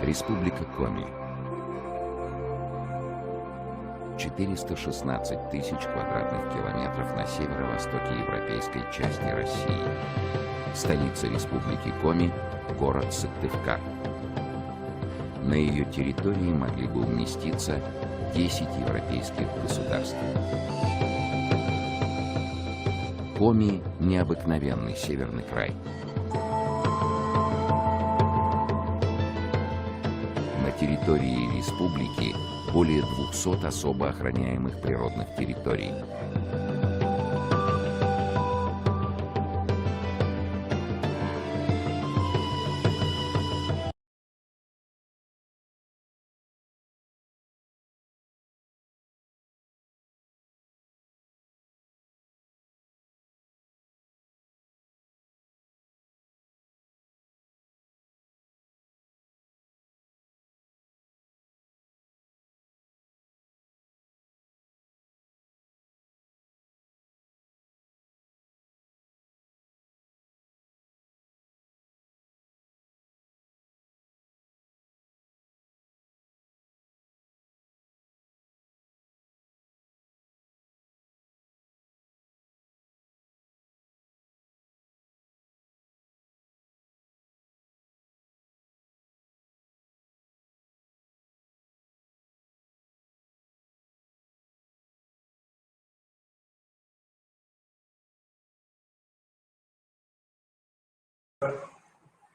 Республика Коми. 416 тысяч квадратных километров на северо-востоке европейской части России. Столица Республики Коми – город Сыктывкар. На ее территории могли бы уместиться 10 европейских государств. Коми – необыкновенный северный край. На территории республики более 200 особо охраняемых природных территорий.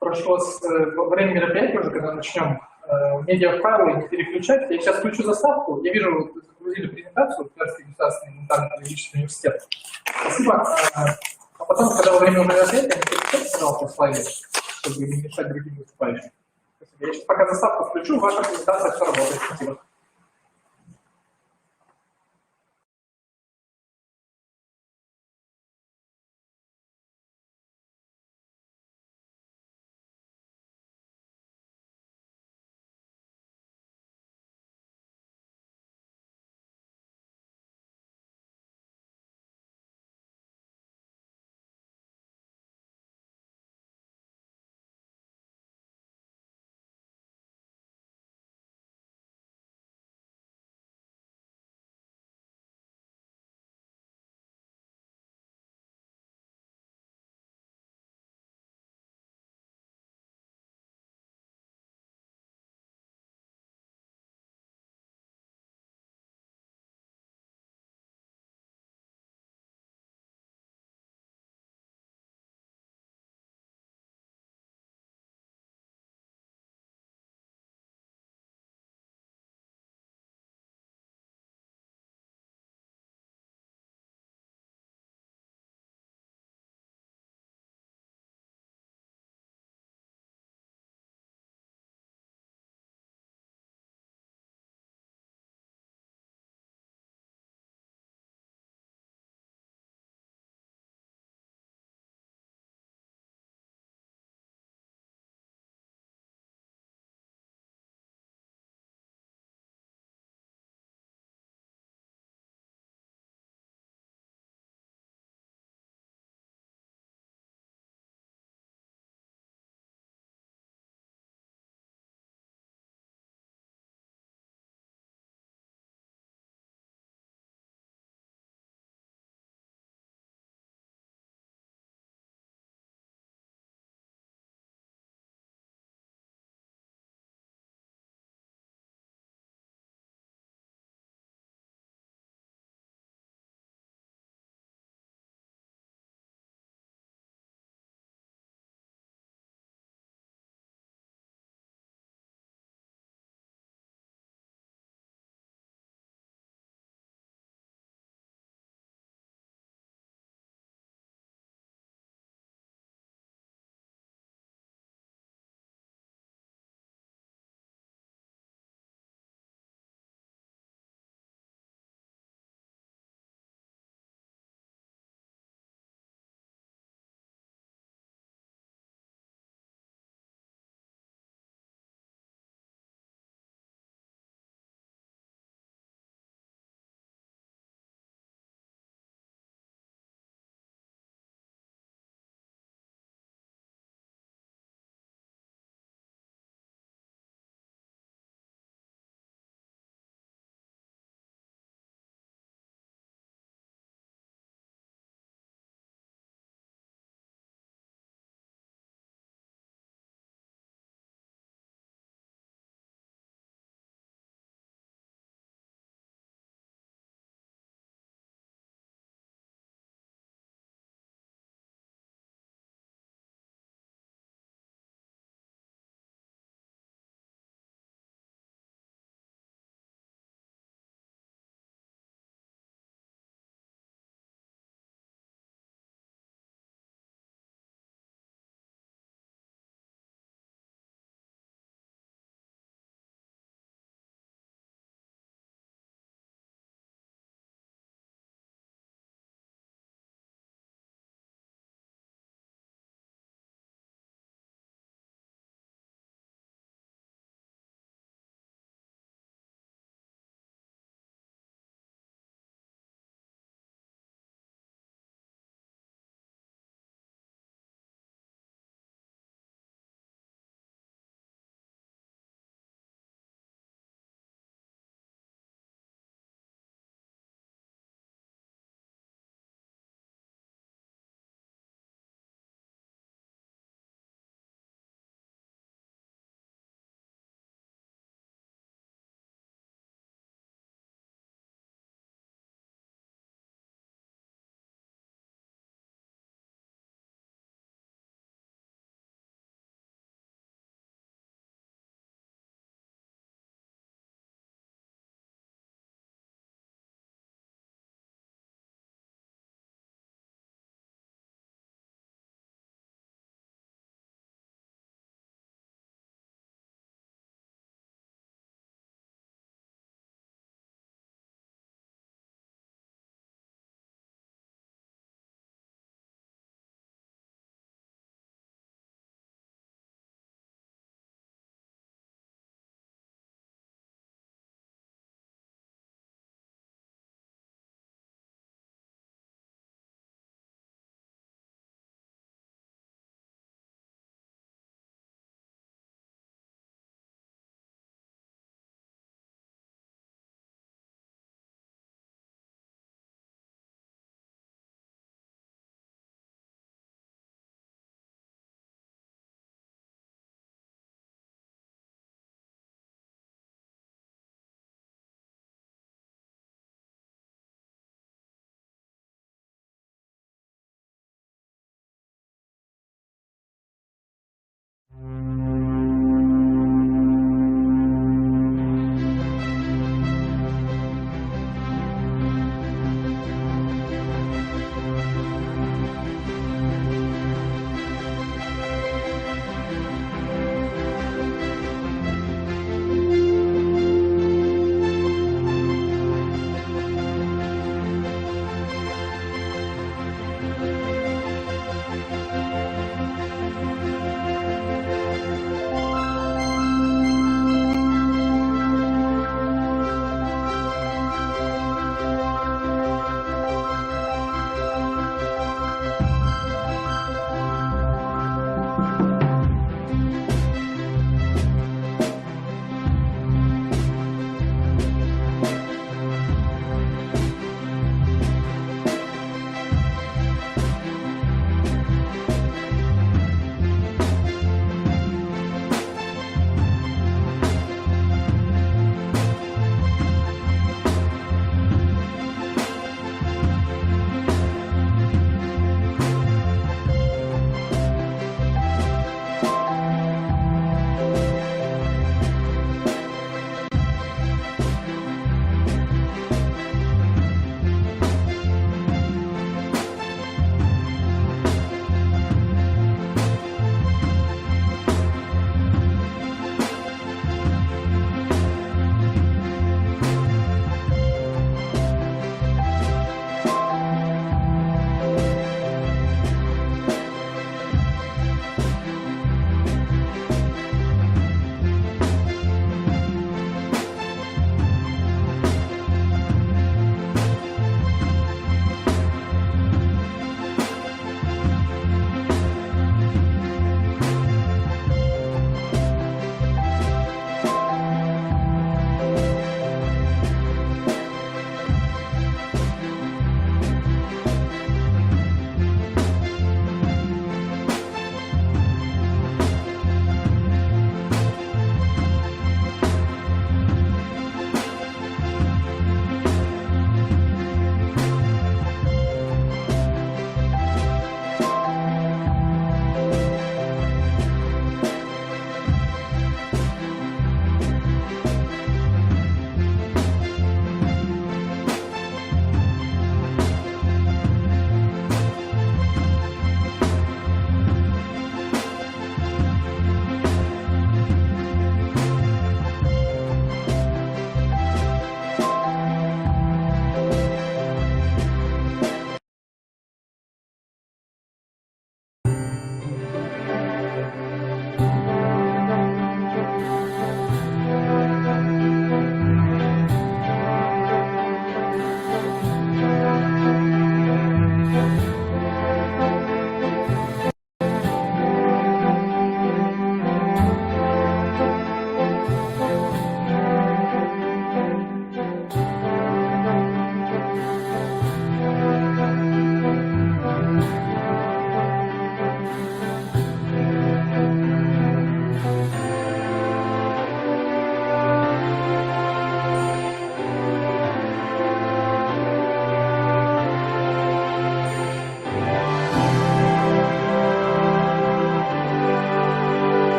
Прошло во время мероприятия уже, когда начнем, медиафайлы не переключать. Я сейчас включу заставку. Я вижу, вы загрузили презентацию Пермский государственный гуманитарно-педагогический университет. Спасибо. А потом, когда во время мероприятия, не переключайте, пожалуйста, слайды, чтобы не мешать другим выступающим. Спасибо. Я сейчас пока заставку включу, ваша презентация все работает. Спасибо.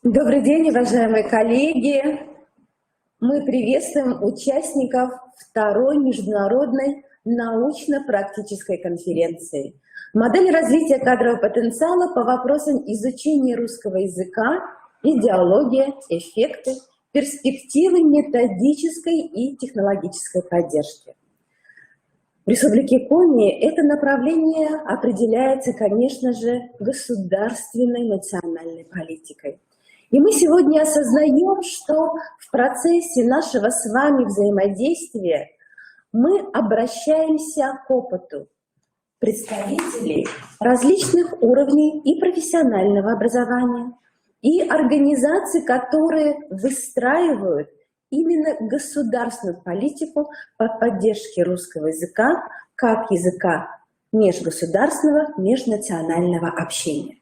Добрый день, уважаемые коллеги! Мы приветствуем участников второй международной научно-практической конференции «Модель развития кадрового потенциала по вопросам изучения русского языка, идеология, эффекты, перспективы методической и технологической поддержки». В Республике Коми это направление определяется, конечно же, государственной национальной политикой. И мы сегодня осознаем, что в процессе нашего с вами взаимодействия мы обращаемся к опыту представителей различных уровней и профессионального образования, и организаций, которые выстраивают именно государственную политику по поддержке русского языка как языка межгосударственного, межнационального общения.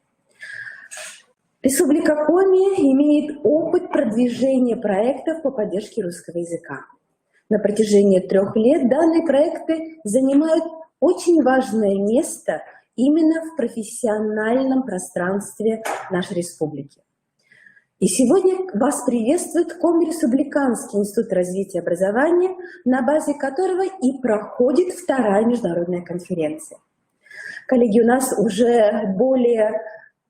Республика Коми имеет опыт продвижения проектов по поддержке русского языка. На протяжении 3 лет данные проекты занимают очень важное место именно в профессиональном пространстве нашей республики. И сегодня вас приветствует Коми-Республиканский институт развития образования, на базе которого и проходит вторая международная конференция. Коллеги, у нас уже более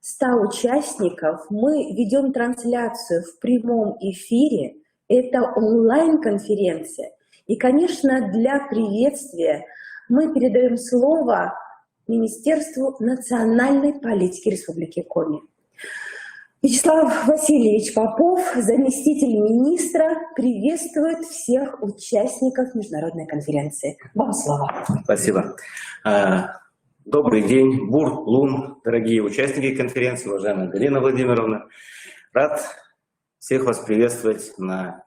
100 участников. Мы ведем трансляцию в прямом эфире. Это онлайн-конференция. И, конечно, для приветствия мы передаем слово Министерству национальной политики Республики Коми. Вячеслав Васильевич Попов, заместитель министра, приветствует всех участников международной конференции. Вам слово. Спасибо. Добрый день, Бур, Лун, дорогие участники конференции, уважаемая Галина Владимировна. Рад всех вас приветствовать на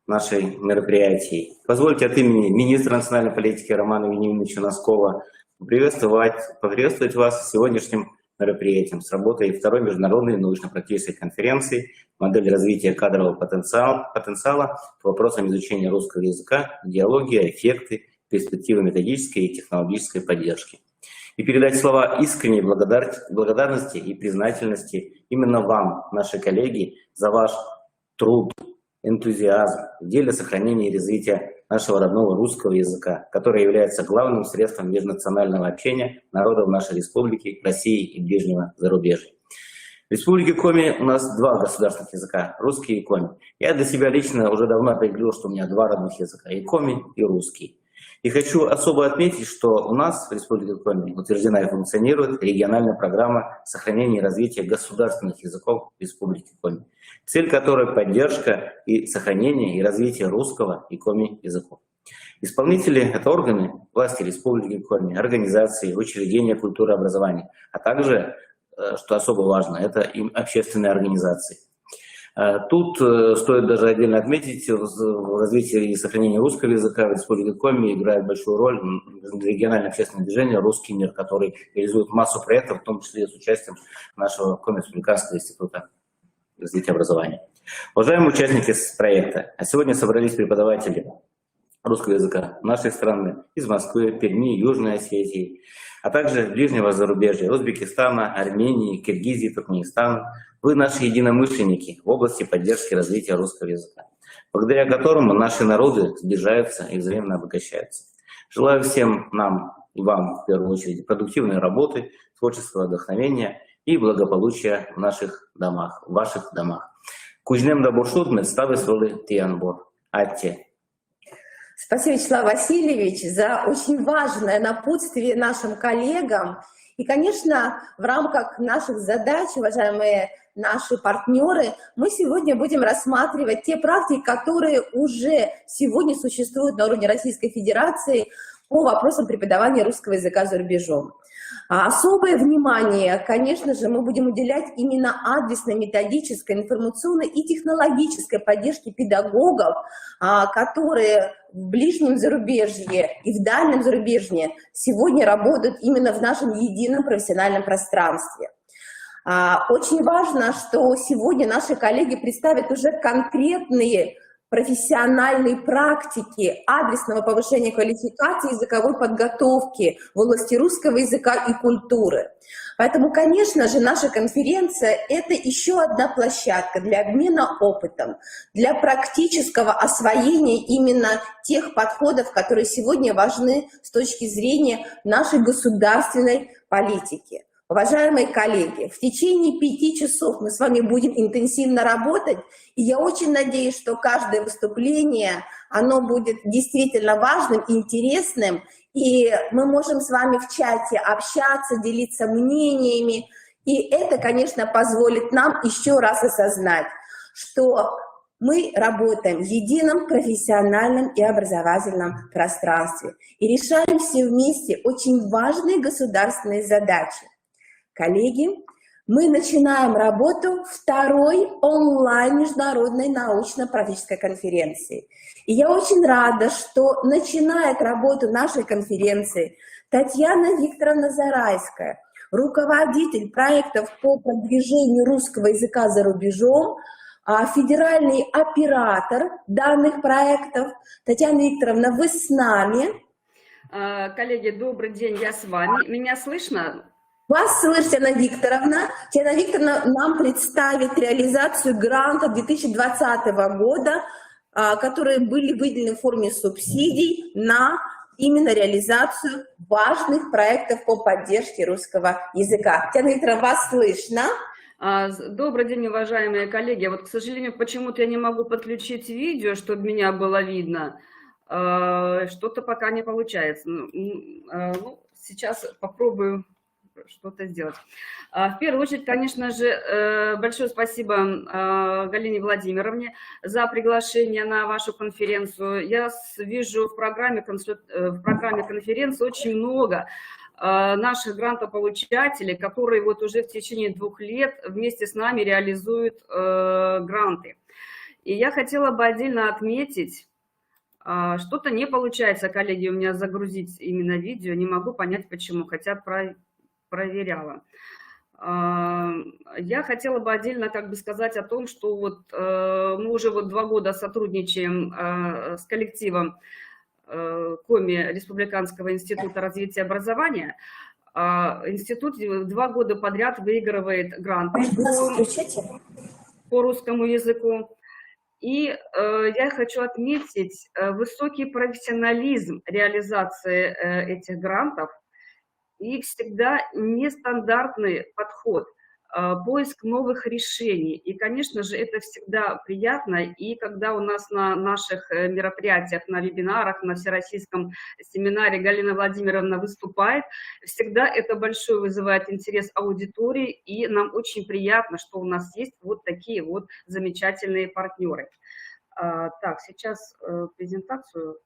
нашей мероприятии. Позвольте от имени министра национальной политики Романа Вениаминовича Носкова поприветствовать вас с сегодняшним мероприятием с работой второй международной научно-практической конференции «Модель развития кадрового потенциала по вопросам изучения русского языка, идеология, эффекты, перспективы методической и технологической поддержки». И передать слова искренней благодарности и признательности именно вам, наши коллеги, за ваш труд, энтузиазм в деле сохранения и развития нашего родного русского языка, который является главным средством межнационального общения народов нашей республики, России и ближнего зарубежья. В Республике Коми у нас 2 государственных языка, русский и коми. Я для себя лично уже давно определил, что у меня 2 родных языка, и коми, и русский. И хочу особо отметить, что у нас в Республике Коми утверждена и функционирует региональная программа сохранения и развития государственных языков в Республике Коми, цель которой поддержка и сохранение и развитие русского и коми языков. Исполнители — это органы власти Республики Коми, организации, учреждения культуры и образования, а также, что особо важно, это и общественные организации. Тут стоит даже отдельно отметить, в развитии и сохранении русского языка в Республике Коми играет большую роль региональное общественное движение «Русский мир», который реализует массу проектов, в том числе с участием нашего Коми-Республиканского института развития образования. Уважаемые участники проекта, сегодня собрались преподаватели русского языка нашей страны, из Москвы, Перми, Южной Осетии, а также ближнего зарубежья, Узбекистана, Армении, Киргизии, Туркменистана. Вы наши единомышленники в области поддержки и развития русского языка, благодаря которому наши народы сближаются и взаимно обогащаются. Желаю всем нам и вам, в первую очередь, продуктивной работы, творческого вдохновения и благополучия в наших домах, в ваших домах. Кузнем да буршут медставы сволы тианбор. Атте. Спасибо, Вячеслав Васильевич, за очень важное напутствие нашим коллегам. И, конечно, в рамках наших задач, уважаемые наши партнеры, мы сегодня будем рассматривать те практики, которые уже сегодня существуют на уровне Российской Федерации по вопросам преподавания русского языка за рубежом. Особое внимание, конечно же, мы будем уделять именно адресной, методической, информационной и технологической поддержке педагогов, которые в ближнем зарубежье и в дальнем зарубежье сегодня работают именно в нашем едином профессиональном пространстве. Очень важно, что сегодня наши коллеги представят уже конкретные профессиональной практики адресного повышения квалификации языковой подготовки в области русского языка и культуры. Поэтому, конечно же, наша конференция – это еще одна площадка для обмена опытом, для практического освоения именно тех подходов, которые сегодня важны с точки зрения нашей государственной политики. Уважаемые коллеги, в течение 5 часов мы с вами будем интенсивно работать, и я очень надеюсь, что каждое выступление, оно будет действительно важным, интересным, и мы можем с вами в чате общаться, делиться мнениями, и это, конечно, позволит нам еще раз осознать, что мы работаем в едином профессиональном и образовательном пространстве и решаем все вместе очень важные государственные задачи. Коллеги, мы начинаем работу второй онлайн международной научно-практической конференции. И я очень рада, что начинает работу нашей конференции Татьяна Викторовна Зарайская, руководитель проектов по продвижению русского языка за рубежом, федеральный оператор данных проектов. Татьяна Викторовна, вы с нами? Коллеги, добрый день, я с вами. Меня слышно? Вас слышит Татьяна Викторовна. Татьяна Викторовна нам представит реализацию гранта 2020 года, которые были выделены в форме субсидий на именно реализацию важных проектов по поддержке русского языка. Татьяна Викторовна, вас слышно? Добрый день, уважаемые коллеги. Вот, к сожалению, почему-то я не могу подключить видео, чтобы меня было видно. Что-то пока не получается. Ну, сейчас попробую что-то сделать. В первую очередь, конечно же, большое спасибо Галине Владимировне за приглашение на вашу конференцию. Я вижу в программе конференции очень много наших грантополучателей, которые вот уже в течение 2 лет вместе с нами реализуют гранты. И я хотела бы отдельно отметить, что-то не получается, коллеги, у меня загрузить именно видео, не могу понять почему, хотя проверяла. Я хотела бы отдельно сказать о том, что вот мы уже 2 года сотрудничаем с коллективом КОМИ Республиканского института развития образования. Институт 2 года подряд выигрывает гранты по русскому языку. И я хочу отметить высокий профессионализм реализации этих грантов и всегда нестандартный подход, поиск новых решений. И, конечно же, это всегда приятно. И когда у нас на наших мероприятиях, на вебинарах, на всероссийском семинаре Галина Владимировна выступает, всегда это большой вызывает интерес аудитории. И нам очень приятно, что у нас есть вот такие вот замечательные партнеры. Так, сейчас презентацию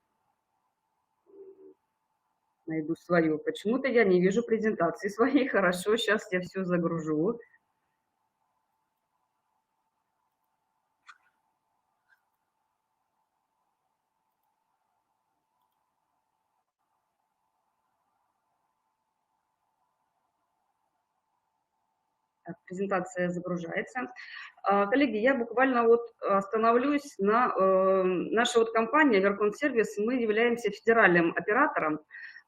найду свою. Почему-то я не вижу презентации своей. Хорошо, сейчас я все загружу. Так, презентация загружается. Коллеги, я буквально вот остановлюсь на наша вот компания Верконсервис. Мы являемся федеральным оператором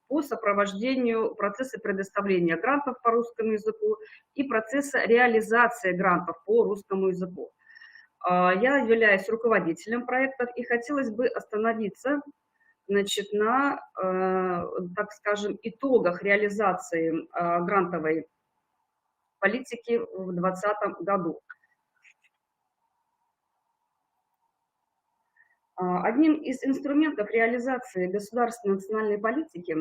по сопровождению процесса предоставления грантов по русскому языку и процесса реализации грантов по русскому языку. Я являюсь руководителем проектов, и хотелось бы остановиться, значит, на, так скажем, итогах реализации грантовой политики в 2020 году. Одним из инструментов реализации государственной национальной политики,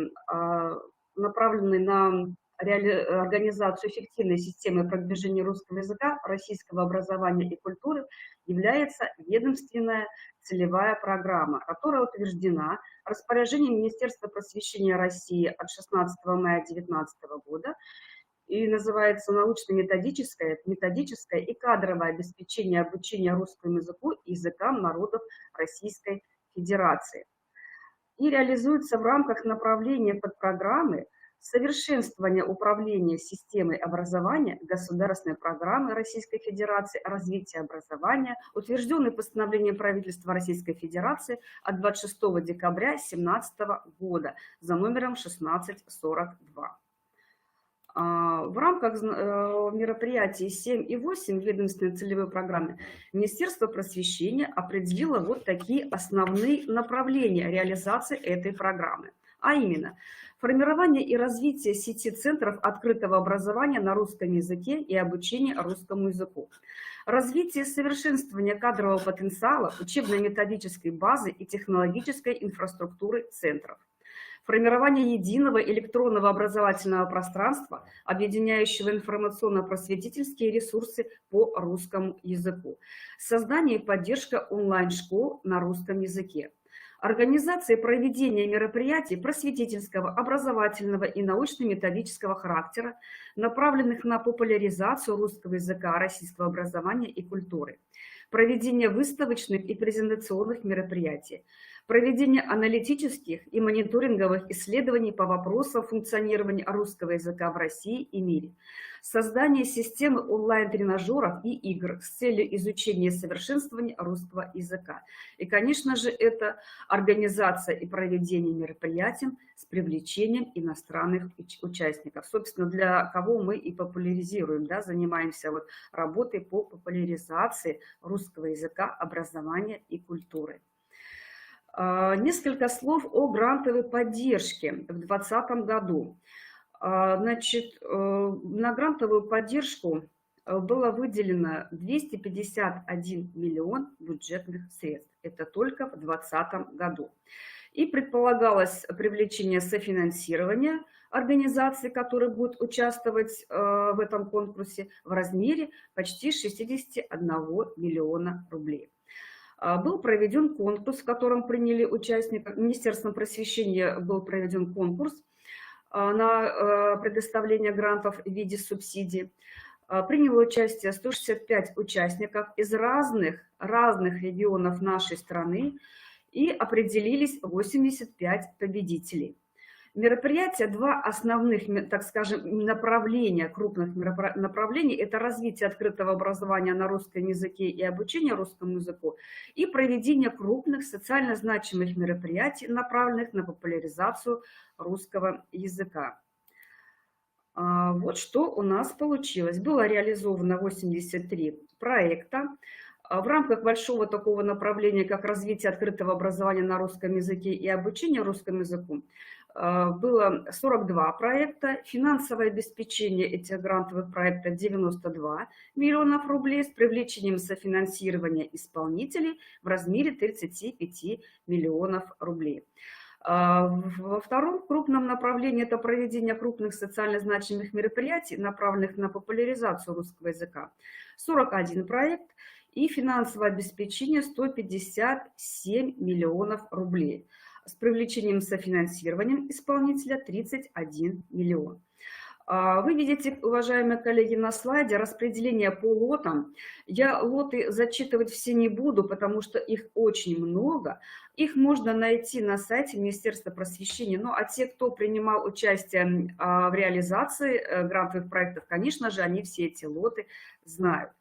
направленной на организацию эффективной системы продвижения русского языка, российского образования и культуры, является ведомственная целевая программа, которая утверждена распоряжением Министерства просвещения России от 16 мая 2019 года и называется научно-методическое и кадровое обеспечение обучения русскому языку и языкам народов Российской Федерации. И реализуется в рамках направления подпрограммы совершенствование управления системой образования государственной программы Российской Федерации развития образования, утвержденной постановлением правительства Российской Федерации от 26 декабря 2017 года за номером 1642. В рамках мероприятий 7 и 8 ведомственной целевой программы Министерство просвещения определило вот такие основные направления реализации этой программы. А именно, формирование и развитие сети центров открытого образования на русском языке и обучение русскому языку. Развитие и совершенствование кадрового потенциала, учебно-методической базы и технологической инфраструктуры центров. Формирование единого электронного образовательного пространства, объединяющего информационно-просветительские ресурсы по русскому языку. Создание и поддержка онлайн-школ на русском языке. Организация и проведение мероприятий просветительского, образовательного и научно-методического характера, направленных на популяризацию русского языка, российского образования и культуры. Проведение выставочных и презентационных мероприятий. Проведение аналитических и мониторинговых исследований по вопросам функционирования русского языка в России и мире. Создание системы онлайн-тренажеров и игр с целью изучения и совершенствования русского языка. И, конечно же, это организация и проведение мероприятий с привлечением иностранных участников. Собственно, для кого мы и популяризируем, да, занимаемся вот работой по популяризации русского языка, образования и культуры. Несколько слов о грантовой поддержке в 2020 году. Значит, на грантовую поддержку было выделено 251 миллион бюджетных средств. Это только в 2020 году. И предполагалось привлечение софинансирования организаций, которые будут участвовать в этом конкурсе, в размере почти 61 миллиона рублей. Был проведен конкурс, в котором приняли участники. Министерством просвещения был проведен конкурс на предоставление грантов в виде субсидий. Приняло участие 165 участников из разных регионов нашей страны, и определились 85 победителей. Мероприятия, два основных, так скажем, направления, крупных направлений, это развитие открытого образования на русском языке и обучение русскому языку, и проведение крупных социально значимых мероприятий, направленных на популяризацию русского языка. Вот что у нас получилось. Было реализовано 83 проекта. В рамках большого такого направления, как развитие открытого образования на русском языке и обучение русскому языку, было 42 проекта, финансовое обеспечение этих грантовых проектов 92 миллионов рублей с привлечением софинансирования исполнителей в размере 35 миллионов рублей. Во втором крупном направлении это проведение крупных социально значимых мероприятий, направленных на популяризацию русского языка. 41 проект и финансовое обеспечение 157 миллионов рублей с привлечением софинансированием исполнителя 31 миллион. Вы видите, уважаемые коллеги, на слайде распределение по лотам. Я лоты зачитывать все не буду, потому что их очень много. Их можно найти на сайте Министерства просвещения. Ну, а те, кто принимал участие в реализации грантовых проектов, конечно же, они все эти лоты знают.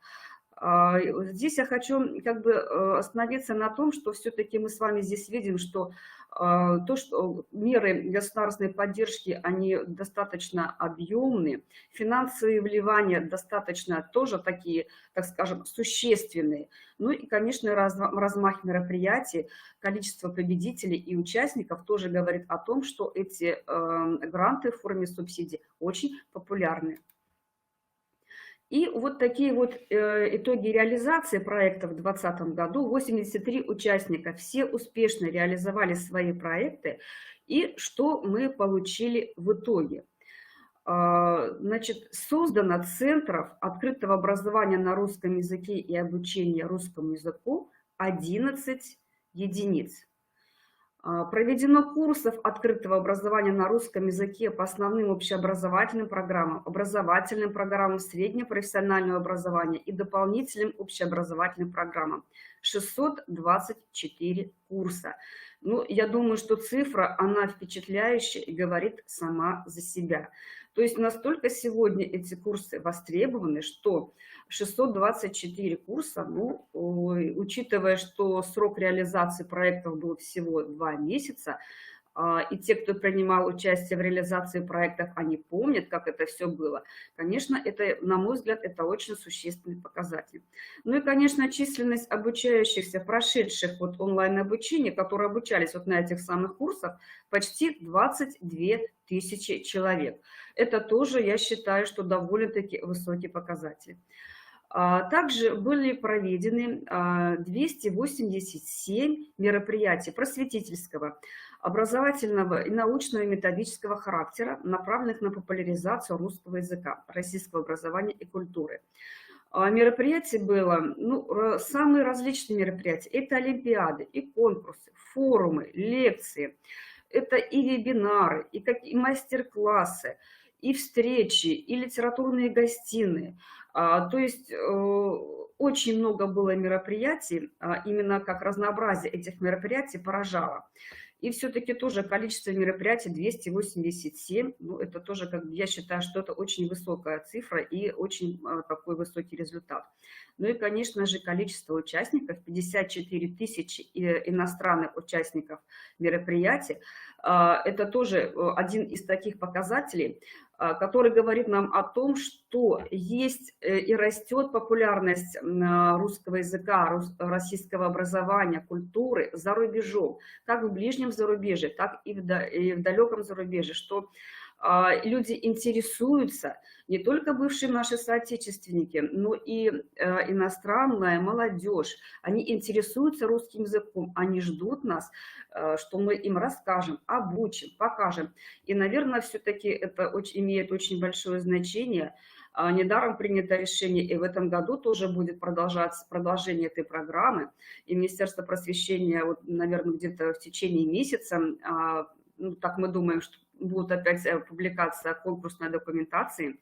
Здесь я хочу как бы остановиться на том, что все-таки мы с вами здесь видим, что то, что меры государственной поддержки, они достаточно объемные, финансовые вливания достаточно тоже такие, так скажем, существенные. Ну и, конечно, размах мероприятий, количество победителей и участников тоже говорит о том, что эти гранты в форме субсидий очень популярны. И вот такие вот итоги реализации проекта в 2020 году. 83 участника, все успешно реализовали свои проекты. И что мы получили в итоге? Значит, создано центров открытого образования на русском языке и обучения русскому языку 11 единиц. Проведено курсов открытого образования на русском языке по основным общеобразовательным программам, образовательным программам среднепрофессионального образования и дополнительным общеобразовательным программам. 624 курса. Ну, я думаю, что цифра, она впечатляющая и говорит сама за себя. То есть настолько сегодня эти курсы востребованы, что 624 курса, ну, учитывая, что срок реализации проектов был всего 2 месяца, и те, кто принимал участие в реализации проектов, они помнят, как это все было. Конечно, это, на мой взгляд, это очень существенный показатель. Ну и, конечно, численность обучающихся, прошедших вот онлайн-обучение, которые обучались вот на этих самых курсах, почти 22 тысячи человек. Это тоже, я считаю, что довольно-таки высокий показатель. Также были проведены 287 мероприятий просветительского, образовательного и научного и методического характера, направленных на популяризацию русского языка, российского образования и культуры. Мероприятий было, ну, самые различные мероприятия. Это олимпиады, и конкурсы, форумы, лекции. Это и вебинары, и мастер-классы, и встречи, и литературные гостиные. То есть очень много было мероприятий, именно как разнообразие этих мероприятий поражало. И все-таки тоже количество мероприятий 287, ну, это тоже, как я считаю, что это очень высокая цифра и очень такой высокий результат. Ну и, конечно же, количество участников, 54 тысячи иностранных участников мероприятий, это тоже один из таких показателей, который говорит нам о том, что есть и растет популярность русского языка, российского образования, культуры за рубежом, как в ближнем зарубежье, так и в далеком зарубежье, что люди интересуются, не только бывшие наши соотечественники, но и иностранная молодежь. Они интересуются русским языком, они ждут нас, что мы им расскажем, обучим, покажем. И, наверное, все-таки это имеет очень большое значение. Недаром принято решение, и в этом году тоже будет продолжаться продолжение этой программы. И Министерство просвещения, вот, наверное, где-то в течение месяца, ну, так мы думаем, что будут опять публикация конкурсной документации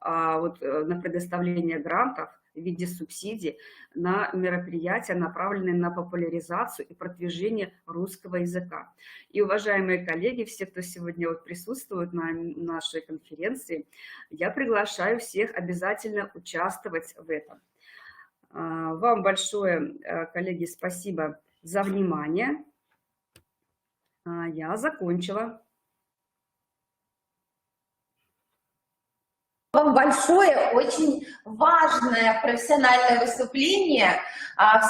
вот, на предоставление грантов в виде субсидий на мероприятия, направленные на популяризацию и продвижение русского языка. И, уважаемые коллеги, все, кто сегодня вот присутствует на нашей конференции, я приглашаю всех обязательно участвовать в этом. Вам большое, коллеги, спасибо за внимание. Я закончила. Вам большое, очень важное профессиональное выступление.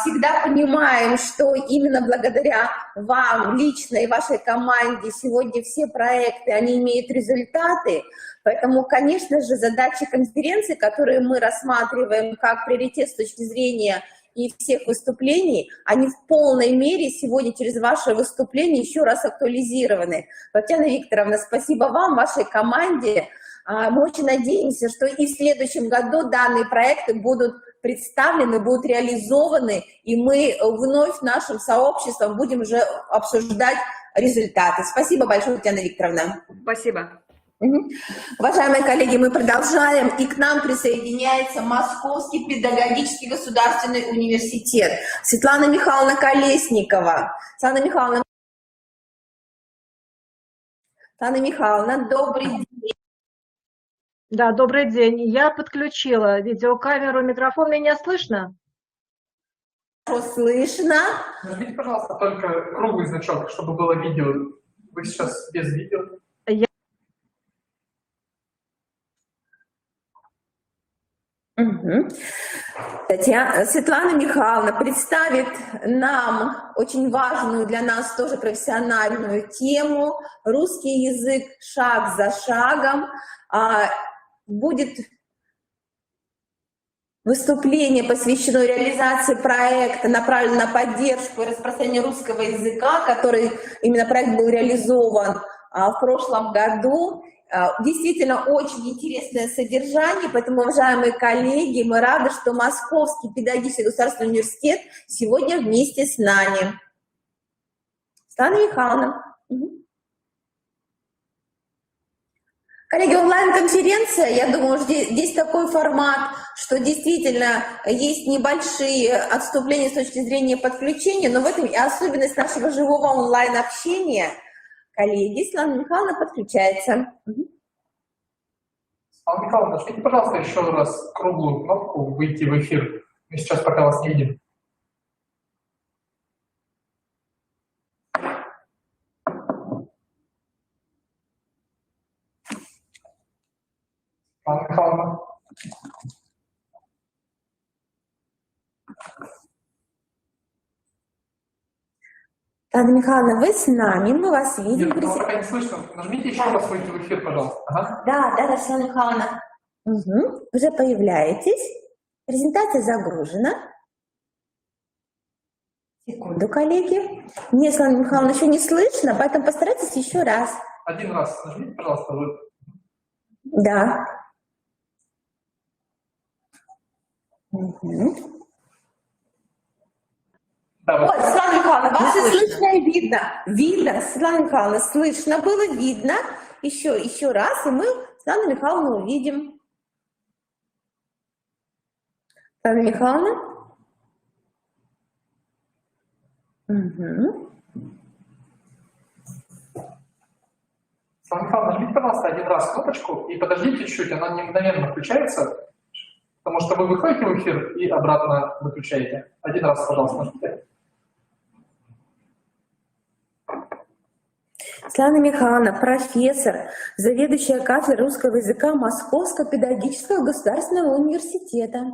Всегда понимаем, что именно благодаря вам лично и вашей команде сегодня все проекты, они имеют результаты. Поэтому, конечно же, задачи конференции, которые мы рассматриваем как приоритет с точки зрения и всех выступлений, они в полной мере сегодня через ваше выступление еще раз актуализированы. Татьяна Викторовна, спасибо вам, вашей команде. Мы очень надеемся, что и в следующем году данные проекты будут представлены, будут реализованы, и мы вновь нашим сообществом будем уже обсуждать результаты. Спасибо большое, Татьяна Викторовна. Спасибо. Уважаемые коллеги, мы продолжаем, и к нам присоединяется Московский педагогический государственный университет. Светлана Михайловна Колесникова. Светлана Михайловна, добрый день. Да, добрый день. Я подключила видеокамеру, микрофон. Меня слышно? Хорошо слышно. Нажмите, пожалуйста, только круглый значок, чтобы было видео. Вы сейчас без видео. Светлана Михайловна представит нам очень важную для нас тоже профессиональную тему «Русский язык шаг за шагом». Будет выступление, посвящено реализации проекта, направленного на поддержку и распространение русского языка, который именно проект был реализован в прошлом году. Действительно очень интересное содержание, поэтому, уважаемые коллеги, мы рады, что Московский педагогический государственный университет сегодня вместе с нами. Светлана Михайловна. Коллеги, онлайн-конференция, я думаю, здесь такой формат, что действительно есть небольшие отступления с точки зрения подключения, но в этом и особенность нашего живого онлайн-общения. Коллеги, Светлана Михайловна подключается. Светлана Михайловна, нажмите, пожалуйста, еще раз круглую кнопку «Выйти в эфир». Мы сейчас пока вас не видим. Светлана Михайловна. Анна Михайловна, вы с нами, мы вас видим. Нет, ну, пока не слышно. Нажмите еще раз «Выйти в эфир», пожалуйста. Ага. Да, Светлана Михайловна. Угу. Уже появляетесь. Презентация загружена. Секунду, коллеги. Мне, Светлана Михайловна, еще не слышно, поэтому постарайтесь еще раз. Один раз нажмите, пожалуйста. Да. Угу. Да, вот. Ой, Светлана Михайловна, вас и слышно и видно. Видно, Светлана Михайловна, слышно было, видно. Еще раз, и мы Светлану Михайловну увидим. Светлана Михайловна? Угу. Светлана Михайловна, нажмите, пожалуйста, один раз кнопочку и подождите чуть-чуть, она не мгновенно включается, потому что вы выходите в эфир и обратно выключаете. Один раз, пожалуйста, нажмите. Светлана Михайловна, профессор, заведующая кафедрой русского языка Московского педагогического государственного университета.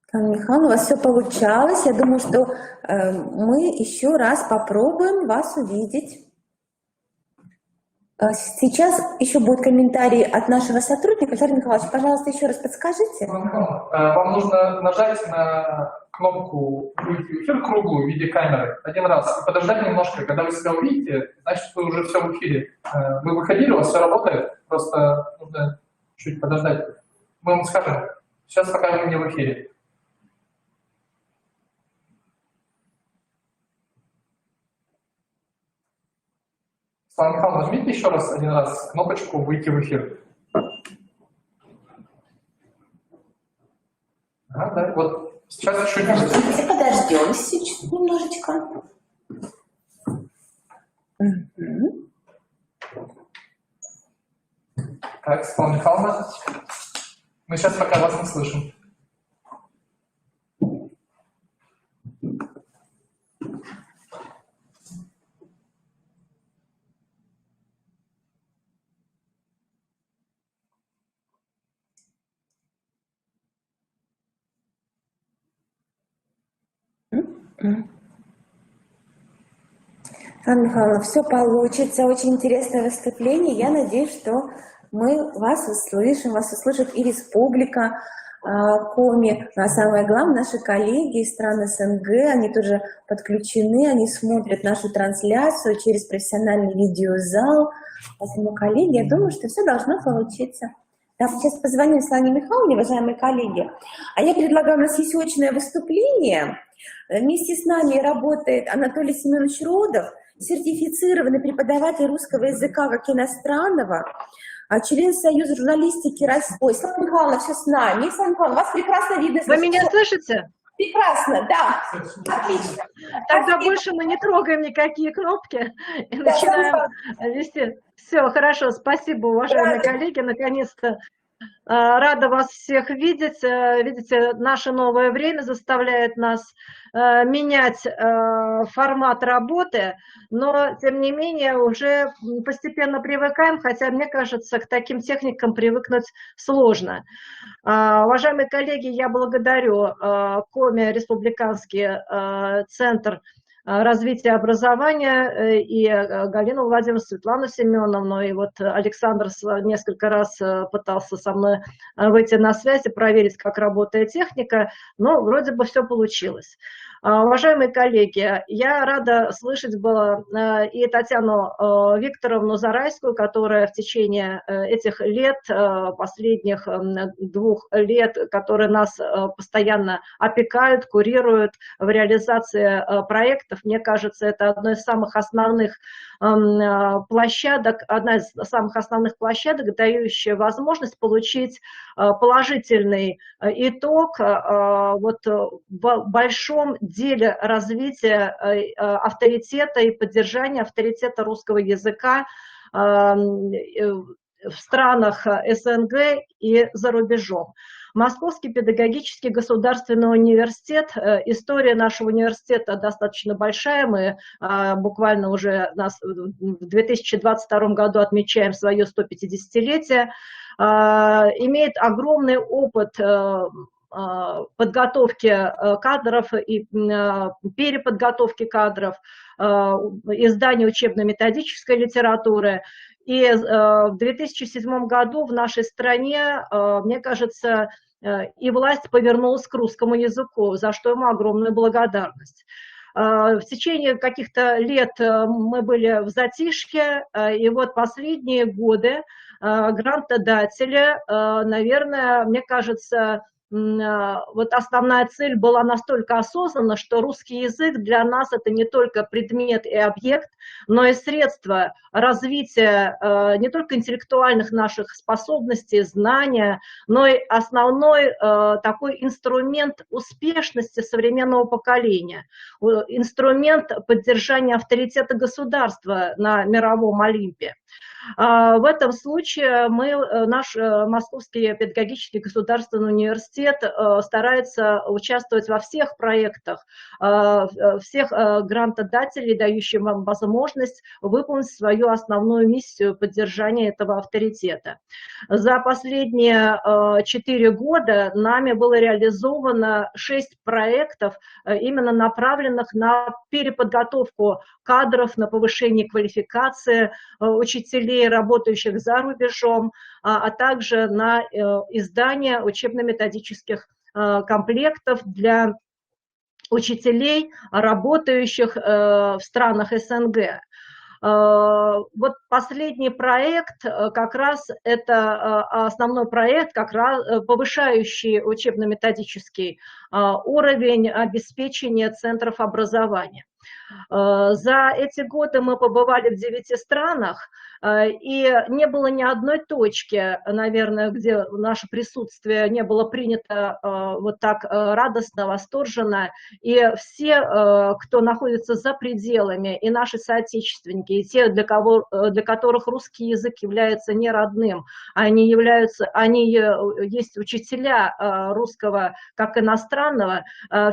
Светлана Михайловна, у вас все получалось. Я думаю, что мы еще раз попробуем вас увидеть. Сейчас еще будут комментарии от нашего сотрудника. Александр Николаевич, пожалуйста, еще раз подскажите. Вам нужно нажать на кнопку «Выйти в эфир» круглую в виде камеры один раз и подождать немножко. Когда вы себя увидите, значит, вы уже все в эфире. Вы выходили, у вас все работает, просто нужно чуть подождать. Мы вам скажем, сейчас пока вы не в эфире. Светлана Михайловна, нажмите еще раз один раз кнопочку «Выйти в эфир». Ага, да, вот сейчас чуть-чуть. Подождемся чуть немножечко. Угу. Так, Светлана Михайловна, мы сейчас пока вас не слышим. Анна Михайловна, все получится. Очень интересное выступление. Я надеюсь, что мы вас услышит и Республика Коми. А самое главное, наши коллеги из стран СНГ, они тоже подключены, они смотрят нашу трансляцию через профессиональный видеозал. Поэтому, коллеги, я думаю, что все должно получиться. Да, сейчас позвоним Светлане Михайловне, уважаемые коллеги. А я предлагаю, у нас есть очное выступление. Вместе с нами работает Анатолий Семенович Родов, сертифицированный преподаватель русского языка как иностранного, член Союза журналистики России. Ой, Светлана Михайловна, все с нами. Светлана Михайловна, вас прекрасно видно. Вы меня слышите? Прекрасно, да. Отлично. Тогда больше мы не трогаем никакие кнопки и начинаем вести. Все, хорошо, спасибо, уважаемые коллеги, наконец-то. Рада вас всех видеть. Видите, наше новое время заставляет нас менять формат работы, но, тем не менее, уже постепенно привыкаем, хотя, мне кажется, к таким техникам привыкнуть сложно. Уважаемые коллеги, я благодарю Коми, Республиканский центр развития образования, и Галину Владимировну, Светлану Семеновну, и вот Александр несколько раз пытался со мной выйти на связь и проверить, как работает техника, но вроде бы все получилось. Уважаемые коллеги, я рада слышать была и Татьяну Викторовну Зарайскую, которая в течение этих лет, последних 2 лет, которые нас постоянно опекают, курируют в реализации проектов. Мне кажется, это одна из самых основных площадок, дающая возможность получить положительный итог вот в большом деле развития авторитета и поддержания авторитета русского языка в странах СНГ и за рубежом. Московский педагогический государственный университет, история нашего университета достаточно большая, мы буквально уже в 2022 году отмечаем свое 150-летие, имеет огромный опыт подготовки кадров и переподготовки кадров, издания учебно-методической литературы. И в 2007 году в нашей стране, мне кажется, и власть повернулась к русскому языку, за что ему огромную благодарность. В течение каких-то лет мы были в затишье, и вот последние годы грантодатели, наверное, мне кажется, вот основная цель была настолько осознанна, что русский язык для нас это не только предмет и объект, но и средство развития не только интеллектуальных наших способностей, знания, но и основной такой инструмент успешности современного поколения, инструмент поддержания авторитета государства на мировом Олимпе. В этом случае наш Московский педагогический государственный университет старается участвовать во всех проектах, всех грантодателей, дающих вам возможность выполнить свою основную миссию поддержания этого авторитета. За последние 4 года нами было реализовано 6 проектов, именно направленных на переподготовку кадров, на повышение квалификации учителей, работающих за рубежом, а также на издание учебно-методических комплектов для учителей, работающих в странах СНГ. Вот последний проект, как раз это основной проект, как раз повышающий учебно-методический уровень обеспечения центров образования. За эти годы мы побывали в 9 странах, и не было ни одной точки, наверное, где наше присутствие не было принято вот так радостно, восторженно. И все, кто находится за пределами, и наши соотечественники, и те, для которых русский язык является не родным, они есть учителя русского как иностранного,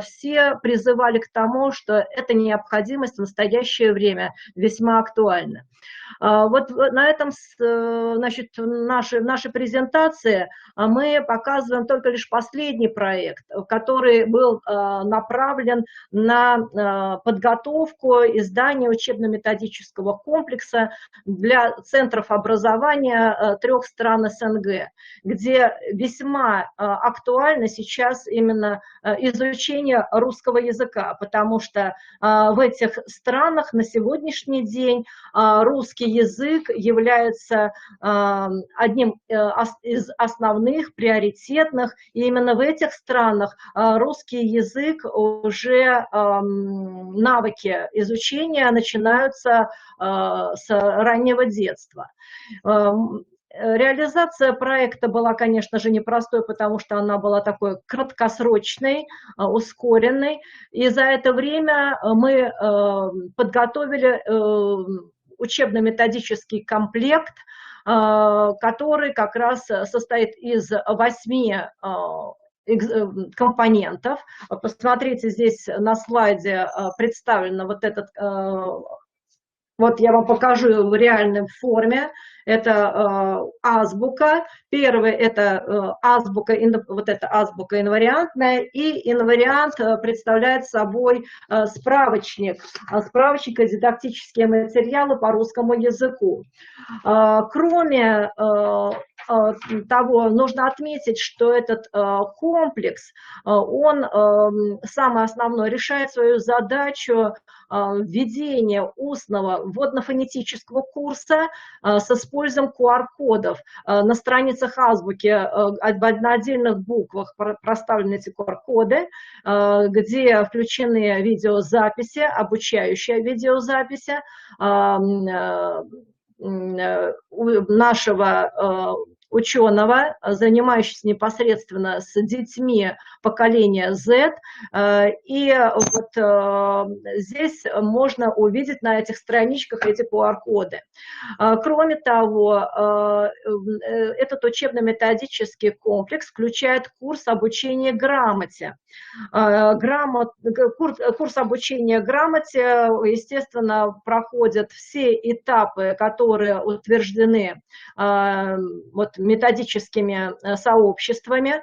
все призывали к тому, что это необходимость в настоящее время весьма актуальна. Вот на этом, значит, в нашей презентации мы показываем только лишь последний проект, который был направлен на подготовку издания учебно-методического комплекса для центров образования 3 стран СНГ, где весьма актуально сейчас именно изучение русского языка, потому что в этих странах на сегодняшний день русский язык является одним из основных, приоритетных, и именно в этих странах русский язык уже навыки изучения начинаются с раннего детства. Реализация проекта была, конечно же, непростой, потому что она была такой краткосрочной, ускоренной, и за это время мы подготовили учебно-методический комплект, который как раз состоит из 8 компонентов. Посмотрите, здесь на слайде представлено вот этот, вот я вам покажу в реальной форме. Это азбука. Первый – это азбука, вот эта азбука инвариантная, и инвариант представляет собой справочник, справочник и дидактические материалы по русскому языку. Кроме того, нужно отметить, что этот комплекс, он самое основное решает свою задачу введения устного вводно-фонетического курса с использованием QR-кодов. На страницах азбуки на отдельных буквах проставлены эти QR-коды, где включены видеозаписи, обучающие видеозаписи нашего ученого, занимающегося непосредственно с детьми поколения Z. И вот здесь можно увидеть на этих страничках эти QR-коды. Кроме того, этот учебно-методический комплекс включает курс обучения грамоте. Курс обучения грамоте, естественно, проходят все этапы, которые утверждены вот, методическими сообществами.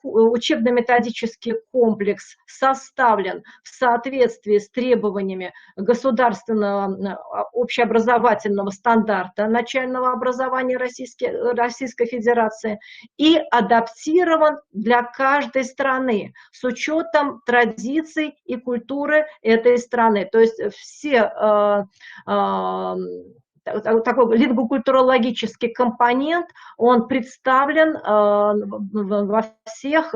Учебно-методический комплекс составлен в соответствии с требованиями государственного общеобразовательного стандарта начального образования Российской Федерации и адаптирован для каждой страны с учетом традиций и культуры этой страны. То есть все такой лингвокультурологический компонент, он представлен во всех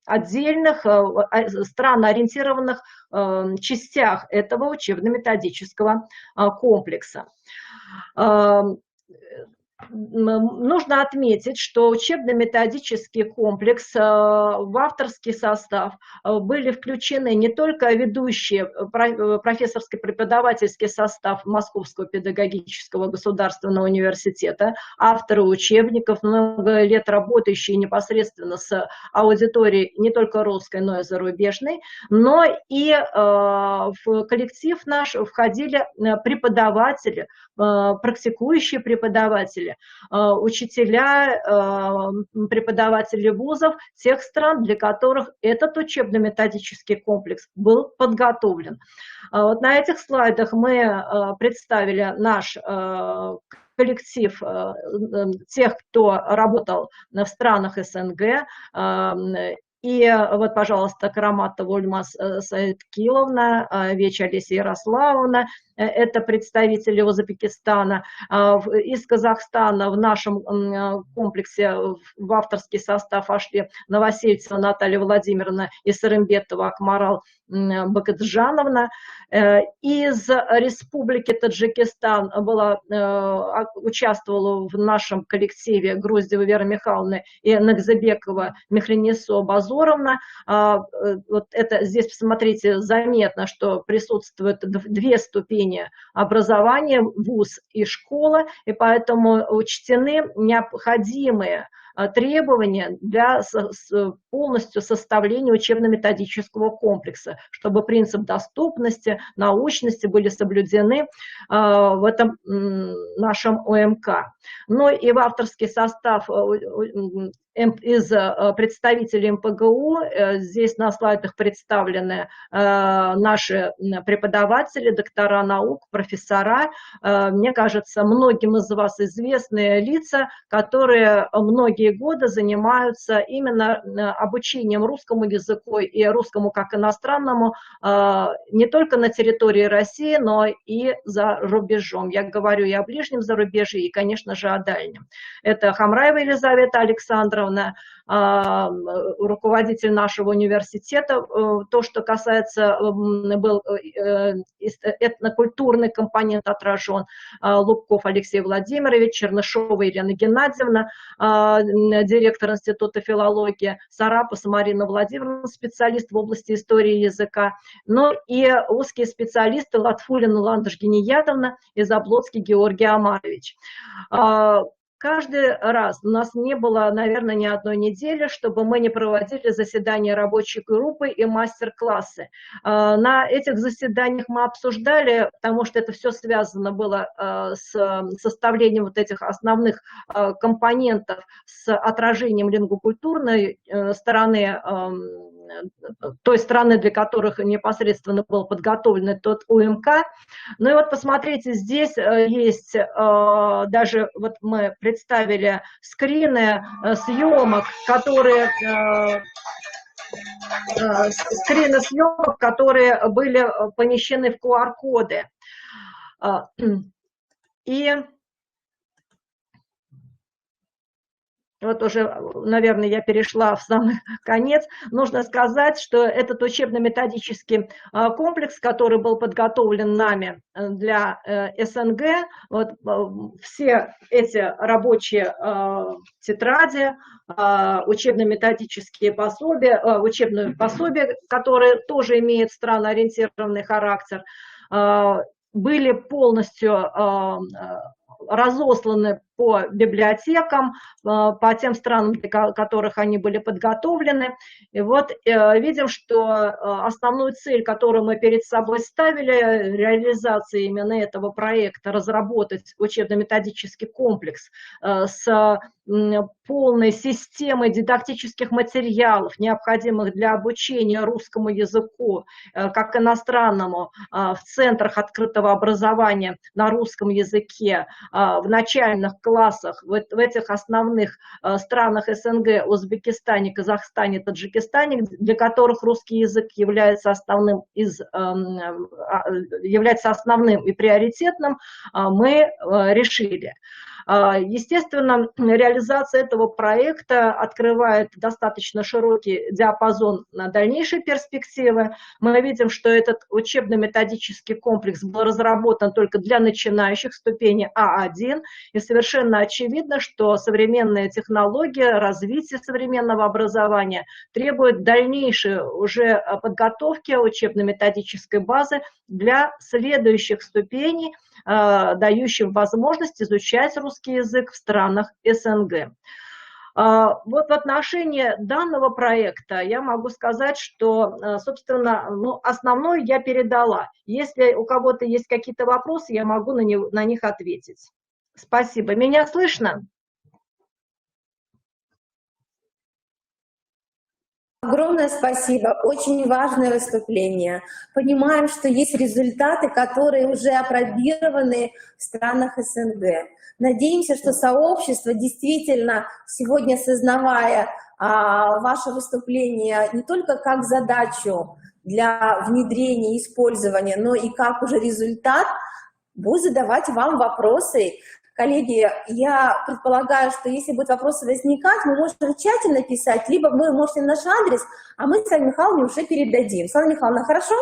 отдельных странно-ориентированных частях этого учебно-методического комплекса. Нужно отметить, что учебно-методический комплекс в авторский состав были включены не только ведущие профессорский преподавательский состав Московского педагогического государственного университета, авторы учебников, много лет работающие непосредственно с аудиторией не только русской, но и зарубежной, но и в коллектив наш входили преподаватели, практикующие преподаватели, учителя, преподаватели вузов тех стран, для которых этот учебно-методический комплекс был подготовлен. Вот на этих слайдах мы представили наш коллектив тех, кто работал в странах СНГ. И вот, пожалуйста, Караматова Ульмас Саидкиловна, Веча Олеся Ярославовна, это представители Узбекистана. Из Казахстана в нашем комплексе в авторский состав вошли Новосельцева Наталья Владимировна и Сырымбетова Акмарал Бакаджановна. Из Республики Таджикистан участвовала в нашем коллективе Груздева Вера Михайловна и Нагзабекова Мехренесо Базоровна. Вот это здесь, посмотрите, заметно, что присутствуют две ступени образования, вуз и школа, и поэтому учтены необходимые требования для полностью составления учебно-методического комплекса, чтобы принцип доступности, научности были соблюдены в этом нашем ОМК. Но и в авторский состав из представителей МПГУ, здесь на слайдах представлены наши преподаватели, доктора наук, профессора. Мне кажется, многим из вас известные лица, которые многие годы занимаются именно обучением русскому языку и русскому как иностранному не только на территории России, но и за рубежом. Я говорю и о ближнем зарубежье, и, конечно же, о дальнем. Это Хамраева Елизавета Александровна, руководитель нашего университета. То, что касается, был этнокультурный компонент отражен, Лубков Алексей Владимирович, Чернышова Елена Геннадьевна, директор Института филологии, Сарапас Марина Владимировна, специалист в области истории языка, но и узкие специалисты Латфулина Ландыш Гениятовна и Заблоцкий Георгий Амарович. каждый раз у нас не было, наверное, ни одной недели, чтобы мы не проводили заседания рабочей группы и мастер-классы. На этих заседаниях мы обсуждали, потому что это все связано было с составлением вот этих основных компонентов, с отражением лингвокультурной стороны, той страны, для которых непосредственно был подготовлен этот УМК. Ну и вот посмотрите, здесь есть даже, вот мы представили скрины съемок, которые были помещены в QR-коды. И вот уже, наверное, я перешла в самый конец. Нужно сказать, что этот учебно-методический комплекс, который был подготовлен нами для СНГ, вот, все эти рабочие тетради, учебно-методические пособия, учебные пособия, которые тоже имеют страноориентированный характер, были полностью разосланы по библиотекам, по тем странам, для которых они были подготовлены. И вот видим, что основную цель, которую мы перед собой ставили, реализация именно этого проекта, разработать учебно-методический комплекс с полной системой дидактических материалов, необходимых для обучения русскому языку, как иностранному, в центрах открытого образования на русском языке, в начальных классах, в этих основных странах СНГ, Узбекистане, Казахстане, Таджикистане, для которых русский язык является основным и приоритетным, мы решили. Естественно, реализация этого проекта открывает достаточно широкий диапазон на дальнейшие перспективы. Мы видим, что этот учебно-методический комплекс был разработан только для начинающих ступени А1, и совершенно очевидно, что современные технологии, развитие современного образования требует дальнейшей уже подготовки учебно-методической базы для следующих ступеней, дающих возможность изучать русский язык в странах СНГ. Вот в отношении данного проекта я могу сказать, что, собственно, основное я передала. Если у кого-то есть какие-то вопросы, я могу на них ответить. Спасибо. Меня слышно? Огромное спасибо, очень важное выступление. Понимаем, что есть результаты, которые уже апробированы в странах СНГ. Надеемся, что сообщество действительно, сегодня осознавая ваше выступление не только как задачу для внедрения и использования, но и как уже результат, будет задавать вам вопросы. Коллеги, я предполагаю, что если будут вопросы возникать, мы можем в чате написать, либо вы можете наш адрес, а мы с Светланой Михайловной уже передадим. Светлана Михайловна, хорошо?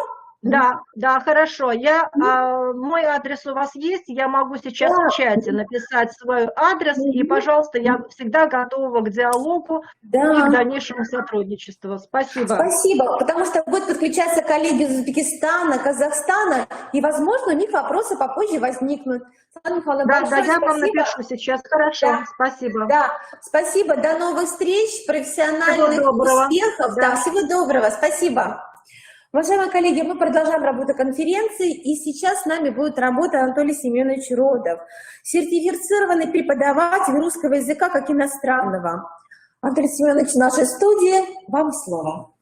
Да, хорошо. Мой адрес у вас есть, я могу сейчас в чате написать свой адрес, и, пожалуйста, я всегда готова к диалогу и к дальнейшему сотрудничеству. Спасибо. Спасибо, потому что будут подключаться коллеги из Узбекистана, Казахстана, и, возможно, у них вопросы попозже возникнут. Да, я вам напишу сейчас. Хорошо, да. Спасибо. Да, спасибо, до новых встреч, профессиональных успехов. Да, всего доброго, спасибо. Уважаемые коллеги, мы продолжаем работу конференции, и сейчас с нами будет работать Анатолий Семенович Родов, сертифицированный преподаватель русского языка как иностранного. Анатолий Семенович, в нашей студии, вам слово.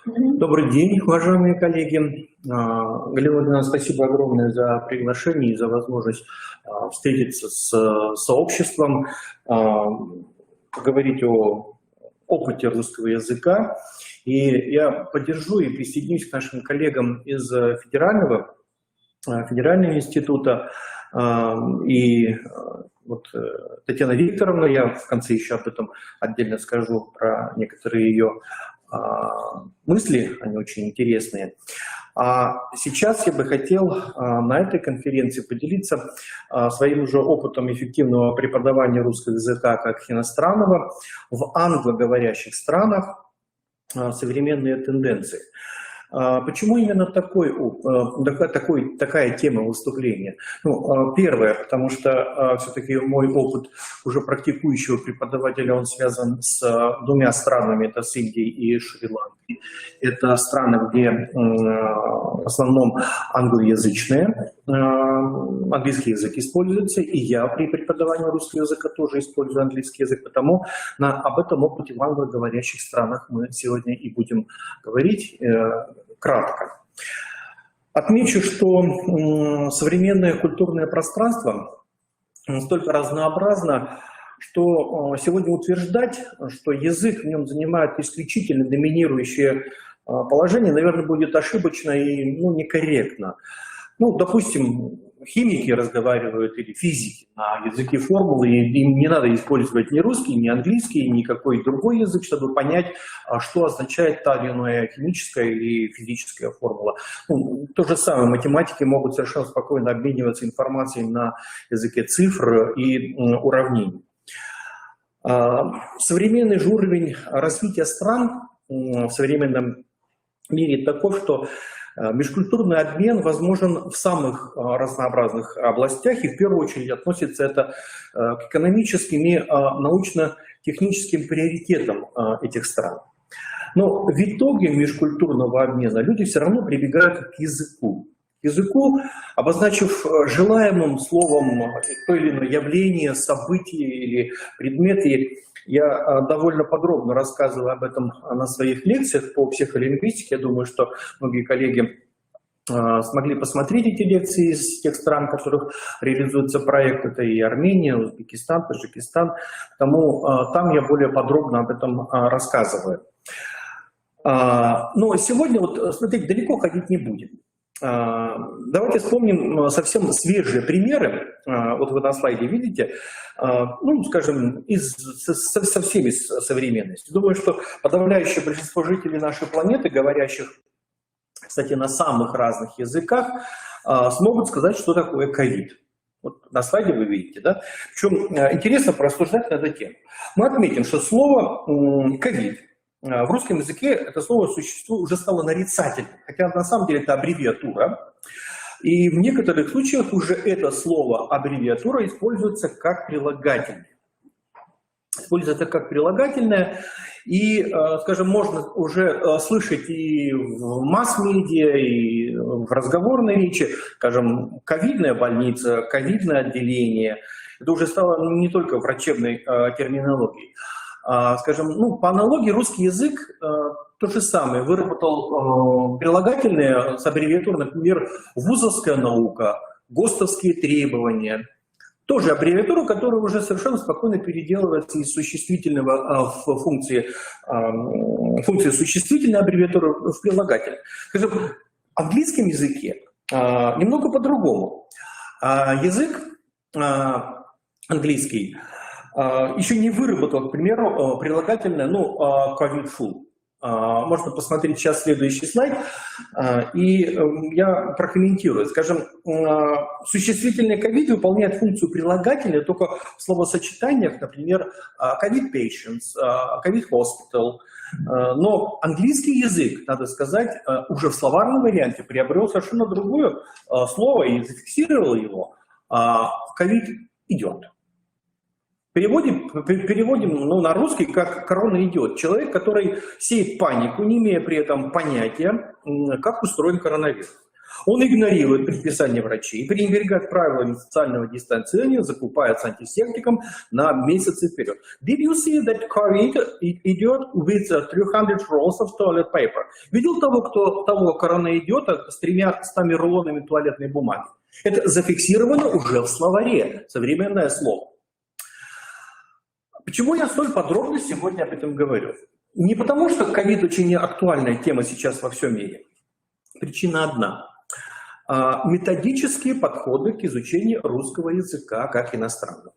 Добрый день, уважаемые коллеги. Галина Владимировна, спасибо огромное за приглашение и за возможность встретиться с сообществом, поговорить о опыте русского языка. И я поддержу и присоединюсь к нашим коллегам из Федерального института. И вот Татьяна Викторовна, я в конце еще об этом отдельно скажу, про некоторые ее мысли, они очень интересные. А сейчас я бы хотел на этой конференции поделиться своим уже опытом эффективного преподавания русского языка как иностранного в англоговорящих странах, современные тенденции. Почему именно такая тема выступления? Ну, первое, потому что все-таки мой опыт уже практикующего преподавателя, он связан с двумя странами, это с Индией и Шри-Ланкой. Это страны, где в основном англоязычные, английский язык используется, и я при преподавании русского языка тоже использую английский язык, потому об этом опыте в англоговорящих странах мы сегодня и будем говорить кратко. Отмечу, что современное культурное пространство настолько разнообразно, что сегодня утверждать, что язык в нем занимает исключительно доминирующее положение, наверное, будет ошибочно и некорректно. Ну, допустим, химики разговаривают или физики на языке формулы, и им не надо использовать ни русский, ни английский, ни какой другой язык, чтобы понять, что означает та или иная химическая или физическая формула. Ну, то же самое, математики могут совершенно спокойно обмениваться информацией на языке цифр и уравнений. Современный же уровень развития стран в современном мире таков, что межкультурный обмен возможен в самых разнообразных областях, и в первую очередь относится это к экономическим и научно-техническим приоритетам этих стран. Но в итоге межкультурного обмена люди все равно прибегают к языку. Языку, обозначив желаемым словом то или иное явление, событие или предмет. И я довольно подробно рассказываю об этом на своих лекциях по психолингвистике. Я думаю, что многие коллеги смогли посмотреть эти лекции из тех стран, в которых реализуется проект. Это и Армения, Узбекистан, Таджикистан. Потому там я более подробно об этом рассказываю. Но сегодня, вот, смотрите, далеко ходить не будем. Давайте вспомним совсем свежие примеры. Вот вы на слайде видите, ну, скажем, со всеми современностью. Думаю, что подавляющее большинство жителей нашей планеты, говорящих, кстати, на самых разных языках, смогут сказать, что такое ковид. Вот на слайде вы видите, да? Причем интересно порассуждать на эту тему. Мы отметим, что слово ковид в русском языке это слово уже стало нарицательным, хотя на самом деле это аббревиатура. И в некоторых случаях уже это слово аббревиатура используется как прилагательное. Используется как прилагательное, и, скажем, можно уже слышать и в масс-медиа, и в разговорной речи, скажем, ковидная больница, ковидное отделение. Это уже стало не только врачебной терминологией. Скажем, ну, по аналогии русский язык то же самое, выработал прилагательные с аббревиатурой, например, вузовская наука, ГОСТовские требования. Тоже аббревиатура, которая уже совершенно спокойно переделывается из существительного в функции существительной аббревиатуры в прилагательное. Скажем, в английском языке немного по-другому. Язык английский еще не выработал, к примеру, прилагательное, ну, COVID-full. Можно посмотреть сейчас следующий слайд, и я прокомментирую. Скажем, существительное COVID выполняет функцию прилагательной только в словосочетаниях, например, COVID patients, COVID hospital. Но английский язык, надо сказать, уже в словарном варианте приобрел совершенно другое слово и зафиксировал его. COVID идет. Переводим ну, на русский как «корона идет». Человек, который сеет панику, не имея при этом понятия, как устроен коронавирус. Он игнорирует предписания врачей, пренебрегает правилами социального дистанцирования, закупается антисептиком на месяцы вперед. Did you see that COVID idiot with 300 rolls of toilet paper? Видел того корона идиота с 300 рулонами туалетной бумаги? Это зафиксировано уже в словаре, современное слово. Почему я столь подробно сегодня об этом говорю? Не потому, что ковид очень актуальная тема сейчас во всем мире. Причина одна. Методические подходы к изучению русского языка как иностранного.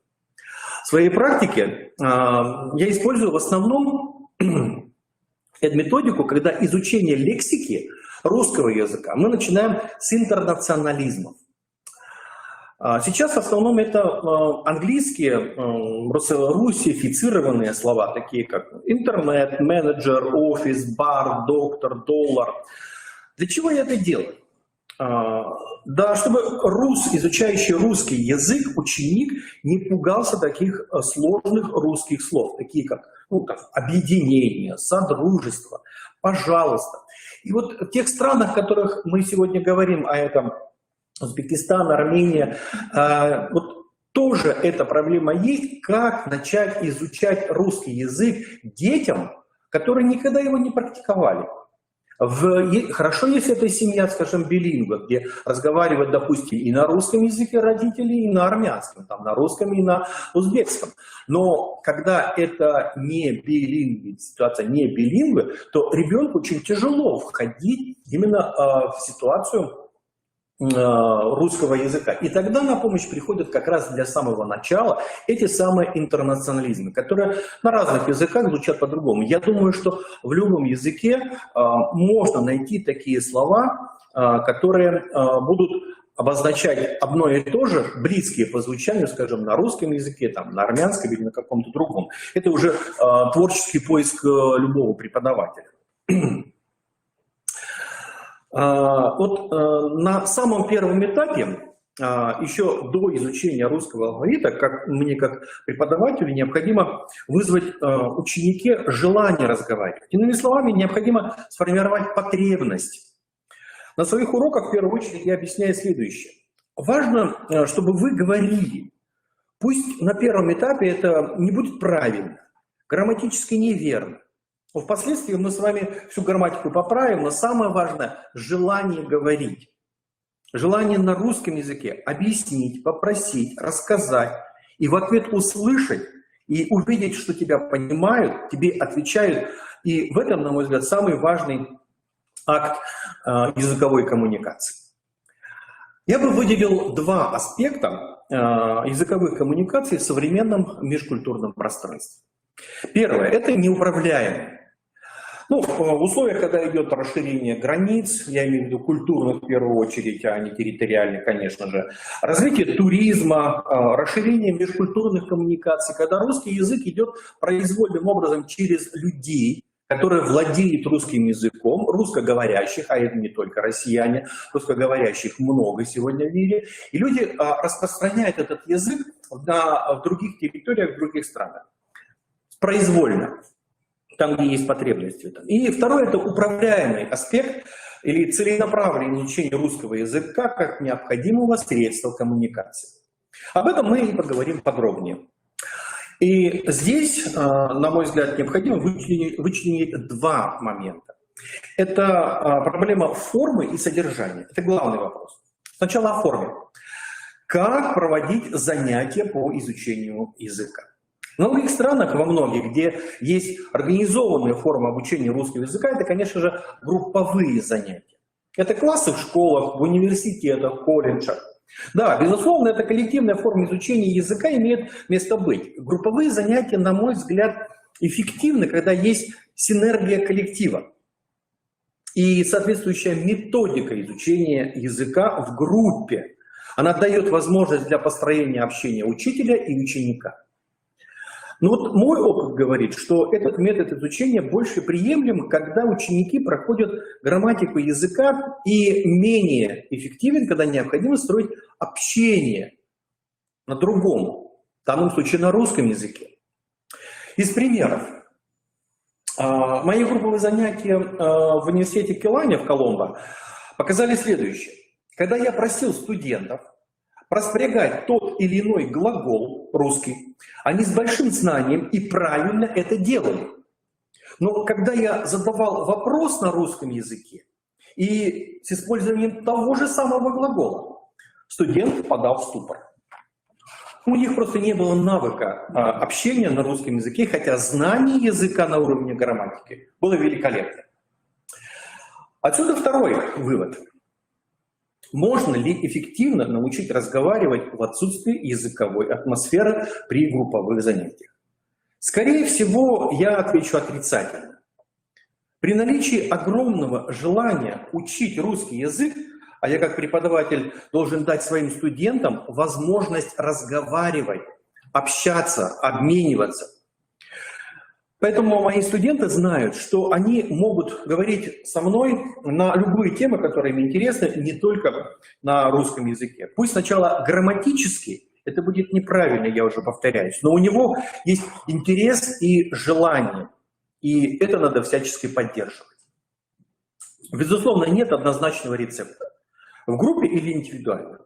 В своей практике я использую в основном эту методику, когда изучение лексики русского языка мы начинаем с интернационализмов. Сейчас в основном это английские, русифицированные слова, такие как интернет, менеджер, офис, бар, доктор, доллар. Для чего я это делаю? Да, чтобы изучающий русский язык ученик не пугался таких сложных русских слов, такие как объединение, содружество, пожалуйста. И вот в тех странах, о которых мы сегодня говорим, а это Узбекистан, Армения, вот тоже эта проблема есть, как начать изучать русский язык детям, которые никогда его не практиковали. Хорошо, если это семья, скажем, билингва, где разговаривают, допустим, и на русском языке родители, и на армянском, там, на русском и на узбекском. Но когда это не билингвы, ситуация не билингвы, то ребенку очень тяжело входить именно в ситуацию русского языка. И тогда на помощь приходят как раз для самого начала эти самые интернационализмы, которые на разных языках звучат по-другому. Я думаю, что в любом языке можно найти такие слова, которые будут обозначать одно и то же, близкие по звучанию, скажем, на русском языке, там, на армянском или на каком-то другом. Это уже творческий поиск любого преподавателя. Вот на самом первом этапе, еще до изучения русского алфавита, мне как преподавателю необходимо вызвать в ученике желание разговаривать. Иными словами, необходимо сформировать потребность. На своих уроках в первую очередь я объясняю следующее. Важно, чтобы вы говорили. Пусть на первом этапе это не будет правильно, грамматически неверно. Впоследствии мы с вами всю грамматику поправим, но самое важное – желание говорить. Желание на русском языке объяснить, попросить, рассказать, и в ответ услышать, и увидеть, что тебя понимают, тебе отвечают. И в этом, на мой взгляд, самый важный акт языковой коммуникации. Я бы выделил два аспекта языковых коммуникаций в современном межкультурном пространстве. Первое – это неуправляемое. В условиях, когда идет расширение границ, я имею в виду культурных в первую очередь, а не территориальных, конечно же, развитие туризма, расширение межкультурных коммуникаций, когда русский язык идет произвольным образом через людей, которые владеют русским языком, русскоговорящих, а это не только россияне, русскоговорящих много сегодня в мире, и люди распространяют этот язык в других территориях, в других странах. Произвольно, там, где есть потребности в этом. И второе – это управляемый аспект или целенаправленное изучение русского языка как необходимого средства коммуникации. Об этом мы и поговорим подробнее. И здесь, на мой взгляд, необходимо вычленить два момента. Это проблема формы и содержания. Это главный вопрос. Сначала о форме. Как проводить занятия по изучению языка? В многих странах, во многих, где есть организованная форма обучения русского языка, это, конечно же, групповые занятия. Это классы в школах, в университетах, в колледжах. Да, безусловно, эта коллективная форма изучения языка имеет место быть. Групповые занятия, на мой взгляд, эффективны, когда есть синергия коллектива и соответствующая методика изучения языка в группе. Она дает возможность для построения общения учителя и ученика. Но вот мой опыт говорит, что этот метод изучения больше приемлем, когда ученики проходят грамматику языка, и менее эффективен, когда необходимо строить общение на другом, в данном случае на русском языке. Из примеров. Мои групповые занятия в университете Келани в Коломбо показали следующее. Когда я просил студентов распрягать тот или иной глагол русский, они с большим знанием и правильно это делали. Но когда я задавал вопрос на русском языке и с использованием того же самого глагола, студент впадал в ступор. У них просто не было навыка общения на русском языке, хотя знание языка на уровне грамматики было великолепно. Отсюда второй вывод. Можно ли эффективно научить разговаривать в отсутствии языковой атмосферы при групповых занятиях? Скорее всего, я отвечу отрицательно. При наличии огромного желания учить русский язык, а я как преподаватель должен дать своим студентам возможность разговаривать, общаться, обмениваться. Поэтому мои студенты знают, что они могут говорить со мной на любые темы, которые им интересны, не только на русском языке. Пусть сначала грамматически это будет неправильно, я уже повторяюсь, но у него есть интерес и желание, и это надо всячески поддерживать. Безусловно, нет однозначного рецепта. В группе или индивидуально.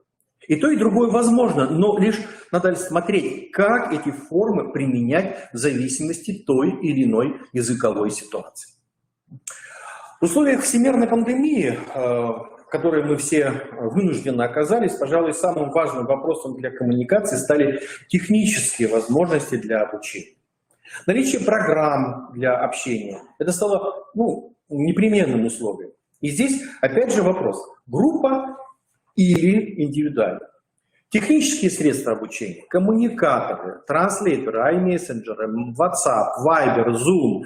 И то, и другое возможно, но лишь надо смотреть, как эти формы применять в зависимости той или иной языковой ситуации. В условиях всемирной пандемии, в которой мы все вынуждены оказались, пожалуй, самым важным вопросом для коммуникации стали технические возможности для обучения. Наличие программ для общения – это стало непременным условием. И здесь, опять же, вопрос – группа или индивидуально. Технические средства обучения, коммуникаторы, трансляторы, iMessenger, WhatsApp, Viber, Zoom,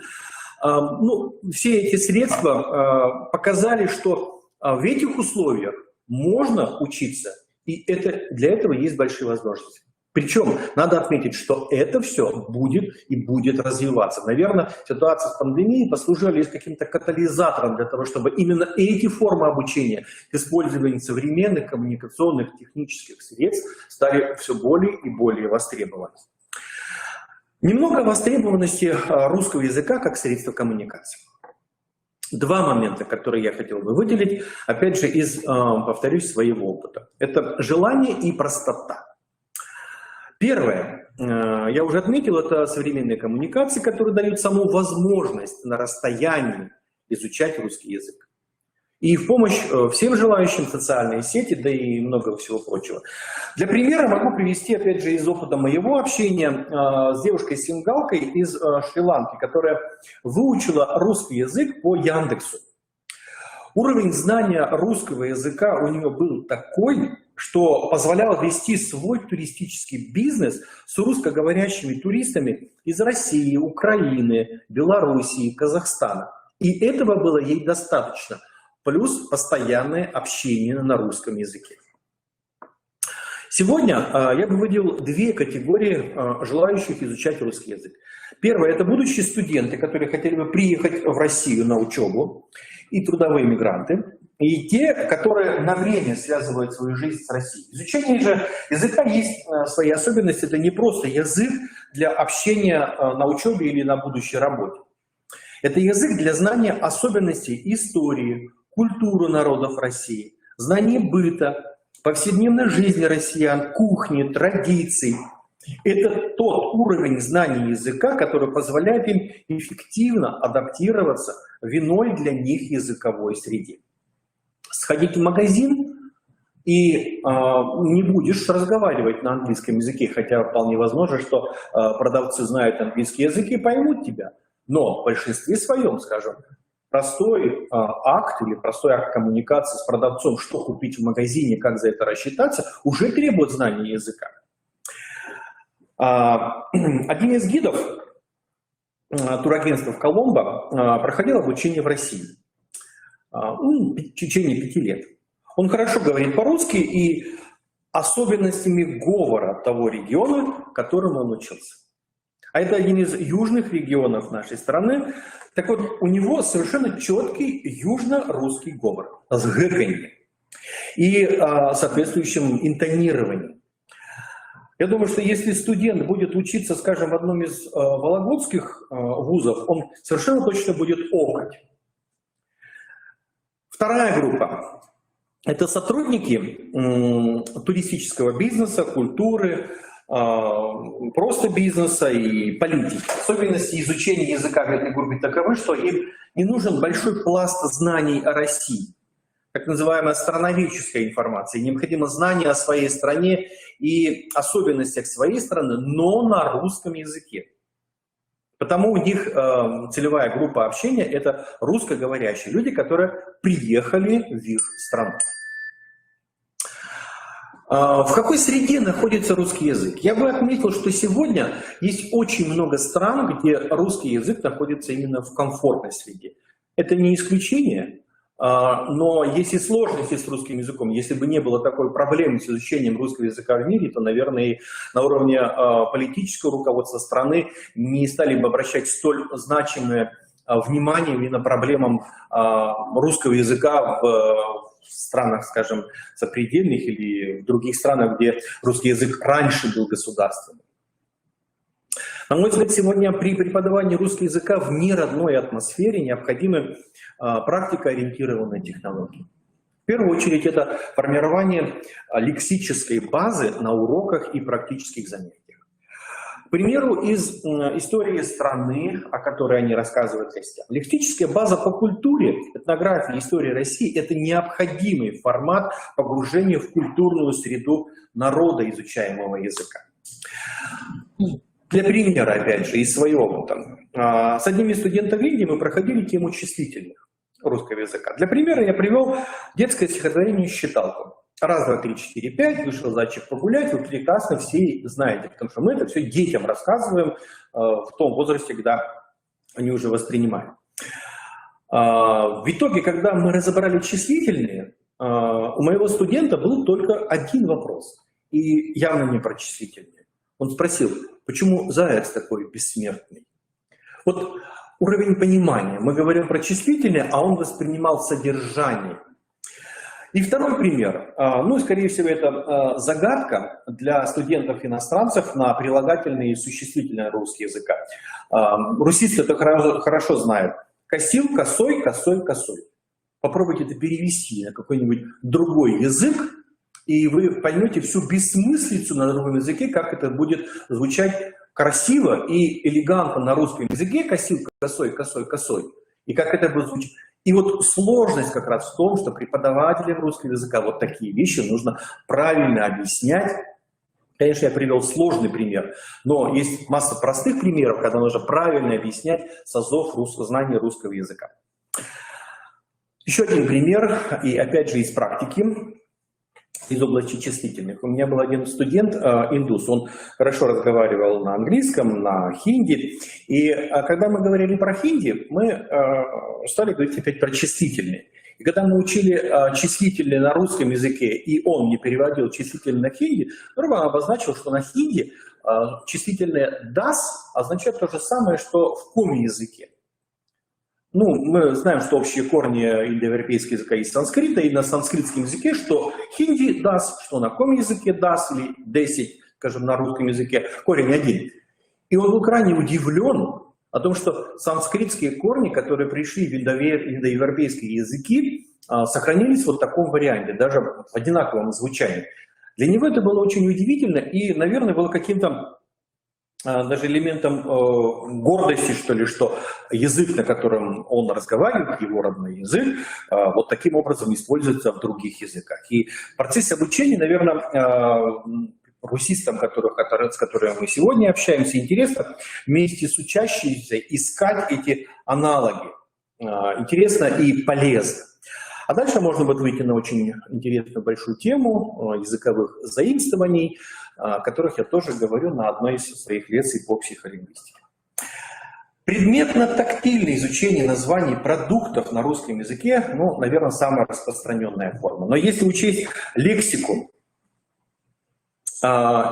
все эти средства показали, что в этих условиях можно учиться, и для этого есть большие возможности. Причем надо отметить, что это все будет и будет развиваться. Наверное, ситуация с пандемией послужила лишь каким-то катализатором для того, чтобы именно эти формы обучения к использованию современных коммуникационных технических средств стали все более и более востребованы. Немного востребованности русского языка как средства коммуникации. Два момента, которые я хотел бы выделить, опять же, повторюсь, своего опыта. Это желание и простота. Первое, я уже отметил, это современные коммуникации, которые дают саму возможность на расстоянии изучать русский язык. И в помощь всем желающим социальные сети, да и много всего прочего. Для примера могу привести, опять же, из опыта моего общения с девушкой-сингалкой из Шри-Ланки, которая выучила русский язык по Яндексу. Уровень знания русского языка у нее был такой, что позволяло вести свой туристический бизнес с русскоговорящими туристами из России, Украины, Белоруссии, Казахстана. И этого было ей достаточно. Плюс постоянное общение на русском языке. Сегодня я бы выделил две категории желающих изучать русский язык. Первое – это будущие студенты, которые хотели бы приехать в Россию на учебу, и трудовые мигранты, и те, которые на время связывают свою жизнь с Россией. Изучение же языка есть свои особенности. Это не просто язык для общения на учебе или на будущей работе. Это язык для знания особенностей истории, культуры народов России, знания быта, повседневной жизни россиян, кухни, традиций. Это тот уровень знания языка, который позволяет им эффективно адаптироваться в иной для них языковой среде. Сходить в магазин и не будешь разговаривать на английском языке, хотя вполне возможно, что продавцы знают английский язык и поймут тебя. Но в большинстве своем, скажем, простой акт или простой акт коммуникации с продавцом, что купить в магазине, как за это рассчитаться, уже требует знания языка. Один из гидов турагентства в Коломбо проходил обучение в России в течение 5 лет. Он хорошо говорит по-русски и особенностями говора того региона, в котором он учился. А это один из южных регионов нашей страны. Так вот, у него совершенно четкий южно-русский говор с гэканьем и соответствующим интонированием. Я думаю, что если студент будет учиться, скажем, в одном из вологодских вузов, он совершенно точно будет окать. Вторая группа – это сотрудники туристического бизнеса, культуры, просто бизнеса и политики. Особенности изучения языка в этой группе таковы, что им не нужен большой пласт знаний о России, так называемая страноведческая информация. Необходимо знание о своей стране и особенностях своей страны, но на русском языке. Потому у них целевая группа общения – это русскоговорящие люди, которые приехали в их страну. В какой среде находится русский язык? Я бы отметил, что сегодня есть очень много стран, где русский язык находится именно в комфортной среде. Это не исключение. Но есть и сложности с русским языком. Если бы не было такой проблемы с изучением русского языка в мире, то, наверное, и на уровне политического руководства страны не стали бы обращать столь значимое внимание именно проблемам русского языка в странах, скажем, сопредельных или в других странах, где русский язык раньше был государственным. На мой взгляд, сегодня при преподавании русского языка в неродной атмосфере необходимы практикоориентированные технологии. В первую очередь это формирование лексической базы на уроках и практических занятиях. К примеру, из истории страны, о которой они рассказывают гостям. Лексическая база по культуре, этнографии, истории России – это необходимый формат погружения в культурную среду народа, изучаемого языка. Для примера, опять же, из своего опыта. С одним из студентов в Индии мы проходили тему числительных русского языка. Для примера я привел детское стихотворение «Считалку». Раз, два, три, четыре, пять, вышел зайчик погулять, вы прекрасно все знаете, потому что мы это все детям рассказываем в том возрасте, когда они уже воспринимают. В итоге, когда мы разобрали числительные, у моего студента был только один вопрос, и явно не про числительные. Он спросил, почему заяц такой бессмертный? Вот уровень понимания. Мы говорим про числительные, а он воспринимал содержание. И второй пример. Ну, скорее всего, это загадка для студентов-иностранцев на прилагательные и существительные русского языка. Русисты это хорошо знают. Косил, косой, косой, косой. Попробуйте это перевести на какой-нибудь другой язык, и вы поймете всю бессмыслицу на другом языке, как это будет звучать красиво и элегантно на русском языке. Косил, косой, косой, косой. И как это будет звучать. И вот сложность как раз в том, что преподавателям русского языка вот такие вещи нужно правильно объяснять. Конечно, я привел сложный пример, но есть масса простых примеров, когда нужно правильно объяснять созов знания русского языка. Еще один пример, и опять же из практики, из области числительных. У меня был один студент, индус, он хорошо разговаривал на английском, на хинди, и когда мы говорили про хинди, мы стали говорить опять про числительные. И когда мы учили числительные на русском языке, и он не переводил числительные на хинди, он обозначил, что на хинди числительное das означает то же самое, что в коми-языке. Ну, мы знаем, что общие корни индоевропейского языка есть санскрита, и на санскритском языке, что хинди das, что на коми-языке das, или 10, скажем, на русском языке, корень один. И он был крайне удивлен о том, что санскритские корни, которые пришли в индоевропейские языки, сохранились вот в таком варианте, даже в одинаковом звучании. Для него это было очень удивительно и, наверное, было каким-то даже элементом гордости, что ли, что язык, на котором он разговаривает, его родной язык, вот таким образом используется в других языках. И в процессе обучения, наверное, русистам, с которыми мы сегодня общаемся, интересно вместе с учащимися искать эти аналоги. Интересно и полезно. А дальше можно будет выйти на очень интересную большую тему языковых заимствований, о которых я тоже говорю на одной из своих лекций по психолингвистике. Предметно-тактильное изучение названий продуктов на русском языке, ну, наверное, самая распространенная форма. Но если учесть лексику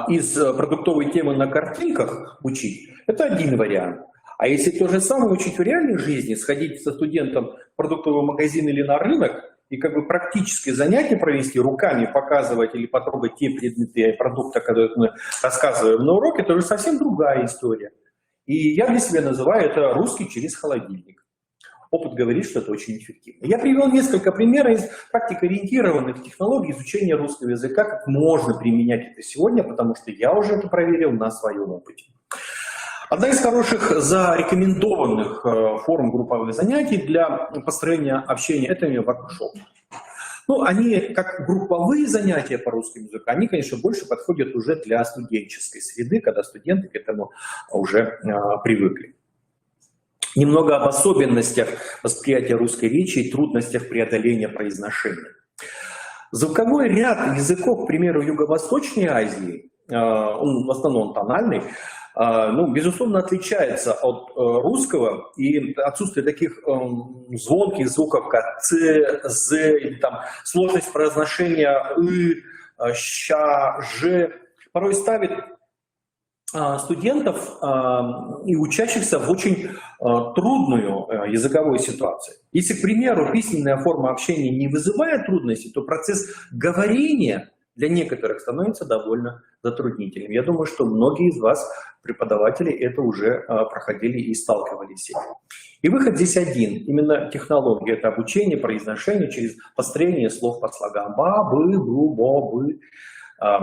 из продуктовой темы на картинках учить, это один вариант. А если то же самое учить в реальной жизни, сходить со студентом в продуктовый магазин или на рынок, и как бы практические занятия провести, руками показывать или потрогать те предметы и продукты, которые мы рассказываем на уроке, это уже совсем другая история. И я для себя называю это «русский через холодильник». Опыт говорит, что это очень эффективно. Я привел несколько примеров из практикоориентированных технологий изучения русского языка, как можно применять это сегодня, потому что я уже это проверил на своем опыте. Одна из хороших зарекомендованных форм групповых занятий для построения общения – это воркшоп. Ну, они как групповые занятия по русскому языку, они, конечно, больше подходят уже для студенческой среды, когда студенты к этому уже привыкли. Немного об особенностях восприятия русской речи и трудностях преодоления произношения. Звуковой ряд языков, к примеру, Юго-Восточной Азии, он в основном тональный, ну, безусловно, отличается от русского, и отсутствие таких звонких звуков, как «ц», «з», или там сложность произношения «ы», «ща», «ж», порой ставит студентов и учащихся в очень трудную языковую ситуацию. Если, к примеру, письменная форма общения не вызывает трудностей, то процесс говорения для некоторых становится довольно затруднительным. Я думаю, что многие из вас, преподаватели, это уже проходили и сталкивались с этим. И выход здесь один. Именно технология. Это обучение, произношение через построение слов по слогам. Ба, бы, бу, бо, бы,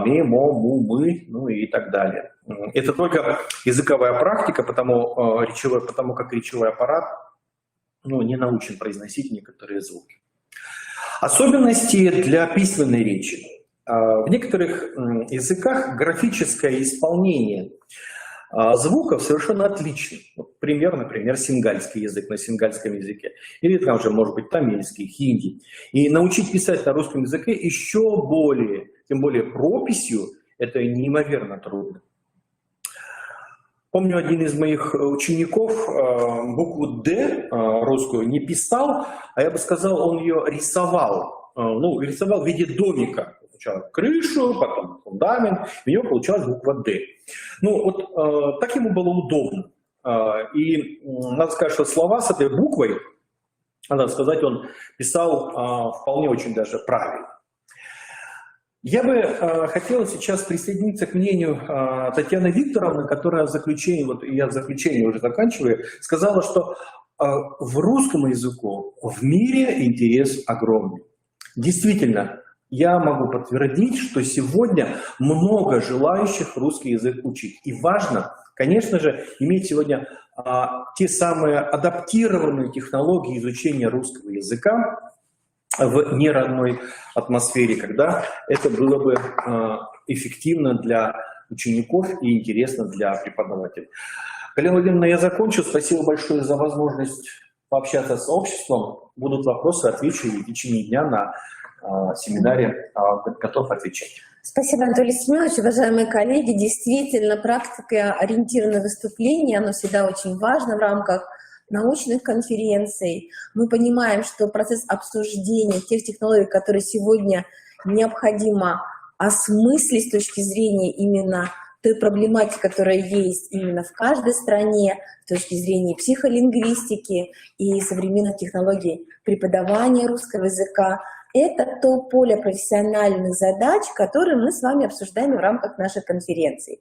ми, мо, му, мы, ну и так далее. Это только языковая практика, потому как речевой аппарат не научен произносить некоторые звуки. Особенности для письменной речи. В некоторых языках графическое исполнение звуков совершенно отлично. Пример, например, сингальский язык на сингальском языке. Или там же, может быть, тамильский, хинди. И научить писать на русском языке еще более, тем более прописью, это неимоверно трудно. Помню, один из моих учеников букву «Д» русскую не писал, а я бы сказал, он ее рисовал. Ну, рисовал в виде домика. Сначала крышу, потом фундамент, у него получалась буква «Д». Ну, вот так ему было удобно. И надо сказать, что слова с этой буквой, надо сказать, он писал вполне очень даже правильно. Я бы хотел сейчас присоединиться к мнению Татьяны Викторовны, которая в заключении, вот я в заключении уже заканчиваю, сказала, что в русскому языку в мире интерес огромный. Действительно, я могу подтвердить, что сегодня много желающих русский язык учить. И важно, конечно же, иметь сегодня те самые адаптированные технологии изучения русского языка в неродной атмосфере, когда это было бы эффективно для учеников и интересно для преподавателей. Галина Владимировна, я закончу. Спасибо большое за возможность пообщаться с обществом. Будут вопросы, отвечу в течение дня на семинаре, готов отвечать. Спасибо, Анатолий Семенович. Уважаемые коллеги, действительно, практика ориентированное выступление, оно всегда очень важно в рамках научных конференций. Мы понимаем, что процесс обсуждения тех технологий, которые сегодня необходимо осмыслить с точки зрения именно той проблематики, которая есть именно в каждой стране, с точки зрения психолингвистики и современных технологий преподавания русского языка, это то поле профессиональных задач, которые мы с вами обсуждаем в рамках нашей конференции.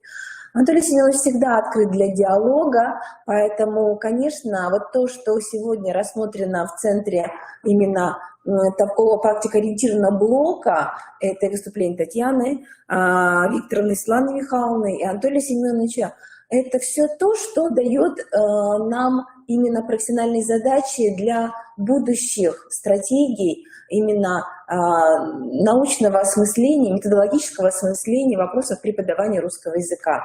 Анатолий Семенович всегда открыт для диалога, поэтому, конечно, вот то, что сегодня рассмотрено в центре именно такого практикоориентированного блока, это выступление Татьяны Викторовны, Светланы Михайловны и Анатолия Семеновича, это все то, что дает нам именно профессиональные задачи для будущих стратегий, именно научного осмысления, методологического осмысления вопросов преподавания русского языка.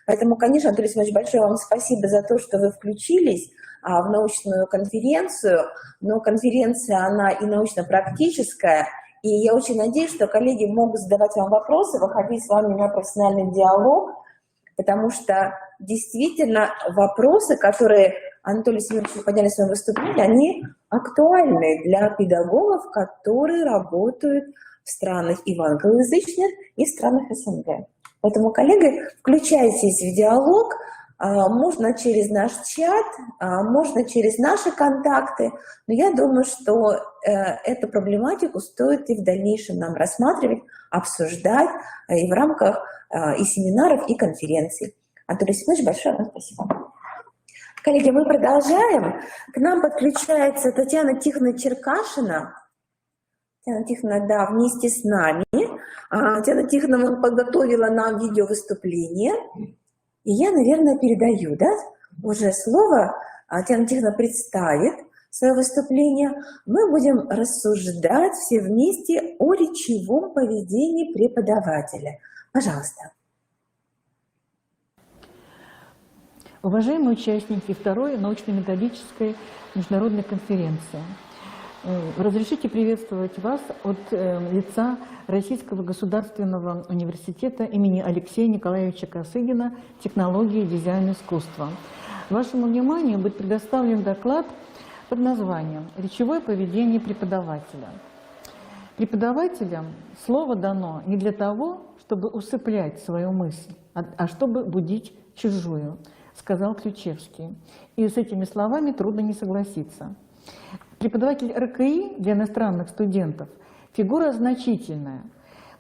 Поэтому, конечно, Анатолий Семенович, большое вам спасибо за то, что вы включились в научную конференцию, но конференция, она и научно-практическая, и я очень надеюсь, что коллеги могут задавать вам вопросы, выходить с вами на профессиональный диалог, потому что действительно вопросы, которые Анатолий Семенович подняли в своем выступлении, они актуальны для педагогов, которые работают в странах и в англоязычных, и в странах СНГ. Поэтому, коллеги, включайтесь в диалог, можно через наш чат, можно через наши контакты, но я думаю, что эту проблематику стоит и в дальнейшем нам рассматривать, обсуждать и в рамках и семинаров, и конференций. Анатолий Семенович, большое вам спасибо. Коллеги, мы продолжаем. К нам подключается Татьяна Тихоновна Черкашина. Татьяна Тихоновна, да, вместе с нами. Татьяна Тихоновна подготовила нам видеовыступление. И я, наверное, передаю, да, уже слово. Татьяна Тихоновна представит свое выступление. Мы будем рассуждать все вместе о речевом поведении преподавателя. Пожалуйста. Уважаемые участники второй научно-методической международной конференции, Разрешите приветствовать вас от лица Российского государственного университета имени Алексея Николаевича Косыгина «Технологии и дизайн искусства». Вашему вниманию будет предоставлен доклад под названием «Речевое поведение преподавателя». Преподавателям слово дано не для того, чтобы усыплять свою мысль, а чтобы будить чужую, сказал Ключевский. И с этими словами трудно не согласиться. Преподаватель РКИ для иностранных студентов – фигура значительная.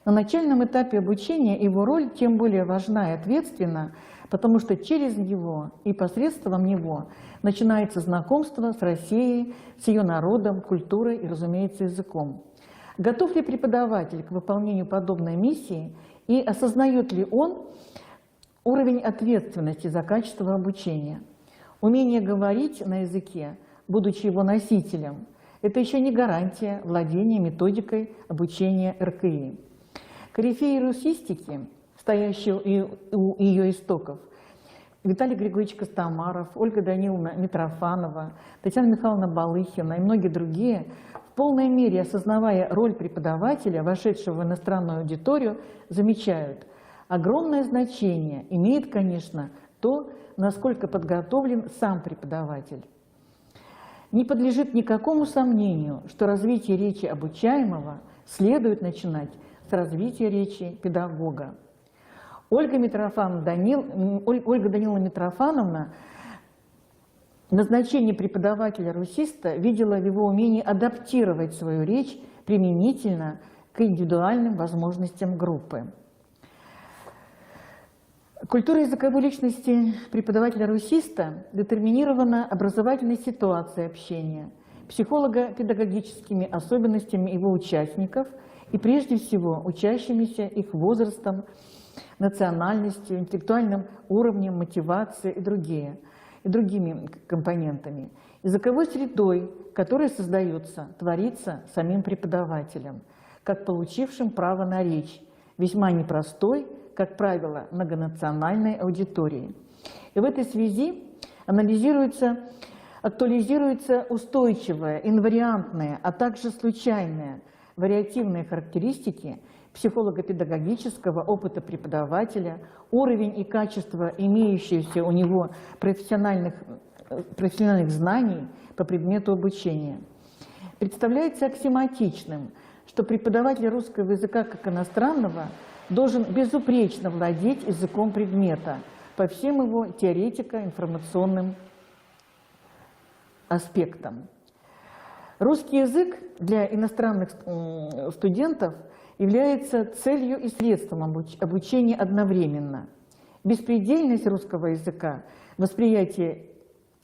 На начальном этапе обучения его роль тем более важна и ответственна, потому что через него и посредством него начинается знакомство с Россией, с ее народом, культурой и, разумеется, языком. Готов ли преподаватель к выполнению подобной миссии и осознает ли он уровень ответственности за качество обучения? Умение говорить на языке, будучи его носителем, это еще не гарантия владения методикой обучения РКИ. Корифеи русистики, стоящие у ее истоков, Виталий Григорьевич Костомаров, Ольга Даниловна Митрофанова, Татьяна Михайловна Балыхина и многие другие, в полной мере осознавая роль преподавателя, вошедшего в иностранную аудиторию, замечают, огромное значение имеет, конечно, то, насколько подготовлен сам преподаватель. Не подлежит никакому сомнению, что развитие речи обучаемого следует начинать с развития речи педагога. Ольга Даниловна Митрофановна назначение преподавателя-русиста видела в его умении адаптировать свою речь применительно к индивидуальным возможностям группы. Культура языковой личности преподавателя-русиста детерминирована образовательной ситуацией общения, психолого-педагогическими особенностями его участников и, прежде всего, учащимися, их возрастом, национальностью, интеллектуальным уровнем, мотивацией и другими компонентами. Языковой средой, которая создается, творится самим преподавателем, как получившим право на речь, весьма непростой, как правило, многонациональной аудитории. И в этой связи актуализируются устойчивые, инвариантные, а также случайные, вариативные характеристики психолого-педагогического опыта преподавателя, уровень и качество имеющихся у него профессиональных знаний по предмету обучения. Представляется аксиоматичным, что преподаватель русского языка как иностранного должен безупречно владеть языком предмета по всем его теоретико-информационным аспектам. Русский язык для иностранных студентов является целью и средством обучения одновременно. Беспредельность русского языка, восприятие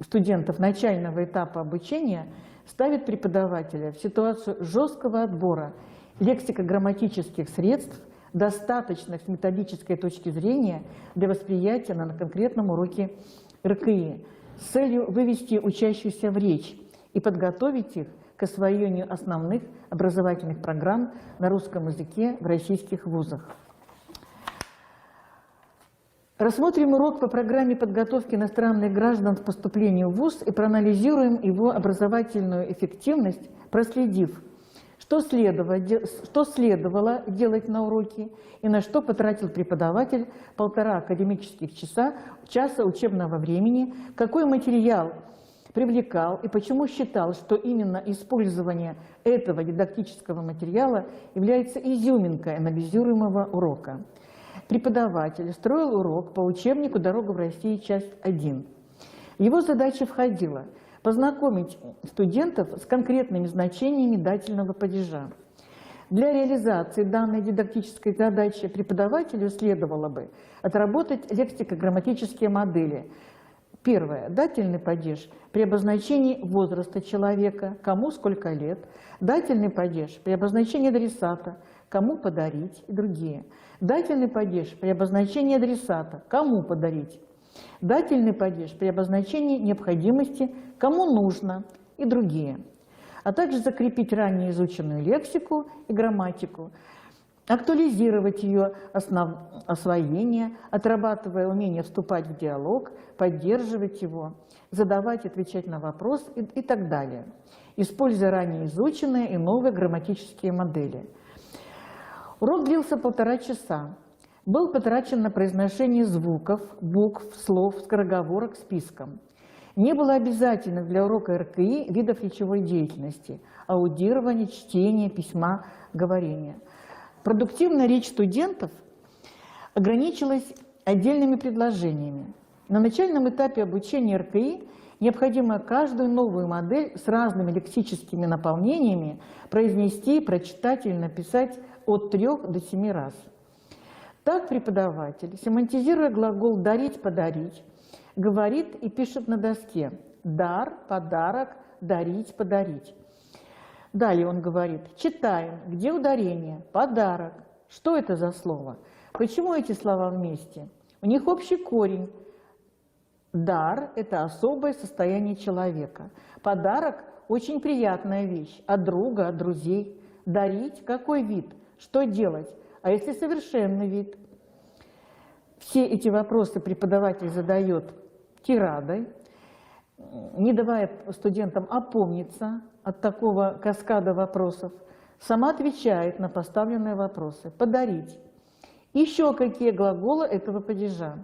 студентов начального этапа обучения ставит преподавателя в ситуацию жесткого отбора лексико-грамматических средств, достаточных с методической точки зрения для восприятия на конкретном уроке РКИ, с целью вывести учащихся в речь и подготовить их к освоению основных образовательных программ на русском языке в российских вузах. Рассмотрим урок по программе подготовки иностранных граждан к поступлению в вуз и проанализируем его образовательную эффективность, проследив, что следовало делать на уроке и на что потратил преподаватель 1,5 академических часа учебного времени, какой материал привлекал и почему считал, что именно использование этого дидактического материала является изюминкой анализируемого урока. Преподаватель строил урок по учебнику «Дорога в Россию. Часть 1». Его задача входила познакомить студентов с конкретными значениями дательного падежа. Для реализации данной дидактической задачи преподавателю следовало бы отработать лексико-грамматические модели. Первое. Дательный падеж при обозначении возраста человека, кому сколько лет. Дательный падеж при обозначении адресата, кому подарить и другие. Дательный падеж при обозначении адресата, кому подарить. Дательный падеж при обозначении необходимости, кому нужно и другие. А также закрепить ранее изученную лексику и грамматику, актуализировать ее освоение, отрабатывая умение вступать в диалог, поддерживать его, задавать и отвечать на вопросы и так далее. используя ранее изученные и новые грамматические модели. Урок длился 1,5 часа. Был потрачен на произношение звуков, букв, слов, скороговорок списком. Не было обязательных для урока РКИ видов речевой деятельности – аудирование, чтение, письма, говорение. Продуктивная речь студентов ограничилась отдельными предложениями. На начальном этапе обучения РКИ необходимо каждую новую модель с разными лексическими наполнениями произнести, прочитать или написать от 3 до 7 раз. Так преподаватель, семантизируя глагол «дарить», «подарить», говорит и пишет на доске «дар», «подарок», «дарить», «подарить». Далее он говорит: читаем, где ударение, подарок. Что это за слово? Почему эти слова вместе? У них общий корень. Дар – это особое состояние человека. Подарок – очень приятная вещь. От друга, от друзей. Дарить – какой вид? Что делать? А если совершенный вид? Все эти вопросы преподаватель задает тирадой, не давая студентам опомниться от такого каскада вопросов, сама отвечает на поставленные вопросы. Подарить. Еще какие глаголы этого падежа?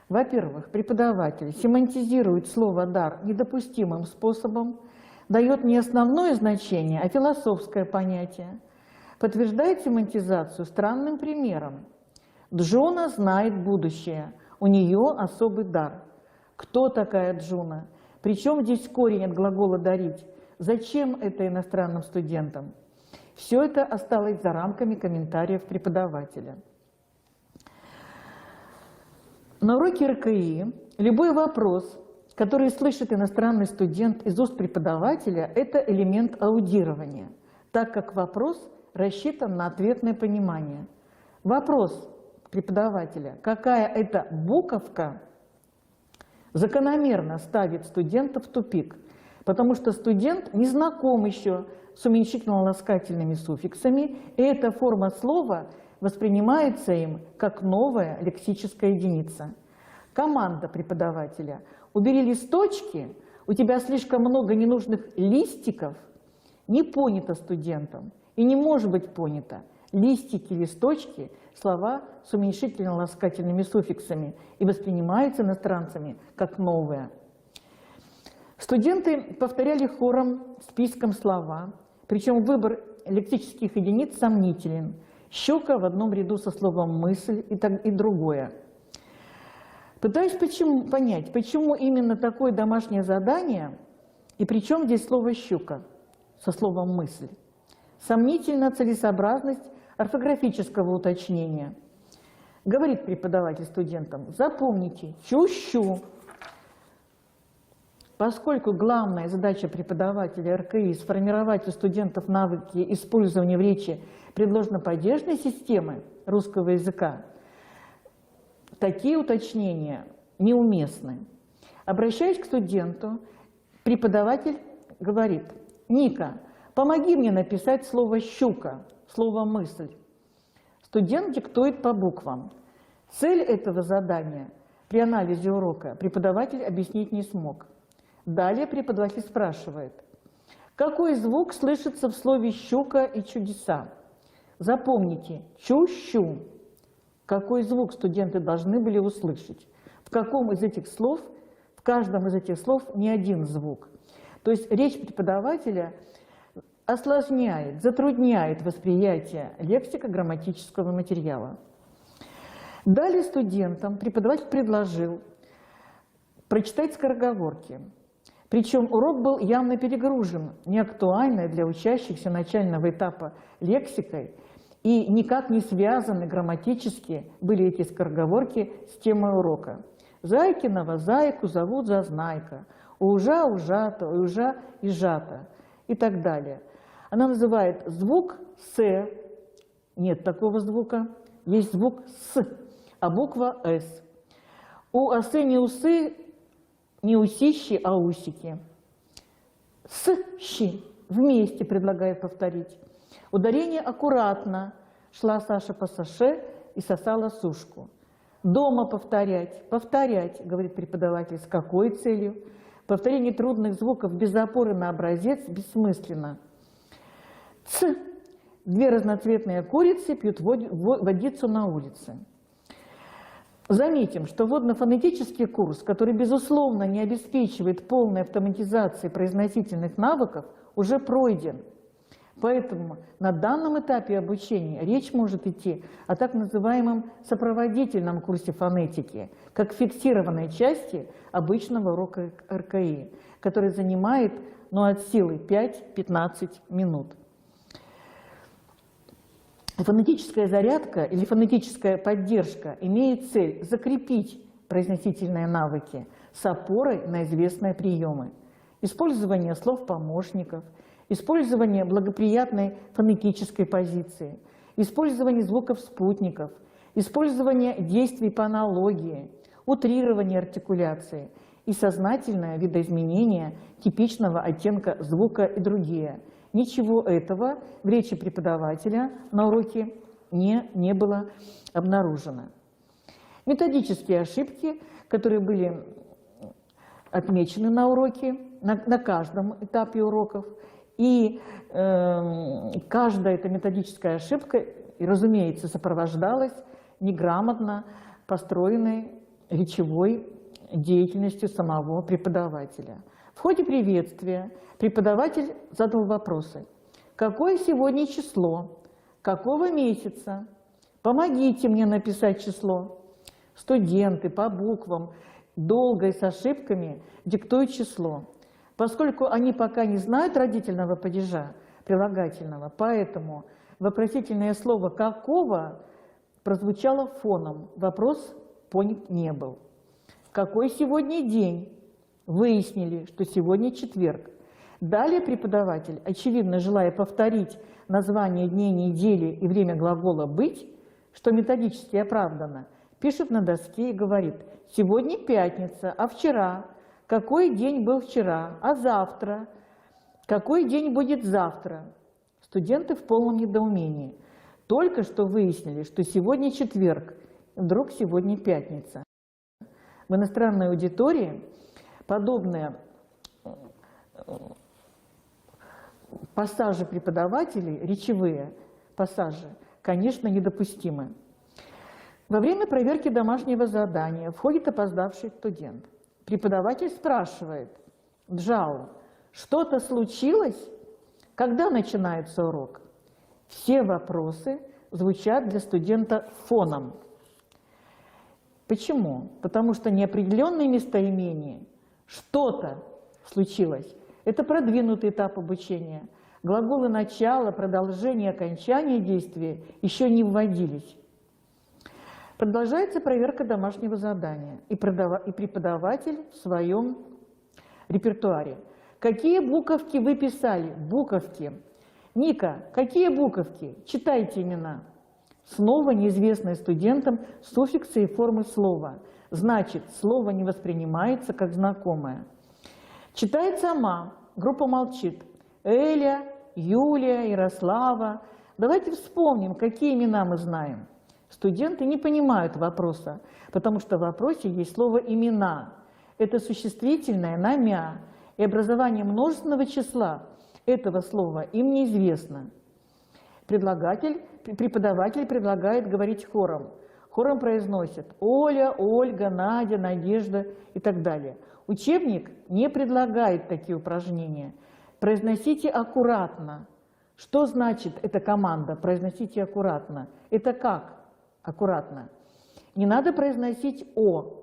Во-первых, преподаватель семантизирует слово «дар» недопустимым способом, дает не основное значение, а философское понятие. Подтверждает семантизацию странным примером. Джуна знает будущее, у нее особый дар. Кто такая Джуна? Причем здесь корень от глагола «дарить»? Зачем это иностранным студентам? Все это осталось за рамками комментариев преподавателя. На уроке РКИ любой вопрос, который слышит иностранный студент из уст преподавателя, это элемент аудирования, так как вопрос рассчитан на ответное понимание. Вопрос преподавателя, какая это буковка, закономерно ставит студента в тупик, потому что студент не знаком еще с уменьшительно-ласкательными суффиксами, и эта форма слова воспринимается им как новая лексическая единица. Команда преподавателя: убери листочки, у тебя слишком много ненужных листиков, не понято студентам и не может быть понято. Листики, листочки – слова с уменьшительно-ласкательными суффиксами и воспринимаются иностранцами как новые. Студенты повторяли хором списком слова, причем выбор лексических единиц сомнителен. Щука в одном ряду со словом «мысль» и другое. Пытаюсь понять, почему именно такое домашнее задание, и при чем здесь слово «щука» со словом «мысль». Сомнительна целесообразность орфографического уточнения. Говорит преподаватель студентам: запомните, чущу. Поскольку главная задача преподавателя РКИ сформировать у студентов навыки использования в речи предложно-падежной системы русского языка, такие уточнения неуместны. Обращаясь к студенту, преподаватель говорит: Ника, помоги мне написать слово «щука», слово «мысль». Студент диктует по буквам. Цель этого задания при анализе урока преподаватель объяснить не смог. Далее преподаватель спрашивает: какой звук слышится в слове «щука» и «чудеса»? Запомните, чущу. Какой звук студенты должны были услышать? В каком из этих слов, в каждом из этих слов не один звук. То есть речь преподавателя осложняет, затрудняет восприятие лексико-грамматического материала. Далее студентам преподаватель предложил прочитать скороговорки. Причем урок был явно перегружен неактуальной для учащихся начального этапа лексикой, и никак не связаны грамматически были эти скороговорки с темой урока. Зайкиного зайку зовут Зазнайка, ужа ужата, ужа и жата и так далее. Она называет звук «с», нет такого звука, есть звук «с», а буква «с». У осы не усы, не усищи, а усики. С-щи вместе предлагает повторить. Ударение аккуратно. Шла Саша по саше и сосала сушку. Дома повторять, повторять, говорит преподаватель. С какой целью? Повторение трудных звуков без опоры на образец бессмысленно. Ц. Две разноцветные курицы пьют водицу на улице. Заметим, что вводно-фонетический курс, который, безусловно, не обеспечивает полной автоматизации произносительных навыков, уже пройден. Поэтому на данном этапе обучения речь может идти о так называемом сопроводительном курсе фонетики, как фиксированной части обычного урока РКИ, который занимает от силы 5-15 минут. Фонетическая зарядка или фонетическая поддержка имеет цель закрепить произносительные навыки с опорой на известные приемы. Использование слов-помощников, использование благоприятной фонетической позиции, использование звуков-спутников, использование действий по аналогии, утрирование артикуляции и сознательное видоизменение типичного оттенка звука и другие. Ничего этого в речи преподавателя на уроке не было обнаружено. Методические ошибки, которые были отмечены на уроке, на каждом этапе уроков, и каждая эта методическая ошибка, разумеется, сопровождалась неграмотно построенной речевой деятельностью самого преподавателя. В ходе приветствия преподаватель задал вопросы. Какое сегодня число? Какого месяца? Помогите мне написать число. Студенты по буквам долго и с ошибками диктуют число. Поскольку они пока не знают родительного падежа прилагательного, поэтому вопросительное слово «какого» прозвучало фоном. Вопрос понят не был. Какой сегодня день? Выяснили, что сегодня четверг. Далее преподаватель, очевидно желая повторить название дней недели и время глагола «быть», что методически оправдано, пишет на доске и говорит: «Сегодня пятница, а вчера? Какой день был вчера? А завтра? Какой день будет завтра?» Студенты в полном недоумении. Только что выяснили, что сегодня четверг, вдруг сегодня пятница. В иностранной аудитории подобные пассажи преподавателей, речевые пассажи, конечно, недопустимы. Во время проверки домашнего задания входит опоздавший студент. Преподаватель спрашивает: «Джао, что-то случилось? Когда начинается урок?» Все вопросы звучат для студента фоном. Почему? Потому что неопределенное местоимение «что-то случилось» — это продвинутый этап обучения. Глаголы начала, продолжения, окончания действия еще не вводились. Продолжается проверка домашнего задания, и преподаватель в своем репертуаре. Какие буковки вы писали? Буковки. Ника, какие буковки? Читайте имена. Снова неизвестные студентам суффиксы и формы слова. Значит, слово не воспринимается как знакомое. Читает сама, группа молчит. Эля, Юлия, Ярослава. Давайте вспомним, какие имена мы знаем. Студенты не понимают вопроса, потому что в вопросе есть слово «имена». Это существительное на «мя», и образование множественного числа этого слова им неизвестно. Преподаватель предлагает говорить хором. Хором произносят Оля, Ольга, Надя, Надежда и так далее. Учебник не предлагает такие упражнения. Произносите аккуратно. Что значит эта команда? Произносите аккуратно. Это как аккуратно? Не надо произносить «о».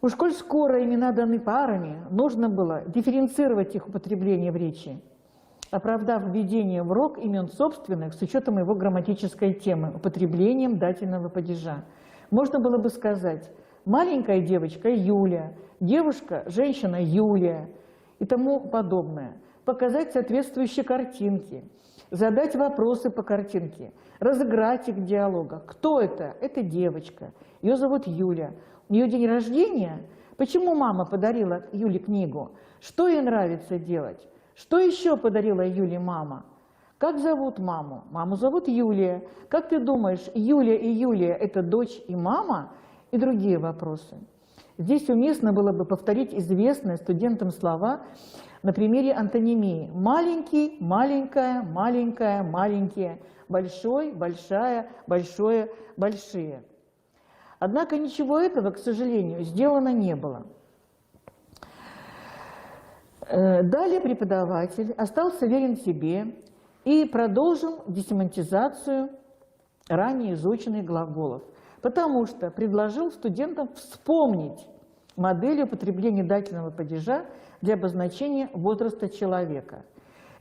Уж коль скоро имена даны парами, нужно было дифференцировать их употребление в речи, оправдав введение в урок имен собственных с учетом его грамматической темы, употреблением дательного падежа. Можно было бы сказать «маленькая девочка Юля», «девушка, женщина Юлия» и тому подобное. Показать соответствующие картинки, задать вопросы по картинке, разыграть их в диалогах. Кто это? Это девочка. Ее зовут Юля. У нее день рождения. Почему мама подарила Юле книгу? Что ей нравится делать? Что еще подарила Юле мама? Как зовут маму? Маму зовут Юлия. Как ты думаешь, Юля и Юлия – это дочь и мама? И другие вопросы. Здесь уместно было бы повторить известные студентам слова на примере антонимии. Маленький, маленькая, маленькая, маленькие, большой, большая, большое, большие. Однако ничего этого, к сожалению, сделано не было. Далее преподаватель остался верен себе и продолжил десемантизацию ранее изученных глаголов, потому что предложил студентам вспомнить модель употребления дательного падежа для обозначения возраста человека.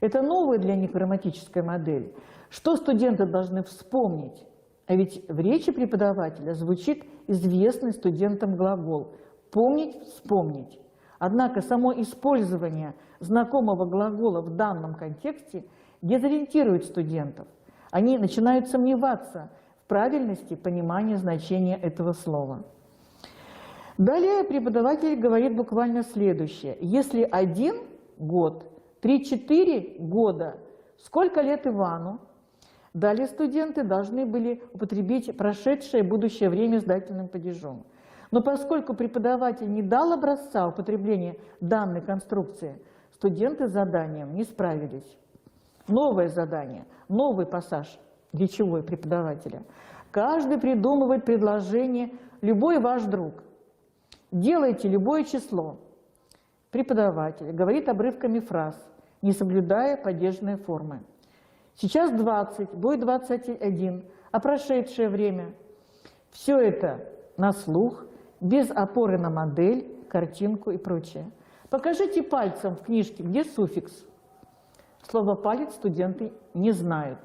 Это новая для них грамматическая модель. Что студенты должны вспомнить? А ведь в речи преподавателя звучит известный студентам глагол «помнить», «вспомнить». Однако само использование знакомого глагола в данном контексте дезориентирует студентов. Они начинают сомневаться в правильности понимания значения этого слова. Далее преподаватель говорит буквально следующее. Если 1 год, 3-4 года, сколько лет Ивану? Далее студенты должны были употребить прошедшее и будущее время с дательным падежом. Но поскольку преподаватель не дал образца употребления данной конструкции, студенты с заданием не справились. Новое задание, новый пассаж речевой преподавателя. Каждый придумывает предложение, любой ваш друг. Делайте любое число. Преподаватель говорит обрывками фраз, не соблюдая падежные формы. Сейчас 20, будет 21, а прошедшее время. Все это на слух, без опоры на модель, картинку и прочее. Покажите пальцем в книжке, где суффикс. Слово «палец» студенты не знают.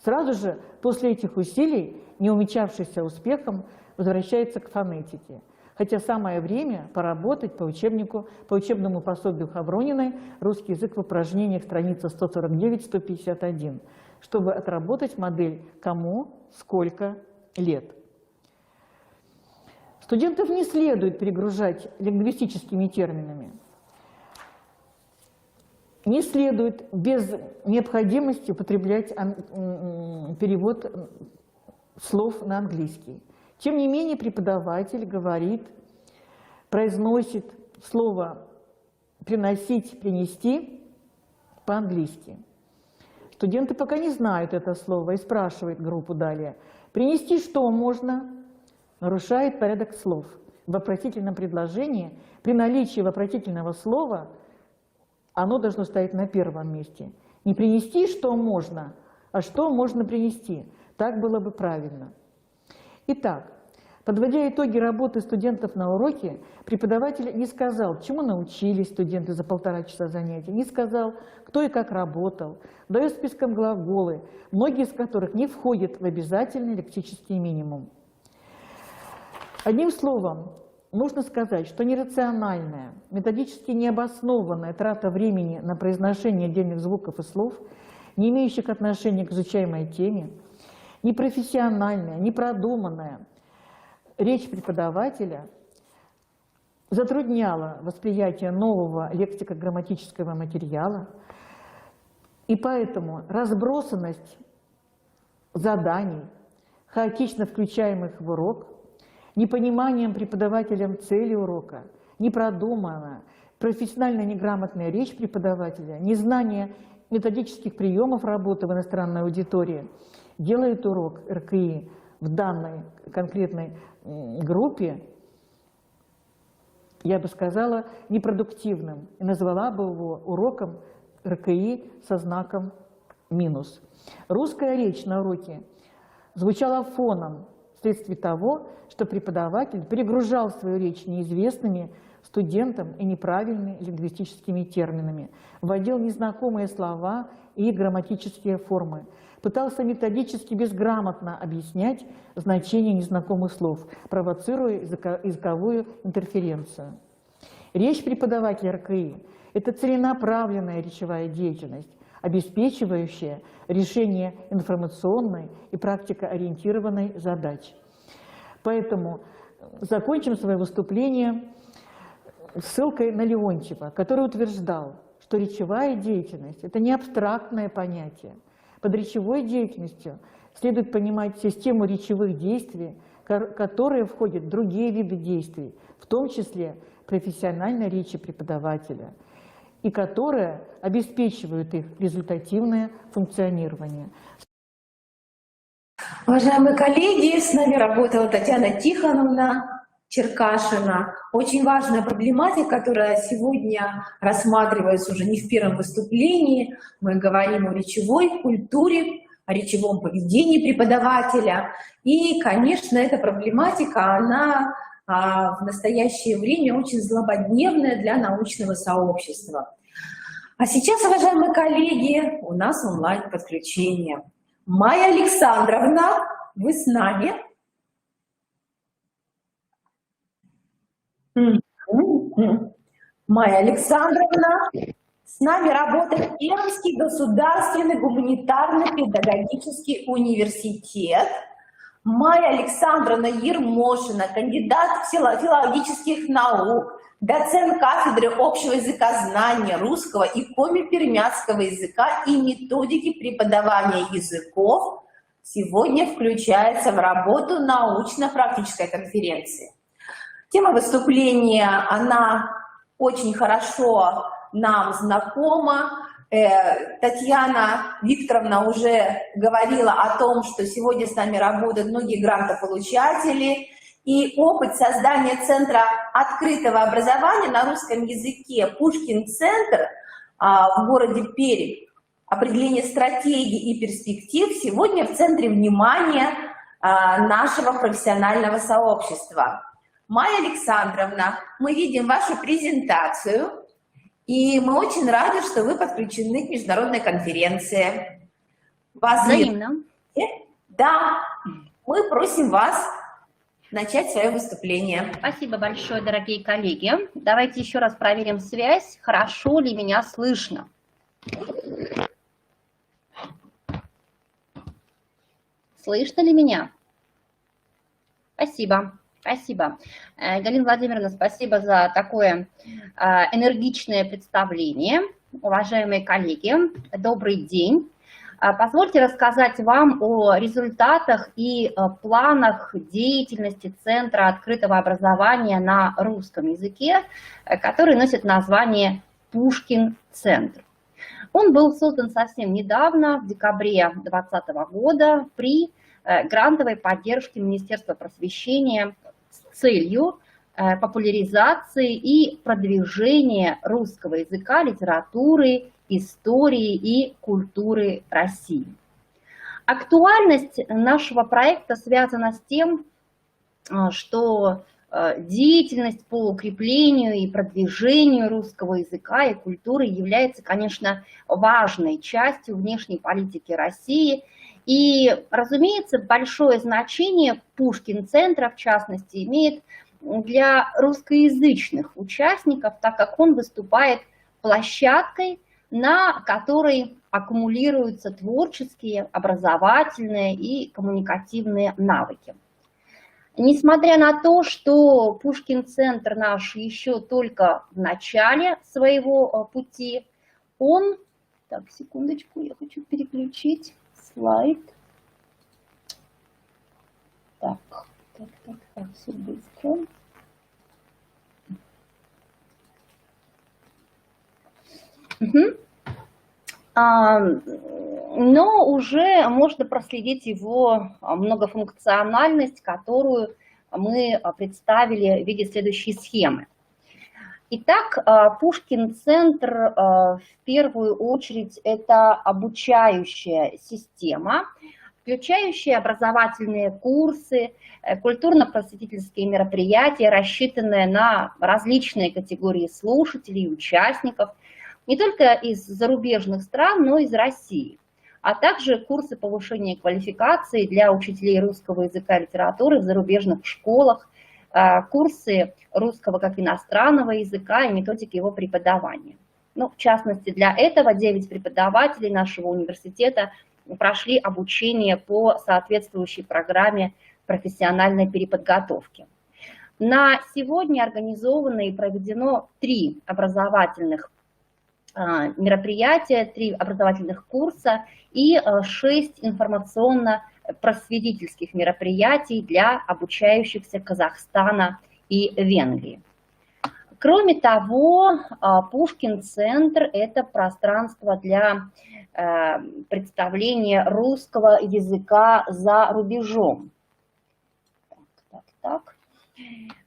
Сразу же после этих усилий, не увенчавшихся успехом, возвращается к фонетике. Хотя самое время поработать по учебному пособию Хаврониной «Русский язык в упражнениях», страница 149-151, чтобы отработать модель «Кому сколько лет». Студентов не следует перегружать лингвистическими терминами. Не следует без необходимости употреблять перевод слов на английский. Тем не менее, преподаватель говорит, произносит слово «приносить», «принести» по-английски. Студенты пока не знают это слово и спрашивают группу далее. «Принести что можно?» Нарушает порядок слов. В вопросительном предложении при наличии вопросительного слова оно должно стоять на первом месте. Не принести, что можно, а что можно принести. Так было бы правильно. Итак, подводя итоги работы студентов на уроке, преподаватель не сказал, чему научились студенты за 1,5 часа занятий, не сказал, кто и как работал, дает списком глаголы, многие из которых не входят в обязательный лексический минимум. Одним словом, нужно сказать, что нерациональная, методически необоснованная трата времени на произношение отдельных звуков и слов, не имеющих отношения к изучаемой теме, непрофессиональная, непродуманная речь преподавателя затрудняла восприятие нового лексико-грамматического материала, и поэтому разбросанность заданий, хаотично включаемых в урок, непониманием преподавателем цели урока, непродуманная, профессионально неграмотная речь преподавателя, незнание методических приемов работы в иностранной аудитории делает урок РКИ в данной конкретной группе, я бы сказала, непродуктивным и назвала бы его уроком РКИ со знаком минус. Русская речь на уроке звучала фоном вследствие того, что преподаватель перегружал свою речь неизвестными студентам и неправильными лингвистическими терминами, вводил незнакомые слова и грамматические формы, пытался методически безграмотно объяснять значение незнакомых слов, провоцируя языковую интерференцию. Речь преподавателя РКИ – это целенаправленная речевая деятельность, обеспечивающая решение информационной и практикоориентированной задач. Поэтому закончим свое выступление ссылкой на Леонтьева, который утверждал, что речевая деятельность – это не абстрактное понятие. Под речевой деятельностью следует понимать систему речевых действий, которые входят в другие виды действий, в том числе профессиональной речи преподавателя, и которые обеспечивают их результативное функционирование. Уважаемые коллеги, с нами работала Татьяна Тихоновна Черкашина. Очень важная проблематика, которая сегодня рассматривается уже не в первом выступлении. Мы говорим о речевой культуре, о речевом поведении преподавателя. И, конечно, эта проблематика, она в настоящее время очень злободневная для научного сообщества. А сейчас, уважаемые коллеги, у нас онлайн-подключение. Майя Александровна, вы с нами? Майя Александровна, с нами работает Пермский государственный гуманитарно-педагогический университет. Майя Александровна Ермошина, кандидат филологических наук, доцент кафедры общего языкознания русского и коми-пермяцкого языка и методики преподавания языков, сегодня включается в работу научно-практической конференции. Тема выступления, она очень хорошо нам знакома. Татьяна Викторовна уже говорила о том, что сегодня с нами работают многие грантополучатели, и опыт создания Центра открытого образования на русском языке «Пушкин-центр» в городе Пермь, определение стратегий и перспектив сегодня в центре внимания нашего профессионального сообщества. Майя Александровна, мы видим вашу презентацию, и мы очень рады, что вы подключены к международной конференции. Взаимно. Да, мы просим вас начать свое выступление. Спасибо большое, дорогие коллеги. Давайте еще раз проверим связь. Хорошо ли меня слышно? Слышно ли меня? Спасибо. Спасибо. Галина Владимировна, спасибо за такое энергичное представление. Уважаемые коллеги, добрый день. Позвольте рассказать вам о результатах и планах деятельности Центра открытого образования на русском языке, который носит название «Пушкин-центр». Он был создан совсем недавно, в декабре 2020 года, при грантовой поддержке Министерства просвещения с целью популяризации и продвижения русского языка, литературы, истории и культуры России. Актуальность нашего проекта связана с тем, что деятельность по укреплению и продвижению русского языка и культуры является, конечно, важной частью внешней политики России. И, разумеется, большое значение Пушкин-центра, в частности, имеет для русскоязычных участников, так как он выступает площадкой, на которой аккумулируются творческие, образовательные и коммуникативные навыки. Несмотря на то, что Пушкин-центр наш еще только в начале своего пути, он... Так, секундочку, я хочу переключить слайд. Так, все быстро. Но уже можно проследить его многофункциональность, которую мы представили в виде следующей схемы. Итак, Пушкин-центр в первую очередь это обучающая система, включающая образовательные курсы, культурно-просветительские мероприятия, рассчитанные на различные категории слушателей и участников, не только из зарубежных стран, но и из России, а также курсы повышения квалификации для учителей русского языка и литературы в зарубежных школах, курсы русского как иностранного языка и методики его преподавания. Ну, в частности, для этого 9 преподавателей нашего университета прошли обучение по соответствующей программе профессиональной переподготовки. На сегодня организовано и проведено 3 образовательных мероприятия, 3 образовательных курса и 6 информационно просветительских мероприятий для обучающихся Казахстана и Венгрии. Кроме того, Пушкин-центр – это пространство для представления русского языка за рубежом.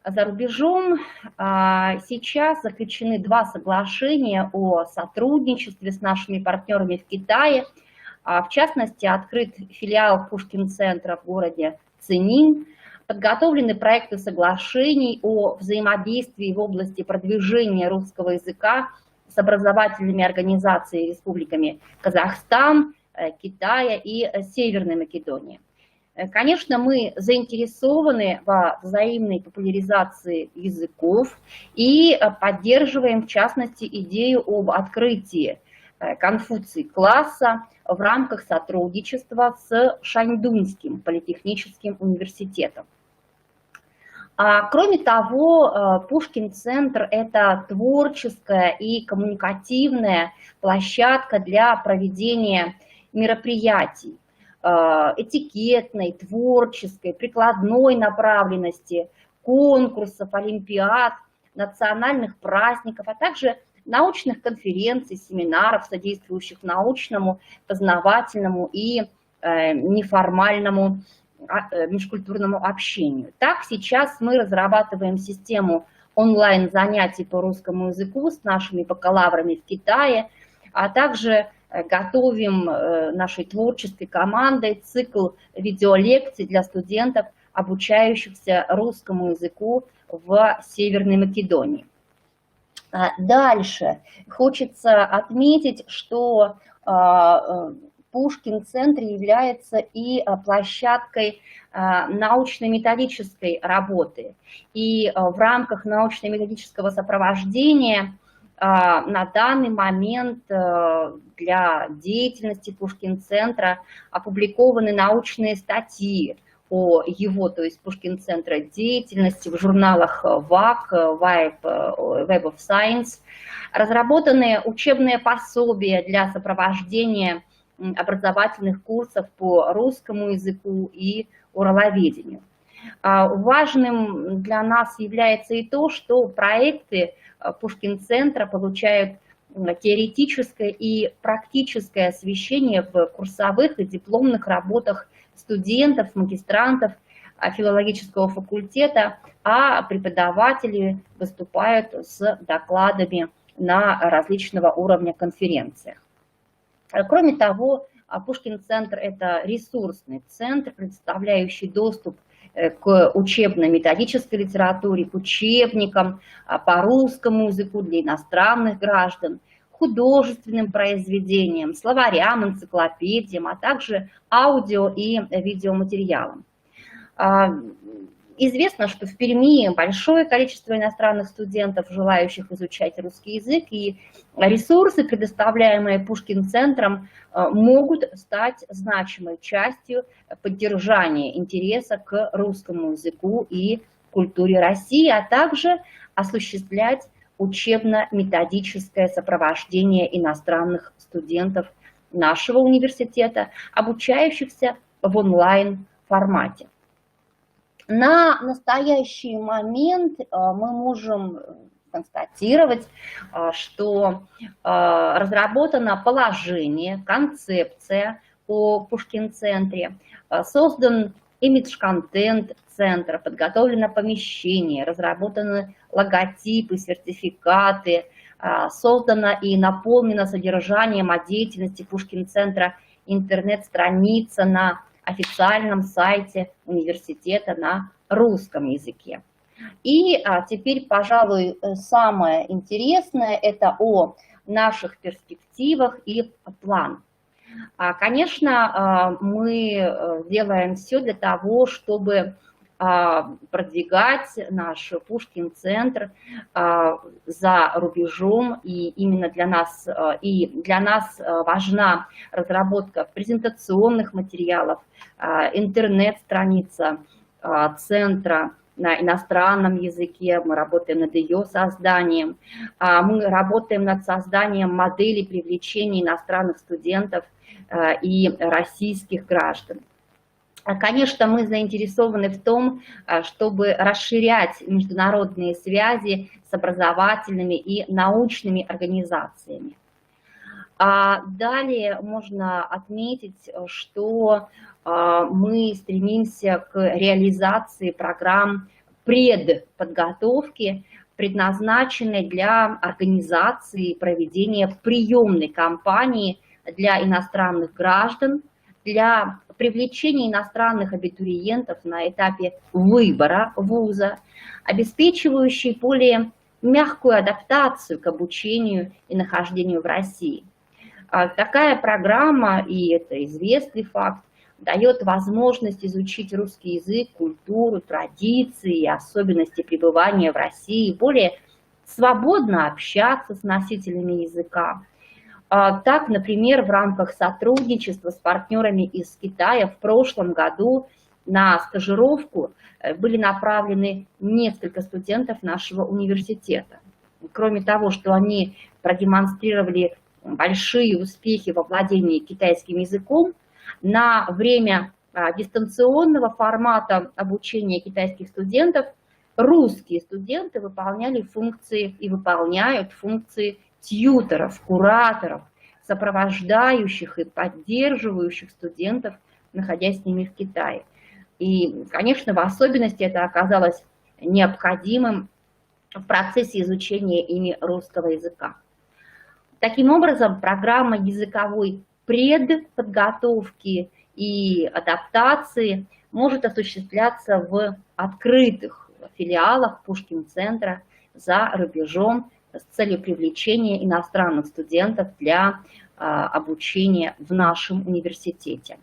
За рубежом сейчас заключены 2 соглашения о сотрудничестве с нашими партнерами в Китае. В частности, открыт филиал Пушкин-центра в городе Цинин. Подготовлены проекты соглашений о взаимодействии в области продвижения русского языка с образовательными организациями республиками Казахстан, Китая и Северной Македонии. Конечно, мы заинтересованы во взаимной популяризации языков и поддерживаем, в частности, идею об открытии Конфуций-класса в рамках сотрудничества с Шаньдуньским политехническим университетом. Кроме того, Пушкин-центр – это творческая и коммуникативная площадка для проведения мероприятий этикетной, творческой, прикладной направленности, конкурсов, олимпиад, национальных праздников, а также научных конференций, семинаров, содействующих научному, познавательному и неформальному межкультурному общению. Так, сейчас мы разрабатываем систему онлайн-занятий по русскому языку с нашими бакалаврами в Китае, а также готовим нашей творческой командой цикл видеолекций для студентов, обучающихся русскому языку в Северной Македонии. Дальше хочется отметить, что Пушкин-центр является и площадкой научно-методической работы. И в рамках научно-методического сопровождения на данный момент для деятельности Пушкин-центра опубликованы научные статьи о его, то есть Пушкин-центра, деятельности в журналах ВАК, Web of Science, разработаны учебные пособия для сопровождения образовательных курсов по русскому языку и ураловедению. Важным для нас является и то, что проекты Пушкин-центра получают теоретическое и практическое освещение в курсовых и дипломных работах студентов, магистрантов филологического факультета, а преподаватели выступают с докладами на различного уровня конференциях. Кроме того, Пушкин-центр – это ресурсный центр, предоставляющий доступ к учебно-методической литературе, к учебникам по русскому языку для иностранных граждан, художественным произведениям, словарям, энциклопедиям, а также аудио и видеоматериалам. Известно, что в Перми большое количество иностранных студентов, желающих изучать русский язык, и ресурсы, предоставляемые Пушкин-центром, могут стать значимой частью поддержания интереса к русскому языку и культуре России, а также осуществлять учебно-методическое сопровождение иностранных студентов нашего университета, обучающихся в онлайн-формате. На настоящий момент мы можем констатировать, что разработано положение, концепция о Пушкин-центре, создан имидж-контент центра, подготовлено помещение, разработаны логотипы, сертификаты, создано и наполнено содержанием о деятельности Пушкин-центра интернет-страница на официальном сайте университета на русском языке. И теперь, пожалуй, самое интересное – это о наших перспективах и планах. Конечно, мы делаем все для того, чтобы продвигать наш Пушкин-центр за рубежом, и именно для нас важна разработка презентационных материалов, интернет-страница центра на иностранном языке, мы работаем над ее созданием, мы работаем над созданием моделей привлечения иностранных студентов и российских граждан. Конечно, мы заинтересованы в том, чтобы расширять международные связи с образовательными и научными организациями. Далее можно отметить, что мы стремимся к реализации программ предподготовки, предназначенной для организации и проведения приемной кампании для иностранных граждан, для привлечения иностранных абитуриентов на этапе выбора вуза, обеспечивающей более мягкую адаптацию к обучению и нахождению в России. Такая программа, и это известный факт, дает возможность изучить русский язык, культуру, традиции и особенности пребывания в России, более свободно общаться с носителями языка. Так, например, в рамках сотрудничества с партнерами из Китая в прошлом году на стажировку были направлены несколько студентов нашего университета. Кроме того, что они продемонстрировали большие успехи во владении китайским языком, на время дистанционного формата обучения китайских студентов русские студенты выполняли функции и выполняют функции тьюторов, кураторов, сопровождающих и поддерживающих студентов, находясь с ними в Китае. И, конечно, в особенности это оказалось необходимым в процессе изучения ими русского языка. Таким образом, программа языковой предподготовки и адаптации может осуществляться в открытых филиалах Пушкин-центра за рубежом с целью привлечения иностранных студентов для обучения в нашем университете.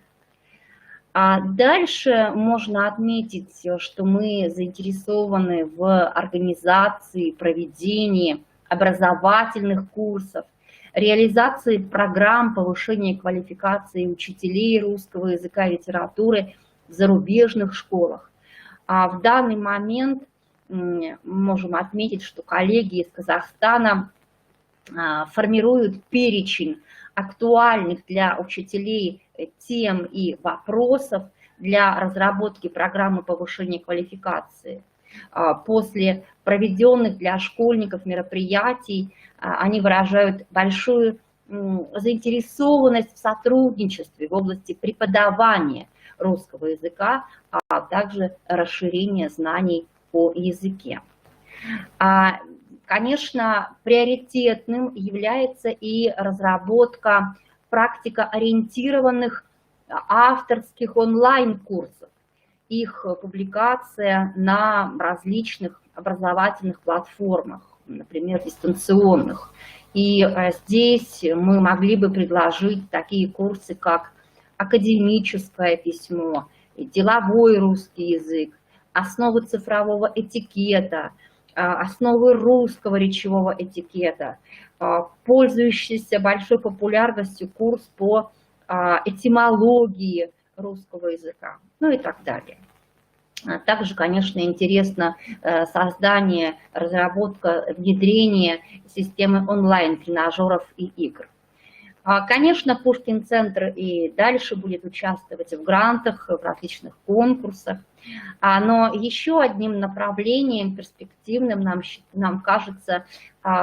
Дальше можно отметить, что мы заинтересованы в организации, проведении образовательных курсов, реализации программ повышения квалификации учителей русского языка и литературы в зарубежных школах. В данный момент можем отметить, что коллеги из Казахстана формируют перечень актуальных для учителей тем и вопросов для разработки программы повышения квалификации. После проведенных для школьников мероприятий они выражают большую заинтересованность в сотрудничестве в области преподавания русского языка, а также расширения знаний о языке. Конечно, приоритетным является и разработка практикоориентированных авторских онлайн-курсов, их публикация на различных образовательных платформах, например, дистанционных. И здесь мы могли бы предложить такие курсы, как академическое письмо, деловой русский язык, основы цифрового этикета, основы русского речевого этикета, пользующийся большой популярностью курс по этимологии русского языка, ну и так далее. Также, конечно, интересно создание, разработка, внедрение системы онлайн-тренажеров и игр. Конечно, Пушкин-центр и дальше будет участвовать в грантах, в различных конкурсах, но еще одним направлением перспективным нам кажется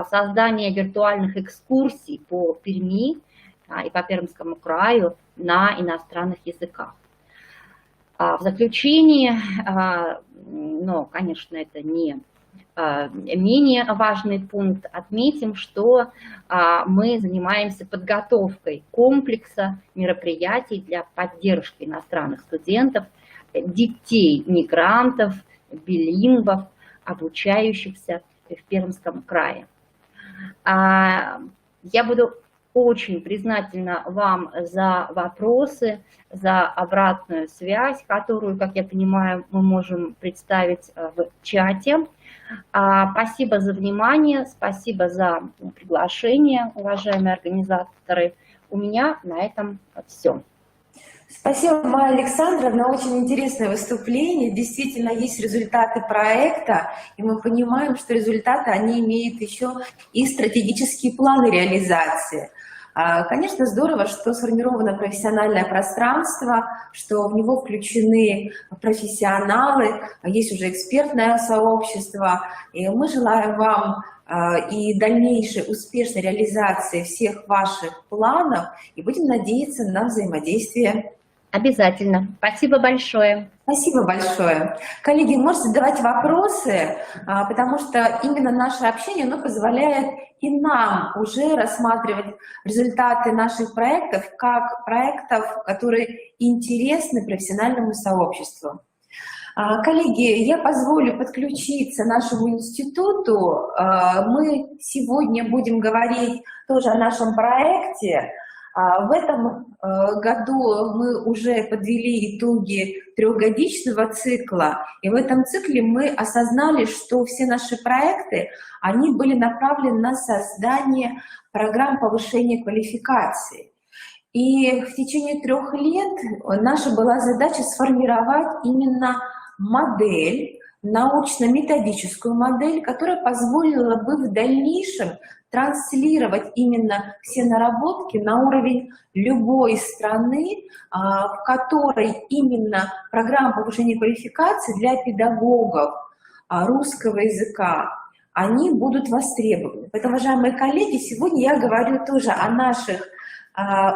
создание виртуальных экскурсий по Перми и по Пермскому краю на иностранных языках. В заключение, но, конечно, это не менее важный пункт, отметим, что мы занимаемся подготовкой комплекса мероприятий для поддержки иностранных студентов, детей мигрантов, билингвов, обучающихся в Пермском крае. Я буду очень признательна вам за вопросы, за обратную связь, которую, как я понимаю, мы можем представить в чате. Спасибо за внимание, спасибо за приглашение, уважаемые организаторы. У меня на этом все. Спасибо, Майя Александровна, очень интересное выступление. Действительно, есть результаты проекта, и мы понимаем, что результаты, они имеют еще и стратегические планы реализации. Конечно, здорово, что сформировано профессиональное пространство, что в него включены профессионалы, есть уже экспертное сообщество. И мы желаем вам и дальнейшей успешной реализации всех ваших планов и будем надеяться на взаимодействие. Обязательно. Спасибо большое. Спасибо большое. Коллеги, можете задавать вопросы, потому что именно наше общение, оно позволяет и нам уже рассматривать результаты наших проектов как проектов, которые интересны профессиональному сообществу. Коллеги, я позволю подключиться нашему институту. Мы сегодня будем говорить тоже о нашем проекте. В этом году мы уже подвели итоги трехгодичного цикла, и в этом цикле мы осознали, что все наши проекты, они были направлены на создание программ повышения квалификации. И в течение 3 лет наша была задача сформировать именно модель, научно-методическую модель, которая позволила бы в дальнейшем транслировать именно все наработки на уровень любой страны, в которой именно программа повышения квалификации для педагогов русского языка, они будут востребованы. Поэтому, уважаемые коллеги, сегодня я говорю тоже о наших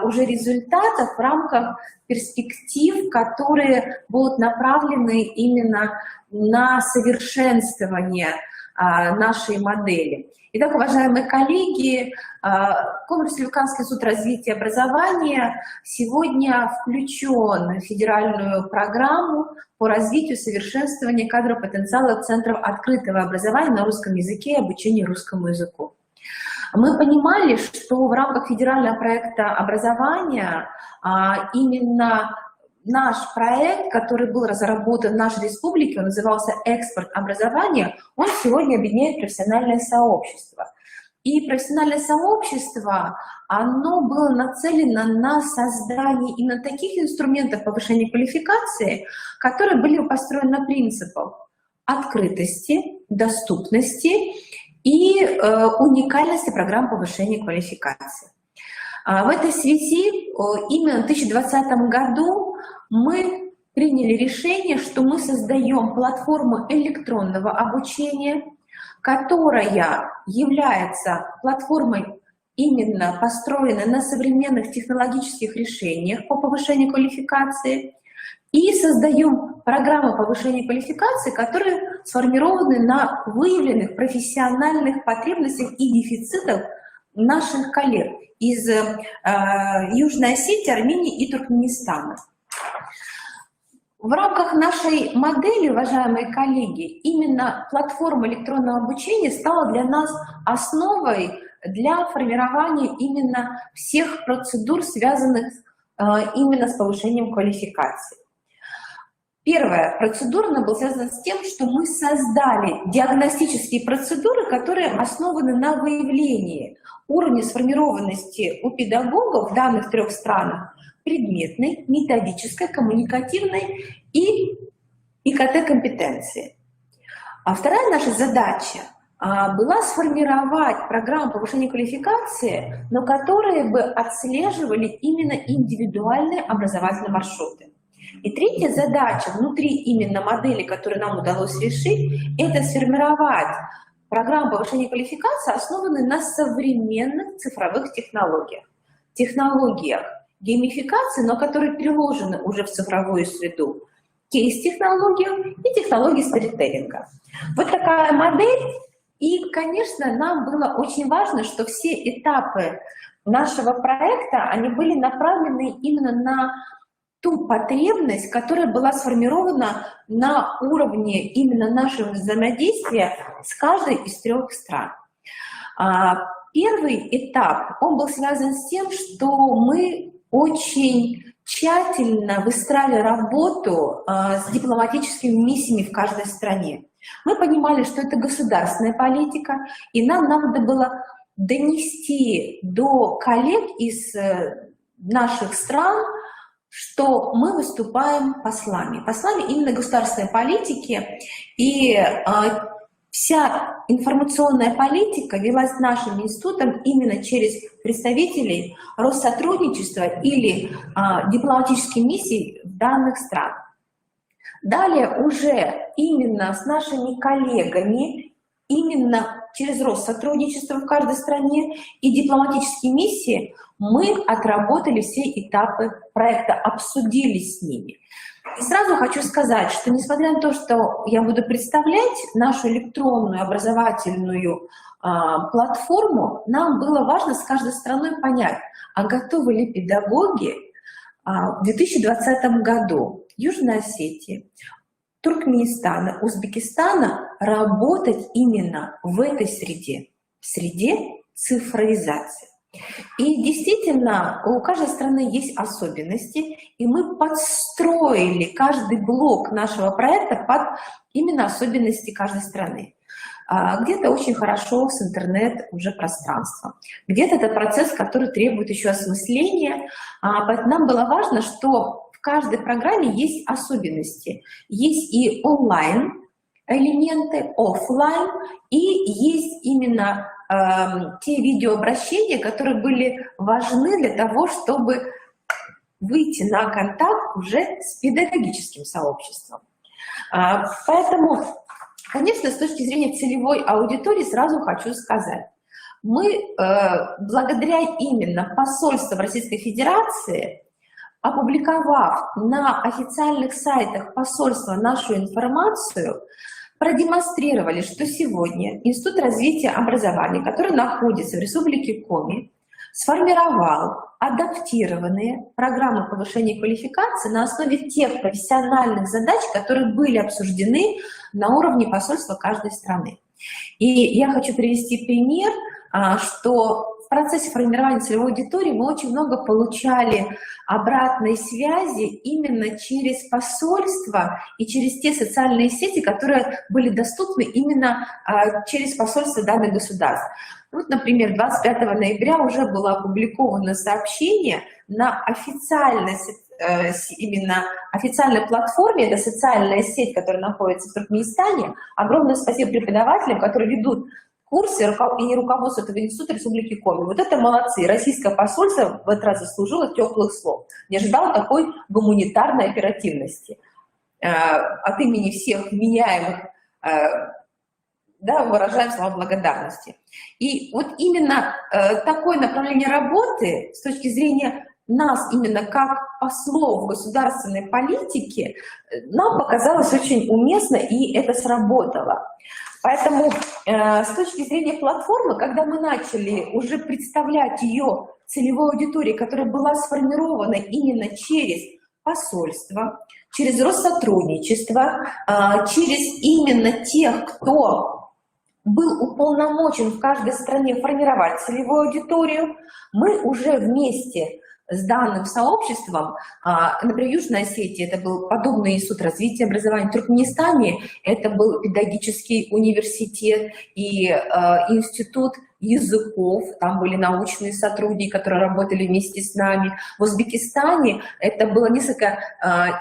уже результатах в рамках перспектив, которые будут направлены именно на совершенствование нашей модели. Итак, уважаемые коллеги, Коми Республиканский институт развития и образования сегодня включен в федеральную программу по развитию и совершенствованию кадрового потенциала Центров открытого образования на русском языке и обучению русскому языку. Мы понимали, что в рамках федерального проекта образования именно наш проект, который был разработан в нашей республике, он назывался «Экспорт образования», он сегодня объединяет профессиональное сообщество. И профессиональное сообщество, оно было нацелено на создание именно таких инструментов повышения квалификации, которые были построены на принципах открытости, доступности и уникальности программ повышения квалификации. В этой связи именно в 2020 году мы приняли решение, что мы создаем платформу электронного обучения, которая является платформой именно построенной на современных технологических решениях по повышению квалификации, и создаем программы повышения квалификации, которые сформированы на выявленных профессиональных потребностях и дефицитах наших коллег из Южной Осетии, Армении и Туркменистана. В рамках нашей модели, уважаемые коллеги, именно платформа электронного обучения стала для нас основой для формирования именно всех процедур, связанных именно с повышением квалификации. Первая процедура, она была связана с тем, что мы создали диагностические процедуры, которые основаны на выявлении уровня сформированности у педагогов в данных 3 странах: предметной, методической, коммуникативной и ИКТ-компетенции. А вторая наша задача была сформировать программу повышения квалификации, но которые бы отслеживали именно индивидуальные образовательные маршруты. И третья задача внутри именно модели, которую нам удалось решить, это сформировать программу повышения квалификации, основанную на современных цифровых технологиях. Технологиях геймификации, но которые переложены уже в цифровую среду, кейс-технологиях и технологии сторителлинга. Вот такая модель. И, конечно, нам было очень важно, что все этапы нашего проекта, они были направлены именно на ту потребность, которая была сформирована на уровне именно нашего взаимодействия с каждой из 3 стран. Первый этап, он был связан с тем, что мы очень тщательно выстраивали работу с дипломатическими миссиями в каждой стране. Мы понимали, что это государственная политика, и нам надо было донести до коллег из наших стран, что мы выступаем послами именно государственной политики, и Вся информационная политика велась нашим институтом именно через представителей Россотрудничества или дипломатических миссий в данных странах. Далее уже именно с нашими коллегами, именно через Россотрудничество в каждой стране и дипломатические миссии мы отработали все этапы проекта, обсудили с ними. И сразу хочу сказать, что несмотря на то, что я буду представлять нашу электронную образовательную платформу, нам было важно с каждой страной понять, а готовы ли педагоги в 2020 году Южной Осетии, Туркменистана, Узбекистана работать именно в этой среде, в среде цифровизации. И действительно, у каждой страны есть особенности, и мы подстроили каждый блок нашего проекта под именно особенности каждой страны. Где-то очень хорошо с интернет уже пространством, где-то это процесс, который требует еще осмысления. Поэтому нам было важно, что в каждой программе есть особенности. Есть и онлайн элементы, офлайн, и есть именно те видеообращения, которые были важны для того, чтобы выйти на контакт уже с педагогическим сообществом. Поэтому, конечно, с точки зрения целевой аудитории сразу хочу сказать, мы благодаря именно посольству Российской Федерации, опубликовав на официальных сайтах посольства нашу информацию, продемонстрировали, что сегодня Институт развития образования, который находится в Республике Коми, сформировал адаптированные программы повышения квалификации на основе тех профессиональных задач, которые были обсуждены на уровне посольства каждой страны. И я хочу привести пример, что в процессе формирования целевой аудитории мы очень много получали обратной связи именно через посольство и через те социальные сети, которые были доступны именно через посольство данных государств. Вот, например, 25 ноября уже было опубликовано сообщение на официальной платформе, это социальная сеть, которая находится в Туркменистане. Огромное спасибо преподавателям, которые ведут курсы и руководство этого института Республики Коми. Вот это молодцы. Российское посольство в этот раз заслужило теплых слов. Не ожидал такой гуманитарной оперативности. От имени всех вменяемых выражаем слова благодарности. И вот именно такое направление работы с точки зрения нас, именно как послов государственной политики, нам показалось очень уместно, и это сработало. Поэтому с точки зрения платформы, когда мы начали уже представлять ее целевой аудитории, которая была сформирована именно через посольство, через Россотрудничество, через именно тех, кто был уполномочен в каждой стране формировать целевую аудиторию, мы уже вместе с данным сообществом, например, в Южной Осетии это был подобный институт развития образования, в Туркменистане это был педагогический университет и институт языков, там были научные сотрудники, которые работали вместе с нами. В Узбекистане это было несколько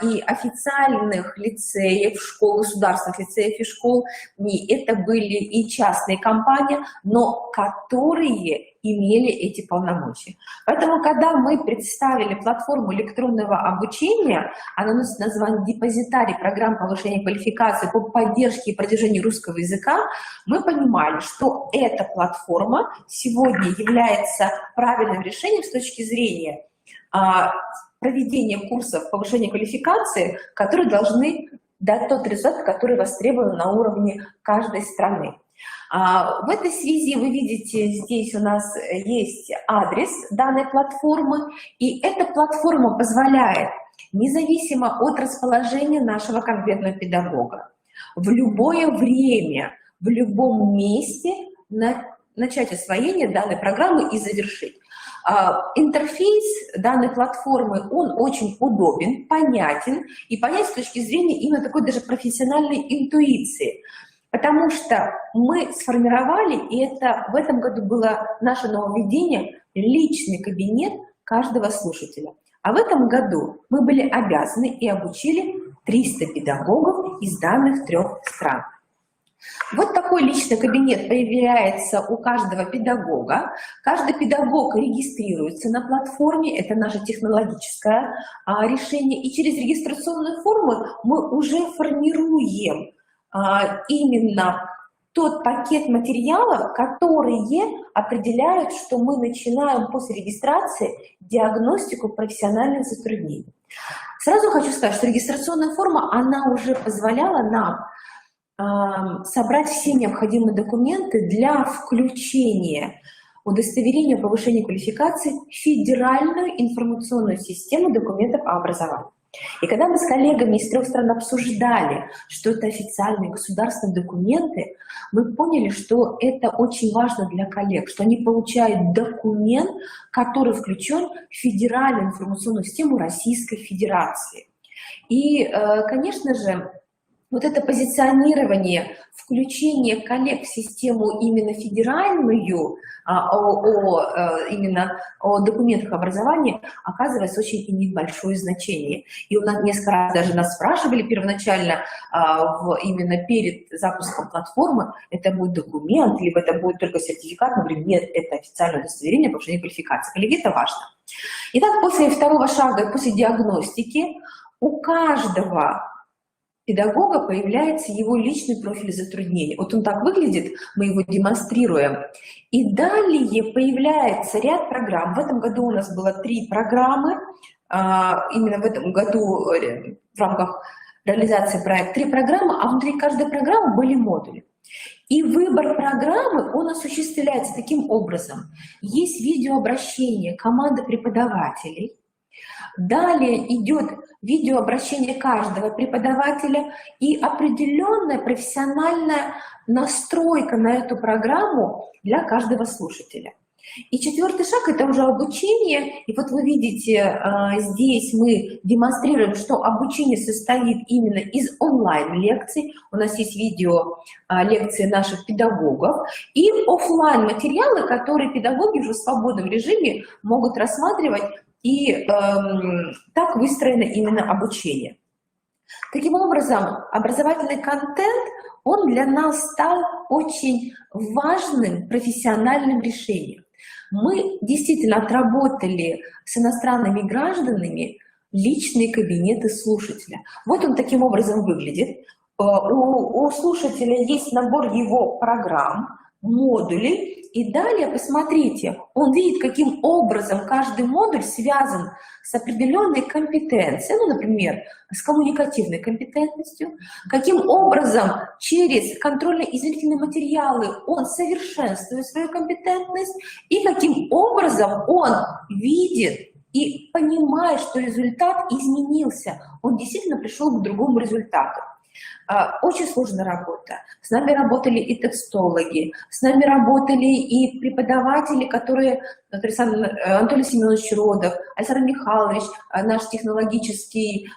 и официальных лицеев, школ, государственных лицеев и школ, и это были и частные компании, но которые имели эти полномочия. Поэтому, когда мы представили платформу электронного обучения, она носит название «Депозитарий программ повышения квалификации по поддержке и продвижению русского языка», мы понимали, что эта платформа сегодня является правильным решением с точки зрения проведения курсов повышения квалификации, которые должны дать тот результат, который востребован на уровне каждой страны. В этой связи вы видите, здесь у нас есть адрес данной платформы, и эта платформа позволяет, независимо от расположения нашего конкретного педагога, в любое время, в любом месте начать освоение данной программы и завершить. Интерфейс данной платформы, он очень удобен, понятен, и понятен с точки зрения именно такой даже профессиональной интуиции. Потому что мы сформировали, и это в этом году было наше нововведение, личный кабинет каждого слушателя. А в этом году мы были обязаны и обучили 300 педагогов из данных 3 стран. Вот такой личный кабинет появляется у каждого педагога. Каждый педагог регистрируется на платформе, это наше технологическое решение. И через регистрационную форму мы уже формируем именно тот пакет материалов, которые определяют, что мы начинаем после регистрации диагностику профессиональных затруднений. Сразу хочу сказать, что регистрационная форма, она уже позволяла нам собрать все необходимые документы для включения удостоверения о повышении квалификации в федеральную информационную систему документов о образовании. И когда мы с коллегами из 3 стран обсуждали, что это официальные государственные документы, мы поняли, что это очень важно для коллег, что они получают документ, который включен в федеральную информационную систему Российской Федерации. И, конечно же, вот это позиционирование, включение коллег в систему именно федеральную, именно о документах образования, оказывается, очень имеет большое значение. И у нас несколько раз даже нас спрашивали первоначально, именно перед запуском платформы, это будет документ, либо это будет только сертификат. Мы говорим, нет, это официальное удостоверение о повышении квалификации. Коллеги, это важно. Итак, после второго шага, после диагностики, у каждого педагога появляется его личный профиль затруднений. Вот он так выглядит, мы его демонстрируем. И далее появляется ряд программ. В этом году у нас было 3 программы, именно в этом году в рамках реализации проекта 3 программы, а внутри каждой программы были модули. И выбор программы, он осуществляется таким образом. Есть видеообращение команды преподавателей. Далее идет видеообращение каждого преподавателя и определенная профессиональная настройка на эту программу для каждого слушателя. И 4-й шаг – это уже обучение. И вот вы видите, здесь мы демонстрируем, что обучение состоит именно из онлайн-лекций. У нас есть видео лекции наших педагогов и офлайн материалы, которые педагоги уже в свободном режиме могут рассматривать. И так выстроено именно обучение. Таким образом, образовательный контент, он для нас стал очень важным профессиональным решением. Мы действительно отработали с иностранными гражданами личные кабинеты слушателя. Вот он таким образом выглядит. У слушателя есть набор его программ, модулей. И далее, посмотрите, он видит, каким образом каждый модуль связан с определенной компетенцией, ну, например, с коммуникативной компетентностью, каким образом через контрольно-измерительные материалы он совершенствует свою компетентность, и каким образом он видит и понимает, что результат изменился, он действительно пришел к другому результату. Очень сложная работа. С нами работали и текстологи, с нами работали и преподаватели, которые, Анатолий Семенович Родов, Александр Михайлович, наш технологический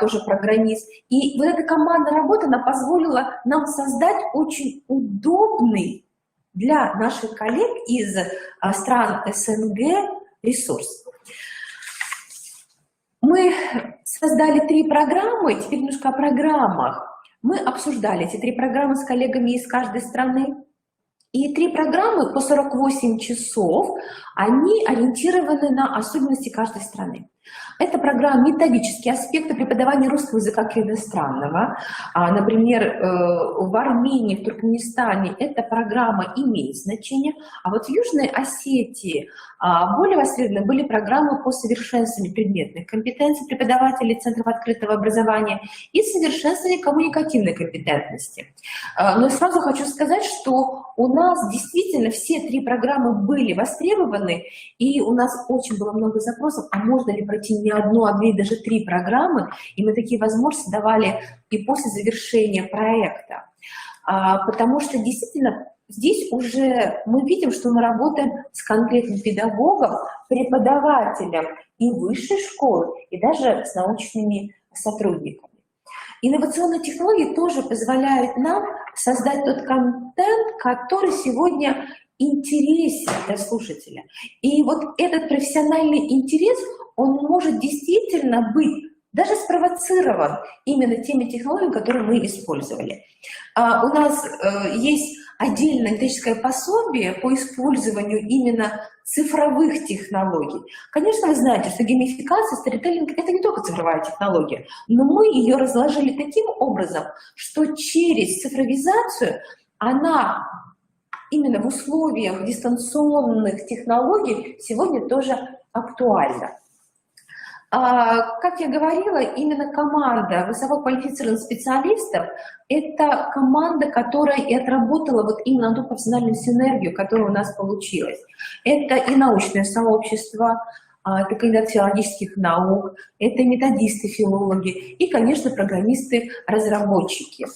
тоже программист. И вот эта командная работа, она позволила нам создать очень удобный для наших коллег из стран СНГ ресурс. Мы создали 3 программы, теперь немножко о программах. Мы обсуждали эти 3 программы с коллегами из каждой страны. И 3 программы по 48 часов, они ориентированы на особенности каждой страны. Это программа «Методические аспекты преподавания русского языка как иностранного». Например, в Армении, в Туркменистане эта программа имеет значение, а вот в Южной Осетии более востребованы были программы по совершенствованию предметных компетенций преподавателей Центров открытого образования и совершенствованию коммуникативной компетентности. Но сразу хочу сказать, что у нас действительно все 3 программы были востребованы, и у нас очень было много запросов, а можно ли пройти не одну, а 2, даже 3 программы, и мы такие возможности давали и после завершения проекта. Потому что действительно здесь уже мы видим, что мы работаем с конкретным педагогом, преподавателем и высшей школы, и даже с научными сотрудниками. Инновационные технологии тоже позволяют нам создать тот контент, который сегодня интересен для слушателя. И вот этот профессиональный интерес, он может действительно быть даже спровоцирован именно теми технологиями, которые мы использовали. У нас есть отдельное методическое пособие по использованию именно цифровых технологий. Конечно, вы знаете, что геймификация, сторителлинг — это не только цифровая технология, но мы ее разложили таким образом, что через цифровизацию она именно в условиях дистанционных технологий сегодня тоже актуальна. Как я говорила, именно команда высококвалифицированных специалистов – это команда, которая и отработала вот именно ту профессиональную синергию, которая у нас получилась. Это и научное сообщество, это кандидат филологических наук, это методисты, филологи и, конечно, программисты-разработчики.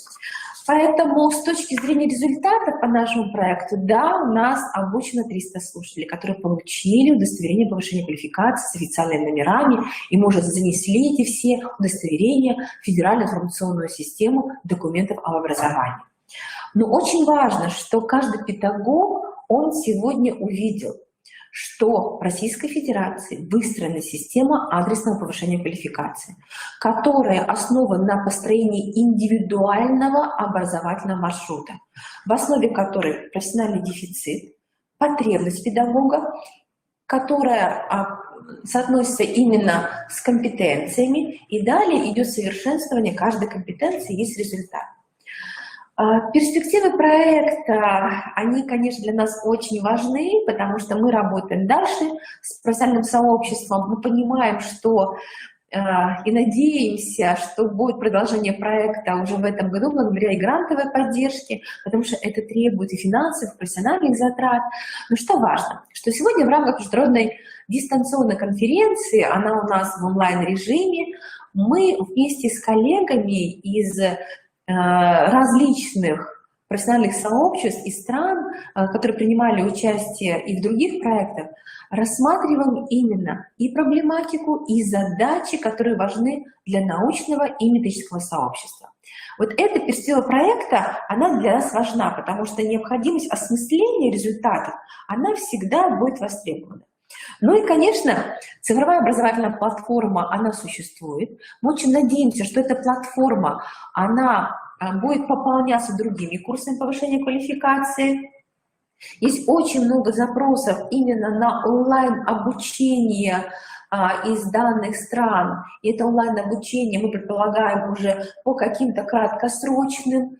Поэтому с точки зрения результатов по нашему проекту, да, у нас обучено 300 слушателей, которые получили удостоверение повышения квалификации с официальными номерами, и мы уже занесли эти все удостоверения в Федеральную информационную систему документов об образовании. Но очень важно, что каждый педагог, он сегодня увидел, что в Российской Федерации выстроена система адресного повышения квалификации, которая основана на построении индивидуального образовательного маршрута, в основе которой профессиональный дефицит, потребность педагога, которая соотносится именно с компетенциями, и далее идет совершенствование каждой компетенции, есть результат. Перспективы проекта, они, конечно, для нас очень важны, потому что мы работаем дальше с профессиональным сообществом, мы понимаем, что и надеемся, что будет продолжение проекта уже в этом году благодаря и грантовой поддержке, потому что это требует и финансовых, и профессиональных затрат. Но что важно, что сегодня в рамках международной дистанционной конференции, она у нас в онлайн-режиме, мы вместе с коллегами из различных профессиональных сообществ и стран, которые принимали участие и в других проектах, рассматриваем именно и проблематику, и задачи, которые важны для научного и методического сообщества. Вот эта перспектива проекта, она для нас важна, потому что необходимость осмысления результатов, она всегда будет востребована. Ну и, конечно, цифровая образовательная платформа, она существует. Мы очень надеемся, что эта платформа, она будет пополняться другими курсами повышения квалификации. Есть очень много запросов именно на онлайн-обучение из данных стран. И это онлайн-обучение мы предполагаем уже по каким-то краткосрочным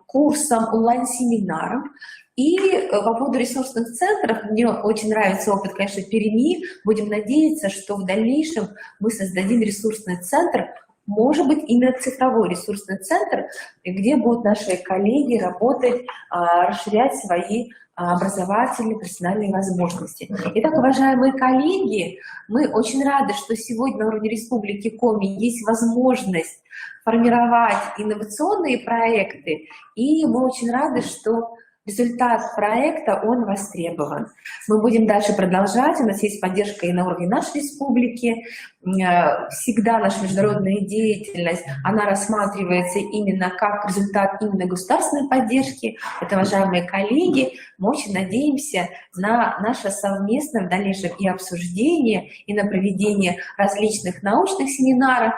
курсам, онлайн-семинарам. И по поводу ресурсных центров, мне очень нравится опыт, конечно, Перми. Будем надеяться, что в дальнейшем мы создадим ресурсный центр, может быть, именно цифровой ресурсный центр, где будут наши коллеги работать, расширять свои образовательные, профессиональные возможности. Итак, уважаемые коллеги, мы очень рады, что сегодня на уровне Республики Коми есть возможность формировать инновационные проекты, и мы очень рады, что результат проекта, он востребован. Мы будем дальше продолжать, у нас есть поддержка и на уровне нашей республики. Всегда наша международная деятельность, она рассматривается именно как результат именно государственной поддержки. Это, уважаемые коллеги, мы очень надеемся на наше совместное в дальнейшем и обсуждение, и на проведение различных научных семинаров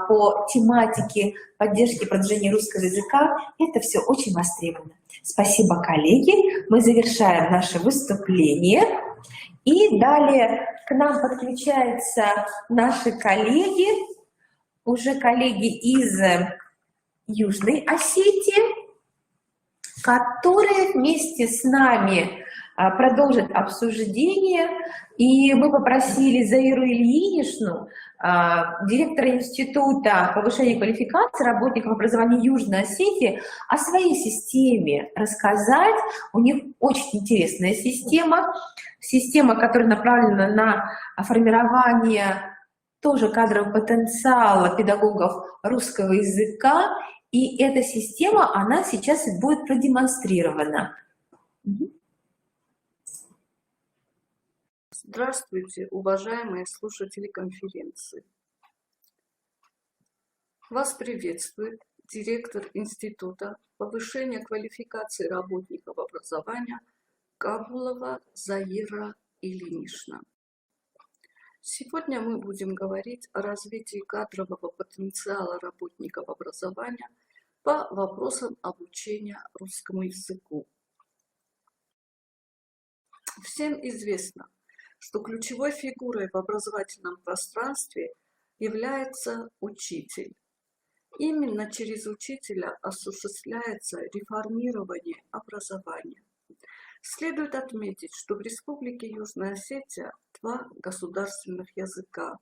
по тематике поддержки и продвижения русского языка. Это все очень востребовано. Спасибо, коллеги. Мы завершаем наше выступление. И далее к нам подключаются наши коллеги, уже коллеги из Южной Осетии, которые вместе с нами продолжат обсуждение. И мы попросили Заиру Ильиничну, директора Института повышения квалификации работников образования Южной Осетии, о своей системе рассказать. У них очень интересная система, которая направлена на формирование тоже кадрового потенциала педагогов русского языка. И эта система, она сейчас и будет продемонстрирована. Здравствуйте, уважаемые слушатели конференции. Вас приветствует директор Института повышения квалификации работников образования Кабулова Заира Ильинична. Сегодня мы будем говорить о развитии кадрового потенциала работников образования по вопросам обучения русскому языку. Всем известно, что ключевой фигурой в образовательном пространстве является учитель. Именно через учителя осуществляется реформирование образования. Следует отметить, что в Республике Южная Осетия два государственных языка.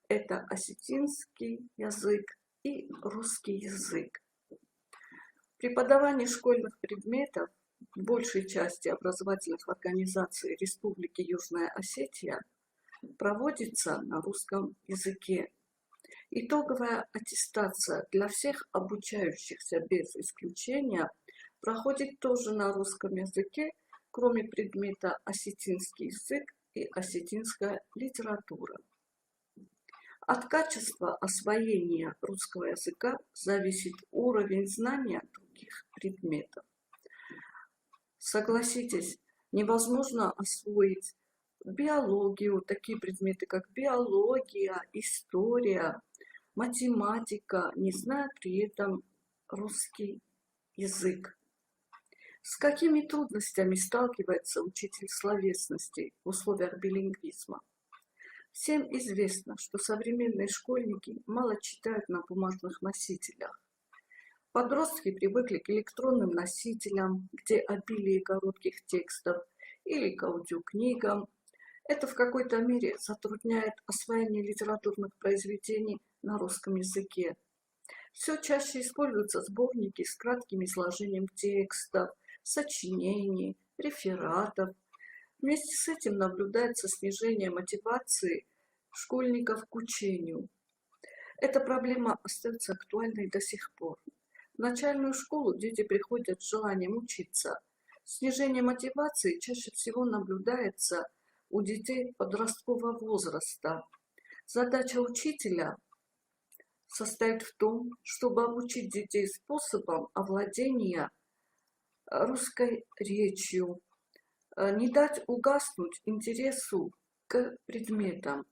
Это осетинский язык и русский язык. Преподавание школьных предметов в большей части образовательных организаций Республики Южная Осетия проводится на русском языке. Итоговая аттестация для всех обучающихся без исключения проходит тоже на русском языке, кроме предмета осетинский язык и осетинская литература. От качества освоения русского языка зависит уровень знания других предметов. Согласитесь, невозможно освоить биологию, такие предметы, как биология, история, математика, не зная при этом русский язык. С какими трудностями сталкивается учитель словесности в условиях билингвизма? Всем известно, что современные школьники мало читают на бумажных носителях. Подростки привыкли к электронным носителям, где обилие коротких текстов, или к аудиокнигам. Это в какой-то мере затрудняет освоение литературных произведений на русском языке. Все чаще используются сборники с кратким изложением текстов, сочинений, рефератов. Вместе с этим наблюдается снижение мотивации школьников к учению. Эта проблема остается актуальной до сих пор. В начальную школу дети приходят с желанием учиться. Снижение мотивации чаще всего наблюдается у детей подросткового возраста. Задача учителя состоит в том, чтобы обучить детей способам овладения русской речью, не дать угаснуть интересу к предметам.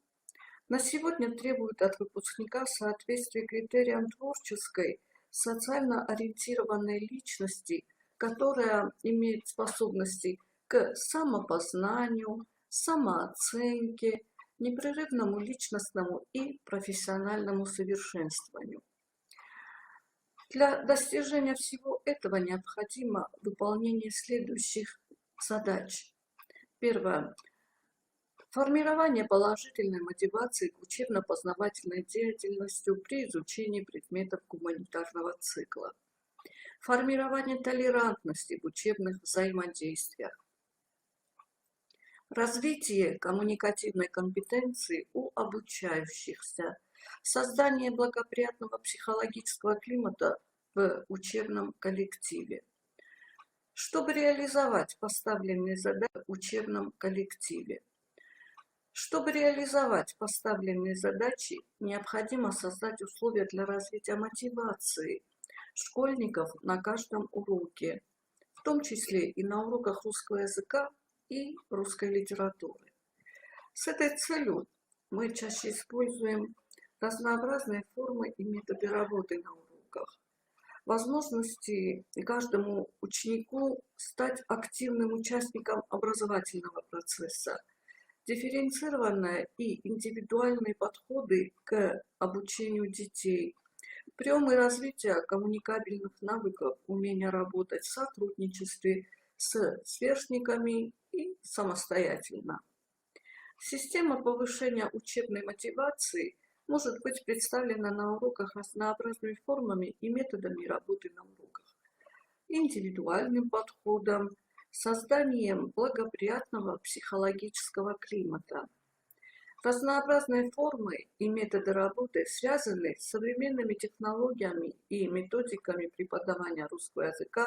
На сегодня требуют от выпускника соответствия критериям творческой, социально ориентированной личности, которая имеет способности к самопознанию, самооценке, непрерывному личностному и профессиональному совершенствованию. Для достижения всего этого необходимо выполнение следующих задач. Первое. Формирование положительной мотивации к учебно-познавательной деятельности при изучении предметов гуманитарного цикла. Формирование толерантности в учебных взаимодействиях. Развитие коммуникативной компетенции у обучающихся. Создание благоприятного психологического климата в учебном коллективе. Чтобы реализовать поставленные задачи в учебном коллективе. Чтобы реализовать поставленные задачи, необходимо создать условия для развития мотивации школьников на каждом уроке, в том числе и на уроках русского языка и русской литературы. С этой целью мы чаще используем разнообразные формы и методы работы на уроках. Возможности каждому ученику стать активным участником образовательного процесса, дифференцированные и индивидуальные подходы к обучению детей, приемы развития коммуникабельных навыков, умения работать в сотрудничестве с сверстниками и самостоятельно. Система повышения учебной мотивации может быть представлена на уроках разнообразными формами и методами работы на уроках. Индивидуальным подходом, созданием благоприятного психологического климата. Разнообразные формы и методы работы связаны с современными технологиями и методиками преподавания русского языка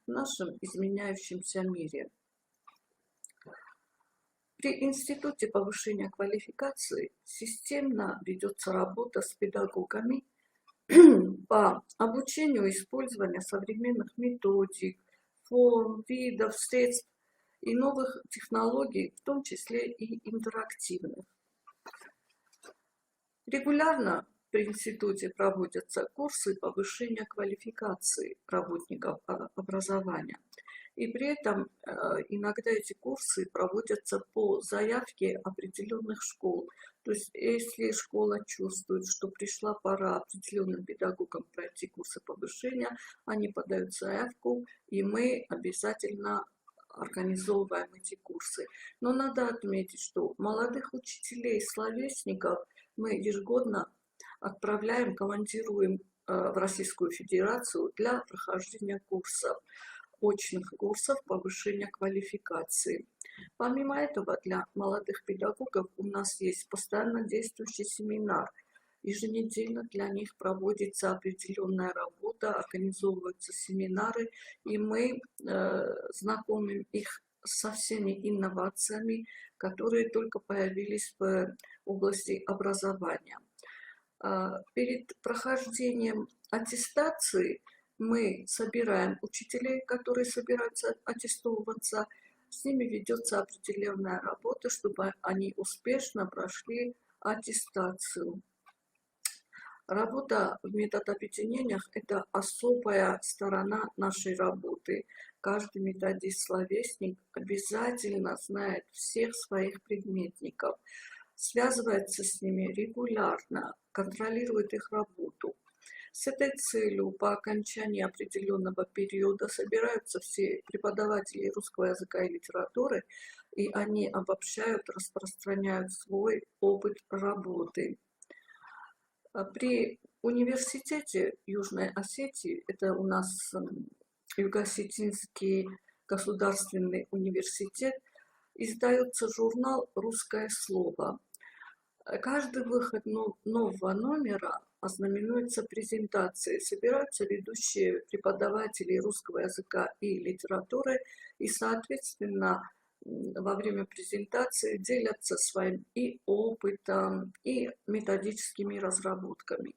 в нашем изменяющемся мире. При Институте повышения квалификации системно ведется работа с педагогами по обучению использования современных методик, форм, видов, средств и новых технологий, в том числе и интерактивных. Регулярно при институте проводятся курсы повышения квалификации работников образования. И при этом иногда эти курсы проводятся по заявке определенных школ. То есть если школа чувствует, что пришла пора определенным педагогам пройти курсы повышения, они подают заявку, и мы обязательно организовываем эти курсы. Но надо отметить, что молодых учителей, словесников мы ежегодно отправляем, командируем в Российскую Федерацию для прохождения курсов, очных курсов повышения квалификации. Помимо этого, для молодых педагогов у нас есть постоянно действующий семинар. Еженедельно для них проводится определенная работа, организовываются семинары, и мы знакомим их со всеми инновациями, которые только появились в области образования. Перед прохождением аттестации мы собираем учителей, которые собираются аттестовываться, с ними ведется определенная работа, чтобы они успешно прошли аттестацию. Работа в методобъединениях – это особая сторона нашей работы. Каждый методист-словесник обязательно знает всех своих предметников, связывается с ними регулярно, контролирует их работу. С этой целью по окончании определенного периода собираются все преподаватели русского языка и литературы, и они обобщают, распространяют свой опыт работы. При университете Южной Осетии, это у нас Юго-Осетинский государственный университет, издается журнал «Русское слово». Каждый выход нового номера ознаменуется презентацией. Собираются ведущие преподаватели русского языка и литературы, и, соответственно, во время презентации делятся своим и опытом, и методическими разработками.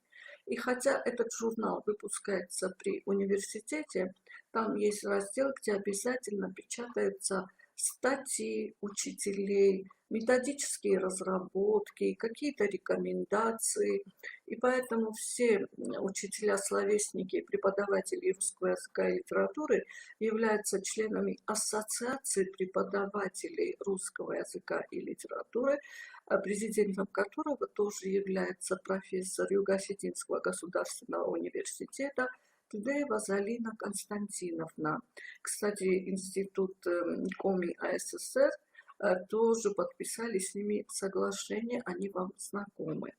И хотя этот журнал выпускается при университете, там есть раздел, где обязательно печатаются статьи учителей, методические разработки, какие-то рекомендации. И поэтому все учителя-словесники, преподаватели русского языка и литературы являются членами Ассоциации преподавателей русского языка и литературы, президентом которого тоже является профессор Юго-Осетинского государственного университета Тудеева Залина Константиновна. Кстати, институт Коми АССР тоже подписали с ними соглашение, они вам знакомы.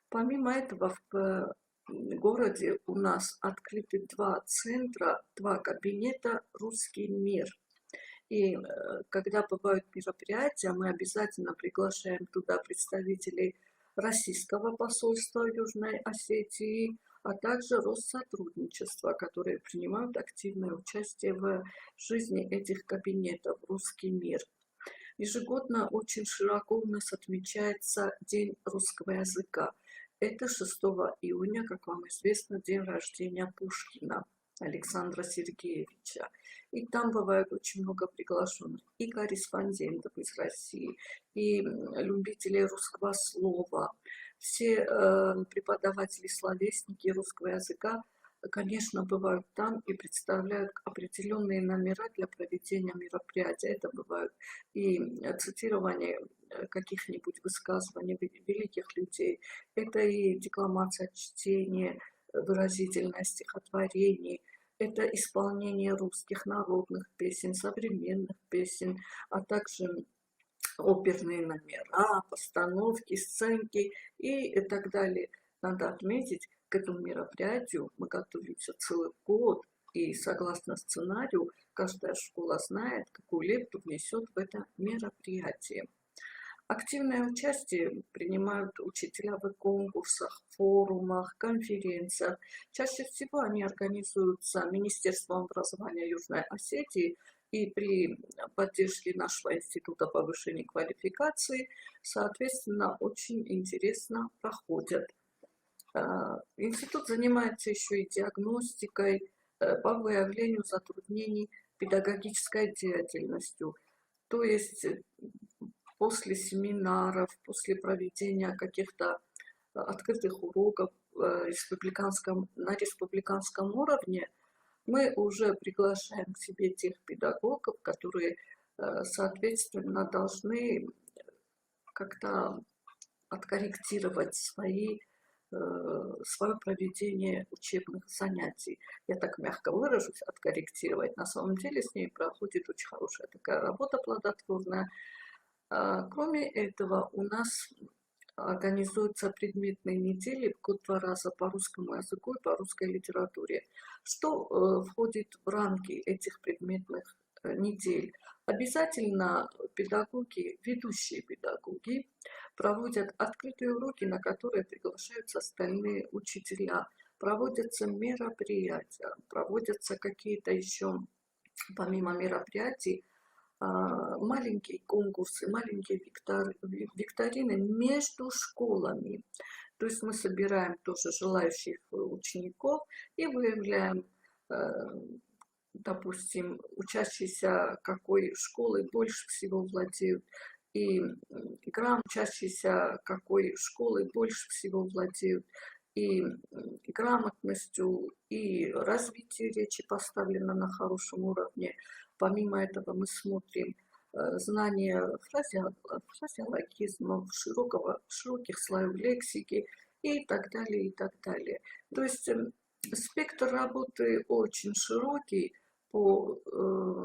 Помимо этого, в городе у нас открыты 2 центра, 2 кабинета «Русский мир». И когда бывают мероприятия, мы обязательно приглашаем туда представителей Российского посольства Южной Осетии, а также Россотрудничества, которые принимают активное участие в жизни этих кабинетов «Русский мир». Ежегодно очень широко у нас отмечается День русского языка. Это 6 июня, как вам известно, день рождения Пушкина Александра Сергеевича. И там бывает очень много приглашенных и корреспондентов из России, и любителей русского слова. Все преподаватели, словесники русского языка, конечно, бывают там и представляют определенные номера для проведения мероприятия. Это бывают и цитирование каких-нибудь высказываний великих людей, это и декламация, чтение, выразительное стихотворений, это исполнение русских народных песен, современных песен, а также оперные номера, постановки, сценки и так далее. Надо отметить, к этому мероприятию мы готовимся целый год, и согласно сценарию каждая школа знает, какую лепту внесет в это мероприятие. Активное участие принимают учителя в конкурсах, форумах, конференциях. Чаще всего они организуются Министерством образования Южной Осетии, и при поддержке нашего института повышения квалификации, соответственно, очень интересно проходят. Институт занимается еще и диагностикой по выявлению затруднений педагогической деятельностью. То есть после семинаров, после проведения каких-то открытых уроков на республиканском уровне, мы уже приглашаем к себе тех педагогов, которые, соответственно, должны как-то откорректировать свое проведение учебных занятий. Я так мягко выражусь, откорректировать. На самом деле с ней проходит очень хорошая такая работа плодотворная. Кроме этого, у нас организуются предметные недели в год 2 раза по русскому языку и по русской литературе. Что входит в рамки этих предметных недель? Обязательно педагоги, ведущие педагоги, проводят открытые уроки, на которые приглашаются остальные учителя. Проводятся мероприятия, проводятся какие-то еще, помимо мероприятий, маленькие конкурсы, маленькие викторины между школами. То есть мы собираем тоже желающих учеников и выявляем, допустим, учащиеся какой школы больше всего владеют, и учащиеся какой школы больше всего владеют, и грамотностью, и развитие речи поставлено на хорошем уровне. Помимо этого мы смотрим знание фразеологизмов, широких слоев лексики и так далее, и так далее. То есть спектр работы очень широкий по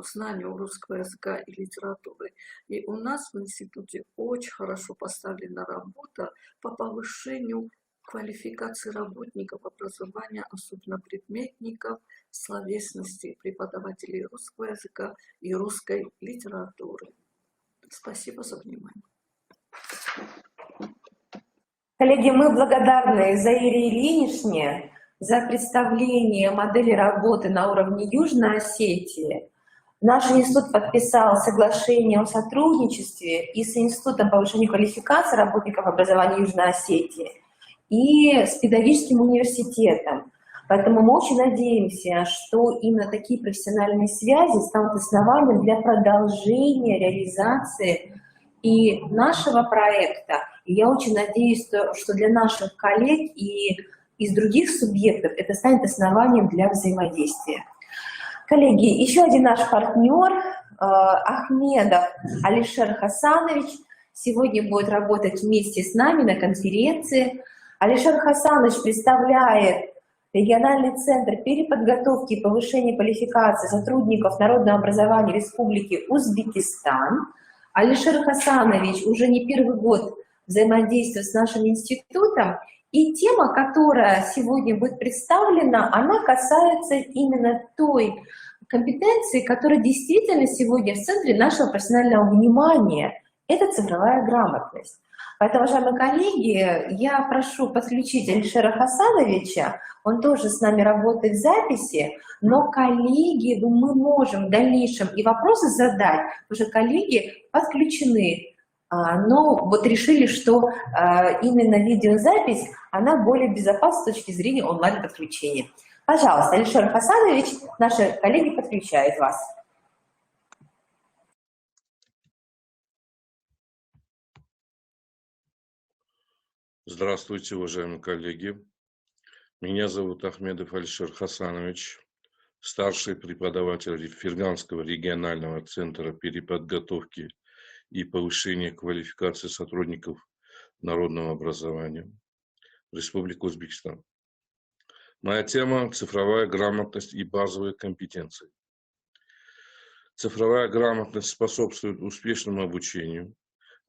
знанию русского языка и литературы. И у нас в институте очень хорошо поставлена работа по повышению квалификации работников образования, особенно предметников, словесности, преподавателей русского языка и русской литературы. Спасибо за внимание. Коллеги, мы благодарны Заире Ильиничне за представление модели работы на уровне Южной Осетии. Наш институт подписал соглашение о сотрудничестве и с Институтом повышения квалификации работников образования Южной Осетии, и с педагогическим университетом. Поэтому мы очень надеемся, что именно такие профессиональные связи станут основанием для продолжения реализации и нашего проекта. И я очень надеюсь, что для наших коллег и из других субъектов это станет основанием для взаимодействия. Коллеги, еще один наш партнер, Ахмедов Алишер Хасанович, сегодня будет работать вместе с нами на конференции. Алишер Хасанович представляет региональный центр переподготовки и повышения квалификации сотрудников народного образования Республики Узбекистан. Алишер Хасанович уже не первый год взаимодействует с нашим институтом, и тема, которая сегодня будет представлена, она касается именно той компетенции, которая действительно сегодня в центре нашего профессионального внимания. Это цифровая грамотность. Поэтому, уважаемые коллеги, я прошу подключить Алишера Хасановича, он тоже с нами работает в записи, но, коллеги, мы можем в дальнейшем и вопросы задать, уже коллеги подключены, но вот решили, что именно видеозапись, она более безопасна с точки зрения онлайн-подключения. Пожалуйста, Алишер Хасанович, наши коллеги подключают вас. Здравствуйте, уважаемые коллеги. Меня зовут Ахмедов Алишер Хасанович, старший преподаватель Ферганского регионального центра переподготовки и повышения квалификации сотрудников народного образования Республики Узбекистан. Моя тема – цифровая грамотность и базовые компетенции. Цифровая грамотность способствует успешному обучению.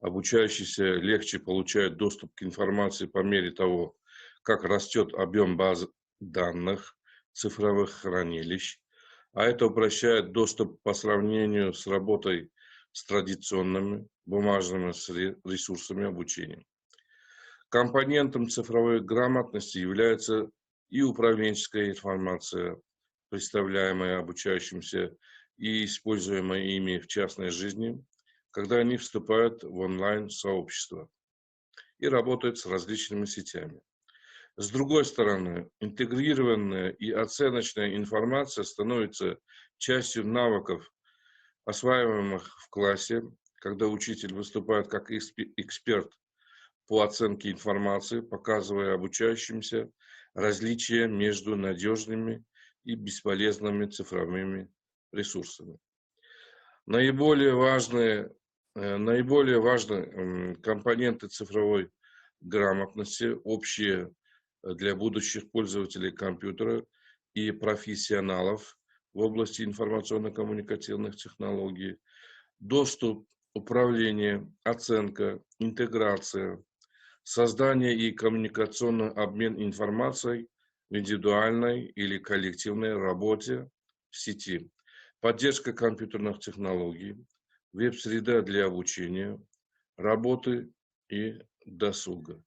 Обучающиеся легче получают доступ к информации по мере того, как растет объем баз данных, цифровых хранилищ, а это упрощает доступ по сравнению с работой с традиционными бумажными ресурсами обучения. Компонентом цифровой грамотности является и управленческая информация, представляемая обучающимся и используемая ими в частной жизни, когда они вступают в онлайн-сообщество и работают с различными сетями. С другой стороны, интегрированная и оценочная информация становится частью навыков, осваиваемых в классе, когда учитель выступает как эксперт по оценке информации, показывая обучающимся различия между надежными и бесполезными цифровыми ресурсами. Наиболее важные компоненты цифровой грамотности, общие для будущих пользователей компьютера и профессионалов в области информационно-коммуникативных технологий: доступ, управление, оценка, интеграция, создание и коммуникационный обмен информацией в индивидуальной или коллективной работе в сети, поддержка компьютерных технологий, веб-среда для обучения, работы и досуга.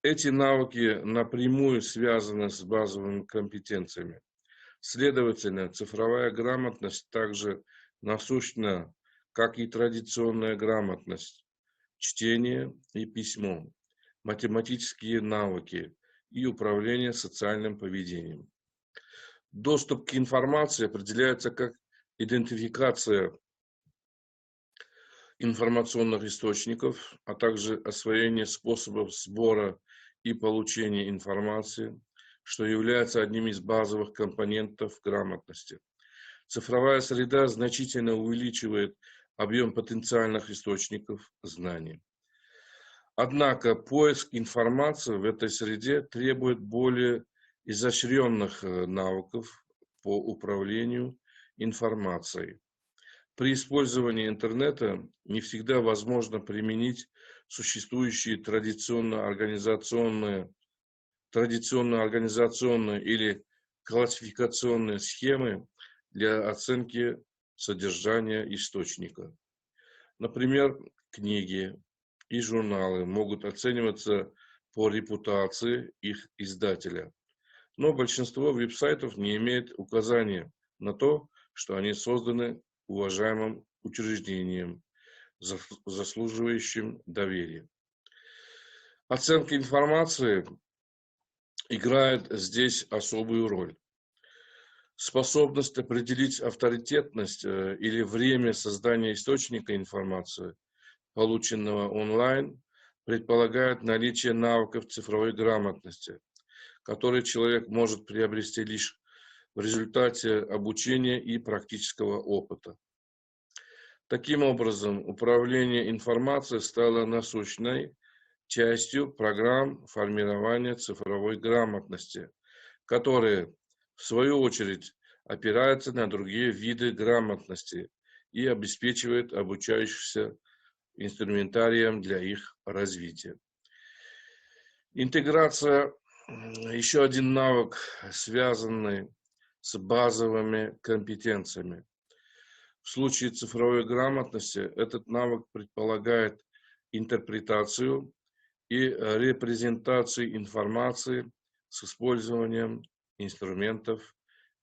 Эти навыки напрямую связаны с базовыми компетенциями. Следовательно, цифровая грамотность также насущна, как и традиционная грамотность, чтение и письмо, математические навыки и управление социальным поведением. Доступ к информации определяется как идентификация информационных источников, а также освоение способов сбора и получения информации, что является одним из базовых компонентов грамотности. Цифровая среда значительно увеличивает объем потенциальных источников знаний. Однако поиск информации в этой среде требует более изощренных навыков по управлению информацией. При использовании интернета не всегда возможно применить существующие традиционно-организационные или классификационные схемы для оценки содержания источника. Например, книги и журналы могут оцениваться по репутации их издателя, но большинство веб-сайтов не имеет указания на то, что они созданы уважаемым учреждением, заслуживающим доверия. Оценка информации играет здесь особую роль. Способность определить авторитетность или время создания источника информации, полученного онлайн, предполагает наличие навыков цифровой грамотности, которые человек может приобрести лишь в результате обучения и практического опыта. Таким образом, управление информацией стало насущной частью программ формирования цифровой грамотности, которые, в свою очередь, опираются на другие виды грамотности и обеспечивают обучающихся инструментарием для их развития. Интеграция – еще один навык, связанный с базовыми компетенциями. В случае цифровой грамотности этот навык предполагает интерпретацию и репрезентацию информации с использованием инструментов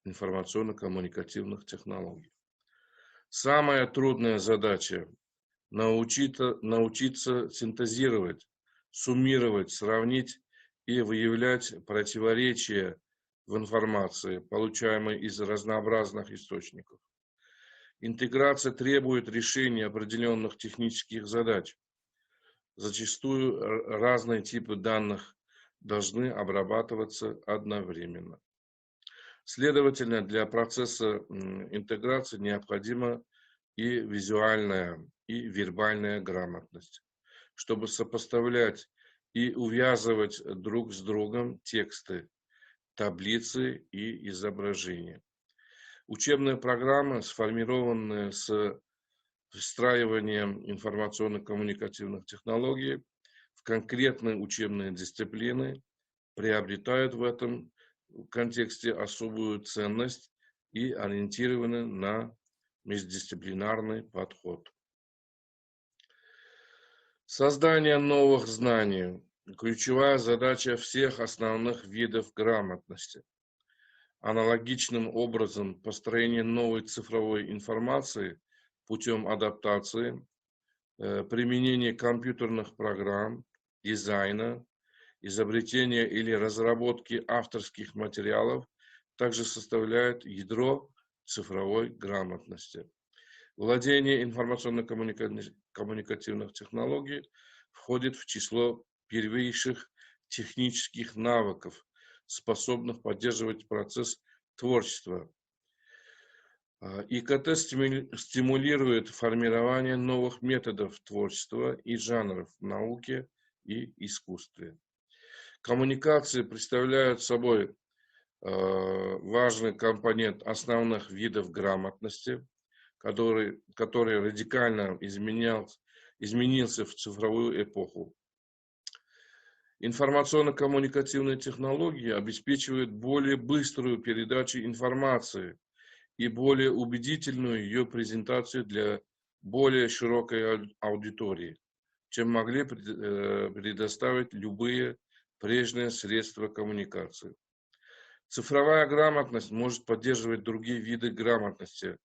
информационно-коммуникативных технологий. Самая трудная задача – научиться синтезировать, суммировать, сравнить и выявлять противоречия в информации, получаемой из разнообразных источников. Интеграция требует решения определенных технических задач. Зачастую разные типы данных должны обрабатываться одновременно. Следовательно, для процесса интеграции необходима и визуальная, и вербальная грамотность, чтобы сопоставлять и увязывать друг с другом тексты, таблицы и изображения. Учебные программы, сформированные с встраиванием информационно-коммуникативных технологий в конкретные учебные дисциплины, приобретают в этом контексте особую ценность и ориентированы на междисциплинарный подход. Создание новых знаний – ключевая задача всех основных видов грамотности. Аналогичным образом построение новой цифровой информации путем адаптации, применения компьютерных программ, дизайна, изобретения или разработки авторских материалов также составляет ядро цифровой грамотности. Владение информационно-коммуникативных технологий входит в число первейших технических навыков, способных поддерживать процесс творчества. ИКТ стимулирует формирование новых методов творчества и жанров в науке и искусстве. Коммуникации представляют собой важный компонент основных видов грамотности, который радикально изменился в цифровую эпоху. Информационно-коммуникативные технологии обеспечивают более быструю передачу информации и более убедительную ее презентацию для более широкой аудитории, чем могли предоставить любые прежние средства коммуникации. Цифровая грамотность может поддерживать другие виды грамотности,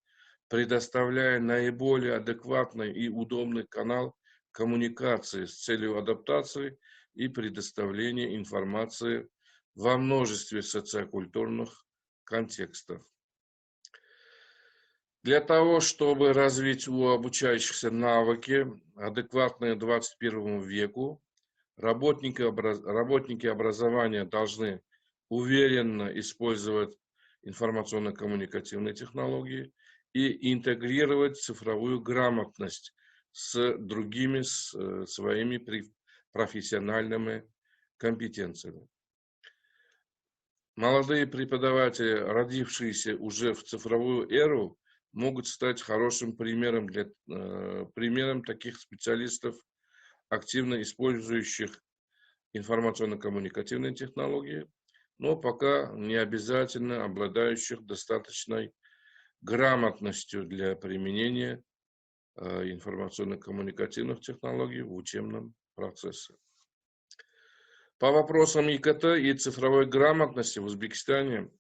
предоставляя наиболее адекватный и удобный канал коммуникации с целью адаптации и предоставления информации во множестве социокультурных контекстов. Для того, чтобы развить у обучающихся навыки, адекватные 21 веку, работники образования должны уверенно использовать информационно-коммуникативные технологии и интегрировать цифровую грамотность с другими своими профессиональными компетенциями. Молодые преподаватели, родившиеся уже в цифровую эру, могут стать хорошим примером таких специалистов, активно использующих информационно-коммуникативные технологии, но пока не обязательно обладающих достаточной грамотностью для применения информационно-коммуникативных технологий в учебном процессе. По вопросам ИКТ и цифровой грамотности в Узбекистане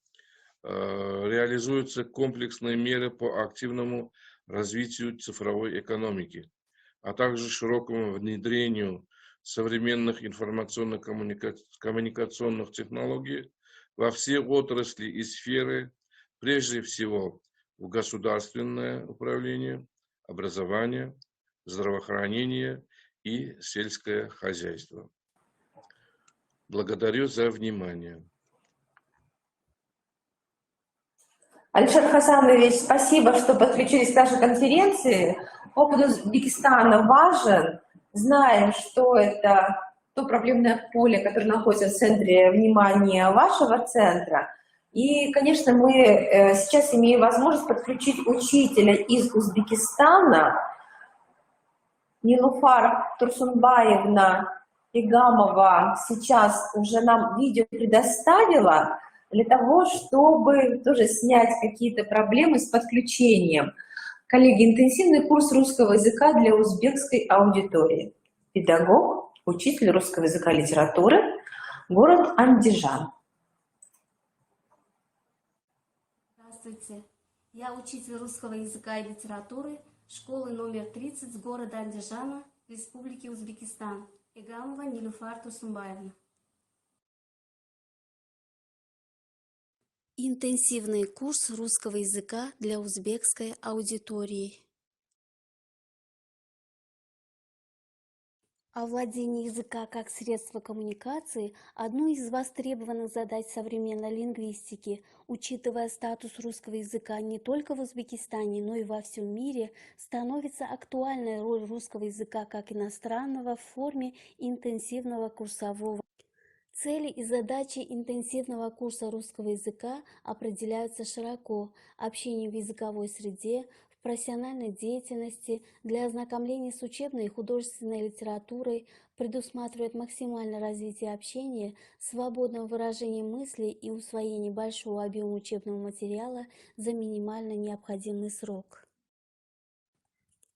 реализуются комплексные меры по активному развитию цифровой экономики, а также широкому внедрению современных информационно-коммуникационных технологий во все отрасли и сферы, прежде всего в государственное управление, образование, здравоохранение и сельское хозяйство. Благодарю за внимание. Алишер Хасанович, спасибо, что подключились к нашей конференции. Опыт Узбекистана важен. Знаем, что это то проблемное поле, которое находится в центре внимания вашего центра. И, конечно, мы сейчас имеем возможность подключить учителя из Узбекистана. Нилуфар Турсунбаевна Игамова сейчас уже нам видео предоставила для того, чтобы тоже снять какие-то проблемы с подключением. Коллеги, интенсивный курс русского языка для узбекской аудитории. Педагог, учитель русского языка и литературы, город Андижан. Здравствуйте, я учитель русского языка и литературы школы номер 30 с города Андижана, Республики Узбекистан, Игамова Нилуфар Турсунбаевна. Интенсивный курс русского языка для узбекской аудитории. Овладение языка как средство коммуникации – одну из востребованных задач современной лингвистики. Учитывая статус русского языка не только в Узбекистане, но и во всем мире, становится актуальной роль русского языка как иностранного в форме интенсивного курсового. Цели и задачи интенсивного курса русского языка определяются широко: общение в языковой среде, в профессиональной деятельности, для ознакомления с учебной и художественной литературой, предусматривает максимальное развитие общения, свободное выражение мыслей и усвоение большого объема учебного материала за минимально необходимый срок.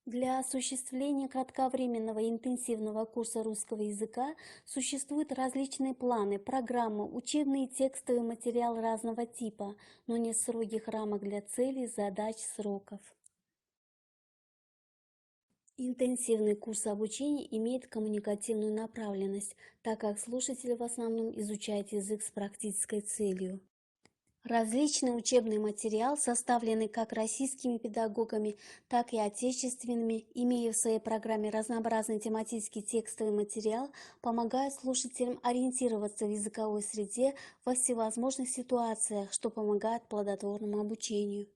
Для осуществления кратковременного интенсивного курса русского языка существуют различные планы, программы, учебные и текстовые материалы разного типа, но нет строгих рамок для целей, задач, сроков. Интенсивный курс обучения имеет коммуникативную направленность, так как слушатель в основном изучает язык с практической целью. Различный учебный материал, составленный как российскими педагогами, так и отечественными, имея в своей программе разнообразный тематический текстовый материал, помогает слушателям ориентироваться в языковой среде во всевозможных ситуациях, что помогает плодотворному обучению.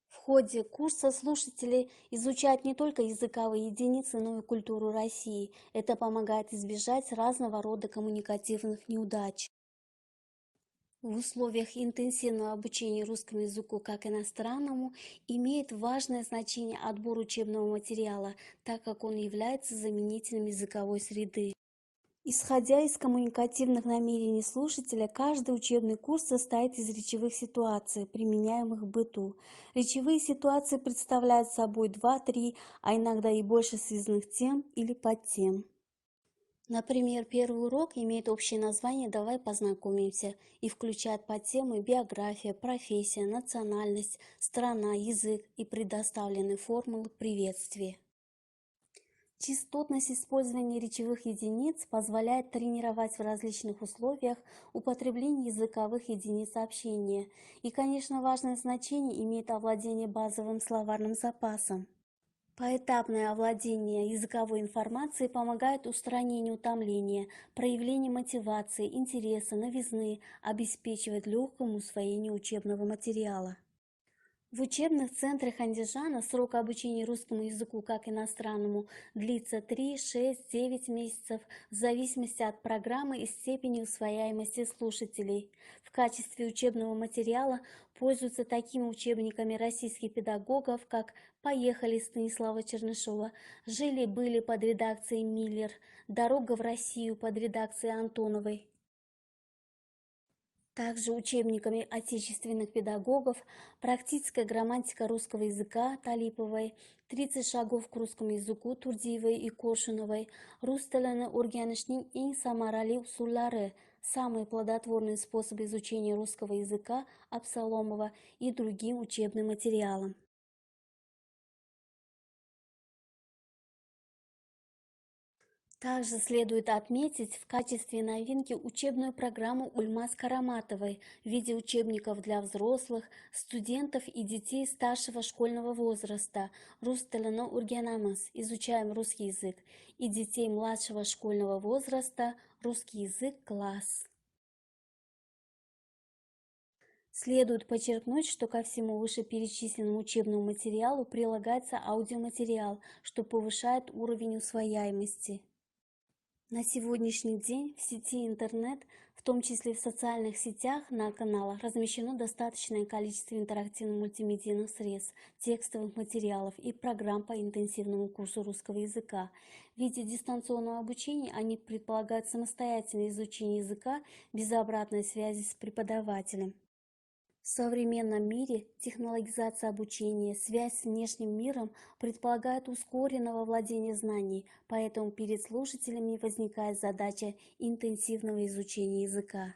В ходе курса слушатели изучают не только языковые единицы, но и культуру России. Это помогает избежать разного рода коммуникативных неудач. В условиях интенсивного обучения русскому языку как иностранному имеет важное значение отбор учебного материала, так как он является заменителем языковой среды. Исходя из коммуникативных намерений слушателя, каждый учебный курс состоит из речевых ситуаций, применяемых в быту. Речевые ситуации представляют собой 2-3, а иногда и больше связанных тем или подтем. Например, первый урок имеет общее название «Давай познакомимся» и включает подтемы биография, профессия, национальность, страна, язык и предоставлены формулы приветствия. Частотность использования речевых единиц позволяет тренировать в различных условиях употребление языковых единиц общения. И, конечно, важное значение имеет овладение базовым словарным запасом. Поэтапное овладение языковой информацией помогает устранению утомления, проявлению мотивации, интереса, новизны, обеспечивает легкому усвоению учебного материала. В учебных центрах Андижана срок обучения русскому языку как иностранному длится 3, 6, 9 месяцев в зависимости от программы и степени усвояемости слушателей. В качестве учебного материала пользуются такими учебниками российских педагогов, как «Поехали» Станислава Чернышова, «Жили-были» под редакцией Миллер, «Дорога в Россию» под редакцией Антоновой. Также учебниками отечественных педагогов «Практическая грамматика русского языка» Талиповой, «30 шагов к русскому языку» Турдиевой и Коршуновой, «Рус тілінің o'rganishning eng samarali usullari» «Самые плодотворные способы изучения русского языка» Абсаломова и другим учебным материалам. Также следует отметить в качестве новинки учебную программу Ульмаз Караматовой в виде учебников для взрослых, студентов и детей старшего школьного возраста «Рус тілінің o'rganamiz» «Изучаем русский язык» и детей младшего школьного возраста «Русский язык. Класс». Следует подчеркнуть, что ко всему вышеперечисленному учебному материалу прилагается аудиоматериал, что повышает уровень усвояемости. На сегодняшний день в сети интернет, в том числе в социальных сетях на каналах, размещено достаточное количество интерактивно-мультимедийных средств, текстовых материалов и программ по интенсивному курсу русского языка. В виде дистанционного обучения они предполагают самостоятельное изучение языка без обратной связи с преподавателем. В современном мире технологизация обучения, связь с внешним миром предполагает ускоренного владения знаний, поэтому перед слушателями возникает задача интенсивного изучения языка.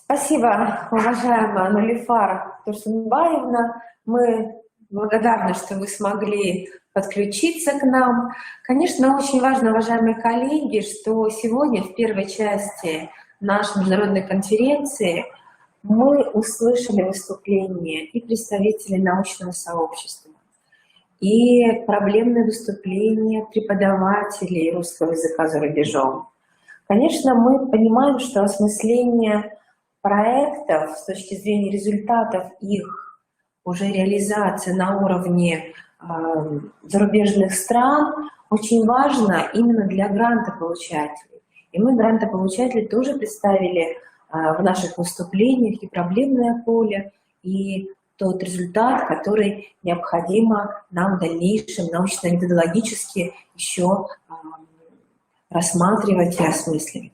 Спасибо, уважаемая Нулифар Турсунбаевна. Мы благодарны, что вы смогли подключиться к нам. Конечно, очень важно, уважаемые коллеги, что сегодня в первой части нашей международной конференции мы услышали выступления и представителей научного сообщества, и проблемные выступления преподавателей русского языка за рубежом. Конечно, мы понимаем, что осмысление проектов с точки зрения результатов их уже реализации на уровне зарубежных стран очень важно именно для грантополучателей. И мы грантополучатели тоже представили в наших выступлениях и проблемное поле, и тот результат, который необходимо нам в дальнейшем научно-методологически еще рассматривать и осмысливать.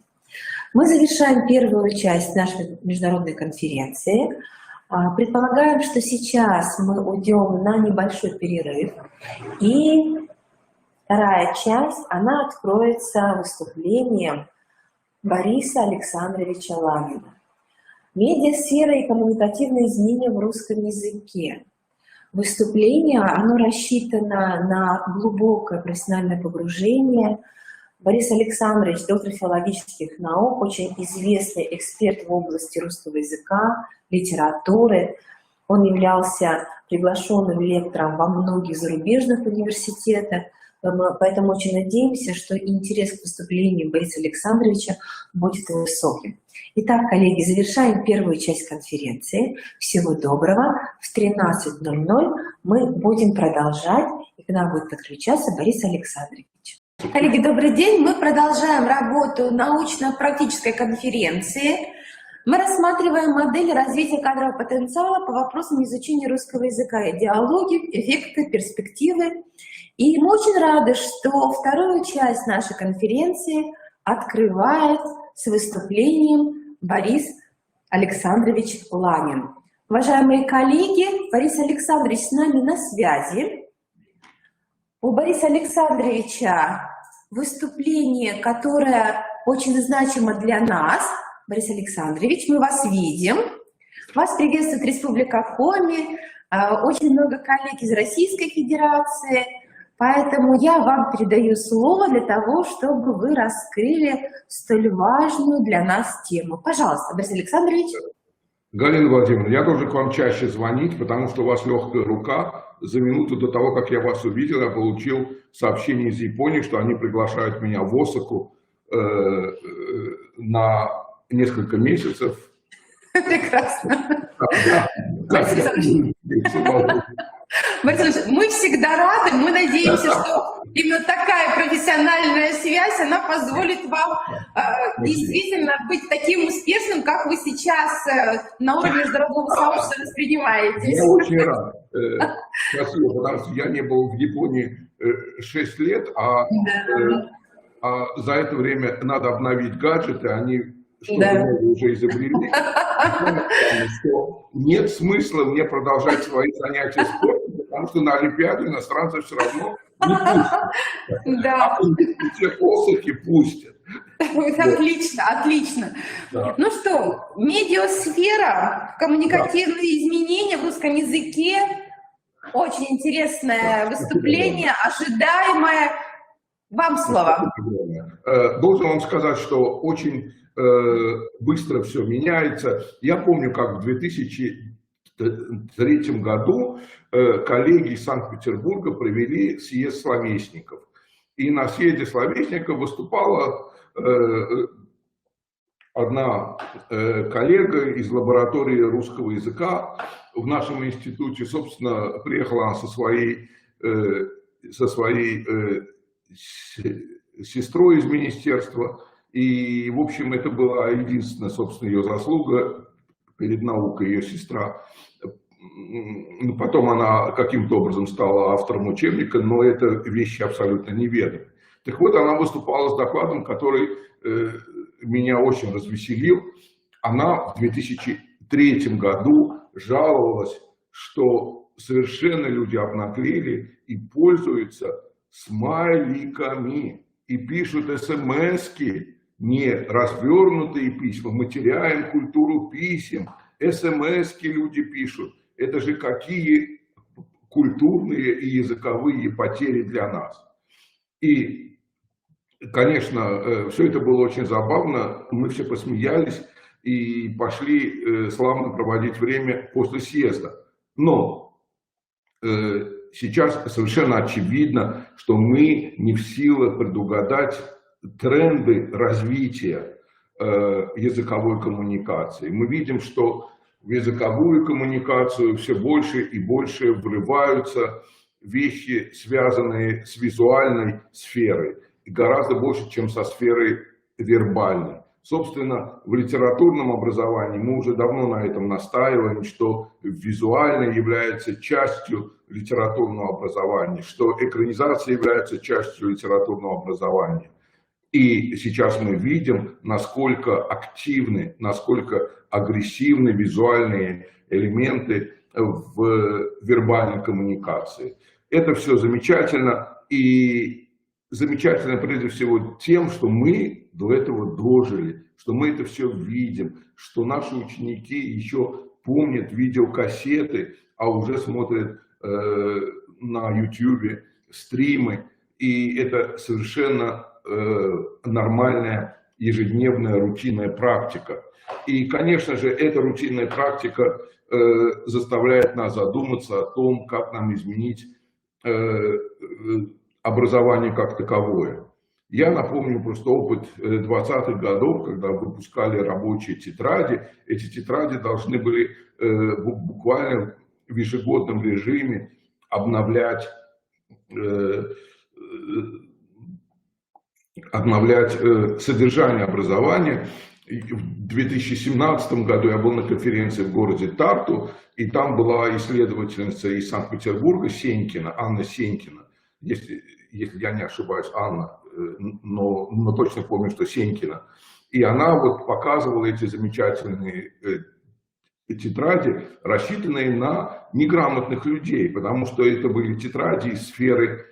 Мы завершаем первую часть нашей международной конференции. Предполагаем, что сейчас мы уйдем на небольшой перерыв, и вторая часть, она откроется выступлением Бориса Александровича Ланина. Медиасфера и коммуникативные изменения в русском языке. Выступление, оно рассчитано на глубокое профессиональное погружение. Борис Александрович, доктор филологических наук, очень известный эксперт в области русского языка, литературы. Он являлся приглашенным лектором во многих зарубежных университетах, поэтому очень надеемся, что интерес к выступлению Бориса Александровича будет высоким. Итак, коллеги, завершаем первую часть конференции. Всего доброго. В 13:00 мы будем продолжать, и к нам будет подключаться Борис Александрович. Коллеги, добрый день. Мы продолжаем работу научно-практической конференции. Мы рассматриваем модели развития кадрового потенциала по вопросам изучения русского языка, идеологии, эффекты, перспективы. И мы очень рады, что вторую часть нашей конференции открывает с выступлением Борис Александрович Ланин. Уважаемые коллеги, Борис Александрович с нами на связи. У Бориса Александровича выступление, которое очень значимо для нас. Борис Александрович, мы вас видим. Вас приветствует Республика Коми, очень много коллег из Российской Федерации. Поэтому я вам передаю слово для того, чтобы вы раскрыли столь важную для нас тему. Пожалуйста, Борис Александрович. Галина Владимировна, я должен к вам чаще звонить, потому что у вас легкая рука. За минуту до того, как я вас увидел, я получил сообщение из Японии, что они приглашают меня в Осаку на несколько месяцев. Прекрасно. Борис Александрович, мы всегда рады, мы надеемся, что именно такая профессиональная связь, она позволит вам действительно быть таким успешным, как вы сейчас на уровне международного сообщества воспринимаете. Я очень рад. Спасибо, потому что я не был в Японии 6 лет, а за это время надо обновить гаджеты, они что-то уже изобрели. Что нет смысла мне продолжать свои занятия спортом, потому что на Олимпиаду иностранцев все равно не пустят. Да. А те Осаки пустят. Отлично, отлично. Да. Ну что, медиасфера, коммуникативные изменения в русском языке. Очень интересное выступление, ожидаемое. Вам слово. Должен вам сказать, что очень быстро все меняется. Я помню, как в 2003 году коллеги из Санкт-Петербурга провели съезд словесников. И на съезде словесников выступала одна коллега из лаборатории русского языка в нашем институте. Собственно, приехала она со своей сестрой из министерства. И, в общем, это была единственная, собственно, ее заслуга перед наукой, ее сестра. Потом она каким-то образом стала автором учебника, но это вещи абсолютно неведомые. Так вот, она выступала с докладом, который меня очень развеселил. Она в 2003 году жаловалась, что совершенно люди обнаглели и пользуются смайликами и пишут смс-ки, не развернутые письма. Мы теряем культуру писем. СМС-ки люди пишут. Это же какие культурные и языковые потери для нас. И, конечно, все это было очень забавно. Мы все посмеялись и пошли славно проводить время после съезда. Но сейчас совершенно очевидно, что мы не в силах предугадать тренды развития языковой коммуникации. Мы видим, что в языковую коммуникацию все больше и больше врываются вещи, связанные с визуальной сферой, и гораздо больше, чем со сферой вербальной. Собственно, в литературном образовании мы уже давно на этом настаиваем, что визуальное является частью литературного образования, что экранизация является частью литературного образования. И сейчас мы видим, насколько активны, насколько агрессивны визуальные элементы в вербальной коммуникации. Это все замечательно, и замечательно прежде всего тем, что мы до этого дожили, что мы это все видим, что наши ученики еще помнят видеокассеты, а уже смотрят на YouTube стримы, и это совершенно нормальная ежедневная рутинная практика. И, конечно же, эта рутинная практика заставляет нас задуматься о том, как нам изменить образование как таковое. Я напомню просто опыт 20-х годов, когда выпускали рабочие тетради. Эти тетради должны были буквально в ежегодном режиме обновлять содержание образования. В 2017 году я был на конференции в городе Тарту, и там была исследовательница из Санкт-Петербурга Сенькина, Анна Сенькина. Если я не ошибаюсь, Анна, но точно помню, что Сенькина. И она вот показывала эти замечательные тетради, рассчитанные на неграмотных людей, потому что это были тетради из сферы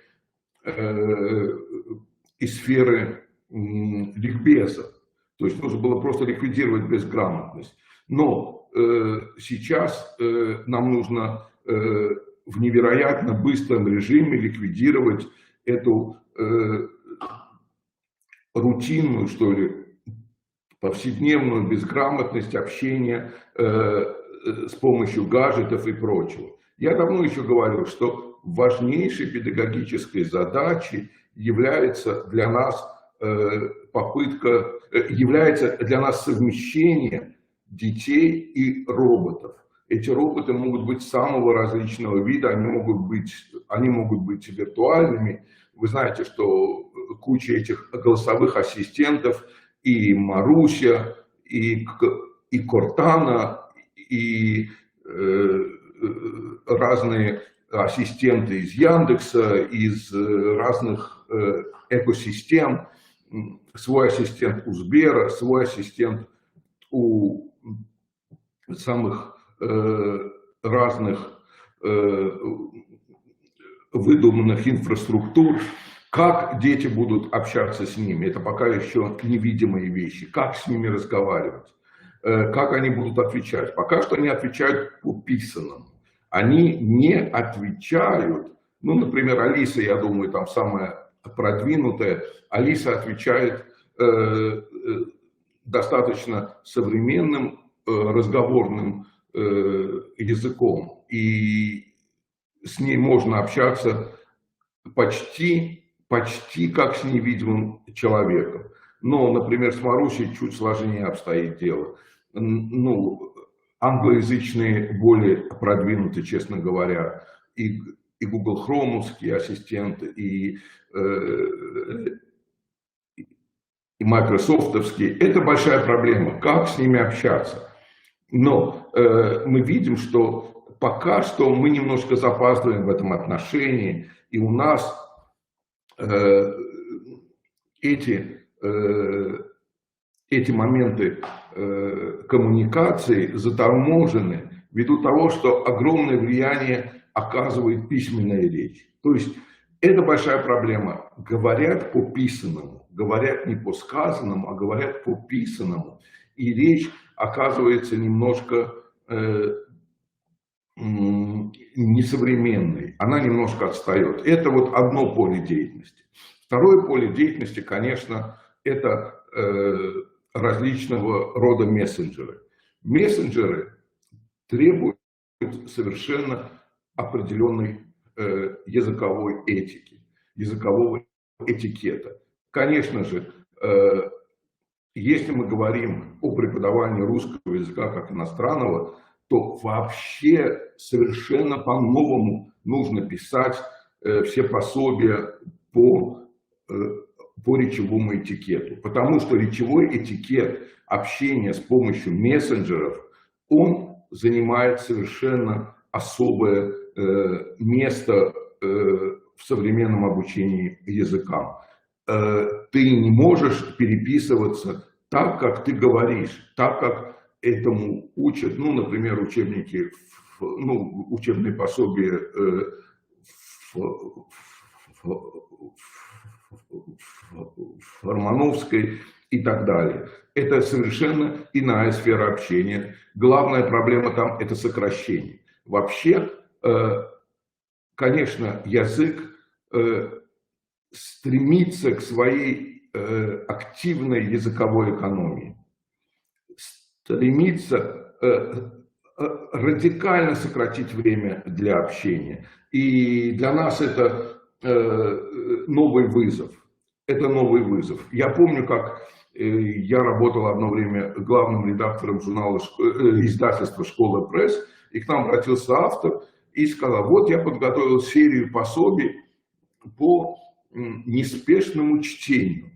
ликбеза. То есть нужно было просто ликвидировать безграмотность. Но сейчас нам нужно в невероятно быстром режиме ликвидировать эту рутинную, что ли, повседневную безграмотность общения с помощью гаджетов и прочего. Я давно еще говорил, что важнейшей педагогической задачей является для нас совмещение детей и роботов. Эти роботы могут быть самого различного вида, они могут быть виртуальными. Вы знаете, что куча этих голосовых ассистентов, и Маруся, и Кортана, и разные ассистенты из Яндекса, из разных экосистем, свой ассистент у Сбера, свой ассистент у самых разных выдуманных инфраструктур. Как дети будут общаться с ними, это пока еще невидимые вещи. Как с ними разговаривать, как они будут отвечать. Пока что они отвечают по писанному. Они не отвечают, ну, например, Алиса, я думаю, там самая продвинутая, Алиса отвечает достаточно современным разговорным языком, и с ней можно общаться почти как с невидимым человеком. Но, например, с Марусей чуть сложнее обстоит дело. Ну, англоязычные более продвинуты, честно говоря, и Google Chrome'овские ассистенты, и Microsoft'овские. Это большая проблема, как с ними общаться. Но мы видим, что пока что мы немножко запаздываем в этом отношении, и у нас эти моменты коммуникации заторможены ввиду того, что огромное влияние оказывает письменная речь. То есть это большая проблема. Говорят по писанному, говорят не по сказанному, а говорят по писанному. И речь оказывается немножко несовременной, она немножко отстает. Это вот одно поле деятельности. Второе поле деятельности, конечно, это различного рода мессенджеры. Мессенджеры требуют совершенно определенной языковой этики, языкового этикета. Конечно же, если мы говорим о преподавании русского языка как иностранного, то вообще совершенно по-новому нужно писать все пособия по речевому этикету. Потому что речевой этикет общения с помощью мессенджеров, он занимает совершенно особое место в современном обучении языкам. Ты не можешь переписываться так, как ты говоришь, так, как этому учат, ну, например, учебники, учебные пособия Романовской и так далее. Это совершенно иная сфера общения. Главная проблема там – это сокращение. Вообще, конечно, язык стремится к своей активной языковой экономии, стремится радикально сократить время для общения. И для нас это новый вызов. Это новый вызов. Я помню, как я работал одно время главным редактором журнала издательства «Школа пресс», и к нам обратился автор и сказал: вот я подготовил серию пособий по неспешному чтению.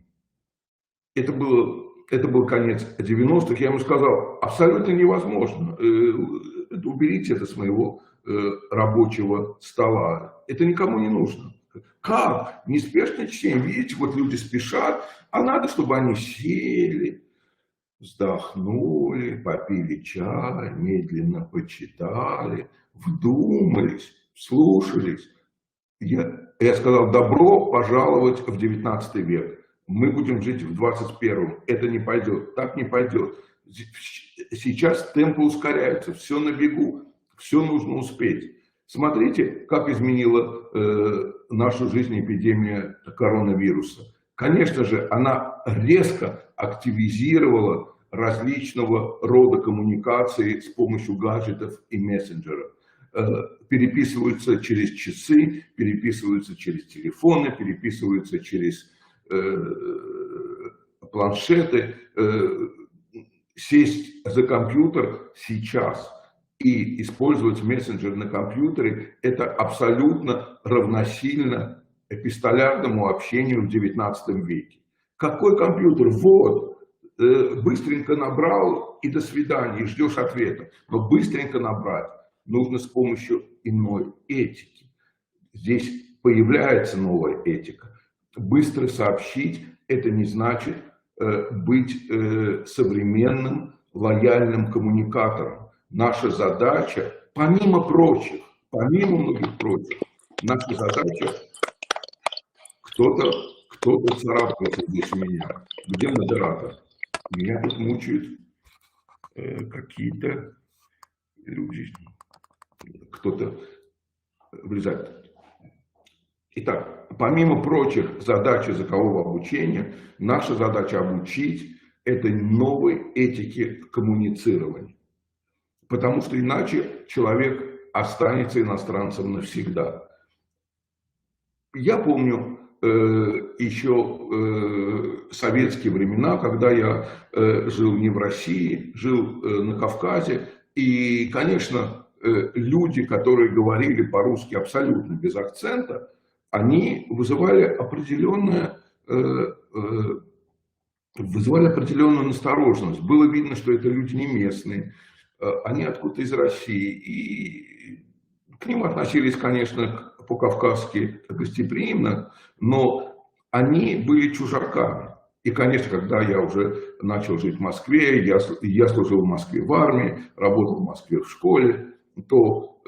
Это был конец 90-х. Я ему сказал: абсолютно невозможно. Уберите это с моего рабочего стола. Это никому не нужно. Как? Неспешное чтение. Видите, вот люди спешат, а надо, чтобы они сели, вздохнули, попили чай, медленно почитали, вдумались, слушались. Я сказал: добро пожаловать в 19 век. Мы будем жить в 21-м. Это не пойдет, так не пойдет. Сейчас темпы ускоряются, все на бегу, все нужно успеть. Смотрите, как изменила нашу жизнь эпидемия коронавируса. Конечно же, она резко активизировала различного рода коммуникации с помощью гаджетов и мессенджеров. Переписываются через часы, переписываются через телефоны, переписываются через планшеты. Сесть за компьютер сейчас и использовать мессенджер на компьютере – это абсолютно равносильно эпистолярному общению в 19 веке. Какой компьютер? Вот, быстренько набрал и до свидания, и ждешь ответа. Но быстренько набрать нужно с помощью иной этики. Здесь появляется новая этика. Быстро сообщить – это не значит быть современным, лояльным коммуникатором. Наша задача, помимо многих прочих, наша задача, кто-то царапался здесь у меня. Где модератор? Меня тут мучают какие-то люди. Кто-то влезает. Итак, помимо прочих задач языкового обучения, наша задача обучить этой новой этике коммуницирования. Потому что иначе человек останется иностранцем навсегда. Я помню еще советские времена, когда я жил не в России, жил на Кавказе. И, конечно, люди, которые говорили по-русски абсолютно без акцента, они вызывали определенную настороженность. Было видно, что это люди не местные, они откуда-то из России. И к ним относились, конечно, по-кавказски гостеприимно, но они были чужаками. И, конечно, когда я уже начал жить в Москве, я служил в Москве в армии, работал в Москве в школе, то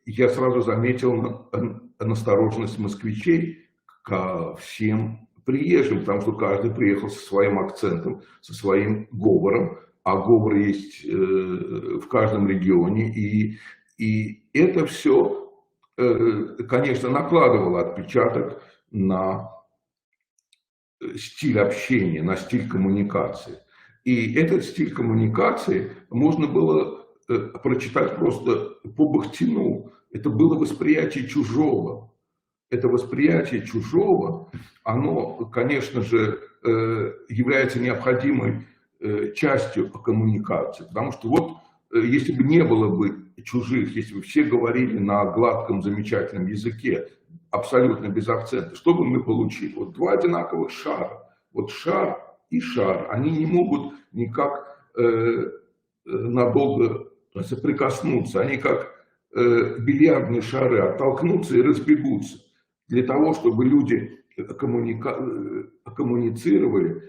я сразу заметил настороженность москвичей ко всем приезжим, потому что каждый приехал со своим акцентом, со своим говором, а говор есть в каждом регионе, и это все, конечно, накладывало отпечаток на стиль общения, на стиль коммуникации. И этот стиль коммуникации можно было прочитать просто по Бахтину. Это было восприятие чужого. Это восприятие чужого, оно, конечно же, является необходимой частью коммуникации. Потому что вот, если бы не было бы чужих, если бы все говорили на гладком, замечательном языке, абсолютно без акцента, что бы мы получили? Вот два одинаковых шара. Вот шар и шар. Они не могут никак надолго соприкоснуться. Они как бильярдные шары оттолкнутся и разбегутся. Для того, чтобы люди коммуницировали,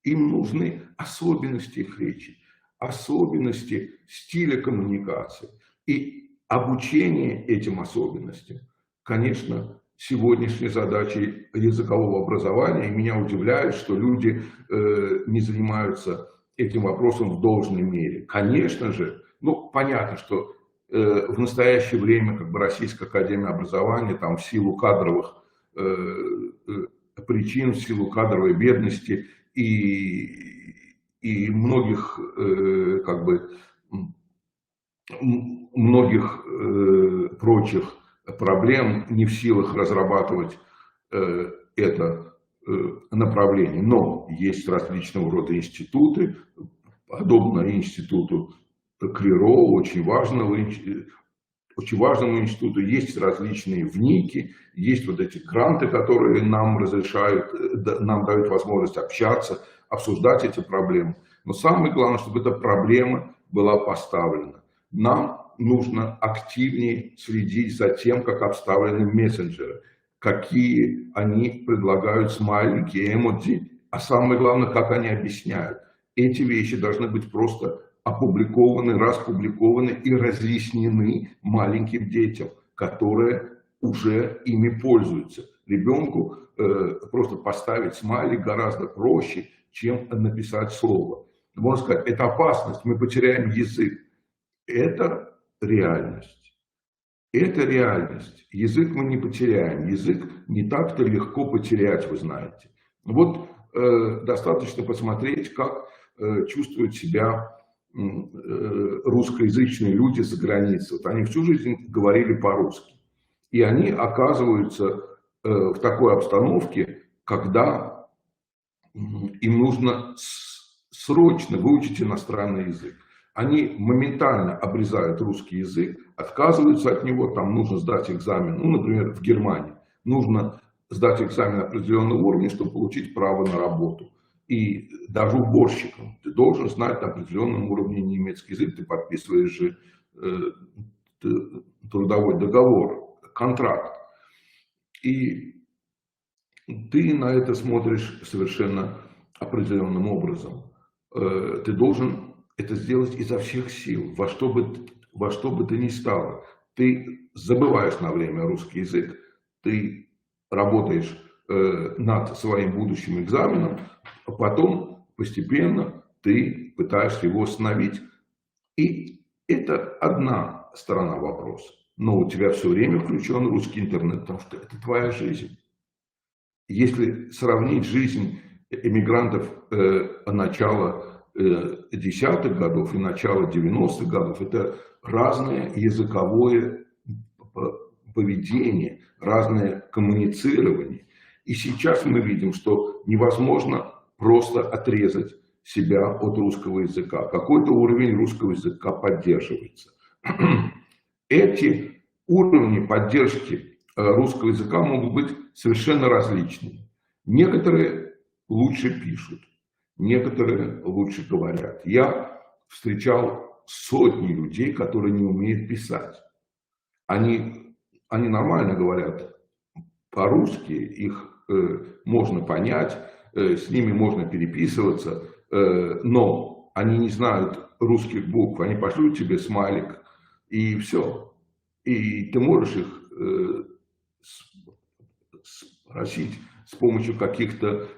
им нужны особенности их речи, особенности стиля коммуникации. И обучение этим особенностям, конечно, сегодняшней задачей языкового образования. И меня удивляет, что люди не занимаются этим вопросом в должной мере. Конечно же, ну, понятно, что в настоящее время как бы Российская академия образования там в силу кадровых причин, в силу кадровой бедности и многих как бы многих прочих проблем не в силах разрабатывать это направление. Но есть различного рода институты, подобно институту Клеро, очень важному институту, есть различные ВНИКи, есть вот эти гранты, которые нам разрешают, нам дают возможность общаться, обсуждать эти проблемы. Но самое главное, чтобы эта проблема была поставлена. Нам нужно активнее следить за тем, как обставлены мессенджеры, какие они предлагают смайлики, эмодзи, а самое главное, как они объясняют. Эти вещи должны быть просто опубликованы, распубликованы и разъяснены маленьким детям, которые уже ими пользуются. Ребенку просто поставить смайлик гораздо проще, чем написать слово. Можно сказать, это опасность, мы потеряем язык. Это реальность. Это реальность. Язык мы не потеряем. Язык не так-то легко потерять, вы знаете. Вот достаточно посмотреть, как чувствуют себя русскоязычные люди за границей. Вот они всю жизнь говорили по-русски. И они оказываются в такой обстановке, когда им нужно срочно выучить иностранный язык. Они моментально обрезают русский язык, отказываются от него, там нужно сдать экзамен, ну, например, в Германии. Нужно сдать экзамен определенного уровня, чтобы получить право на работу. И даже уборщиком ты должен знать на определенном уровне немецкий язык, ты подписываешь же трудовой договор, контракт. И ты на это смотришь совершенно определенным образом. Ты должен это сделать изо всех сил, во что бы ты ни стало. Ты забываешь на время русский язык, ты работаешь над своим будущим экзаменом, а потом постепенно ты пытаешься его остановить. И это одна сторона вопроса. Но у тебя все время включен русский интернет, потому что это твоя жизнь. Если сравнить жизнь эмигрантов начала 10-х годов и начала 90-х годов, это разное языковое поведение, разное коммуницирование. И сейчас мы видим, что невозможно просто отрезать себя от русского языка. Какой-то уровень русского языка поддерживается. Эти уровни поддержки русского языка могут быть совершенно различными. Некоторые лучше пишут, некоторые лучше говорят. Я встречал сотни людей, которые не умеют писать. Они нормально говорят по-русски, их можно понять, с ними можно переписываться, но они не знают русских букв, они пошлют тебе смайлик, и все. И ты можешь их спросить с помощью каких-то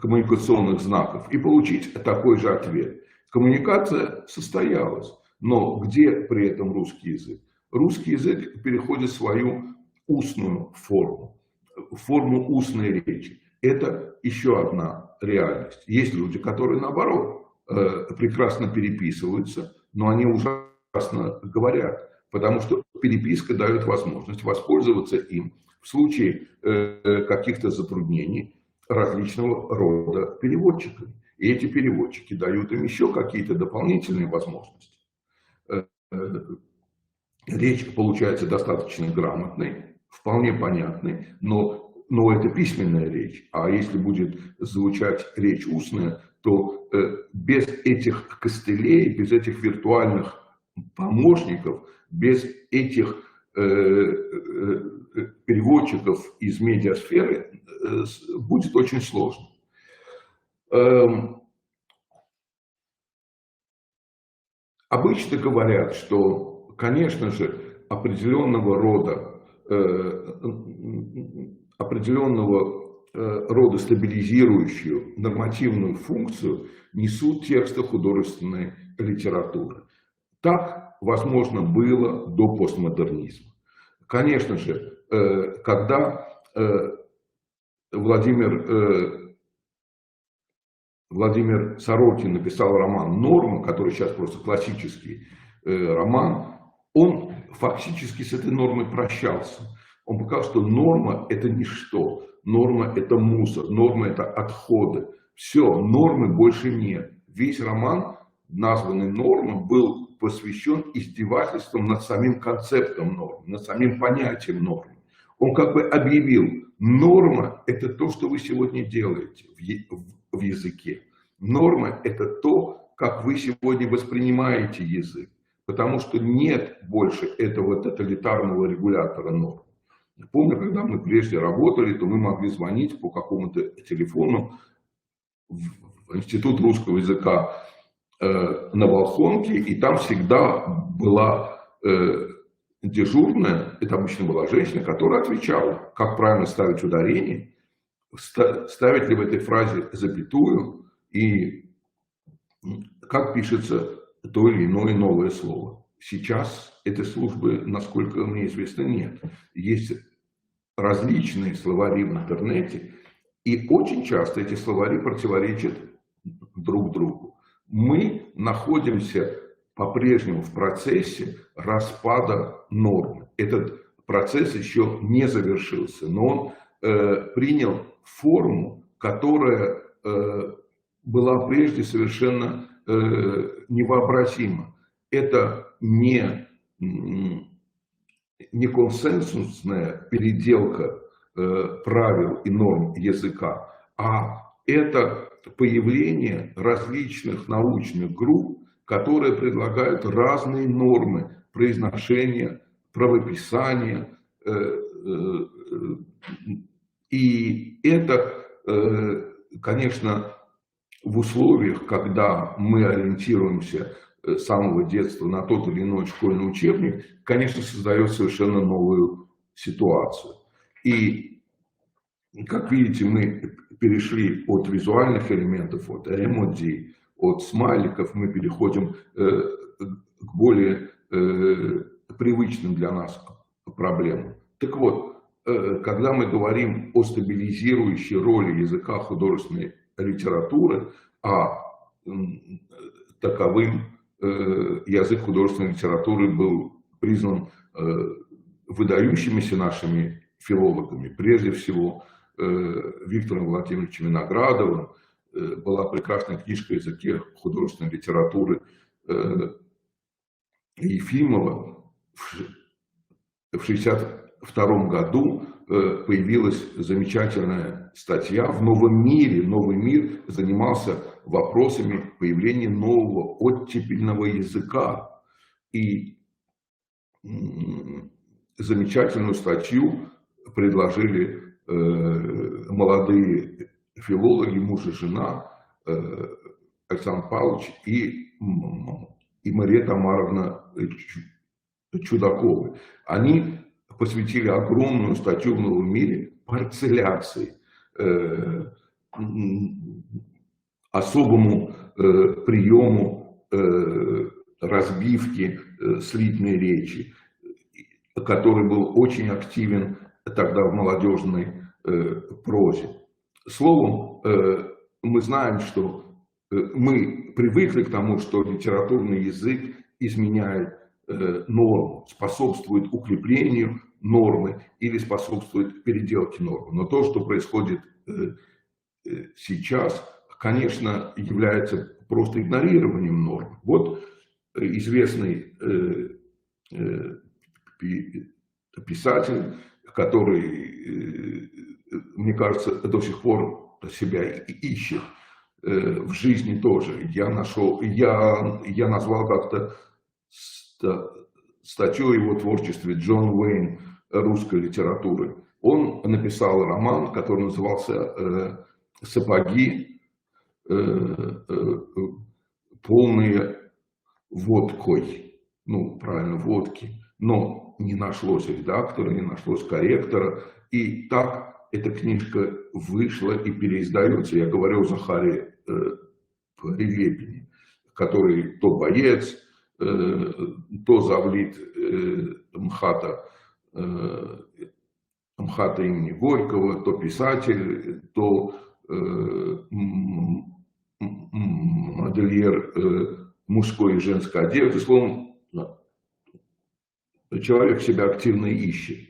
коммуникационных знаков и получить такой же ответ. Коммуникация состоялась, но где при этом русский язык? Русский язык переходит в свою устную форму устной речи. Это еще одна реальность. Есть люди, которые наоборот прекрасно переписываются, но они ужасно говорят, потому что переписка дает возможность воспользоваться им в случае каких-то затруднений различного рода переводчиками. И эти переводчики дают им еще какие-то дополнительные возможности. Речь получается достаточно грамотной, вполне понятной, но это письменная речь. А если будет звучать речь устная, то без этих костылей, без этих виртуальных помощников, без этих переводчиков из медиасферы будет очень сложно. Обычно говорят, что, конечно же, определенного рода определенного рода стабилизирующую нормативную функцию несут тексты художественной литературы. Так, возможно, было до постмодернизма. Конечно же, когда Владимир Сорокин написал роман «Норма», который сейчас просто классический роман, он фактически с этой нормой прощался. Он показал, что норма – это ничто, норма – это мусор, норма – это отходы. Все, нормы больше нет. Весь роман, названный «Норма», был посвящен издевательствам над самим концептом нормы, над самим понятием нормы. Он как бы объявил, норма – это то, что вы сегодня делаете в языке. Норма – это то, как вы сегодня воспринимаете язык. Потому что нет больше этого тоталитарного регулятора норм. Помню, когда мы прежде работали, то мы могли звонить по какому-то телефону в Институт русского языка на Волхонке, и там всегда была дежурная, это обычно была женщина, которая отвечала, как правильно ставить ударение, ставить ли в этой фразе запятую и как пишется то или иное новое слово. Сейчас этой службы, насколько мне известно, нет. Есть различные словари в интернете, и очень часто эти словари противоречат друг другу. Мы находимся по-прежнему в процессе распада нормы. Этот процесс еще не завершился, но он принял форму, которая была прежде совершенно невообразимо. Это не консенсусная переделка правил и норм языка, а это появление различных научных групп, которые предлагают разные нормы произношения, правописания. И это, конечно, в условиях, когда мы ориентируемся с самого детства на тот или иной школьный учебник, конечно, создает совершенно новую ситуацию. И, как видите, мы перешли от визуальных элементов, от эмодзи, от смайликов, мы переходим к более привычным для нас проблемам. Так вот, когда мы говорим о стабилизирующей роли языка художественной литературы, а таковым язык художественной литературы был признан выдающимися нашими филологами, прежде всего Виктором Владимировичем Виноградовым. Была прекрасная книжка о языке художественной литературы Ефимова. В 1962 году появилась замечательная статья в «Новом мире». «Новый мир» занимался вопросами появления нового оттепельного языка. И замечательную статью предложили молодые филологи, муж и жена, Александр Павлович и Мария Тамаровна Чудаковы. Они посвятили огромную статью в «Новом мире» парцеляции, особому приему разбивки слитной речи, который был очень активен тогда в молодежной прозе. Словом, мы знаем, что мы привыкли к тому, что литературный язык изменяет норму, способствует укреплению нормы или способствует переделке нормы. Но то, что происходит сейчас, конечно, является просто игнорированием нормы. Вот известный писатель, который, мне кажется, до сих пор себя ищет в жизни тоже. Я назвал как-то статью о его творчестве «Джон Уэйн русской литературы». Он написал роман, который назывался «Сапоги, полные водкой». Ну, правильно, водки. но не нашлось редактора, не нашлось корректора. И так эта книжка вышла и переиздается. Я говорю о Захаре Ревепине, который то боец, то завлит МХАТа имени Горького, то писатель, то модельер мужской и женской одежды. Словом, человек себя активно ищет.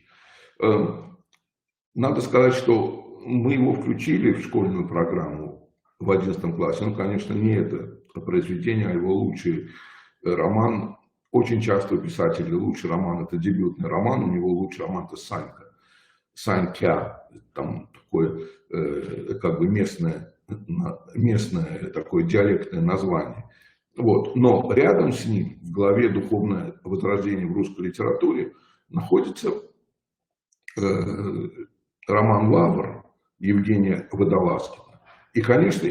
Надо сказать, что мы его включили в школьную программу в 11 классе. Ну, конечно, не это произведение, а его лучший роман. Очень часто у писателей лучший роман – это дебютный роман, у него лучший роман – это «Санька». Санька, там такое как бы местное такое диалектное название. Вот. Но рядом с ним, в главе «Духовное возрождение в русской литературе», находится роман «Лавр» Евгения Водолазкина. И, конечно,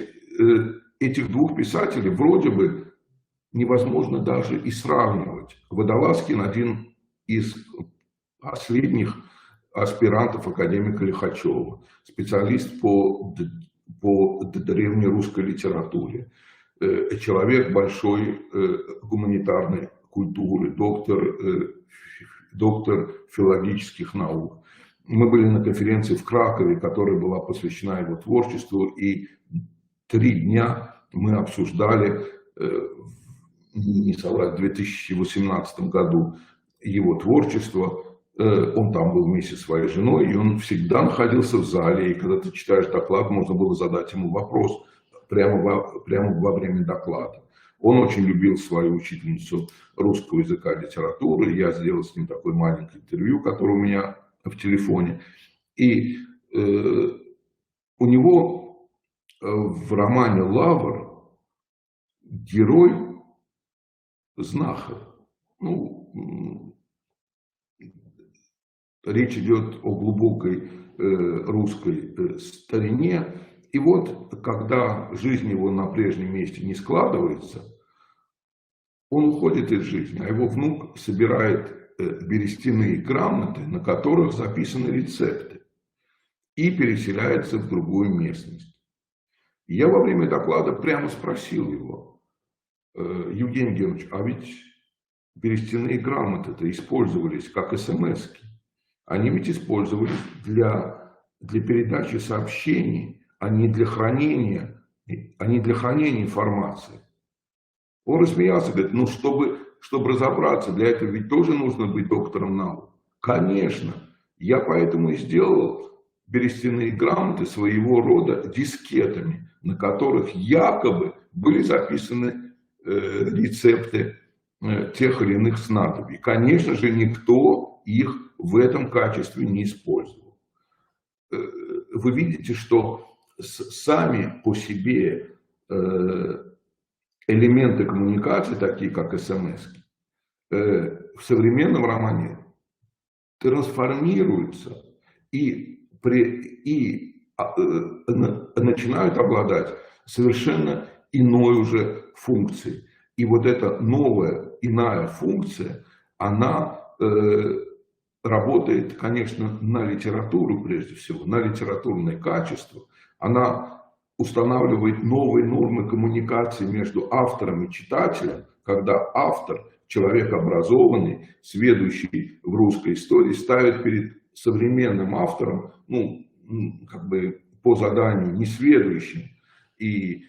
этих двух писателей вроде бы невозможно даже и сравнивать. Водолазкин один из последних аспирантов академика Лихачева, специалист по древнерусской литературе, человек большой гуманитарной культуры, доктор филологических наук. Мы были на конференции в Кракове, которая была посвящена его творчеству, и 3 дня мы обсуждали, не соврать, в 2018 году его творчество. Он там был вместе со своей женой, и он всегда находился в зале, и когда ты читаешь доклад, можно было задать ему вопрос прямо во время доклада. Он очень любил свою учительницу русского языка и литературы. Я сделал с ним такое маленькое интервью, которое у меня в телефоне. И у него в романе «Лавр» герой знахарь. Ну, речь идет о глубокой русской старине. И вот, когда жизнь его на прежнем месте не складывается, он уходит из жизни, а его внук собирает берестяные грамоты, на которых записаны рецепты, и переселяется в другую местность. Я во время доклада прямо спросил его: Евгений Георгиевич, а ведь берестяные грамоты-то использовались как смс-ки. Они ведь использовались для передачи сообщений, а не для хранения информации. Он рассмеялся, говорит: ну, чтобы разобраться, для этого ведь тоже нужно быть доктором наук. Конечно, я поэтому и сделал берестяные грамоты своего рода дискетами, на которых якобы были записаны рецепты тех или иных снадобий. Конечно же, никто их в этом качестве не использовал. Вы видите, что сами по себе элементы коммуникации, такие как СМС, в современном романе трансформируются и начинают обладать совершенно иной уже функцией. И вот эта новая, иная функция, она работает, конечно, на литературу прежде всего, на литературное качество. Она устанавливает новые нормы коммуникации между автором и читателем, когда автор, человек образованный, сведущий в русской истории, ставит перед современным автором, ну, как бы по заданию несведущим и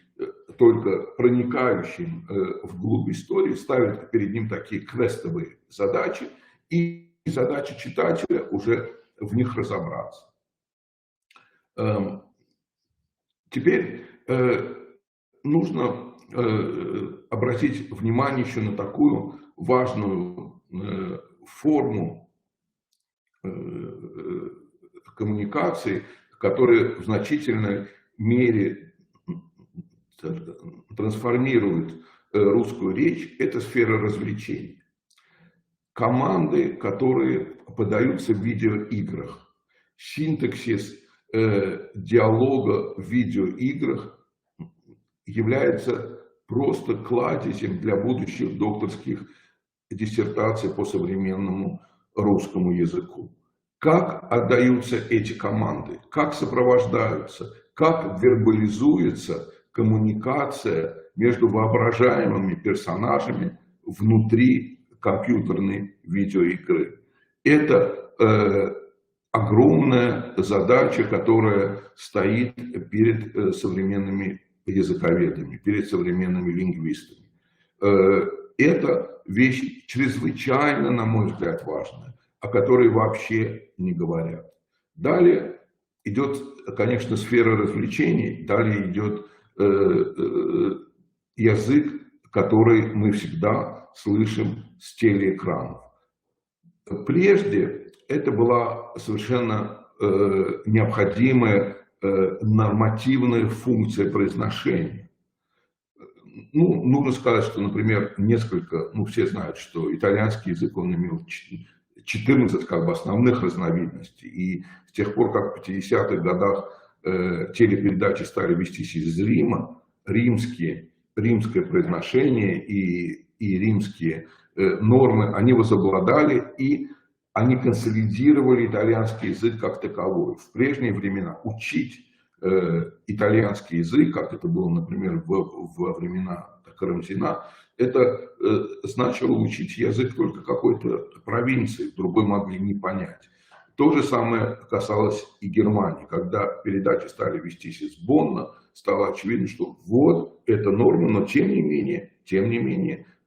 только проникающим вглубь истории, ставит перед ним такие квестовые задачи, и задача читателя уже в них разобраться. Теперь нужно обратить внимание еще на такую важную форму коммуникации, которая в значительной мере трансформирует русскую речь, это сфера развлечений. Команды, которые подаются в видеоиграх, синтаксис диалога в видеоиграх является просто кладезем для будущих докторских диссертации по современному русскому языку. Как отдаются эти команды, как сопровождаются, как вербализуется коммуникация между воображаемыми персонажами внутри компьютерной видеоигры. Это огромная задача, которая стоит перед современными языковедами, перед современными лингвистами. Это вещь чрезвычайно, на мой взгляд, важная, о которой вообще не говорят. Далее идет, конечно, сфера развлечений, далее идет язык, который мы всегда слышим с телеэкранов. Прежде это была совершенно необходимая нормативная функция произношения. Ну, нужно сказать, что, например, все знают, что итальянский язык, он имел 14 как бы основных разновидностей. И с тех пор, как в 50-х годах телепередачи стали вестись из Рима, римское произношение и римские нормы, они возобладали, и они консолидировали итальянский язык как таковой. В прежние времена учить итальянский язык, как это было, например, во времена Карамзина, это значило учить язык только какой-то провинции, другой могли не понять. То же самое касалось и Германии. Когда передачи стали вестись из Бонна, стало очевидно, что вот это норма, но тем не менее,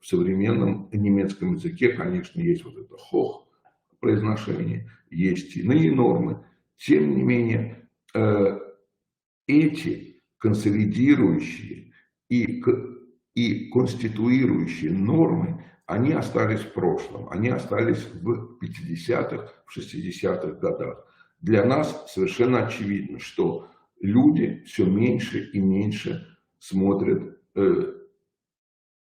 в современном немецком языке, конечно, есть вот это «хох» произношение, есть иные нормы. Тем не менее, эти консолидирующие и конституирующие нормы, они остались в прошлом, они остались в 50-х, в 60-х годах. Для нас совершенно очевидно, что люди все меньше и меньше смотрят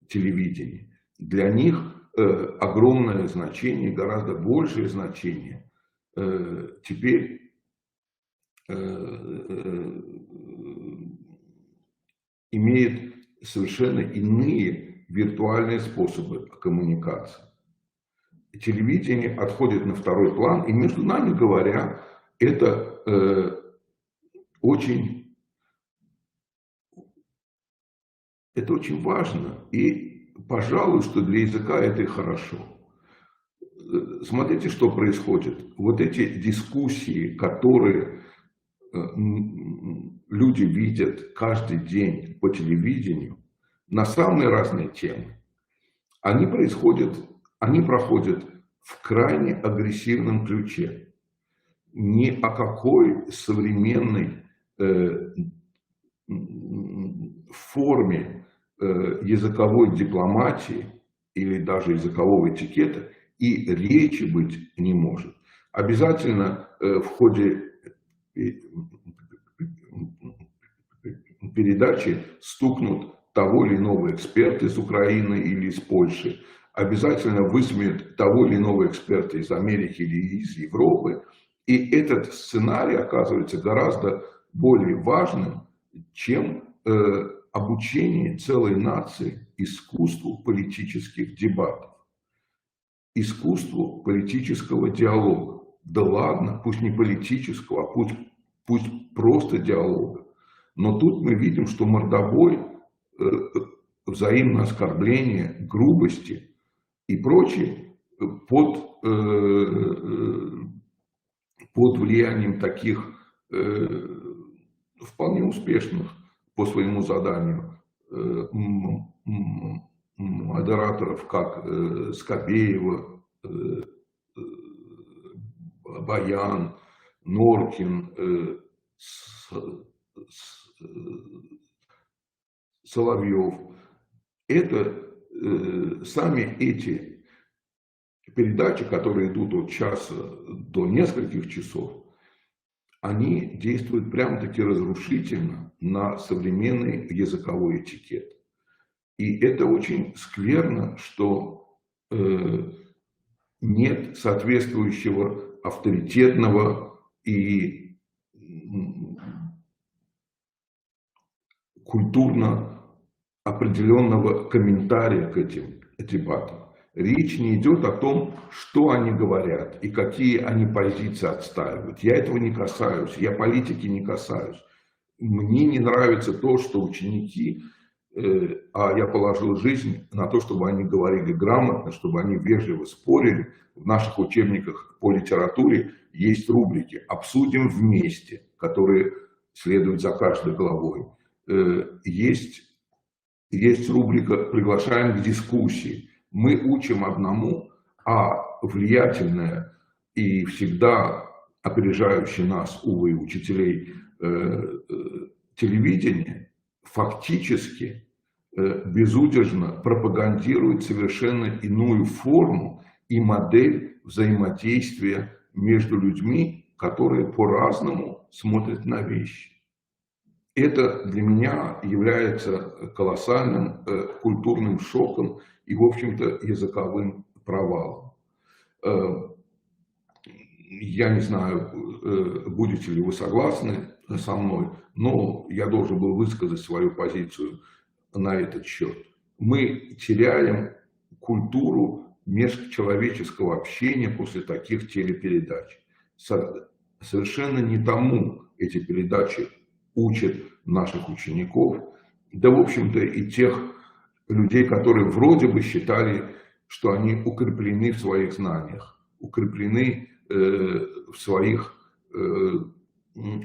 телевидение. Для них огромное значение, гораздо большее значение теперь имеет совершенно иные виртуальные способы коммуникации. Телевидение отходит на второй план, и, между нами говоря, это очень важно, и, пожалуй, что для языка это и хорошо. Смотрите, что происходит. Вот эти дискуссии, которые люди видят каждый день по телевидению на самые разные темы, они проходят в крайне агрессивном ключе. Ни о какой современной форме языковой дипломатии или даже языкового этикета и речи быть не может. Обязательно в ходе передачи стукнут того или иного эксперта из Украины или из Польши, обязательно высмеют того или иного эксперта из Америки или из Европы. И этот сценарий оказывается гораздо более важным, чем обучение целой нации искусству политических дебатов, искусству политического диалога. Да ладно, пусть не политического, а пусть просто диалога. Но тут мы видим, что мордобой, взаимное оскорбление, грубости и прочее под влиянием таких вполне успешных по своему заданию модераторов, как Скобеева, Баян, Норкин, Соловьев. Это сами эти передачи, которые идут от часа до нескольких часов, они действуют прям-таки разрушительно на современный языковой этикет. И это очень скверно, что нет соответствующего авторитетного и культурно определенного комментария к этим дебатам. Речь не идет о том, что они говорят и какие они позиции отстаивают. Я этого не касаюсь, я политики не касаюсь. Мне не нравится то, что ученики, а я положил жизнь на то, чтобы они говорили грамотно, чтобы они вежливо спорили. В наших учебниках по литературе есть рубрики «Обсудим вместе», которые следуют за каждой главой. Есть рубрика «Приглашаем к дискуссии». Мы учим одному, а влиятельное и всегда опережающее нас, увы, учителей телевидения, фактически безудержно пропагандирует совершенно иную форму и модель взаимодействия между людьми, которые по-разному смотрят на вещи. Это для меня является колоссальным культурным шоком и, в общем-то, языковым провалом. Я не знаю, будете ли вы согласны со мной, но я должен был высказать свою позицию на этот счет. Мы теряем культуру межчеловеческого общения после таких телепередач. Совершенно не тому эти передачи учат наших учеников, да, в общем-то, и тех людей, которые вроде бы считали, что они укреплены в своих знаниях, укреплены в своих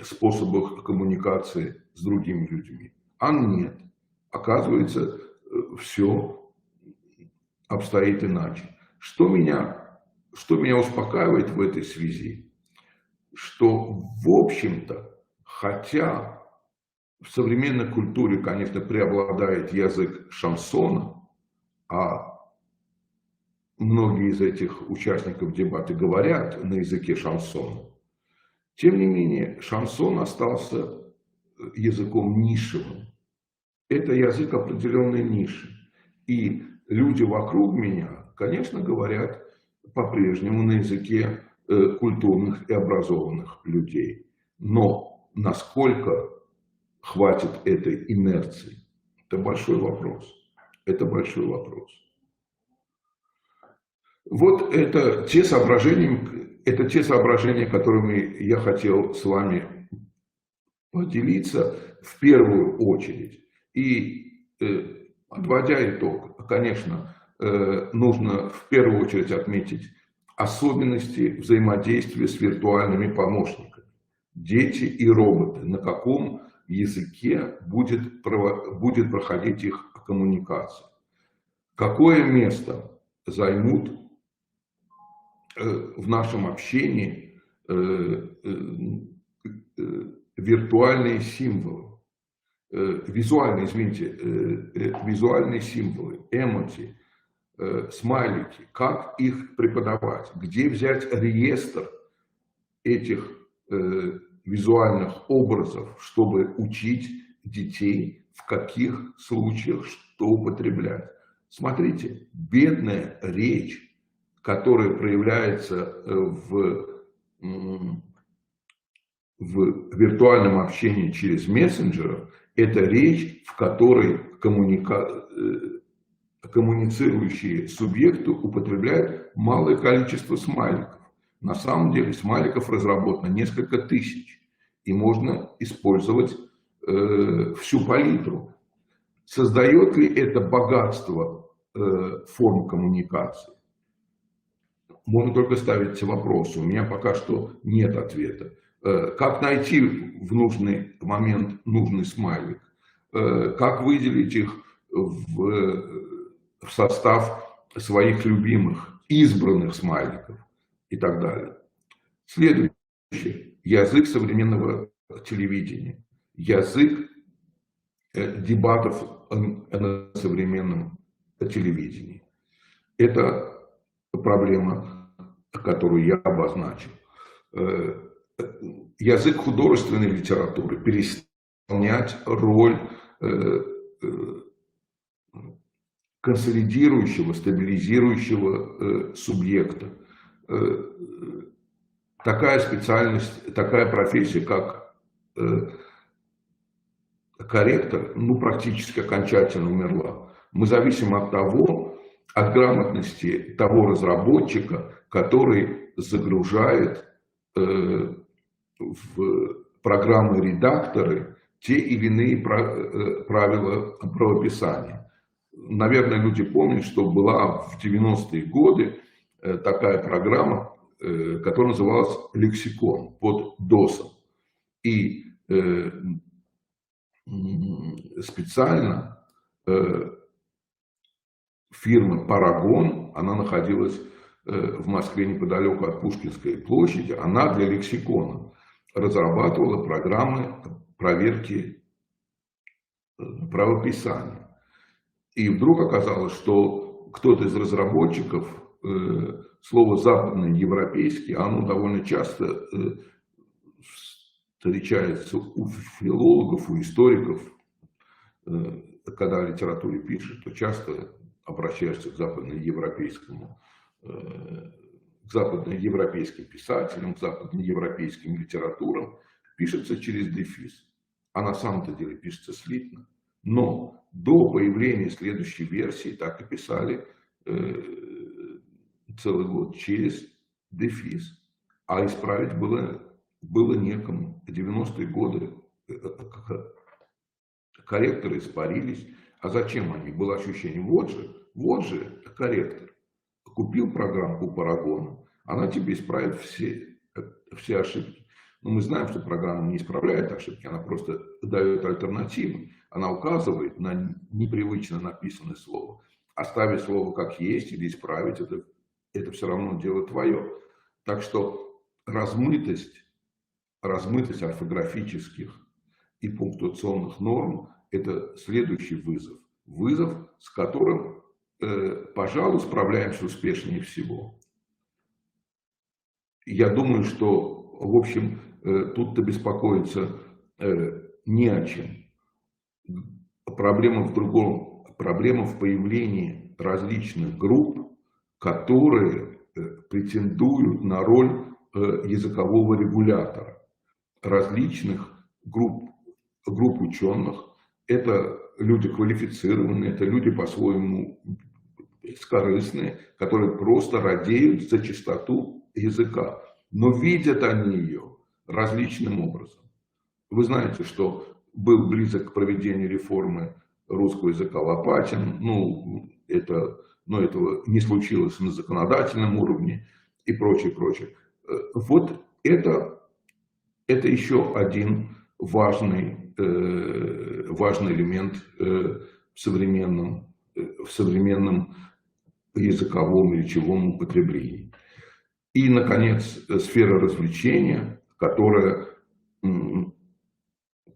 способах коммуникации с другими людьми. А нет. Оказывается, все обстоит иначе. Что меня успокаивает в этой связи? Что, в общем-то, хотя в современной культуре, конечно, преобладает язык шансона, а многие из этих участников дебата говорят на языке шансона, тем не менее шансон остался языком нишевым. Это язык определенной ниши. И люди вокруг меня, конечно, говорят по-прежнему на языке культурных и образованных людей. Но насколько хватит этой инерции? Это большой вопрос. Это большой вопрос. Вот это те соображения, которыми я хотел с вами поделиться в первую очередь. И подводя итог, конечно, нужно в первую очередь отметить особенности взаимодействия с виртуальными помощниками. Дети и роботы, на каком языке будет проходить их коммуникация. Какое место займут в нашем общении виртуальные символы, визуальные символы, эмоти, смайлики, как их преподавать, где взять реестр этих визуальных образов, чтобы учить детей, в каких случаях что употреблять. Смотрите, бедная речь, которая проявляется в виртуальном общении через мессенджеры, это речь, в которой коммуницирующие субъекты употребляют малое количество смайликов. На самом деле смайликов разработано несколько тысяч, и можно использовать всю палитру. Создает ли это богатство форм коммуникации? Можно только ставить вопросы. У меня пока что нет ответа. Как найти в нужный момент нужный смайлик? Как выделить их в состав своих любимых, избранных смайликов и так далее? Следующее. Язык современного телевидения. Язык дебатов на современном телевидении. Это проблема, которую я обозначил. Язык художественной литературы перестать роль консолидирующего, стабилизирующего субъекта. Такая специальность, такая профессия, как корректор, практически окончательно умерла. Мы зависим от того, от грамотности того разработчика, который загружает в программы-редакторы те или иные правила правописания. Наверное, люди помнят, что была в 90-е годы такая программа, которая называлась «Лексикон» под DOS. И специально фирма «Парагон», она находилась в Москве неподалеку от Пушкинской площади, она для «Лексикона» разрабатывала программы проверки правописания. И вдруг оказалось, что кто-то из разработчиков слово «западноевропейский», оно довольно часто встречается у филологов, у историков, когда о литературе пишет, то часто обращаешься к западноевропейским писателям, к западноевропейским литературам, пишется через дефис. А на самом-то деле пишется слитно. Но до появления следующей версии так и писали целый год через дефис. А исправить было некому. В 90-е годы корректоры испарились. А зачем они? Было ощущение, вот же корректор. Купил программку Парагона, она тебе исправит все ошибки. Но мы знаем, что программа не исправляет ошибки, она просто дает альтернативу. Она указывает на непривычно написанное слово. Оставить слово как есть или исправить, это все равно дело твое. Так что размытость орфографических и пунктуационных норм – это следующий вызов. Вызов, с которым, пожалуй, справляемся успешнее всего. Я думаю, что, в общем, тут-то беспокоиться не о чем. Проблема в другом. Проблема в появлении различных групп, которые претендуют на роль языкового регулятора. Различных групп ученых. Это люди квалифицированные, это люди по-своему бескорыстные, которые просто радеют за чистоту языка. Но видят они ее различным образом. Вы знаете, что был близок к проведению реформы русского языка Лопатин. Этого не случилось на законодательном уровне и прочее, прочее. Вот это еще один важный элемент в современном языковом и речевом употреблении. И, наконец, сфера развлечения, которая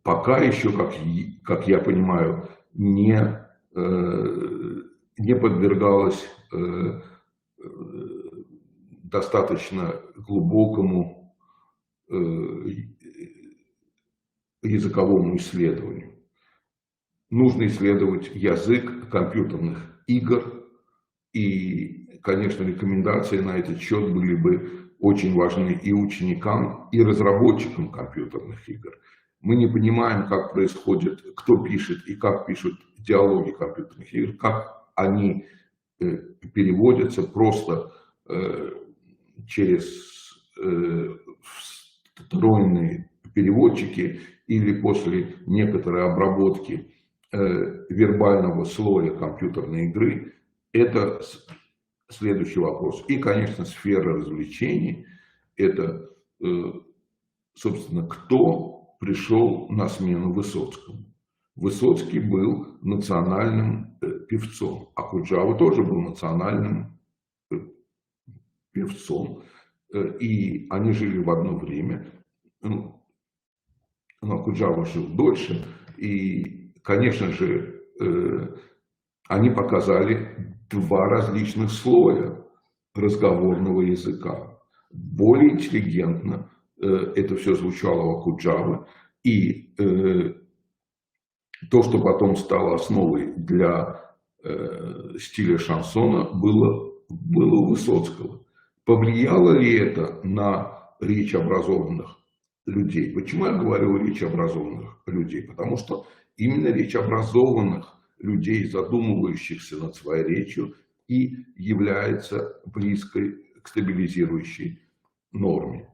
пока еще, как я понимаю, не подвергалась достаточно глубокому языковому исследованию. Нужно исследовать язык компьютерных игр, и, конечно, рекомендации на этот счет были бы очень важны и ученикам, и разработчикам компьютерных игр. Мы не понимаем, как происходит, кто пишет и как пишут диалоги компьютерных игр, как они переводятся просто через встроенные переводчики или после некоторой обработки вербального слоя компьютерной игры. Это следующий вопрос. И, конечно, сфера развлечений. Это, собственно, кто пришел на смену Высоцкому. Высоцкий был национальным певцом, а Окуджава тоже был национальным певцом. И они жили в одно время. Окуджава жил дольше. И, конечно же, они показали два различных слоя разговорного языка. Более интеллигентно это все звучало у Окуджавы. И то, что потом стало основой для стиля шансона, было у Высоцкого. Повлияло ли это на речь образованных людей? Почему я говорю речь образованных людей? Потому что именно речь образованных людей, задумывающихся над своей речью, и является близкой к стабилизирующей норме.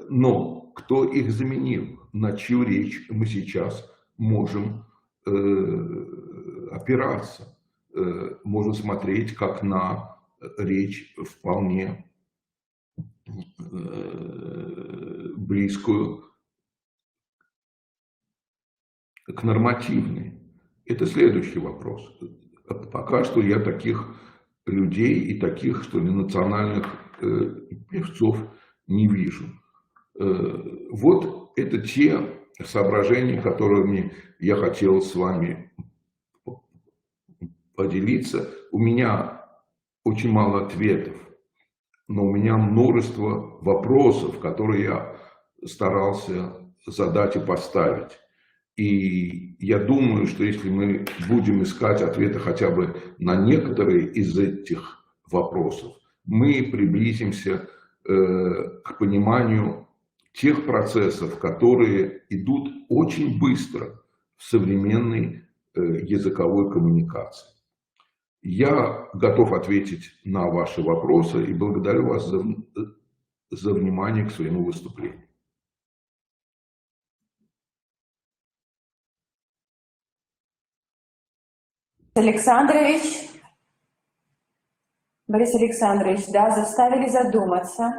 Но кто их заменил? На чью речь мы сейчас можем опираться? Можно смотреть как на речь вполне близкую к нормативной. Это следующий вопрос. Пока что я таких людей и таких, что ли, национальных певцов не вижу. Вот это те соображения, которыми я хотел с вами поделиться. У меня очень мало ответов, но у меня множество вопросов, которые я старался задать и поставить. И я думаю, что если мы будем искать ответы хотя бы на некоторые из этих вопросов, мы приблизимся к пониманию тех процессов, которые идут очень быстро в современной языковой коммуникации. Я готов ответить на ваши вопросы и благодарю вас за внимание к своему выступлению. Александрович, Борис Александрович, да, заставили задуматься.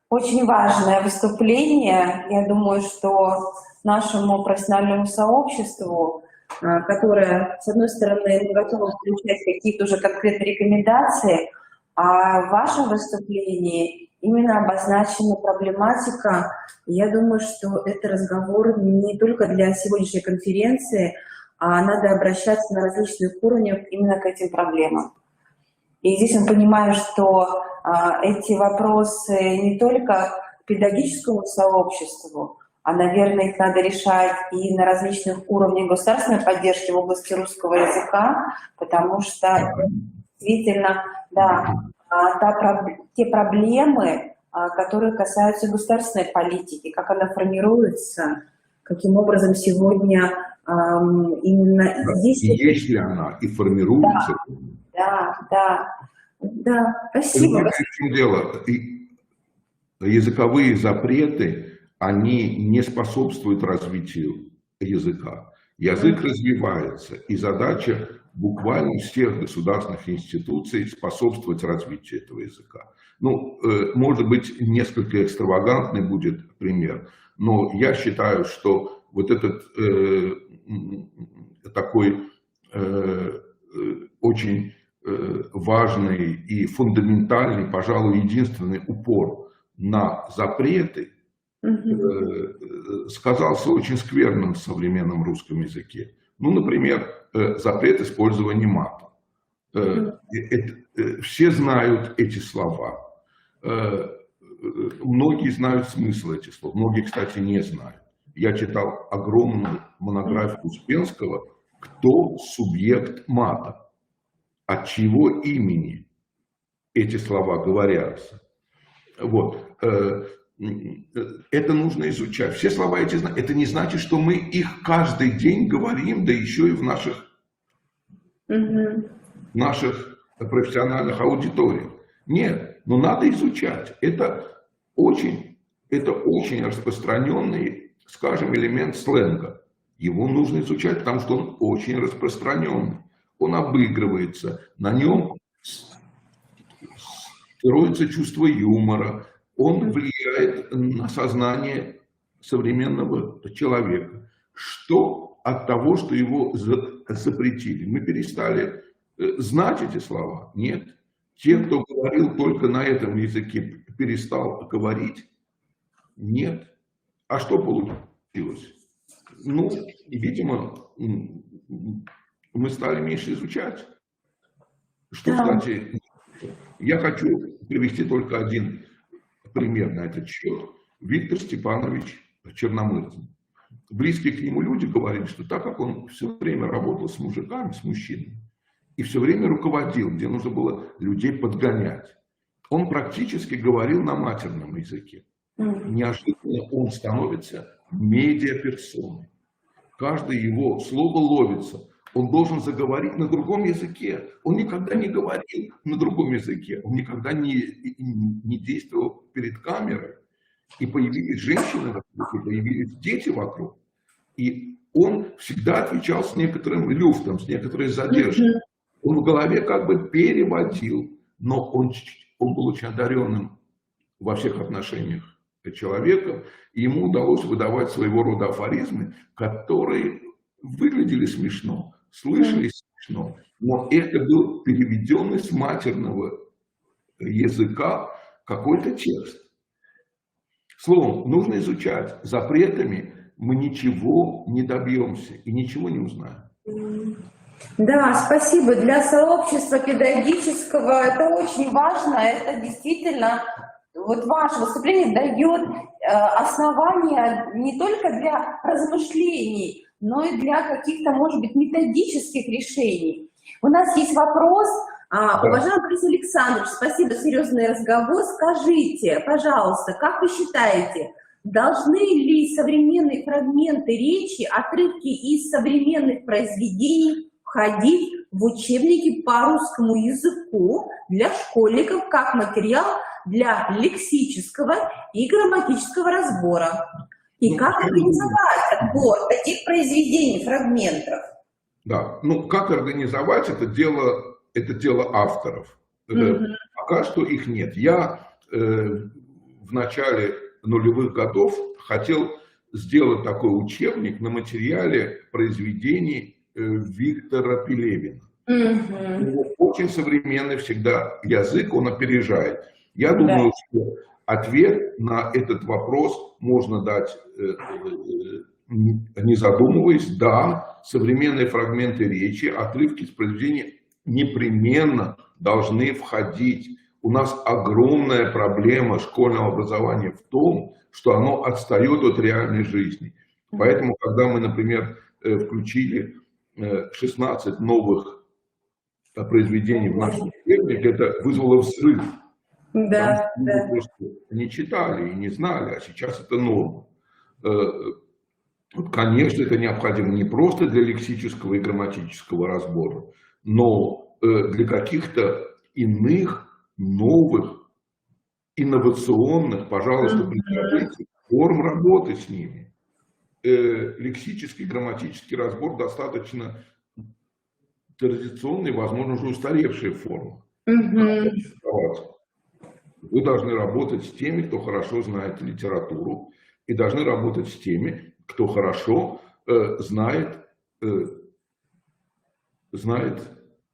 Очень важное выступление. Я думаю, что нашему профессиональному сообществу, которое, с одной стороны, готово включать какие-то уже конкретные рекомендации, а в вашем выступлении именно обозначена проблематика. Я думаю, что это разговор не только для сегодняшней конференции, а надо обращаться на различных уровнях именно к этим проблемам. И здесь мы понимаем, что эти вопросы не только к педагогическому сообществу, а, наверное, их надо решать и на различных уровнях государственной поддержки в области русского языка, потому что действительно, да, те проблемы, которые касаются государственной политики, как она формируется, каким образом сегодня именно здесь... И есть ли она, и формируется? Да, спасибо. Понимаете, в чем дело? Языковые запреты, они не способствуют развитию языка. Язык развивается, и задача буквально всех государственных институций способствовать развитию этого языка. Ну, может быть, несколько экстравагантный будет пример, но я считаю, что вот этот такой очень важный и фундаментальный, пожалуй, единственный упор на запреты сказался очень скверным в современном русском языке. Ну, например, запрет использования мата. Все знают эти слова. Многие знают смысл этих слов, многие, кстати, не знают. Я читал огромную монографию Успенского «Кто субъект мата?», от чьего имени эти слова говорятся. Вот. Это нужно изучать. Все слова эти знают. Это не значит, что мы их каждый день говорим, да еще и в наших профессиональных аудиториях. Нет, но надо изучать. Это очень распространенный, скажем, элемент сленга. Его нужно изучать, потому что он очень распространенный. Он обыгрывается, на нем строится чувство юмора, он влияет на сознание современного человека. Что от того, что его запретили? Мы перестали знать эти слова? Нет. Те, кто говорил только на этом языке, перестал говорить? Нет. А что получилось? Ну, видимо, мы стали меньше изучать. Что, кстати, я хочу привести только один пример на этот счет. Виктор Степанович Черномырдин. Близкие к нему люди говорили, что так как он все время работал с мужиками, с мужчинами, и все время руководил, где нужно было людей подгонять, он практически говорил на матерном языке. Неожиданно он становится медиаперсоной. Каждое его слово ловится. Он должен заговорить на другом языке. Он никогда не говорил на другом языке. Он никогда не действовал перед камерой. И появились женщины вокруг, и появились дети вокруг. И он всегда отвечал с некоторым люфтом, с некоторой задержкой. Он в голове как бы переводил, но он был очень одаренным во всех отношениях человеком, и ему удалось выдавать своего рода афоризмы, которые выглядели смешно, слышались смешно, но это был переведенный с матерного языка какой-то текст. Словом, нужно изучать. Запретами мы ничего не добьемся и ничего не узнаем. Да, спасибо. Для сообщества педагогического это очень важно. Это действительно, вот ваше выступление дает основания не только для размышлений, но и для каких-то, может быть, методических решений. У нас есть вопрос. Уважаемый Борис Александрович, спасибо за серьезный разговор. Скажите, пожалуйста, как вы считаете, должны ли современные фрагменты речи, отрывки из современных произведений входить в учебники по русскому языку для школьников как материал для лексического и грамматического разбора? И как организовать отбор таких произведений, фрагментов? Да, ну как организовать, это дело авторов. Пока что их нет. Я в начале нулевых годов хотел сделать такой учебник на материале произведений Виктора Пелевина. Очень современный всегда язык, он опережает. Я думаю, что ответ на этот вопрос можно дать, не задумываясь. Да, современные фрагменты речи, отрывки из произведений непременно должны входить. У нас огромная проблема школьного образования в том, что оно отстает от реальной жизни. Поэтому, когда мы, например, включили 16 новых произведений в наш учебник, это вызвало взрыв. Да, да. Просто не читали и не знали, а сейчас это норма. Конечно, это необходимо не просто для лексического и грамматического разбора, но для каких-то иных, новых, инновационных, пожалуйста, предложите форм работы с ними. Лексический, грамматический разбор достаточно традиционный, возможно, уже устаревшая форма. Вы должны работать с теми, кто хорошо знает литературу, и должны работать с теми, кто хорошо знает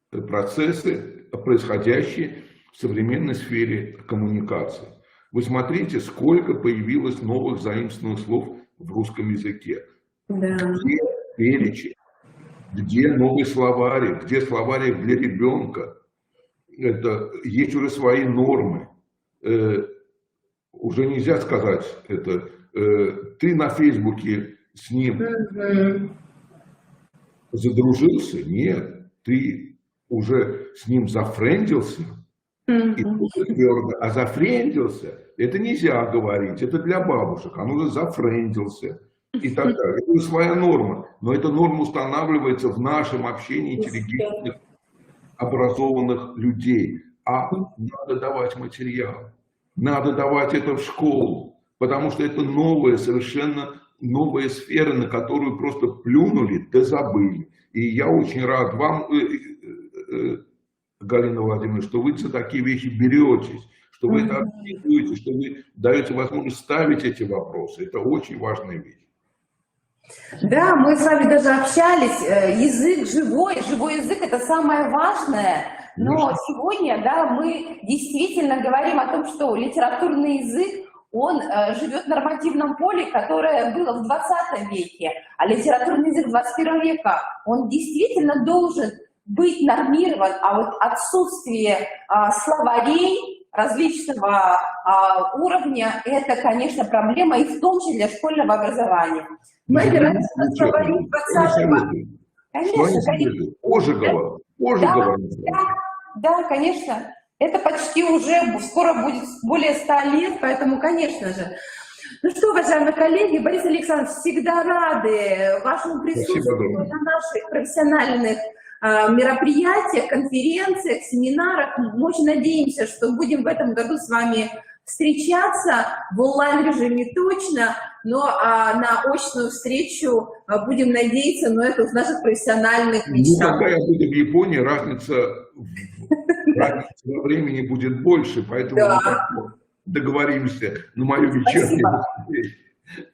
процессы, происходящие в современной сфере коммуникации. Вы смотрите, сколько появилось новых заимствованных слов в русском языке. Где перечень, где новый словарик, где словарик для ребенка. Это, есть уже свои нормы. Уже нельзя сказать это. Ты на Фейсбуке с ним задружился? Нет. Ты уже с ним зафрендился? И твердо. А зафрендился, это нельзя говорить, это для бабушек. Он уже зафрендился. И так далее. Это своя норма. Но эта норма устанавливается в нашем общении интеллигентных, образованных людей. А надо давать материал. Надо давать это в школу. Потому что это новая, совершенно новая сфера, на которую просто плюнули да забыли. И я очень рад вам, Галина Владимировна, что вы за такие вещи беретесь, что вы это организуете, что вы даете возможность ставить эти вопросы. Это очень важная вещь. Да, мы с вами даже общались. Язык живой язык – это самое важное. Но сегодня, да, мы действительно говорим о том, что литературный язык, он живет в нормативном поле, которое было в 20 веке, а литературный язык 21 века, он действительно должен быть нормирован, а вот отсутствие словарей различного уровня – это, конечно, проблема, и в том числе для школьного образования. Мы опираемся на словари 20 века. Конечно, позже говорим. Да, конечно. Это почти уже скоро будет более 100 лет, поэтому, конечно же. Ну что, уважаемые коллеги, Борис Александрович, всегда рады вашему присутствию Спасибо, на наших профессиональных мероприятиях, конференциях, семинарах. Мы очень надеемся, что будем в этом году с вами встречаться в онлайн-режиме точно, но на очную встречу будем надеяться, но это в наших профессиональных Ну, мечтах. когда я буду в Японии, разница во времени будет больше, поэтому Да. мы как-то договоримся на мою вечернюю встречу.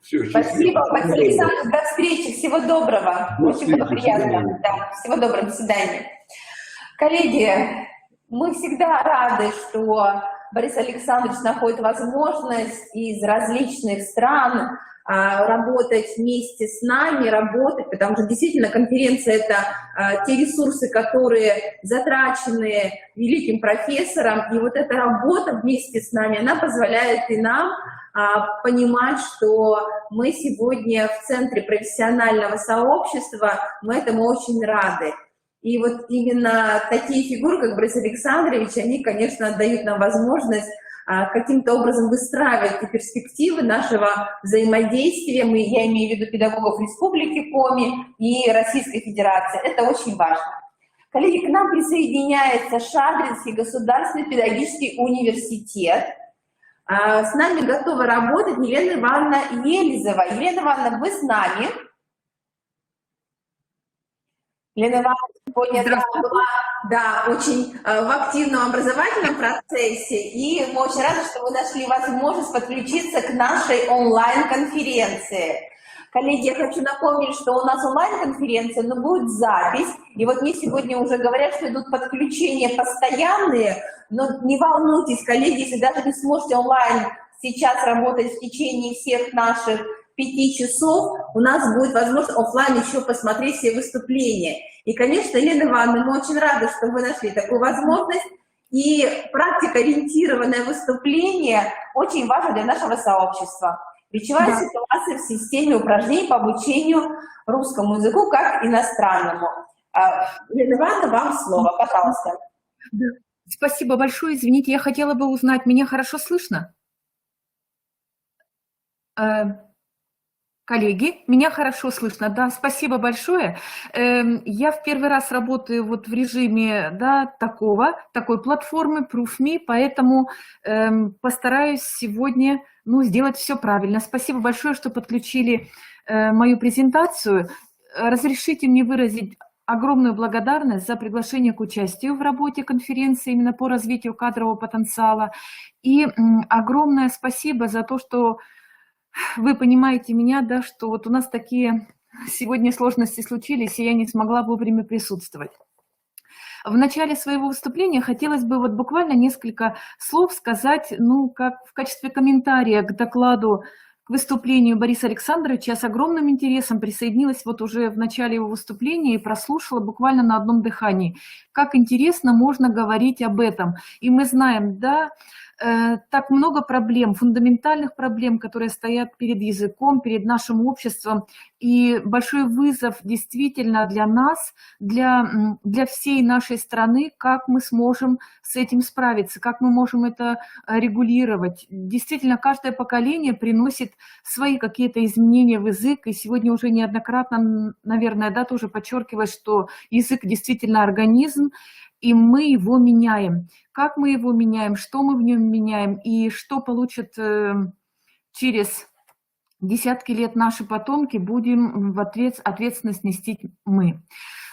Все, Спасибо, Борис Александрович, до встречи, всего доброго. До Очень было встречи, приятно. всего доброго. Да, всего доброго, до свидания. Коллеги, мы всегда рады, что Борис Александрович находит возможность из различных стран работать вместе с нами, работать, потому что действительно конференция — это те ресурсы, которые затрачены великим профессором, и вот эта работа вместе с нами, она позволяет и нам понимать, что мы сегодня в центре профессионального сообщества, мы этому очень рады. И вот именно такие фигуры, как Борис Александрович, они, конечно, дают нам возможность каким-то образом выстраивать и перспективы нашего взаимодействия. Я имею в виду педагогов Республики Коми и Российской Федерации. Это очень важно. Коллеги, к нам присоединяется Шадринский государственный педагогический университет. С нами готова работать Елена Ивановна Елизова. Елена Ивановна, вы с нами? Елена Ивановна сегодня была очень в активном образовательном процессе, и мы очень рады, что вы нашли возможность подключиться к нашей онлайн-конференции. Коллеги, я хочу напомнить, что у нас онлайн-конференция, но будет запись, и вот мне сегодня уже говорят, что идут подключения постоянные, но не волнуйтесь, коллеги, если даже не сможете онлайн сейчас работать в течение всех наших 5 часов, у нас будет возможность офлайн еще посмотреть все выступления. И, конечно, Елена Ивановна, мы очень рады, что вы нашли такую возможность, и практика-ориентированное выступление очень важно для нашего сообщества. Речевая ситуация в системе упражнений по обучению русскому языку как иностранному. Елена Ивановна, вам слово, пожалуйста. Спасибо большое. Извините, я хотела бы узнать, меня хорошо слышно? Коллеги, меня хорошо слышно, да, спасибо большое. Я в первый раз работаю вот в режиме, да, такой платформы ProofMe, поэтому постараюсь сегодня, сделать все правильно. Спасибо большое, что подключили мою презентацию. Разрешите мне выразить огромную благодарность за приглашение к участию в работе конференции именно по развитию кадрового потенциала. И огромное спасибо за то, что вы понимаете меня, да, что вот у нас такие сегодня сложности случились, и я не смогла вовремя присутствовать. В начале своего выступления хотелось бы вот буквально несколько слов сказать, как в качестве комментария к докладу, к выступлению Бориса Александровича. Я с огромным интересом присоединилась вот уже в начале его выступления и прослушала буквально на одном дыхании. Как интересно можно говорить об этом. И мы знаем, да, так много проблем, фундаментальных проблем, которые стоят перед языком, перед нашим обществом. И большой вызов действительно для нас, для всей нашей страны, как мы сможем с этим справиться, как мы можем это регулировать. Действительно, каждое поколение приносит свои какие-то изменения в язык. И сегодня уже неоднократно, наверное, да, тоже подчеркивалось, что язык действительно организм, и мы его меняем. Как мы его меняем, что мы в нем меняем, и что получат через десятки лет наши потомки, будем в ответственность нести мы.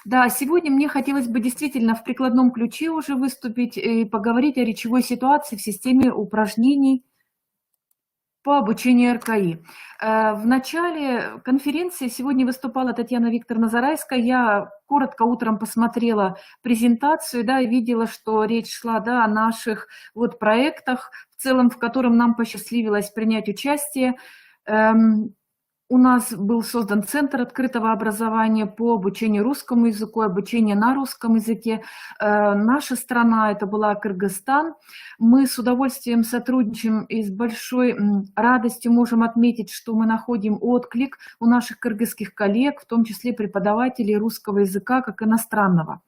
Да, сегодня мне хотелось бы действительно в прикладном ключе уже выступить и поговорить о речевой ситуации в системе упражнений по обучению РКИ. В начале конференции сегодня выступала Татьяна Викторовна Зарайская. Я коротко утром посмотрела презентацию, да, и видела, что речь шла, да, о наших вот проектах, в целом, в котором нам посчастливилось принять участие. У нас был создан Центр открытого образования по обучению русскому языку, обучение на русском языке. Наша страна, это была Кыргызстан. Мы с удовольствием сотрудничаем и с большой радостью можем отметить, что мы находим отклик у наших кыргызских коллег, в том числе преподавателей русского языка как иностранного.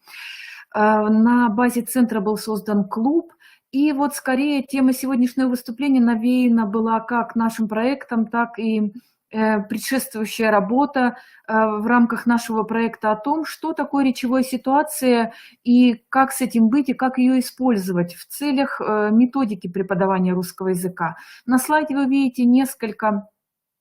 На базе центра был создан клуб, И вот скорее тема сегодняшнего выступления навеяна была как нашим проектом, так и предшествующая работа в рамках нашего проекта о том, что такое речевая ситуация и как с этим быть и как ее использовать в целях методики преподавания русского языка. На слайде вы видите несколько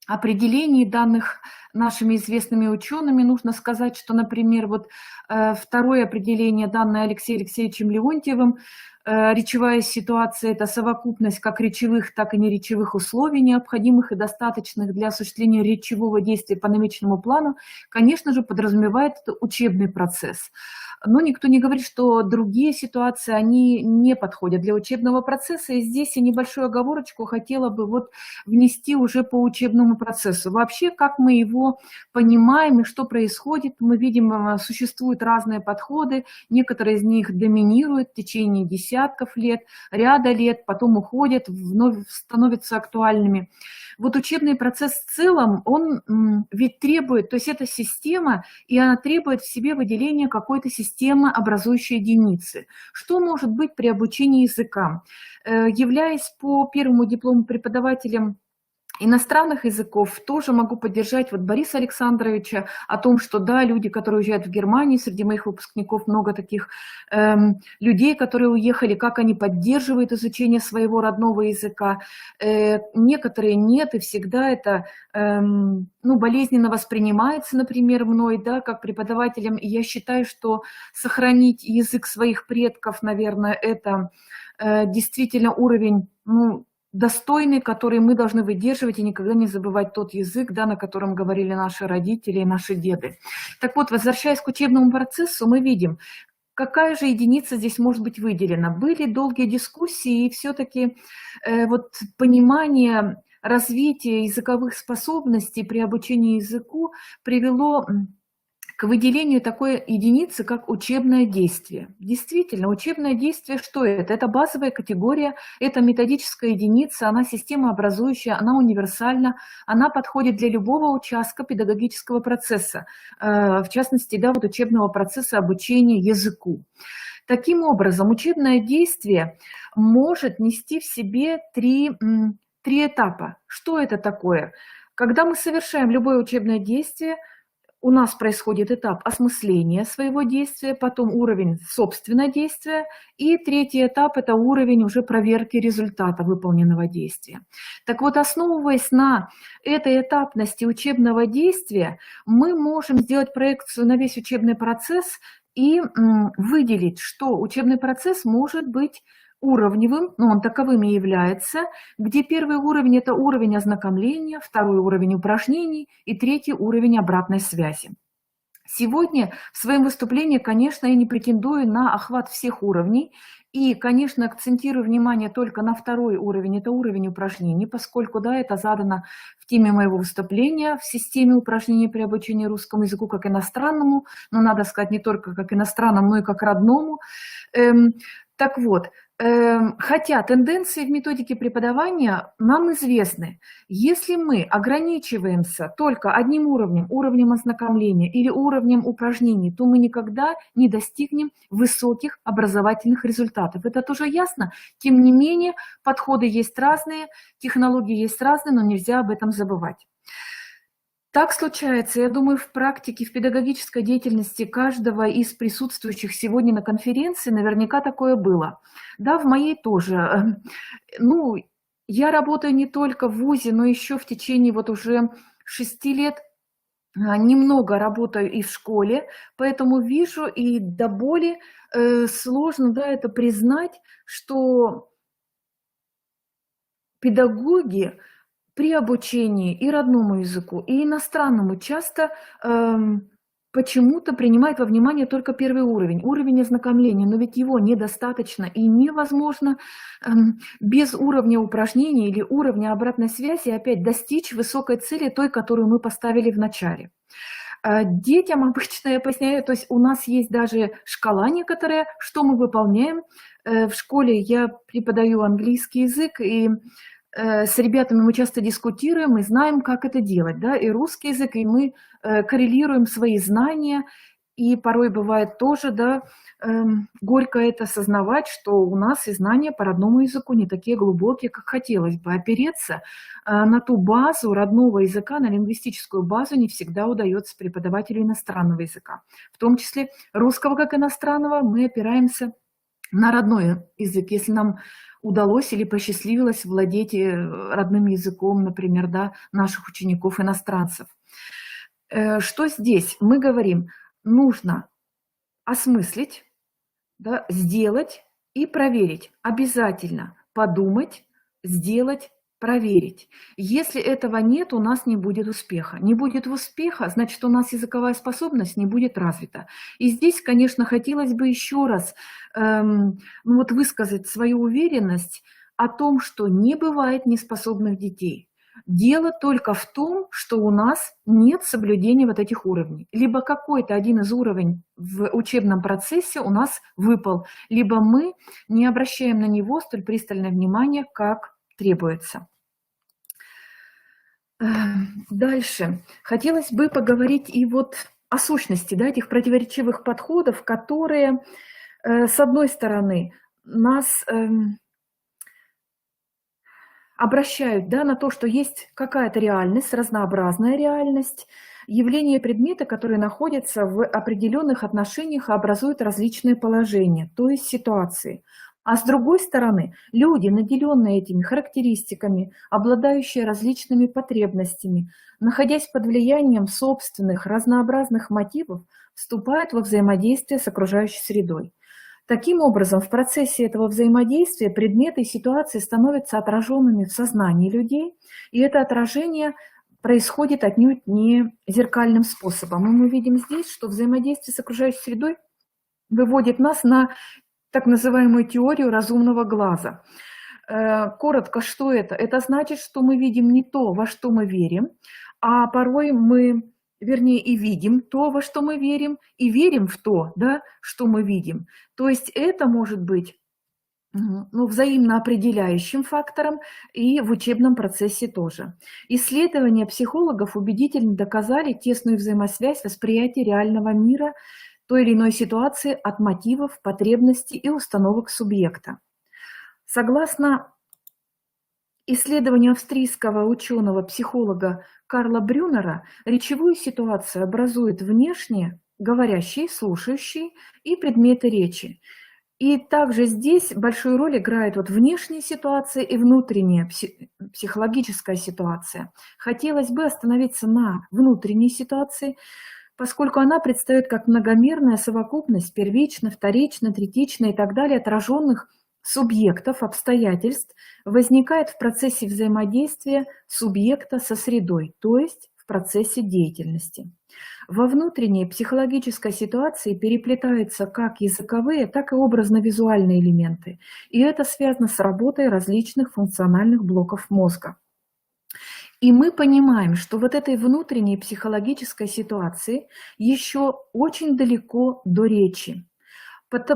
определений, данных нашими известными учеными. Нужно сказать, что, например, вот второе определение, данное Алексеем Алексеевичем Леонтьевым, речевая ситуация – это совокупность как речевых, так и неречевых условий, необходимых и достаточных для осуществления речевого действия по намеченному плану, конечно же, подразумевает учебный процесс. Но никто не говорит, что другие ситуации, они не подходят для учебного процесса. И здесь я небольшую оговорочку хотела бы вот внести уже по учебному процессу. Вообще, как мы его понимаем и что происходит, мы видим, существуют разные подходы. Некоторые из них доминируют в течение десятков лет, ряда лет, потом уходят, вновь становятся актуальными. Вот учебный процесс в целом, он ведь требует, то есть это система, и она требует в себе выделения какой-то системы, образующей единицы. Что может быть при обучении языкам? Являясь по первому диплому преподавателем иностранных языков, тоже могу поддержать вот Бориса Александровича о том, что да, люди, которые уезжают в Германию, среди моих выпускников много таких людей, которые уехали, как они поддерживают изучение своего родного языка. Некоторые нет, и всегда это болезненно воспринимается, например, мной, да, как преподавателем. И я считаю, что сохранить язык своих предков, наверное, это действительно уровень, достойный, который мы должны выдерживать и никогда не забывать тот язык, да, на котором говорили наши родители и наши деды. Так вот, возвращаясь к учебному процессу, мы видим, какая же единица здесь может быть выделена. Были долгие дискуссии, и все-таки вот понимание развития языковых способностей при обучении языку привело к выделению такой единицы, как учебное действие. Действительно, учебное действие что это? Это базовая категория, это методическая единица, она системообразующая, она универсальна, она подходит для любого участка педагогического процесса, в частности, да, вот учебного процесса обучения языку. Таким образом, учебное действие может нести в себе три этапа. Что это такое? Когда мы совершаем любое учебное действие, у нас происходит этап осмысления своего действия, потом уровень собственного действия, и третий этап – это уровень уже проверки результата выполненного действия. Так вот, основываясь на этой этапности учебного действия, мы можем сделать проекцию на весь учебный процесс и выделить, что учебный процесс может быть уровневым, он таковым и является, где первый уровень – это уровень ознакомления, второй уровень упражнений и третий уровень обратной связи. Сегодня в своем выступлении, конечно, я не претендую на охват всех уровней и, конечно, акцентирую внимание только на второй уровень, это уровень упражнений, поскольку, да, это задано в теме моего выступления в системе упражнений при обучении русскому языку как иностранному, но надо сказать не только как иностранному, но и как родному. Так вот, хотя тенденции в методике преподавания нам известны. Если мы ограничиваемся только одним уровнем, уровнем ознакомления или уровнем упражнений, то мы никогда не достигнем высоких образовательных результатов. Это тоже ясно. Тем не менее, подходы есть разные, технологии есть разные, но нельзя об этом забывать. Так случается, я думаю, в практике, в педагогической деятельности каждого из присутствующих сегодня на конференции наверняка такое было. Да, в моей тоже. Я работаю не только в ВУЗе, но еще в течение вот уже 6 лет немного работаю и в школе, поэтому вижу и до боли сложно, да, это признать, что педагоги при обучении и родному языку, и иностранному часто почему-то принимают во внимание только первый уровень, уровень ознакомления, но ведь его недостаточно и невозможно без уровня упражнений или уровня обратной связи опять достичь высокой цели, той, которую мы поставили в начале. Детям обычно я поясняю, то есть у нас есть даже шкала некоторая, что мы выполняем. В школе я преподаю английский язык, и с ребятами мы часто дискутируем и знаем, как это делать, да, и русский язык, и мы коррелируем свои знания и порой бывает тоже, да, горько это осознавать, что у нас и знания по родному языку не такие глубокие, как хотелось бы. Опереться на ту базу родного языка, на лингвистическую базу не всегда удается преподавателю иностранного языка. В том числе русского как иностранного мы опираемся на родной язык. Если нам удалось или посчастливилось владеть родным языком, например, да, наших учеников-иностранцев. Что здесь? Мы говорим, нужно осмыслить, да, сделать и проверить. Обязательно подумать, сделать, проверить. Если этого нет, у нас не будет успеха. Не будет успеха, значит, у нас языковая способность не будет развита. И здесь, конечно, хотелось бы еще раз высказать свою уверенность о том, что не бывает неспособных детей. Дело только в том, что у нас нет соблюдения вот этих уровней. Либо какой-то один из уровней в учебном процессе у нас выпал, либо мы не обращаем на него столь пристальное внимание, как требуется. Дальше. Хотелось бы поговорить и вот о сущности, да, этих противоречивых подходов, которые, с одной стороны, нас обращают, да, на то, что есть какая-то реальность, разнообразная реальность, явления и предметы, которые находятся в определенных отношениях и образуют различные положения, то есть ситуации. А с другой стороны, люди, наделенные этими характеристиками, обладающие различными потребностями, находясь под влиянием собственных разнообразных мотивов, вступают во взаимодействие с окружающей средой. Таким образом, в процессе этого взаимодействия предметы и ситуации становятся отраженными в сознании людей, и это отражение происходит отнюдь не зеркальным способом. И мы видим здесь, что взаимодействие с окружающей средой выводит нас на так называемую теорию разумного глаза. Коротко, что это? Это значит, что мы видим не то, во что мы верим, а порой мы, вернее, и видим то, во что мы верим, и верим в то, да, что мы видим. То есть это может быть взаимно определяющим фактором и в учебном процессе тоже. Исследования психологов убедительно доказали тесную взаимосвязь восприятия реального мира той или иной ситуации от мотивов, потребностей и установок субъекта. Согласно исследованию австрийского ученого-психолога Карла Брюнера, речевую ситуацию образуют внешние, говорящие, слушающие и предметы речи. И также здесь большую роль играет вот внешняя ситуация и внутренняя психологическая ситуация. Хотелось бы остановиться на внутренней ситуации, поскольку она предстает как многомерная совокупность первично, вторично, третично и так далее отраженных субъектов, обстоятельств, возникает в процессе взаимодействия субъекта со средой, то есть в процессе деятельности. Во внутренней психологической ситуации переплетаются как языковые, так и образно-визуальные элементы, и это связано с работой различных функциональных блоков мозга. И мы понимаем, что вот этой внутренней психологической ситуации еще очень далеко до речи,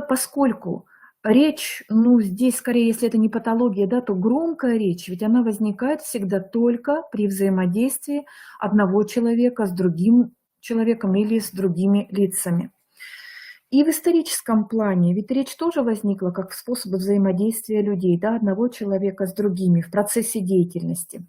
поскольку речь, здесь скорее, если это не патология, да, то громкая речь, ведь она возникает всегда только при взаимодействии одного человека с другим человеком или с другими лицами. И в историческом плане, ведь речь тоже возникла как способ взаимодействия людей, да, одного человека с другими в процессе деятельности.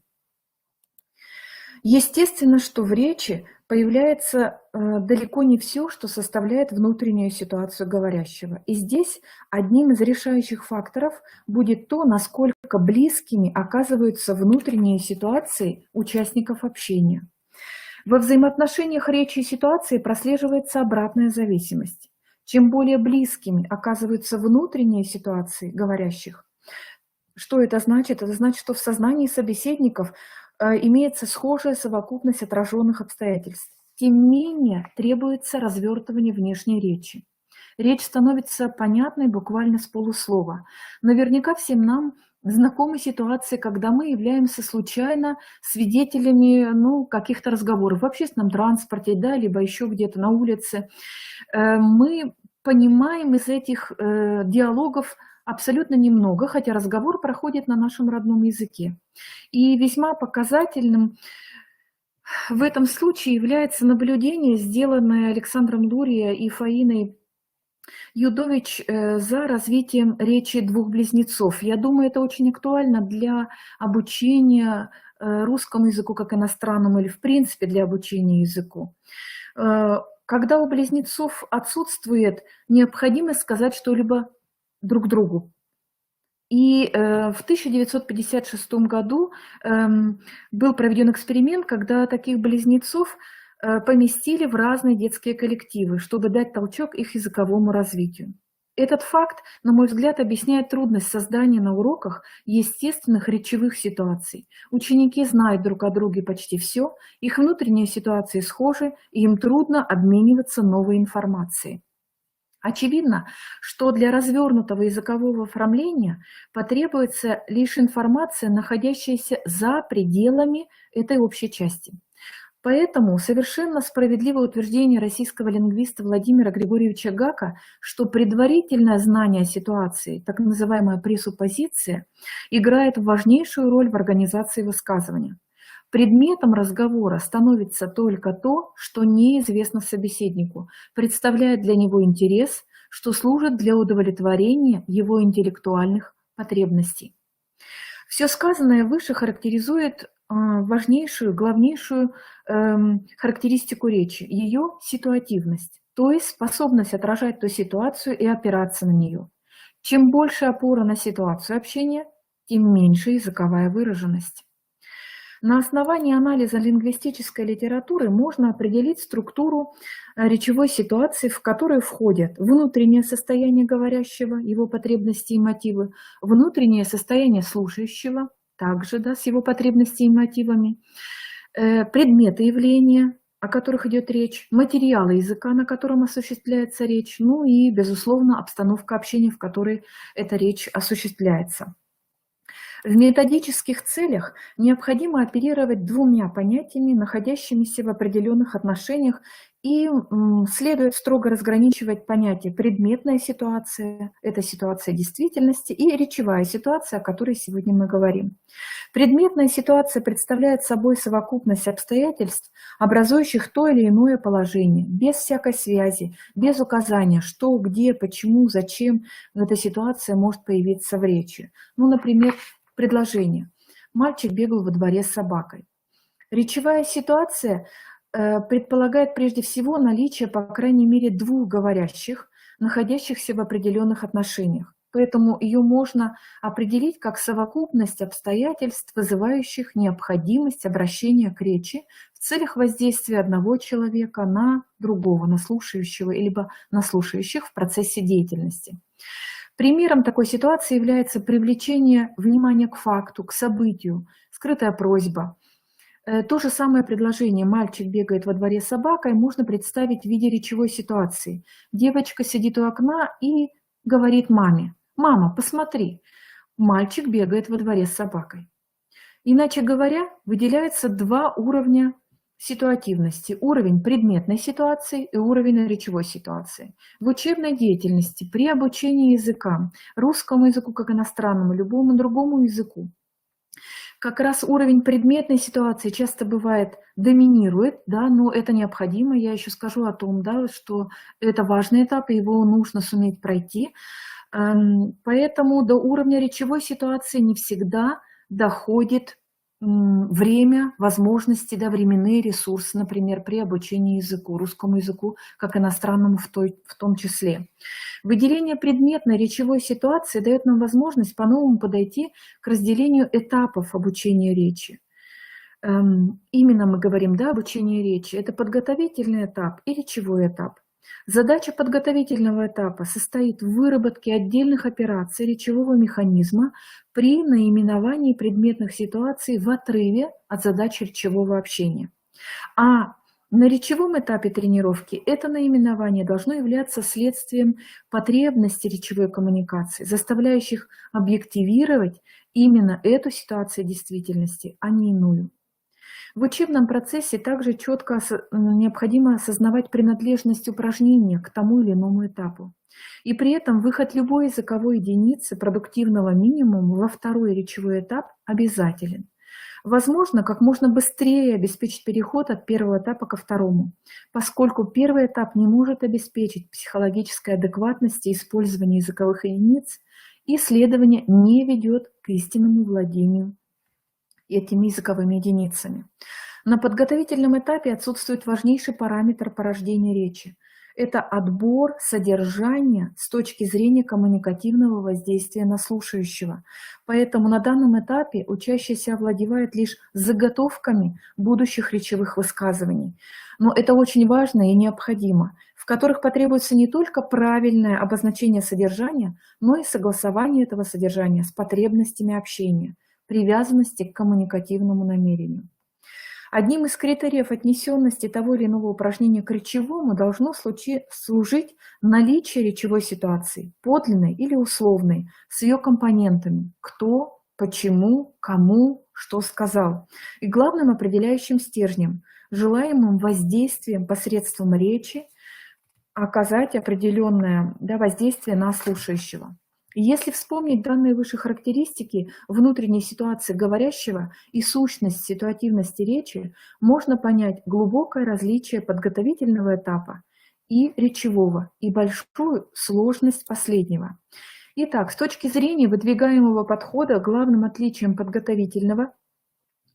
Естественно, что в речи появляется далеко не все, что составляет внутреннюю ситуацию говорящего. И здесь одним из решающих факторов будет то, насколько близкими оказываются внутренние ситуации участников общения. Во взаимоотношениях речи и ситуации прослеживается обратная зависимость. Чем более близкими оказываются внутренние ситуации говорящих, что это значит? Это значит, что в сознании собеседников имеется схожая совокупность отраженных обстоятельств. Тем не менее, требуется развертывание внешней речи. Речь становится понятной буквально с полуслова. Наверняка всем нам знакомы ситуации, когда мы являемся случайно свидетелями каких-то разговоров в общественном транспорте, да, либо еще где-то на улице. Мы понимаем из этих диалогов абсолютно немного, хотя разговор проходит на нашем родном языке. И весьма показательным в этом случае является наблюдение, сделанное Александром Лурия и Фаиной Юдович за развитием речи двух близнецов. Я думаю, это очень актуально для обучения русскому языку как иностранному или в принципе для обучения языку. Когда у близнецов отсутствует необходимость сказать что-либо друг другу. И в 1956 году был проведен эксперимент, когда таких близнецов поместили в разные детские коллективы, чтобы дать толчок их языковому развитию. Этот факт, на мой взгляд, объясняет трудность создания на уроках естественных речевых ситуаций. Ученики знают друг о друге почти все, их внутренние ситуации схожи, и им трудно обмениваться новой информацией. Очевидно, что для развернутого языкового оформления потребуется лишь информация, находящаяся за пределами этой общей части. Поэтому совершенно справедливое утверждение российского лингвиста Владимира Григорьевича Гака, что предварительное знание ситуации, так называемая пресуппозиция, играет важнейшую роль в организации высказывания. Предметом разговора становится только то, что неизвестно собеседнику, представляет для него интерес, что служит для удовлетворения его интеллектуальных потребностей. Все сказанное выше характеризует важнейшую, главнейшую характеристику речи, ее ситуативность, то есть способность отражать ту ситуацию и опираться на нее. Чем больше опора на ситуацию общения, тем меньше языковая выраженность. На основании анализа лингвистической литературы можно определить структуру речевой ситуации, в которую входят внутреннее состояние говорящего, его потребности и мотивы, внутреннее состояние слушающего, также с его потребностями и мотивами, предметы явления, о которых идет речь, материалы языка, на котором осуществляется речь, ну и, безусловно, обстановка общения, в которой эта речь осуществляется. В методических целях необходимо оперировать двумя понятиями, находящимися в определенных отношениях, и следует строго разграничивать понятия предметная ситуация, это ситуация действительности, и речевая ситуация, о которой сегодня мы говорим. Предметная ситуация представляет собой совокупность обстоятельств, образующих то или иное положение, без всякой связи, без указания, что, где, почему, зачем эта ситуация может появиться в речи. Ну, например, предложение. Мальчик бегал во дворе с собакой. Речевая ситуация предполагает прежде всего наличие, по крайней мере, двух говорящих, находящихся в определенных отношениях. Поэтому ее можно определить как совокупность обстоятельств, вызывающих необходимость обращения к речи в целях воздействия одного человека на другого, на слушающего, либо на слушающих в процессе деятельности. Примером такой ситуации является привлечение внимания к факту, к событию, скрытая просьба. То же самое предложение «мальчик бегает во дворе с собакой» можно представить в виде речевой ситуации. Девочка сидит у окна и говорит маме: «Мама, посмотри, мальчик бегает во дворе с собакой». Иначе говоря, выделяются два уровня ситуативности: уровень предметной ситуации и уровень речевой ситуации. В учебной деятельности при обучении языкам, русскому языку как иностранному, любому другому языку, как раз уровень предметной ситуации часто бывает доминирует, но это необходимо. Я еще скажу о том, что это важный этап, и его нужно суметь пройти. Поэтому до уровня речевой ситуации не всегда доходит время, возможности, временные ресурсы, например, при обучении языку, русскому языку как иностранному в том числе. Выделение предметной речевой ситуации дает нам возможность по-новому подойти к разделению этапов обучения речи. Именно мы говорим, обучение речи – это подготовительный этап и речевой этап. Задача подготовительного этапа состоит в выработке отдельных операций речевого механизма при наименовании предметных ситуаций в отрыве от задач речевого общения. А на речевом этапе тренировки это наименование должно являться следствием потребностей речевой коммуникации, заставляющих объективировать именно эту ситуацию действительности, а не иную. В учебном процессе также четко необходимо осознавать принадлежность упражнения к тому или иному этапу. И при этом выход любой языковой единицы продуктивного минимума во второй речевой этап обязателен. Возможно, как можно быстрее обеспечить переход от первого этапа ко второму, поскольку первый этап не может обеспечить психологической адекватности использования языковых единиц, и исследование не ведет к истинному владению этими языковыми единицами. На подготовительном этапе отсутствует важнейший параметр порождения речи. Это отбор содержания с точки зрения коммуникативного воздействия на слушающего. Поэтому на данном этапе учащийся овладевает лишь заготовками будущих речевых высказываний. Но это очень важно и необходимо, в которых потребуется не только правильное обозначение содержания, но и согласование этого содержания с потребностями общения, привязанности к коммуникативному намерению. Одним из критериев отнесенности того или иного упражнения к речевому должно служить наличие речевой ситуации, подлинной или условной, с ее компонентами: кто, почему, кому, что сказал. И главным определяющим стержнем, желаемым воздействием посредством речи оказать определенное воздействие на слушающего. Если вспомнить данные выше характеристики внутренней ситуации говорящего и сущность ситуативности речи, можно понять глубокое различие подготовительного этапа и речевого, и большую сложность последнего. Итак, с точки зрения выдвигаемого подхода, главным отличием подготовительного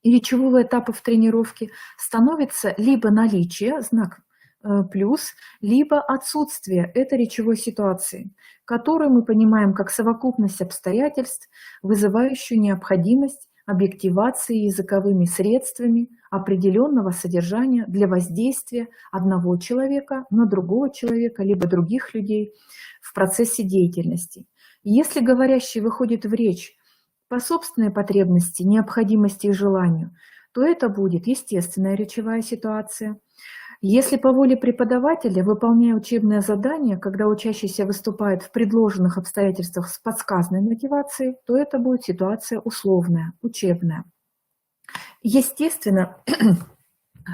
и речевого этапа в тренировке становится либо наличие, знак плюс, либо отсутствие этой речевой ситуации, которую мы понимаем как совокупность обстоятельств, вызывающую необходимость объективации языковыми средствами определенного содержания для воздействия одного человека на другого человека, либо других людей в процессе деятельности. Если говорящий выходит в речь по собственной потребности, необходимости и желанию, то это будет естественная речевая ситуация. Если по воле преподавателя, выполняя учебное задание, когда учащийся выступает в предложенных обстоятельствах с подсказанной мотивацией, то это будет ситуация условная, учебная. Естественно,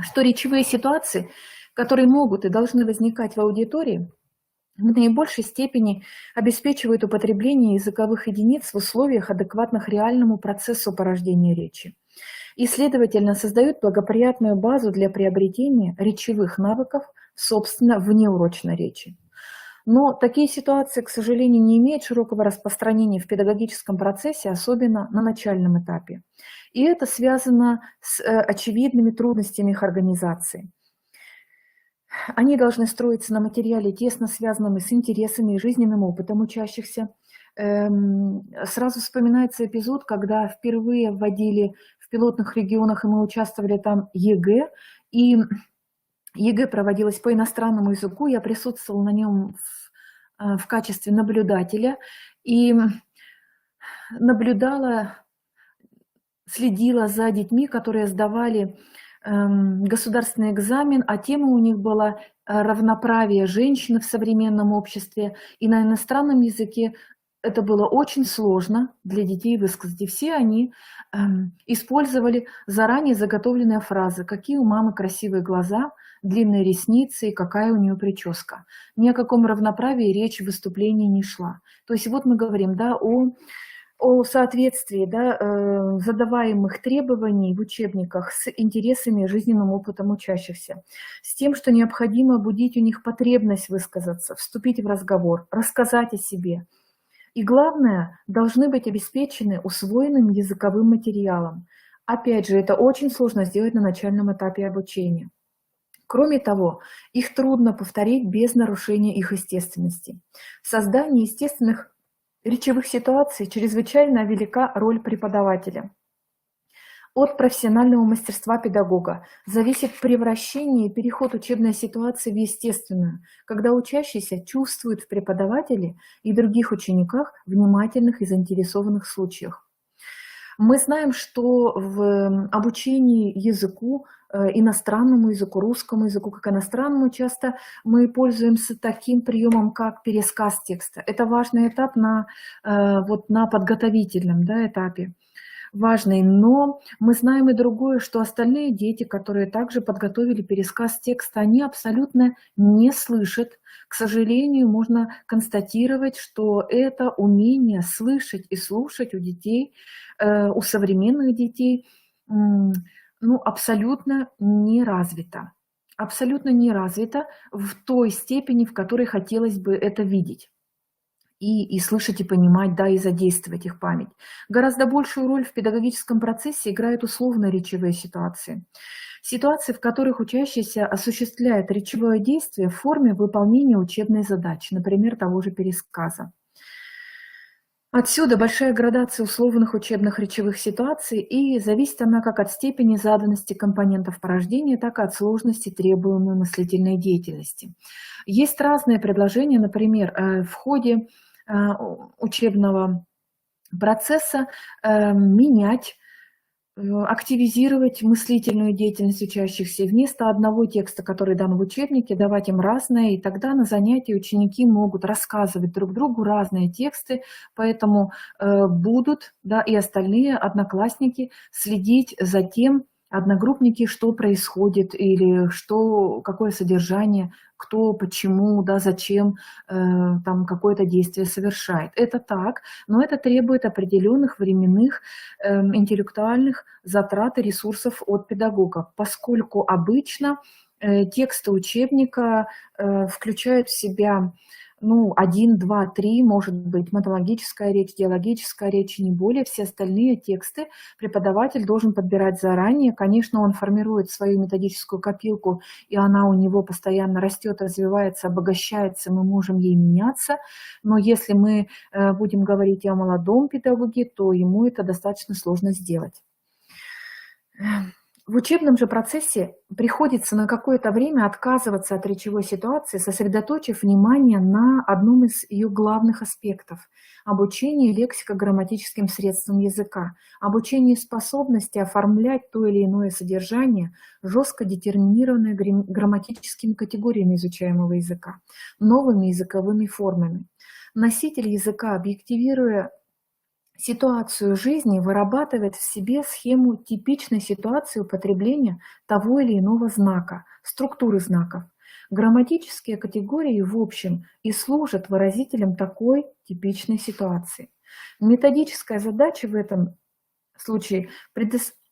что речевые ситуации, которые могут и должны возникать в аудитории, в наибольшей степени обеспечивают употребление языковых единиц в условиях, адекватных реальному процессу порождения речи. И, следовательно, создают благоприятную базу для приобретения речевых навыков, собственно, в неурочной речи. Но такие ситуации, к сожалению, не имеют широкого распространения в педагогическом процессе, особенно на начальном этапе. И это связано с очевидными трудностями их организации. Они должны строиться на материале, тесно связанном с интересами и жизненным опытом учащихся. Сразу вспоминается эпизод, когда впервые вводили в пилотных регионах, и мы участвовали там, ЕГЭ, и ЕГЭ проводилось по иностранному языку, я присутствовала на нем в качестве наблюдателя, и наблюдала, следила за детьми, которые сдавали государственный экзамен, а тема у них была равноправие женщин в современном обществе, и на иностранном языке это было очень сложно для детей высказать. И все они использовали заранее заготовленные фразы: какие у мамы красивые глаза, длинные ресницы и какая у нее прическа. Ни о каком равноправии речь в выступлении не шла. То есть вот мы говорим, да, о соответствии, да, задаваемых требований в учебниках с интересами и жизненным опытом учащихся, с тем, что необходимо будить у них потребность высказаться, вступить в разговор, рассказать о себе. И главное, должны быть обеспечены усвоенным языковым материалом. Опять же, это очень сложно сделать на начальном этапе обучения. Кроме того, их трудно повторить без нарушения их естественности. В создании естественных речевых ситуаций чрезвычайно велика роль преподавателя. От профессионального мастерства педагога зависит превращение и переход учебной ситуации в естественную, когда учащийся чувствует в преподавателе и других учениках внимательных и заинтересованных случаях. Мы знаем, что в обучении языку, иностранному языку, русскому языку как иностранному, часто мы пользуемся таким приемом, как пересказ текста. Это важный этап на подготовительном этапе. Важный, но мы знаем и другое, что остальные дети, которые также подготовили пересказ текста, они абсолютно не слышат. К сожалению, можно констатировать, что это умение слышать и слушать у детей, у современных детей ну, абсолютно не развита. Абсолютно не развита в той степени, в которой хотелось бы это видеть. И слышать, и понимать, да, и задействовать их память. Гораздо большую роль в педагогическом процессе играют условные речевые ситуации. Ситуации, в которых учащийся осуществляет речевое действие в форме выполнения учебной задачи, например, того же пересказа. Отсюда большая градация условных учебных речевых ситуаций, и зависит она как от степени заданности компонентов порождения, так и от сложности требуемой мыслительной деятельности. Есть разные предложения, например, в ходе учебного процесса менять, активизировать мыслительную деятельность учащихся, и вместо одного текста, который дан в учебнике, давать им разное, и тогда на занятии ученики могут рассказывать друг другу разные тексты, поэтому будут, да, и остальные одноклассники следить за тем, одногруппники, что происходит или что, какое содержание, кто, почему, да, зачем там какое-то действие совершает. Это так, но это требует определенных временных интеллектуальных затрат и ресурсов от педагога, поскольку обычно тексты учебника включают в себя, ну, 1, 2, 3, может быть, математическая речь, диалогическая речь, не более. Все остальные тексты преподаватель должен подбирать заранее. Конечно, он формирует свою методическую копилку, и она у него постоянно растет, развивается, обогащается, мы можем ей меняться. Но если мы будем говорить о молодом педагоге, то ему это достаточно сложно сделать. В учебном же процессе приходится на какое-то время отказываться от речевой ситуации, сосредоточив внимание на одном из ее главных аспектов – обучении лексико-грамматическим средствам языка, обучении способности оформлять то или иное содержание, жестко детерминированное грамматическими категориями изучаемого языка, новыми языковыми формами. Носитель языка, объективируя ситуацию жизни, вырабатывает в себе схему типичной ситуации употребления того или иного знака, структуры знаков. Грамматические категории, в общем, и служат выразителем такой типичной ситуации. Методическая задача в этом случае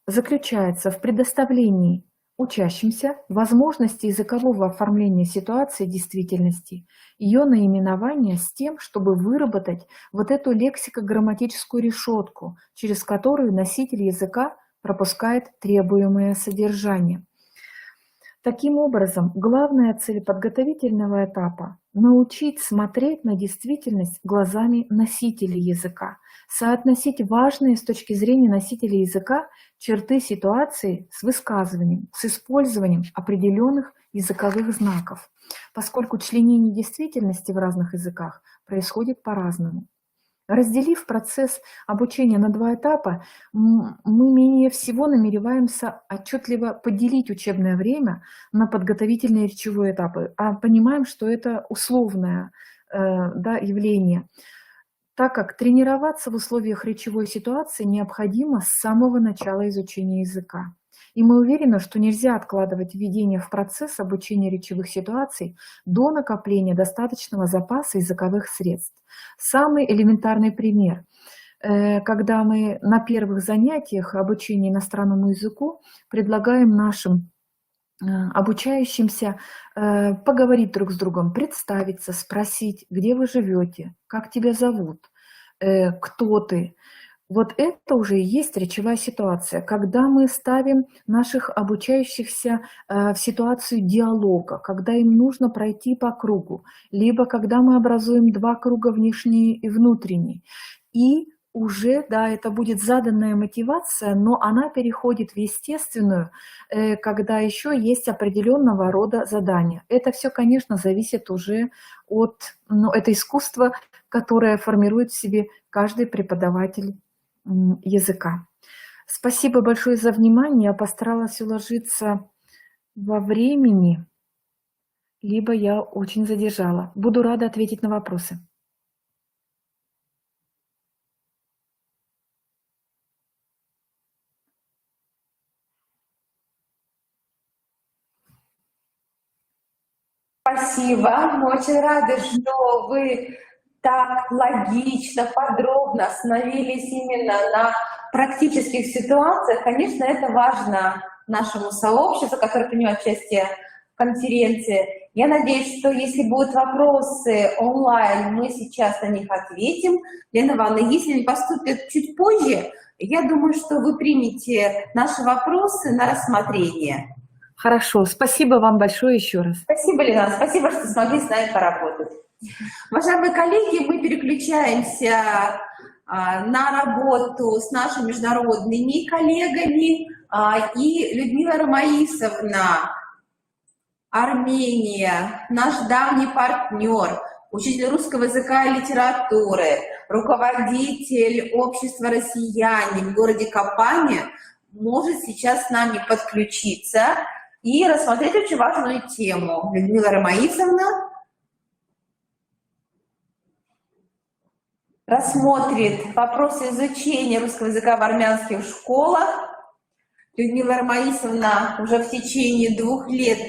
заключается в предоставлении учащимся возможности языкового оформления ситуации действительности, ее наименования с тем, чтобы выработать вот эту лексико-грамматическую решетку, через которую носитель языка пропускает требуемое содержание. Таким образом, главная цель подготовительного этапа – научить смотреть на действительность глазами носителей языка, соотносить важные с точки зрения носителя языка черты ситуации с высказыванием, с использованием определенных языковых знаков, поскольку членение действительности в разных языках происходит по-разному. Разделив процесс обучения на два этапа, мы менее всего намереваемся отчетливо поделить учебное время на подготовительные речевые этапы, а понимаем, что это условное явление, так как тренироваться в условиях речевой ситуации необходимо с самого начала изучения языка. И мы уверены, что нельзя откладывать введение в процесс обучения речевых ситуаций до накопления достаточного запаса языковых средств. Самый элементарный пример. Когда мы на первых занятиях обучения иностранному языку предлагаем нашим обучающимся поговорить друг с другом, представиться, спросить, где вы живете, как тебя зовут, кто ты. Вот это уже и есть речевая ситуация, когда мы ставим наших обучающихся в ситуацию диалога, когда им нужно пройти по кругу, либо когда мы образуем два круга, внешний и внутренний. И уже, да, это будет заданная мотивация, но она переходит в естественную, когда еще есть определенного рода задания. Это все, конечно, зависит уже от, это искусство, которое формирует в себе каждый преподаватель языка. Спасибо большое за внимание. Я постаралась уложиться во времени, либо я очень задержала. Буду рада ответить на вопросы. Спасибо. Мы очень рады, что вы так логично, подробно остановились именно на практических ситуациях, конечно, это важно нашему сообществу, которое принимает участие в конференции. Я надеюсь, что если будут вопросы онлайн, мы сейчас на них ответим. Лена Ивановна, если они поступят чуть позже, я думаю, что вы примете наши вопросы на рассмотрение. Хорошо, спасибо вам большое еще раз. Спасибо, Лена, спасибо, что смогли с нами поработать. Уважаемые коллеги, мы переключаемся на работу с нашими международными коллегами. И Людмила Ромаисовна, Армения, наш давний партнер, учитель русского языка и литературы, руководитель общества «Россияне» в городе Капане, может сейчас с нами подключиться и рассмотреть очень важную тему. Людмила Ромаисовна рассмотрит вопросы изучения русского языка в армянских школах. Людмила Ромаисовна уже в течение 2 лет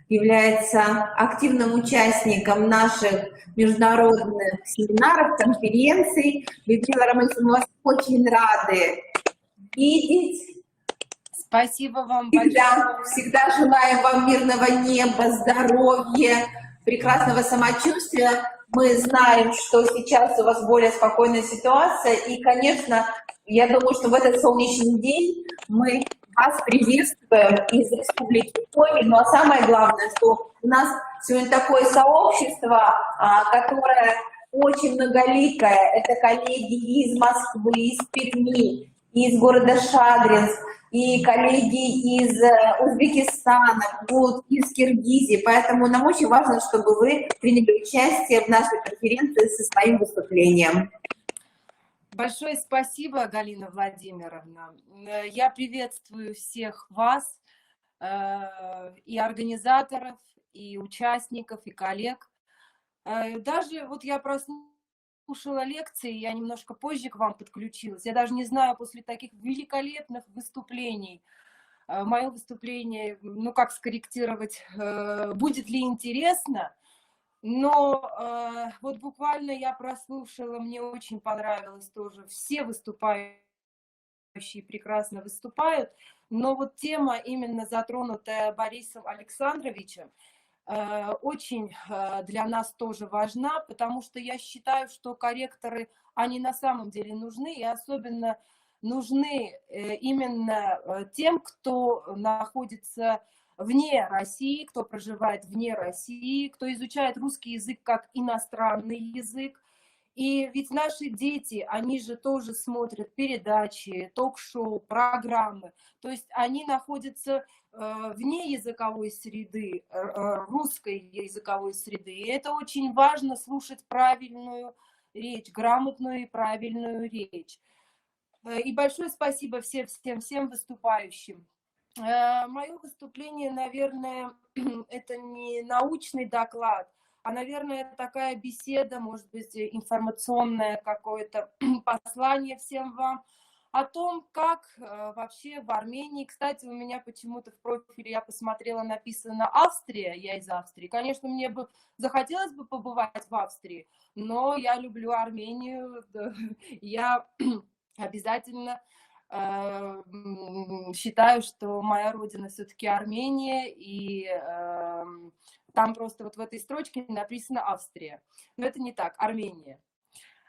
является активным участником наших международных семинаров, конференций. Людмила Ромаисовна, мы вас очень рады видеть. Спасибо вам большое. Всегда желаем вам мирного неба, здоровья, прекрасного самочувствия. Мы знаем, что сейчас у вас более спокойная ситуация, и, конечно, я думаю, что в этот солнечный день мы вас приветствуем из Республики Коми. Ну а самое главное, что у нас сегодня такое сообщество, которое очень многоликое. Это коллеги из Москвы, из Перми, из города Шадринск, и коллеги из Узбекистана, вот, из Киргизии. Поэтому нам очень важно, чтобы вы приняли участие в нашей конференции со своим выступлением. Большое спасибо, Галина Владимировна. Я приветствую всех вас, и организаторов, и участников, и коллег. Даже вот я прослушала лекции, я немножко позже к вам подключилась. Я даже не знаю, после таких великолепных выступлений, мое выступление, ну как скорректировать, будет ли интересно. Но вот буквально я прослушала, мне очень понравилось тоже. Все выступающие прекрасно выступают, но вот тема, именно затронутая Борисом Александровичем, очень для нас тоже важна, потому что я считаю, что корректоры, они на самом деле нужны, и особенно нужны именно тем, кто находится вне России, кто проживает вне России, кто изучает русский язык как иностранный язык. И ведь наши дети, они же тоже смотрят передачи, ток-шоу, программы. То есть они находятся вне языковой среды, русской языковой среды. И это очень важно, слушать правильную речь, грамотную и правильную речь. И большое спасибо всем выступающим. Мое выступление, наверное, это не научный доклад, а, наверное, такая беседа, может быть, информационное какое-то послание всем вам о том, как вообще в Армении, кстати, у меня почему-то в профиле, я посмотрела, написано Австрия, я из Австрии. Конечно, мне бы захотелось бы побывать в Австрии, но я люблю Армению, я обязательно считаю, что моя родина все-таки Армения, и там просто вот в этой строчке написано Австрия. Но это не так, Армения.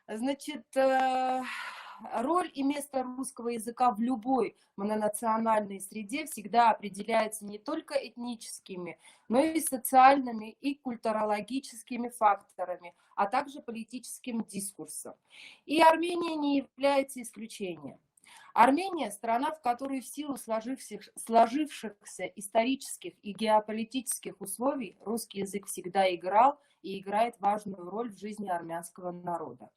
Значит, роль и место русского языка в любой мононациональной среде всегда определяется не только этническими, но и социальными и культурологическими факторами, а также политическим дискурсом. И Армения не является исключением. Армения – страна, в которой в силу сложившихся исторических и геополитических условий русский язык всегда играл и играет важную роль в жизни армянского народа.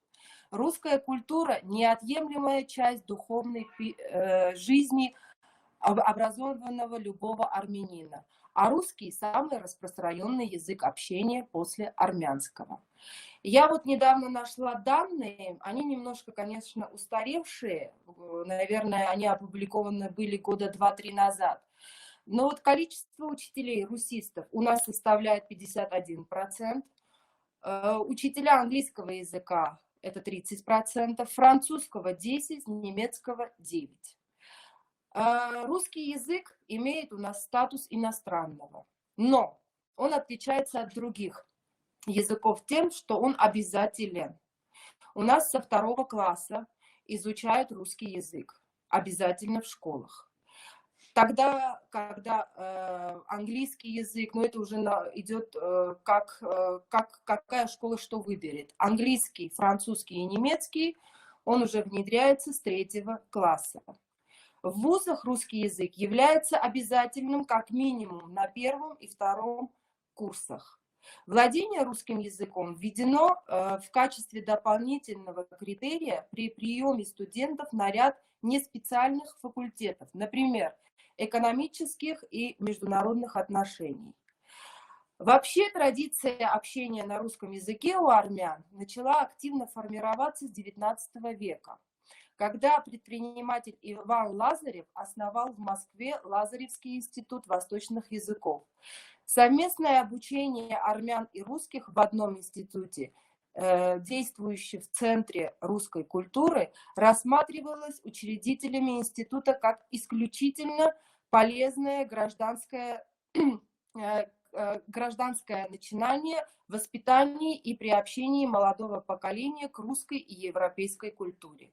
Русская культура – неотъемлемая часть духовной жизни образованного любого армянина, а русский – самый распространенный язык общения после армянского. Я вот недавно нашла данные, они немножко, конечно, устаревшие, наверное, они опубликованы были года 2-3 назад, но вот количество учителей-русистов у нас составляет 51%, учителя английского языка это 30%, французского 10%, немецкого 9%. Русский язык имеет у нас статус иностранного, но он отличается от других языков тем, что он обязателен. У нас со 2 класса изучают русский язык, обязательно в школах. Тогда, когда английский язык, это уже идет какая школа что выберет. Английский, французский и немецкий, он уже внедряется с 3 класса. В вузах русский язык является обязательным как минимум на 1 и 2 курсах. Владение русским языком введено в качестве дополнительного критерия при приеме студентов на ряд неспециальных факультетов, например, экономических и международных отношений. Вообще традиция общения на русском языке у армян начала активно формироваться с XIX века, когда предприниматель Иван Лазарев основал в Москве Лазаревский институт восточных языков. Совместное обучение армян и русских в одном институте, действующем в Центре русской культуры, рассматривалось учредителями института как исключительно полезное гражданское начинание в воспитании и приобщении молодого поколения к русской и европейской культуре.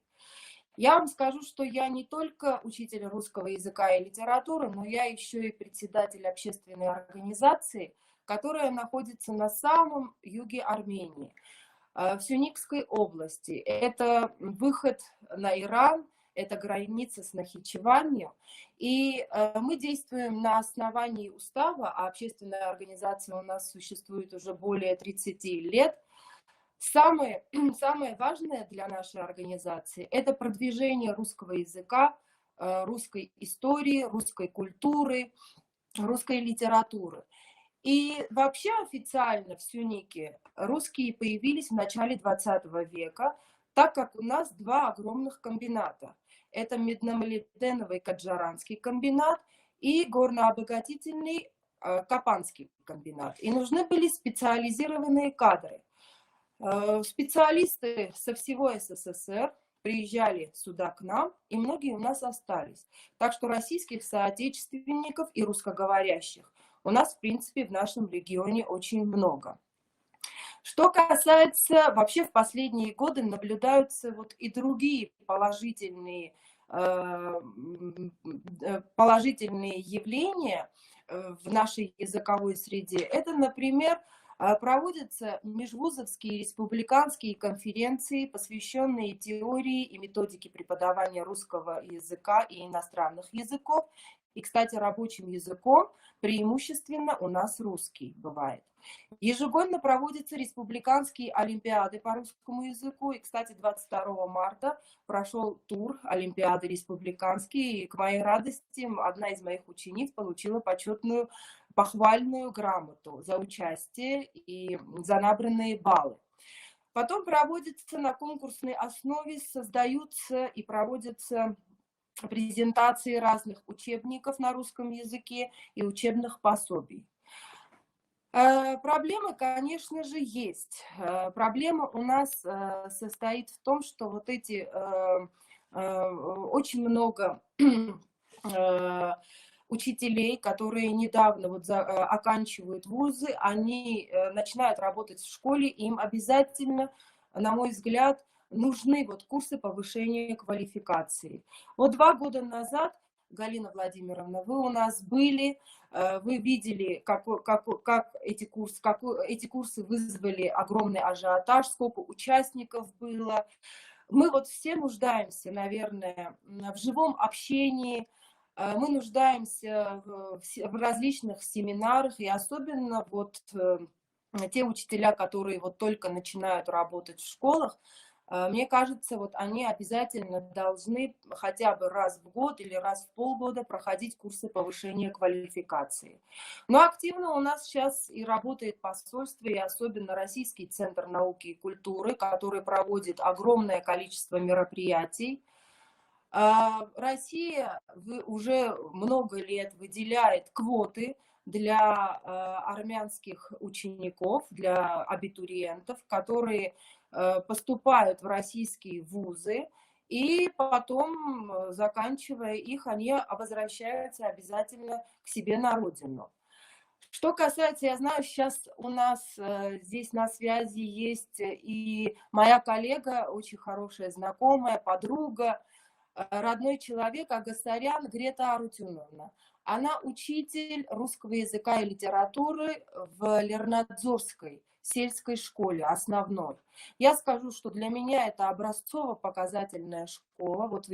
Я вам скажу, что я не только учитель русского языка и литературы, но я еще и председатель общественной организации, которая находится на самом юге Армении, в Сюникской области. Это выход на Иран, это граница с Нахичеванью. И мы действуем на основании устава, а общественная организация у нас существует уже более 30 лет. Самое важное для нашей организации – это продвижение русского языка, русской истории, русской культуры, русской литературы. И вообще официально в Сюнике русские появились в начале 20 века, так как у нас 2 огромных комбината. Это медномолибденовый Каджаранский комбинат и горнообогатительный Капанский комбинат. И нужны были специализированные кадры. Специалисты со всего СССР приезжали сюда к нам, и многие у нас остались. Так что российских соотечественников и русскоговорящих у нас, в принципе, в нашем регионе очень много. Что касается, вообще в последние годы наблюдаются вот и другие положительные явления в нашей языковой среде. Это, например, проводятся межвузовские республиканские конференции, посвященные теории и методике преподавания русского языка и иностранных языков. И, кстати, рабочим языком преимущественно у нас русский бывает. Ежегодно проводятся республиканские олимпиады по русскому языку. И, кстати, 22 марта прошел тур олимпиады республиканские. И, к моей радости, одна из моих учениц получила почетную похвальную грамоту за участие и за набранные баллы. Потом проводятся на конкурсной основе, создаются и проводятся презентации разных учебников на русском языке и учебных пособий. Проблемы, конечно же, есть. Проблема у нас состоит в том, что вот эти очень много учителей, которые недавно оканчивают вузы, они начинают работать в школе, и им обязательно, на мой взгляд, нужны курсы повышения квалификации. 2 года назад, Галина Владимировна, вы у нас были, вы видели, как эти курсы вызвали огромный ажиотаж, сколько участников было. Мы все нуждаемся, наверное, в живом общении, мы нуждаемся в различных семинарах, и особенно те учителя, которые только начинают работать в школах, мне кажется, они обязательно должны хотя бы раз в год или раз в полгода проходить курсы повышения квалификации. Но активно у нас сейчас и работает посольство, и особенно Российский центр науки и культуры, который проводит огромное количество мероприятий. Россия уже много лет выделяет квоты для армянских учеников, для абитуриентов, которые поступают в российские вузы, и потом, заканчивая их, они возвращаются обязательно к себе на родину. Что касается, я знаю, сейчас у нас здесь на связи есть и моя коллега, очень хорошая знакомая, подруга, родной человек Агасарян Грета Арутюновна. Она учитель русского языка и литературы в Лернадзорской сельской школе основной. Я скажу, что для меня это образцово-показательная школа. Вот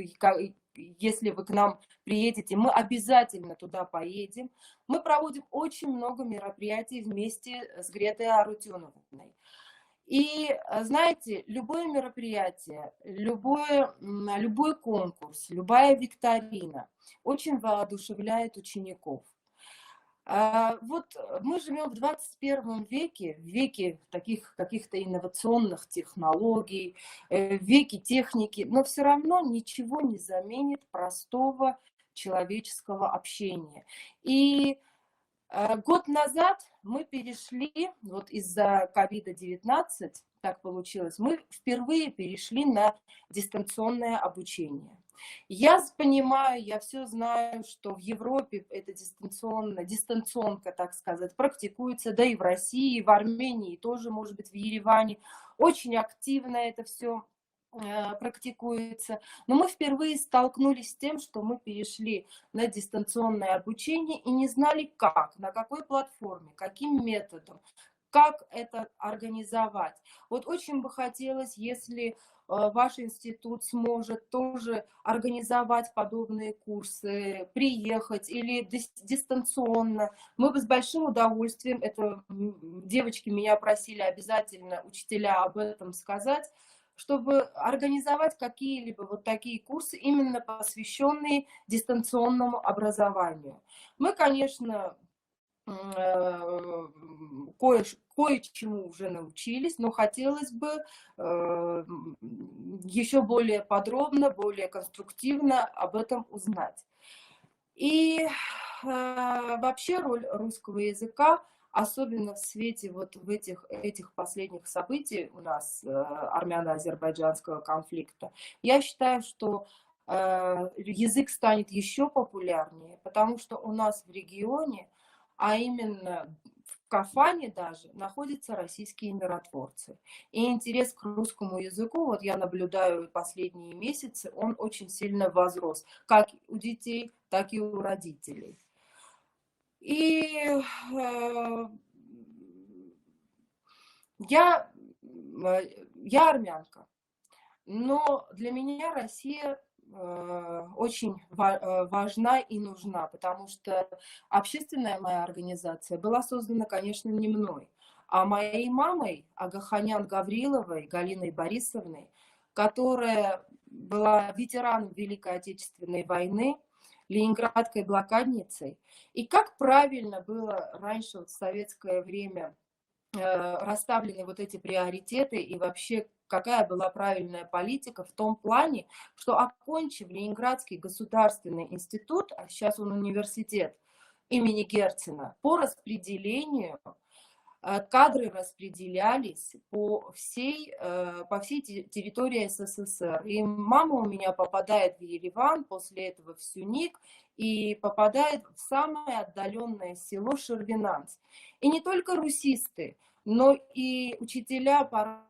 если вы к нам приедете, мы обязательно туда поедем. Мы проводим очень много мероприятий вместе с Гретой Арутюновной. И, знаете, любое мероприятие, любой конкурс, любая викторина очень воодушевляет учеников. Вот мы живем в 21 веке, в веке таких каких-то инновационных технологий, в веке техники, но все равно ничего не заменит простого человеческого общения. И год назад мы перешли, вот из-за COVID-19, так получилось, мы впервые перешли на дистанционное обучение. Я понимаю, я все знаю, что в Европе это дистанционка, так сказать, практикуется, да и в России, и в Армении, и тоже, может быть, в Ереване. Очень активно это все практикуется. Но мы впервые столкнулись с тем, что мы перешли на дистанционное обучение и не знали как, на какой платформе, каким методом, как это организовать. Вот очень бы хотелось, если ваш институт сможет тоже организовать подобные курсы, приехать или дистанционно. Мы бы с большим удовольствием, это девочки меня просили обязательно, учителя, об этом сказать, чтобы организовать какие-либо вот такие курсы, именно посвященные дистанционному образованию. Мы, конечно, кое-чему уже научились, но хотелось бы еще более подробно, более конструктивно об этом узнать. И вообще роль русского языка, особенно в свете вот в этих последних событий у нас армяно-азербайджанского конфликта, я считаю, что язык станет еще популярнее, потому что у нас в регионе, а именно в Кафане даже, находятся российские миротворцы. И интерес к русскому языку, вот я наблюдаю последние месяцы, он очень сильно возрос, как у детей, так и у родителей. И я армянка, но для меня Россия очень важна и нужна, потому что общественная моя организация была создана, конечно, не мной, а моей мамой Агаханян Гавриловой Галиной Борисовной, которая была ветераном Великой Отечественной войны, ленинградской блокадницей. И как правильно было раньше, вот в советское время, расставлены вот эти приоритеты и вообще какая была правильная политика в том плане, что, окончив Ленинградский государственный институт, а сейчас он университет имени Герцена, по распределению кадры распределялись по всей территории СССР. И мама у меня попадает в Ереван, после этого в Сюник, и попадает в самое отдаленное село Шервинанс. И не только русисты, но и учителя по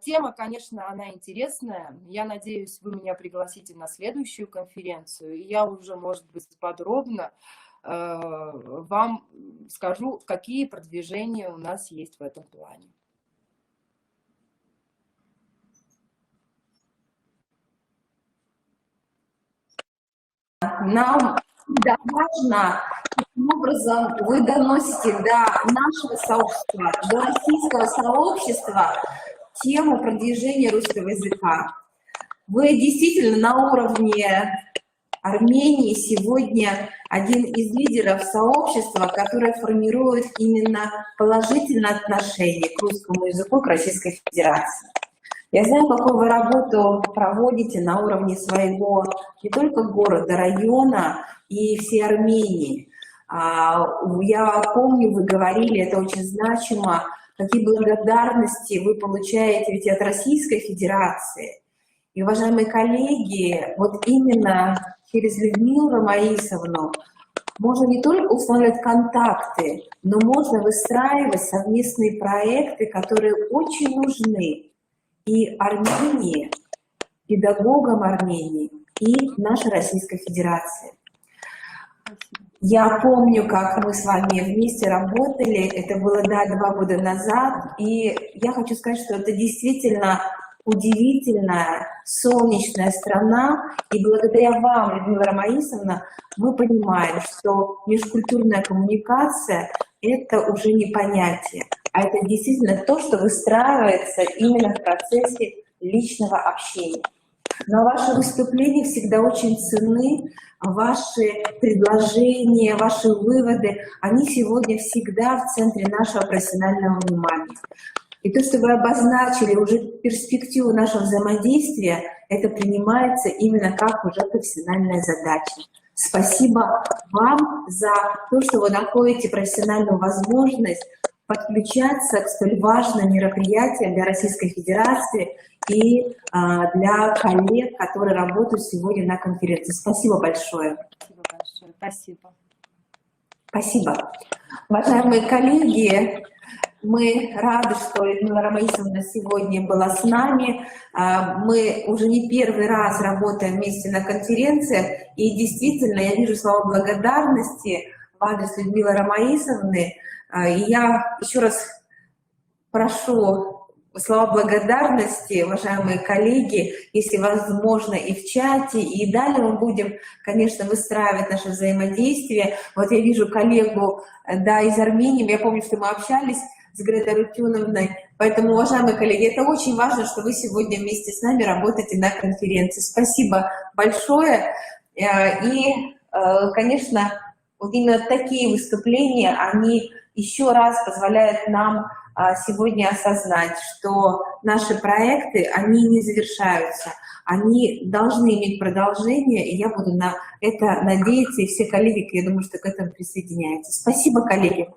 Тема, конечно, она интересная. Я надеюсь, вы меня пригласите на следующую конференцию. И я уже, может быть, подробно вам скажу, какие продвижения у нас есть в этом плане. Нам важно, каким образом вы доносите до нашего сообщества, до российского сообщества тему продвижения русского языка. Вы действительно на уровне Армения сегодня один из лидеров сообщества, которое формирует именно положительное отношение к русскому языку, к Российской Федерации. Я знаю, какую вы работу проводите на уровне своего не только города, района и всей Армении. Я помню, вы говорили, это очень значимо, какие благодарности вы получаете ведь от Российской Федерации. И, уважаемые коллеги, вот именно через Людмилу Ромаисовну можно не только устанавливать контакты, но можно выстраивать совместные проекты, которые очень нужны и Армении, педагогам Армении, и нашей Российской Федерации. Я помню, как мы с вами вместе работали, это было, да, 2 года назад, и я хочу сказать, что это действительно удивительная, солнечная страна, и благодаря вам, Людмила Ромаисовна, мы понимаем, что межкультурная коммуникация – это уже не понятие, а это действительно то, что выстраивается именно в процессе личного общения. Но ваши выступления всегда очень ценны, ваши предложения, ваши выводы, они сегодня всегда в центре нашего профессионального внимания. И то, что вы обозначили уже перспективу нашего взаимодействия, это принимается именно как уже профессиональная задача. Спасибо вам за то, что вы находите профессиональную возможность подключаться к столь важным мероприятиям для Российской Федерации и для коллег, которые работают сегодня на конференции. Спасибо большое. Спасибо большое. Спасибо. Спасибо. Уважаемые коллеги, мы рады, что Людмила Ромаисовна сегодня была с нами. Мы уже не первый раз работаем вместе на конференциях, и действительно я вижу слова благодарности в адрес Людмилы Ромаисовны. И я еще раз прошу слова благодарности, уважаемые коллеги, если возможно, и в чате, и далее мы будем, конечно, выстраивать наше взаимодействие. Вот я вижу коллегу, да, из Армении, я помню, что мы общались с Гретой Рутюновной, поэтому, уважаемые коллеги, это очень важно, что вы сегодня вместе с нами работаете на конференции. Спасибо большое, и, конечно, вот именно такие выступления, они еще раз позволяют нам сегодня осознать, что наши проекты, они не завершаются, они должны иметь продолжение, и я буду на это надеяться, и все коллеги, я думаю, что к этому присоединяются. Спасибо, коллеги.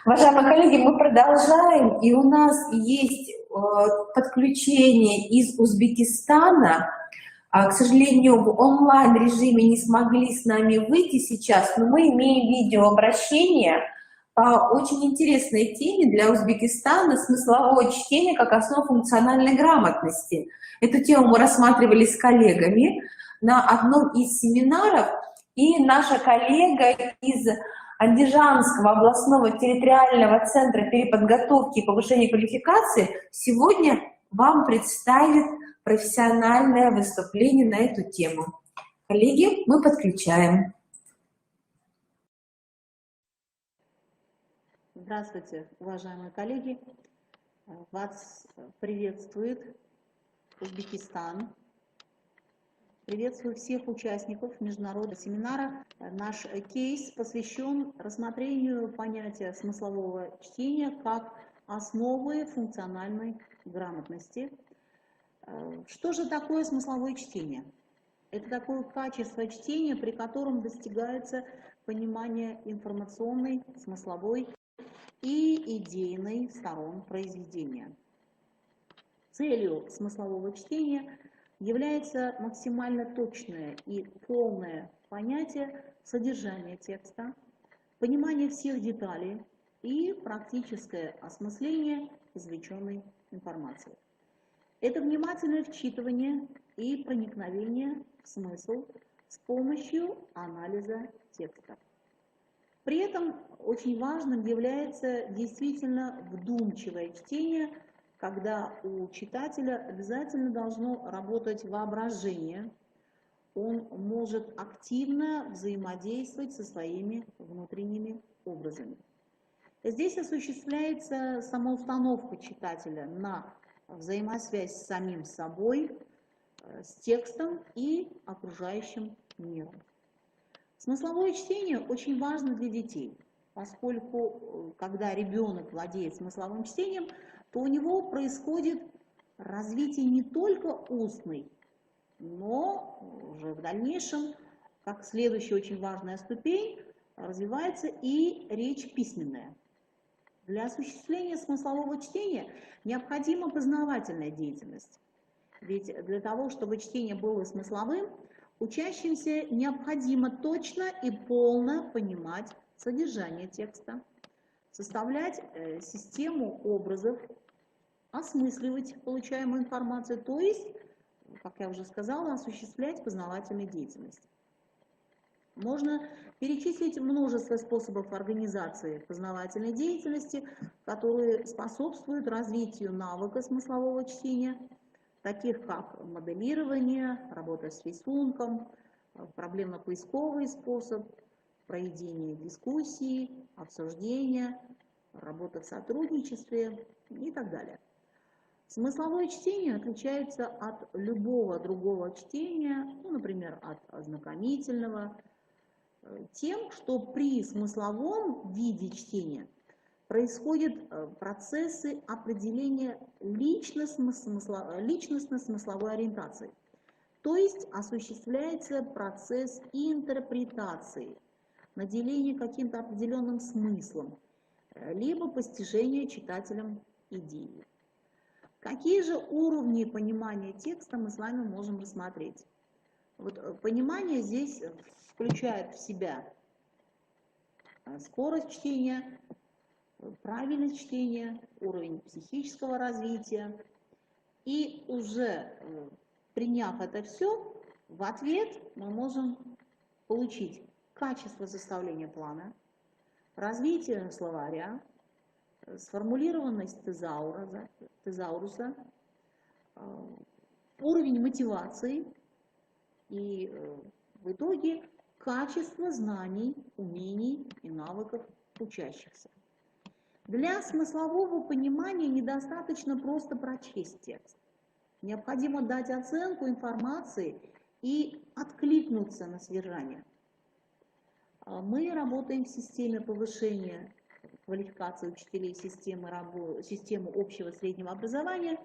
Уважаемые коллеги, мы продолжаем, и у нас есть подключение из Узбекистана. К сожалению, в онлайн-режиме не смогли с нами выйти сейчас, но мы имеем видеообращение по очень интересной теме для Узбекистана «Смысловое чтение как основа функциональной грамотности». Эту тему мы рассматривали с коллегами на одном из семинаров, и наша коллега из Андижанского областного территориального центра переподготовки и повышения квалификации сегодня вам представит профессиональное выступление на эту тему. Коллеги, мы подключаем. Здравствуйте, уважаемые коллеги. Вас приветствует Узбекистан. Приветствую всех участников международного семинара. Наш кейс посвящен рассмотрению понятия смыслового чтения как основы функциональной грамотности. Что же такое смысловое чтение? Это такое качество чтения, при котором достигается понимание информационной, смысловой и идейной сторон произведения. Целью смыслового чтения является максимально точное и полное понятие содержания текста, понимание всех деталей и практическое осмысление извлеченной информации. Это внимательное вчитывание и проникновение в смысл с помощью анализа текста. При этом очень важным является действительно вдумчивое чтение, когда у читателя обязательно должно работать воображение, он может активно взаимодействовать со своими внутренними образами. Здесь осуществляется самоустановка читателя на взаимосвязь с самим собой, с текстом и окружающим миром. Смысловое чтение очень важно для детей, поскольку когда ребенок владеет смысловым чтением, то у него происходит развитие не только устной, но уже в дальнейшем, как следующая очень важная ступень, развивается и речь письменная. Для осуществления смыслового чтения необходима познавательная деятельность. Ведь для того, чтобы чтение было смысловым, учащимся необходимо точно и полно понимать содержание текста, составлять систему образов, осмысливать получаемую информацию, то есть, как я уже сказала, осуществлять познавательную деятельность. Можно перечислить множество способов организации познавательной деятельности, которые способствуют развитию навыка смыслового чтения, таких как моделирование, работа с рисунком, проблемно-поисковый способ, проведение дискуссий, обсуждения, работа в сотрудничестве и так далее. Смысловое чтение отличается от любого другого чтения, ну, например, от ознакомительного, тем, что при смысловом виде чтения происходят процессы определения личностно-смысловой ориентации. То есть осуществляется процесс интерпретации, наделения каким-то определенным смыслом, либо постижения читателем идеи. Какие же уровни понимания текста мы с вами можем рассмотреть? Вот понимание здесь включает в себя скорость чтения, правильность чтения, уровень психического развития. И уже приняв это все, в ответ мы можем получить качество составления плана, развитие словаря, сформулированность тезауруса, уровень мотивации и в итоге качество знаний, умений и навыков учащихся. Для смыслового понимания недостаточно просто прочесть текст. Необходимо дать оценку информации и откликнуться на содержание. Мы работаем в системе повышения квалификации учителей системы общего среднего образования,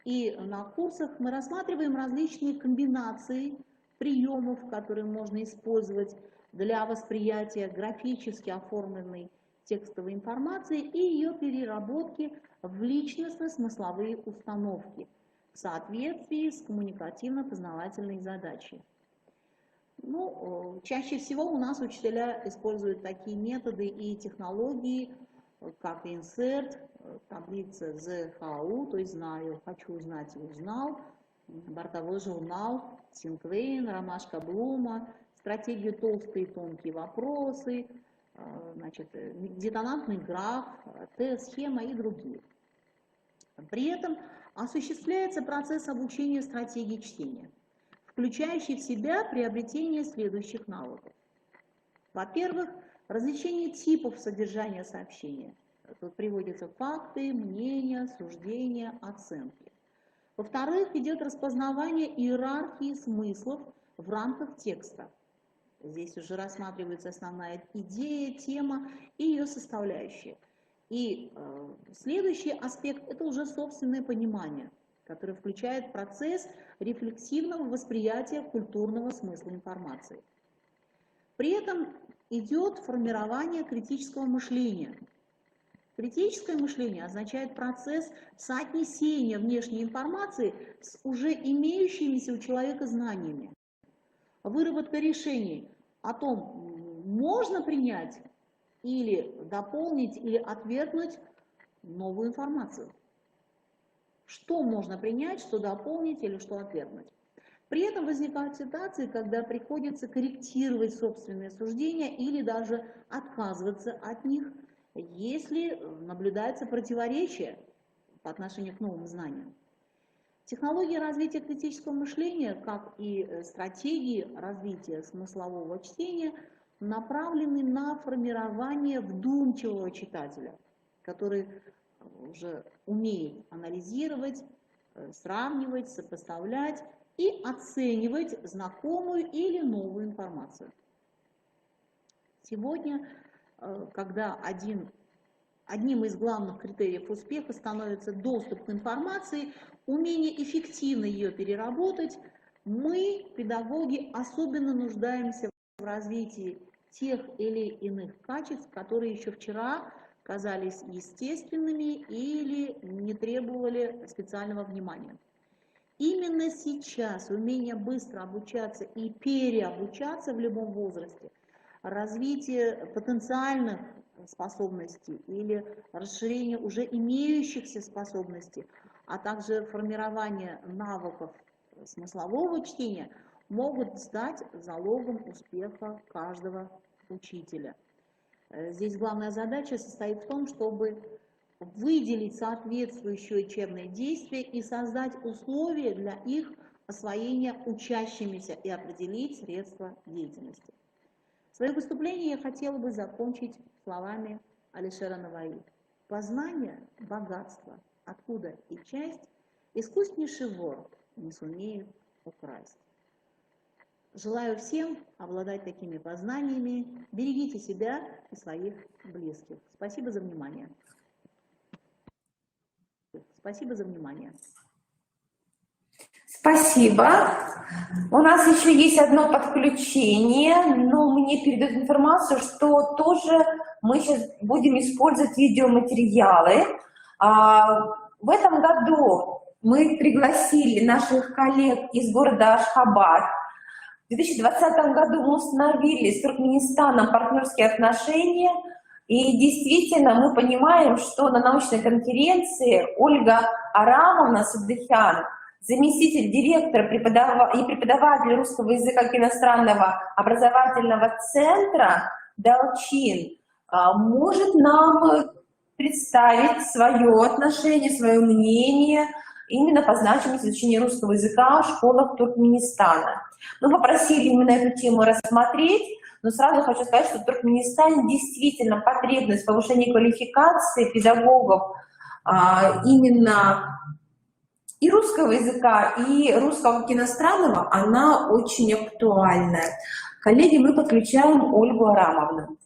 и на курсах мы рассматриваем различные комбинации приемов, которые можно использовать для восприятия графически оформленной текстовой информации и ее переработки в личностно-смысловые установки в соответствии с коммуникативно-познавательной задачей. Ну, чаще всего у нас учителя используют такие методы и технологии, как insert, таблица ЗХУ, то есть знаю, хочу узнать и узнал, бортовой журнал, Синклейн, ромашка Блума, стратегию толстые и тонкие вопросы, значит, детонантный граф, Т-схема и другие. При этом осуществляется процесс обучения стратегии чтения, включающий в себя приобретение следующих навыков. Во-первых, различение типов содержания сообщения. Тут приводятся факты, мнения, суждения, оценки. Во-вторых, идет распознавание иерархии смыслов в рамках текста. Здесь уже рассматривается основная идея, тема и ее составляющие. И следующий аспект – это уже собственное понимание, который включает процесс рефлексивного восприятия культурного смысла информации. При этом идет формирование критического мышления. Критическое мышление означает процесс соотнесения внешней информации с уже имеющимися у человека знаниями. Выработка решений о том, можно принять или дополнить, или отвергнуть новую информацию. Что можно принять, что дополнить или что отвергнуть. При этом возникают ситуации, когда приходится корректировать собственные суждения или даже отказываться от них, если наблюдается противоречие по отношению к новым знаниям. Технологии развития критического мышления, как и стратегии развития смыслового чтения, направлены на формирование вдумчивого читателя, который уже умеет анализировать, сравнивать, сопоставлять и оценивать знакомую или новую информацию. Сегодня, когда одним из главных критериев успеха становится доступ к информации, умение эффективно ее переработать, мы, педагоги, особенно нуждаемся в развитии тех или иных качеств, которые еще вчера казались естественными или не требовали специального внимания. Именно сейчас умение быстро обучаться и переобучаться в любом возрасте, развитие потенциальных способностей или расширение уже имеющихся способностей, а также формирование навыков смыслового чтения могут стать залогом успеха каждого учителя. Здесь главная задача состоит в том, чтобы выделить соответствующие учебные действия и создать условия для их освоения учащимися и определить средства деятельности. Свое выступление я хотела бы закончить словами Алишера Наваи. Познание – богатство, откуда и часть искуснейший вор не сумеет украсть. Желаю всем обладать такими познаниями. Берегите себя и своих близких. Спасибо за внимание. Спасибо за внимание. Спасибо. У нас еще есть одно подключение, но мне передают информацию, что тоже мы сейчас будем использовать видеоматериалы. В этом году мы пригласили наших коллег из города Ашхабад. В 2020 году мы установили с Туркменистаном партнерские отношения, и действительно мы понимаем, что на научной конференции Ольга Арамовна Саддыхян, заместитель директора и преподаватель русского языка как иностранного образовательного центра Далчин, может нам представить свое отношение, свое мнение именно по значимости изучения русского языка в школах Туркменистана. Мы попросили именно эту тему рассмотреть, но сразу хочу сказать, что в Туркменистане действительно потребность в повышении квалификации педагогов именно и русского языка, и русского как иностранного, она очень актуальная. Коллеги, мы подключаем Ольгу Арамовну.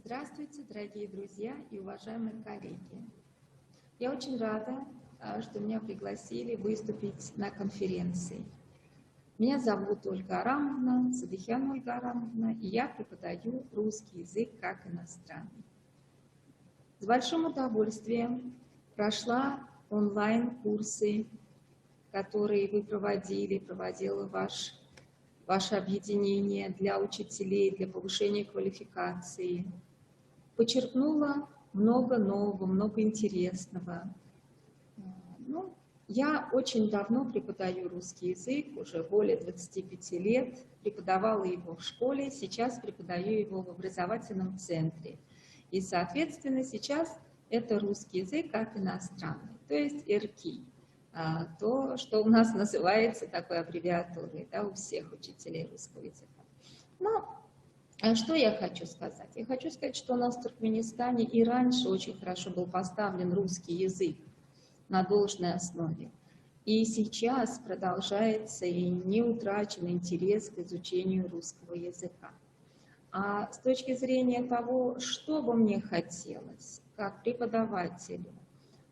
Здравствуйте, дорогие друзья и уважаемые коллеги. Я очень рада, что меня пригласили выступить на конференции. Меня зовут Ольга Арамовна, Садыхян Ольга Арамовна, и я преподаю русский язык как иностранный. С большим удовольствием прошла онлайн-курсы, которые вы проводило ваше объединение для учителей, для повышения квалификации. Почерпнула много нового, много интересного. Я очень давно преподаю русский язык, уже более 25 лет. Преподавала его в школе, сейчас преподаю его в образовательном центре. И, соответственно, сейчас это русский язык как иностранный, то есть РКИ. То, что у нас называется такой аббревиатурой, да, у всех учителей русского языка. Но что я хочу сказать? Я хочу сказать, что у нас в Туркменистане и раньше очень хорошо был поставлен русский язык на должной основе. И сейчас продолжается и не утрачен интерес к изучению русского языка. А с точки зрения того, что бы мне хотелось, как преподавателю,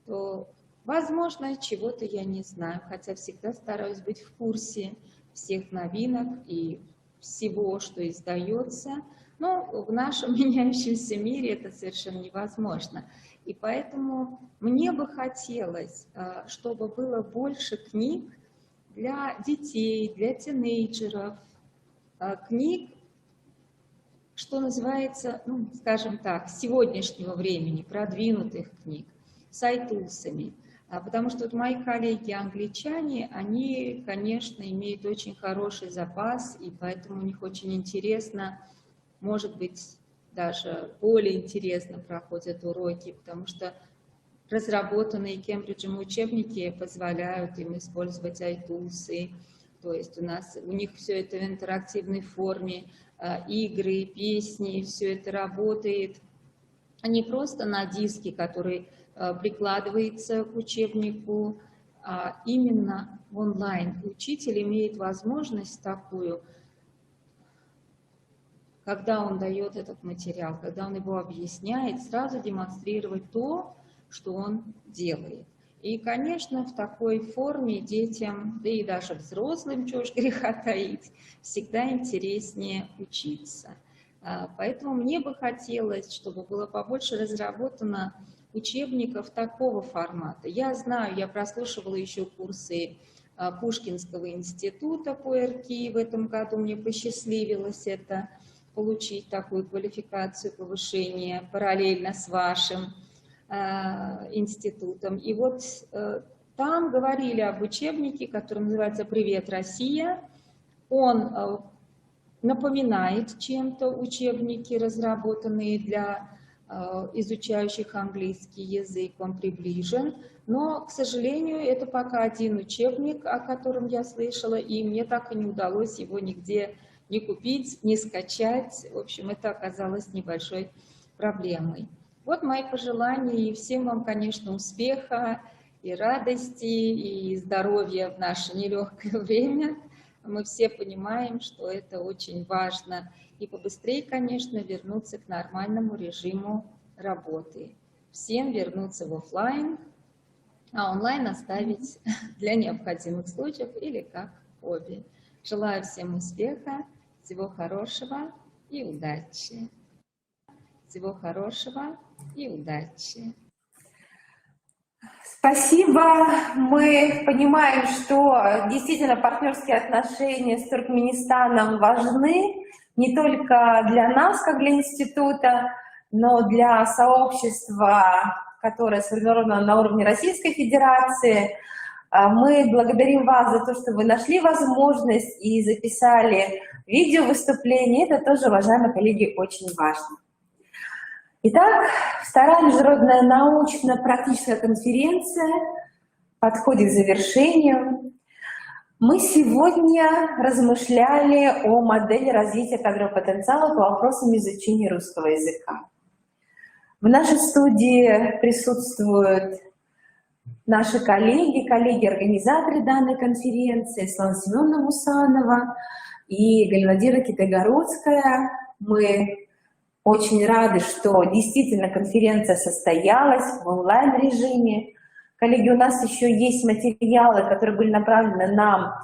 то, возможно, чего-то я не знаю, хотя всегда стараюсь быть в курсе всех новинок и всего, что издается, но в нашем меняющемся мире это совершенно невозможно. И поэтому мне бы хотелось, чтобы было больше книг для детей, для тинейджеров, книг, что называется, скажем так, сегодняшнего времени, продвинутых книг, с айтулсами. Потому что вот мои коллеги-англичане, они, конечно, имеют очень хороший запас, и поэтому у них очень интересно, может быть, даже более интересно проходят уроки, потому что разработанные Кембриджем учебники позволяют им использовать айтулсы, то есть у них все это в интерактивной форме, игры, песни, все это работает не просто на диске, который прикладывается к учебнику, а именно онлайн. Учитель имеет возможность такую, когда он дает этот материал, когда он его объясняет, сразу демонстрировать то, что он делает. И, конечно, в такой форме детям, да и даже взрослым, чего ж греха таить, всегда интереснее учиться. Поэтому мне бы хотелось, чтобы было побольше разработано учебников такого формата. Я знаю, я прослушивала еще курсы Пушкинского института по РКИ в этом году, мне посчастливилось это получить, такую квалификацию, повышение параллельно с вашим институтом. И вот там говорили об учебнике, который называется «Привет, Россия». Он напоминает чем-то учебники, разработанные для изучающих английский язык, он приближен. Но, к сожалению, это пока один учебник, о котором я слышала, и мне так и не удалось его нигде не купить, не скачать. В общем, это оказалось небольшой проблемой. Вот мои пожелания, и всем вам, конечно, успеха и радости, и здоровья в наше нелегкое время. Мы все понимаем, что это очень важно. И побыстрее, конечно, вернуться к нормальному режиму работы. Всем вернуться в офлайн, а онлайн оставить для необходимых случаев или как хобби. Желаю всем успеха, всего хорошего и удачи. Всего хорошего и удачи. Спасибо. Мы понимаем, что действительно партнерские отношения с Туркменистаном важны не только для нас, как для института, но для сообщества, которое сформировано на уровне Российской Федерации. Мы благодарим вас за то, что вы нашли возможность и записали видеовыступление. Это тоже, уважаемые коллеги, очень важно. Итак, вторая международная научно-практическая конференция подходит к завершению. Мы сегодня размышляли о модели развития кадрового потенциала по вопросам изучения русского языка. В нашей студии присутствуют наши коллеги-организаторы данной конференции, Светлана Семеновна Мусанова и Галина Китайгородская. Мы очень рады, что действительно конференция состоялась в онлайн-режиме. Коллеги, у нас еще есть материалы, которые были направлены нам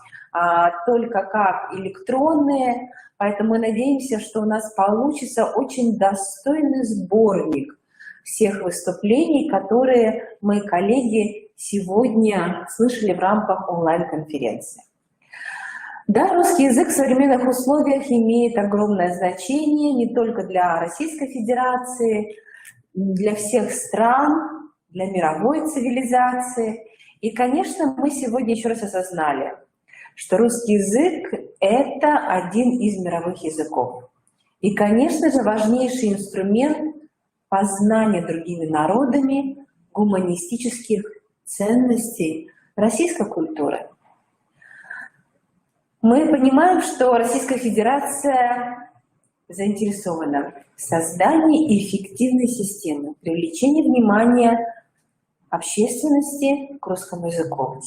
только как электронные, поэтому мы надеемся, что у нас получится очень достойный сборник всех выступлений, которые мы, коллеги, сегодня слышали в рамках онлайн-конференции. Да, русский язык в современных условиях имеет огромное значение не только для Российской Федерации, для всех стран, для мировой цивилизации. И, конечно, мы сегодня еще раз осознали, что русский язык — это один из мировых языков. И, конечно же, важнейший инструмент познания другими народами гуманистических ценностей российской культуры. Мы понимаем, что Российская Федерация заинтересована в создании эффективной системы привлечения внимания общественности к русскому языку,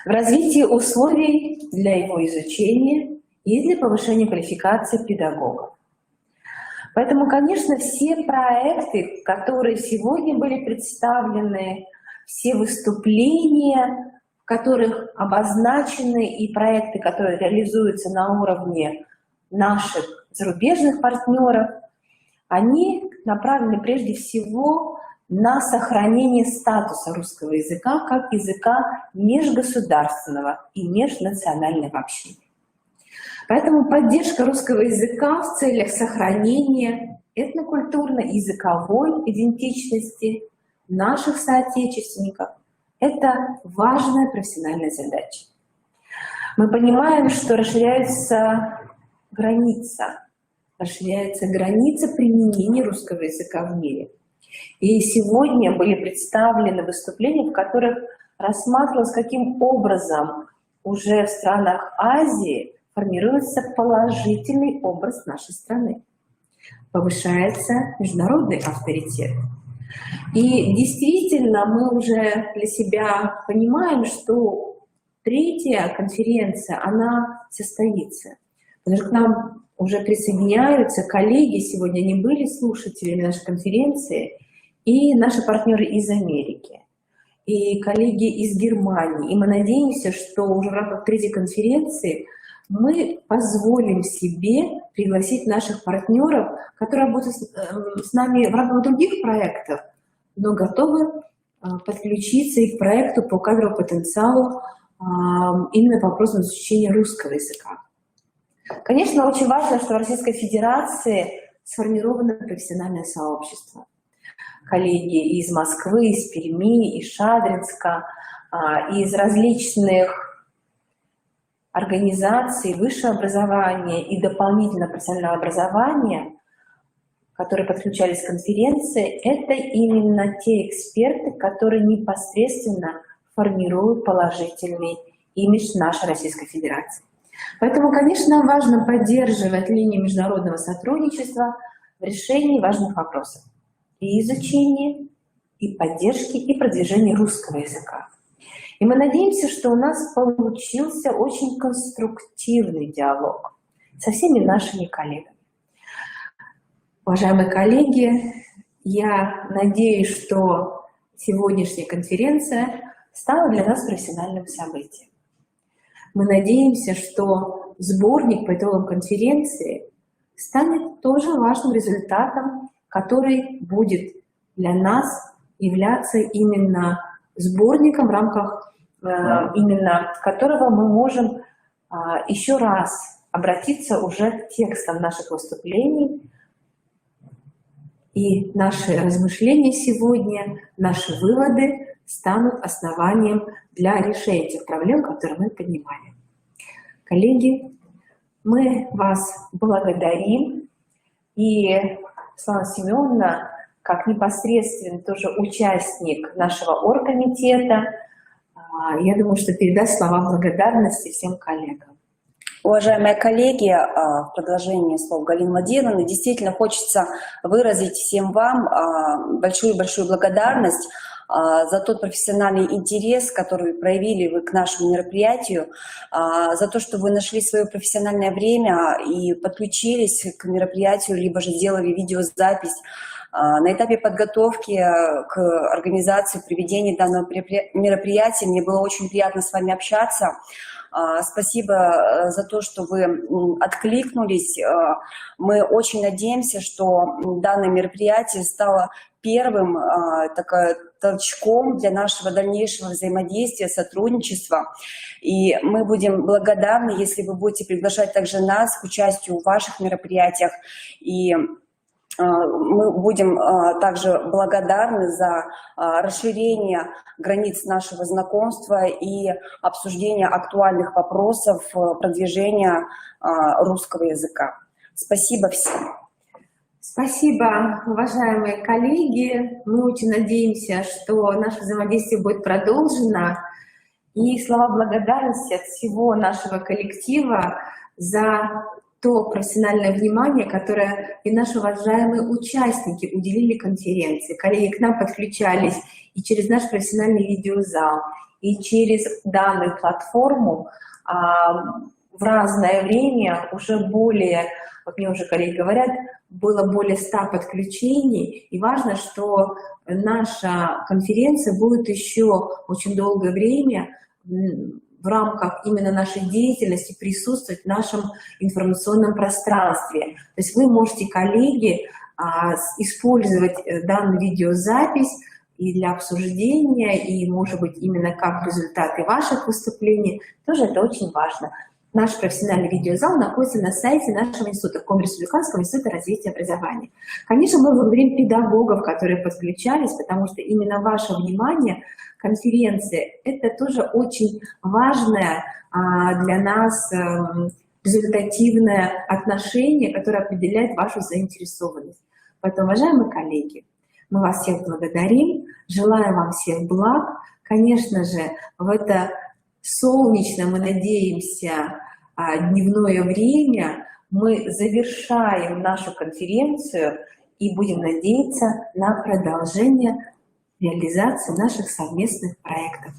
в развитии условий для его изучения и для повышения квалификации педагогов. Поэтому, конечно, все проекты, которые сегодня были представлены, все выступления, в которых обозначены и проекты, которые реализуются на уровне наших зарубежных партнеров, они направлены прежде всего на сохранение статуса русского языка как языка межгосударственного и межнационального общения. Поэтому поддержка русского языка в целях сохранения этнокультурной и языковой идентичности наших соотечественников — это важная профессиональная задача. Мы понимаем, что расширяется граница применения русского языка в мире. И сегодня были представлены выступления, в которых рассматривалось, каким образом уже в странах Азии формируется положительный образ нашей страны, повышается международный авторитет. И действительно мы уже для себя понимаем, что третья конференция, она состоится. Потому что к нам уже присоединяются коллеги, сегодня они были слушателями нашей конференции, и наши партнеры из Америки, и коллеги из Германии. И мы надеемся, что уже в рамках третьей конференции мы позволим себе пригласить наших партнеров, которые работают с нами в рамках других проектов, но готовы подключиться и к проекту по кадровому потенциалу именно по вопросам изучения русского языка. Конечно, очень важно, что в Российской Федерации сформировано профессиональное сообщество. Коллеги из Москвы, из Перми, из Шадринска, из различных организаций высшего образования и дополнительного профессионального образования, которые подключались к конференции, это именно те эксперты, которые непосредственно формируют положительный имидж нашей Российской Федерации. Поэтому, конечно, важно поддерживать линию международного сотрудничества в решении важных вопросов и изучении, и поддержки, и продвижения русского языка. И мы надеемся, что у нас получился очень конструктивный диалог со всеми нашими коллегами. Уважаемые коллеги, я надеюсь, что сегодняшняя конференция стала для нас профессиональным событием. Мы надеемся, что сборник по итогам конференции станет тоже важным результатом, который будет для нас являться именно сборником, в рамках именно которого мы можем еще раз обратиться уже к текстам наших выступлений. И наши размышления сегодня, наши выводы станут основанием для решения тех проблем, которые мы поднимали. Коллеги, мы вас благодарим. И Светлана Семеновна, как непосредственно тоже участник нашего оргкомитета, я думаю, что передаст слова благодарности всем коллегам. Уважаемые коллеги, в продолжении слов Галины Владимировны, действительно хочется выразить всем вам большую-большую благодарность за тот профессиональный интерес, который проявили вы к нашему мероприятию, за то, что вы нашли свое профессиональное время и подключились к мероприятию, либо же сделали видеозапись. На этапе подготовки к организации, проведения данного мероприятия мне было очень приятно с вами общаться. Спасибо за то, что вы откликнулись. Мы очень надеемся, что данное мероприятие стало первым толчком для нашего дальнейшего взаимодействия, сотрудничества. И мы будем благодарны, если вы будете приглашать также нас к участию в ваших мероприятиях. И мы будем также благодарны за расширение границ нашего знакомства и обсуждение актуальных вопросов продвижения русского языка. Спасибо всем. Спасибо, уважаемые коллеги. Мы очень надеемся, что наше взаимодействие будет продолжено. И слова благодарности от всего нашего коллектива за то профессиональное внимание, которое и наши уважаемые участники уделили конференции. Коллеги к нам подключались и через наш профессиональный видеозал, и через данную платформу в разное время уже более, как мне уже коллеги говорят, было более 100 подключений. И важно, что наша конференция будет еще очень долгое время в рамках именно нашей деятельности присутствовать в нашем информационном пространстве. То есть вы можете, коллеги, использовать данную видеозапись и для обсуждения, и, может быть, именно как результаты ваших выступлений. Тоже это очень важно. Наш профессиональный видеозал находится на сайте нашего института, Республиканского института развития образования. Конечно, мы благодарим педагогов, которые подключались, потому что именно ваше внимание, конференция, это тоже очень важное для нас результативное отношение, которое определяет вашу заинтересованность. Поэтому, уважаемые коллеги, мы вас всех благодарим, желаем вам всех благ. Конечно же, в это солнечное, мы надеемся, дневное время мы завершаем нашу конференцию и будем надеяться на продолжение реализации наших совместных проектов.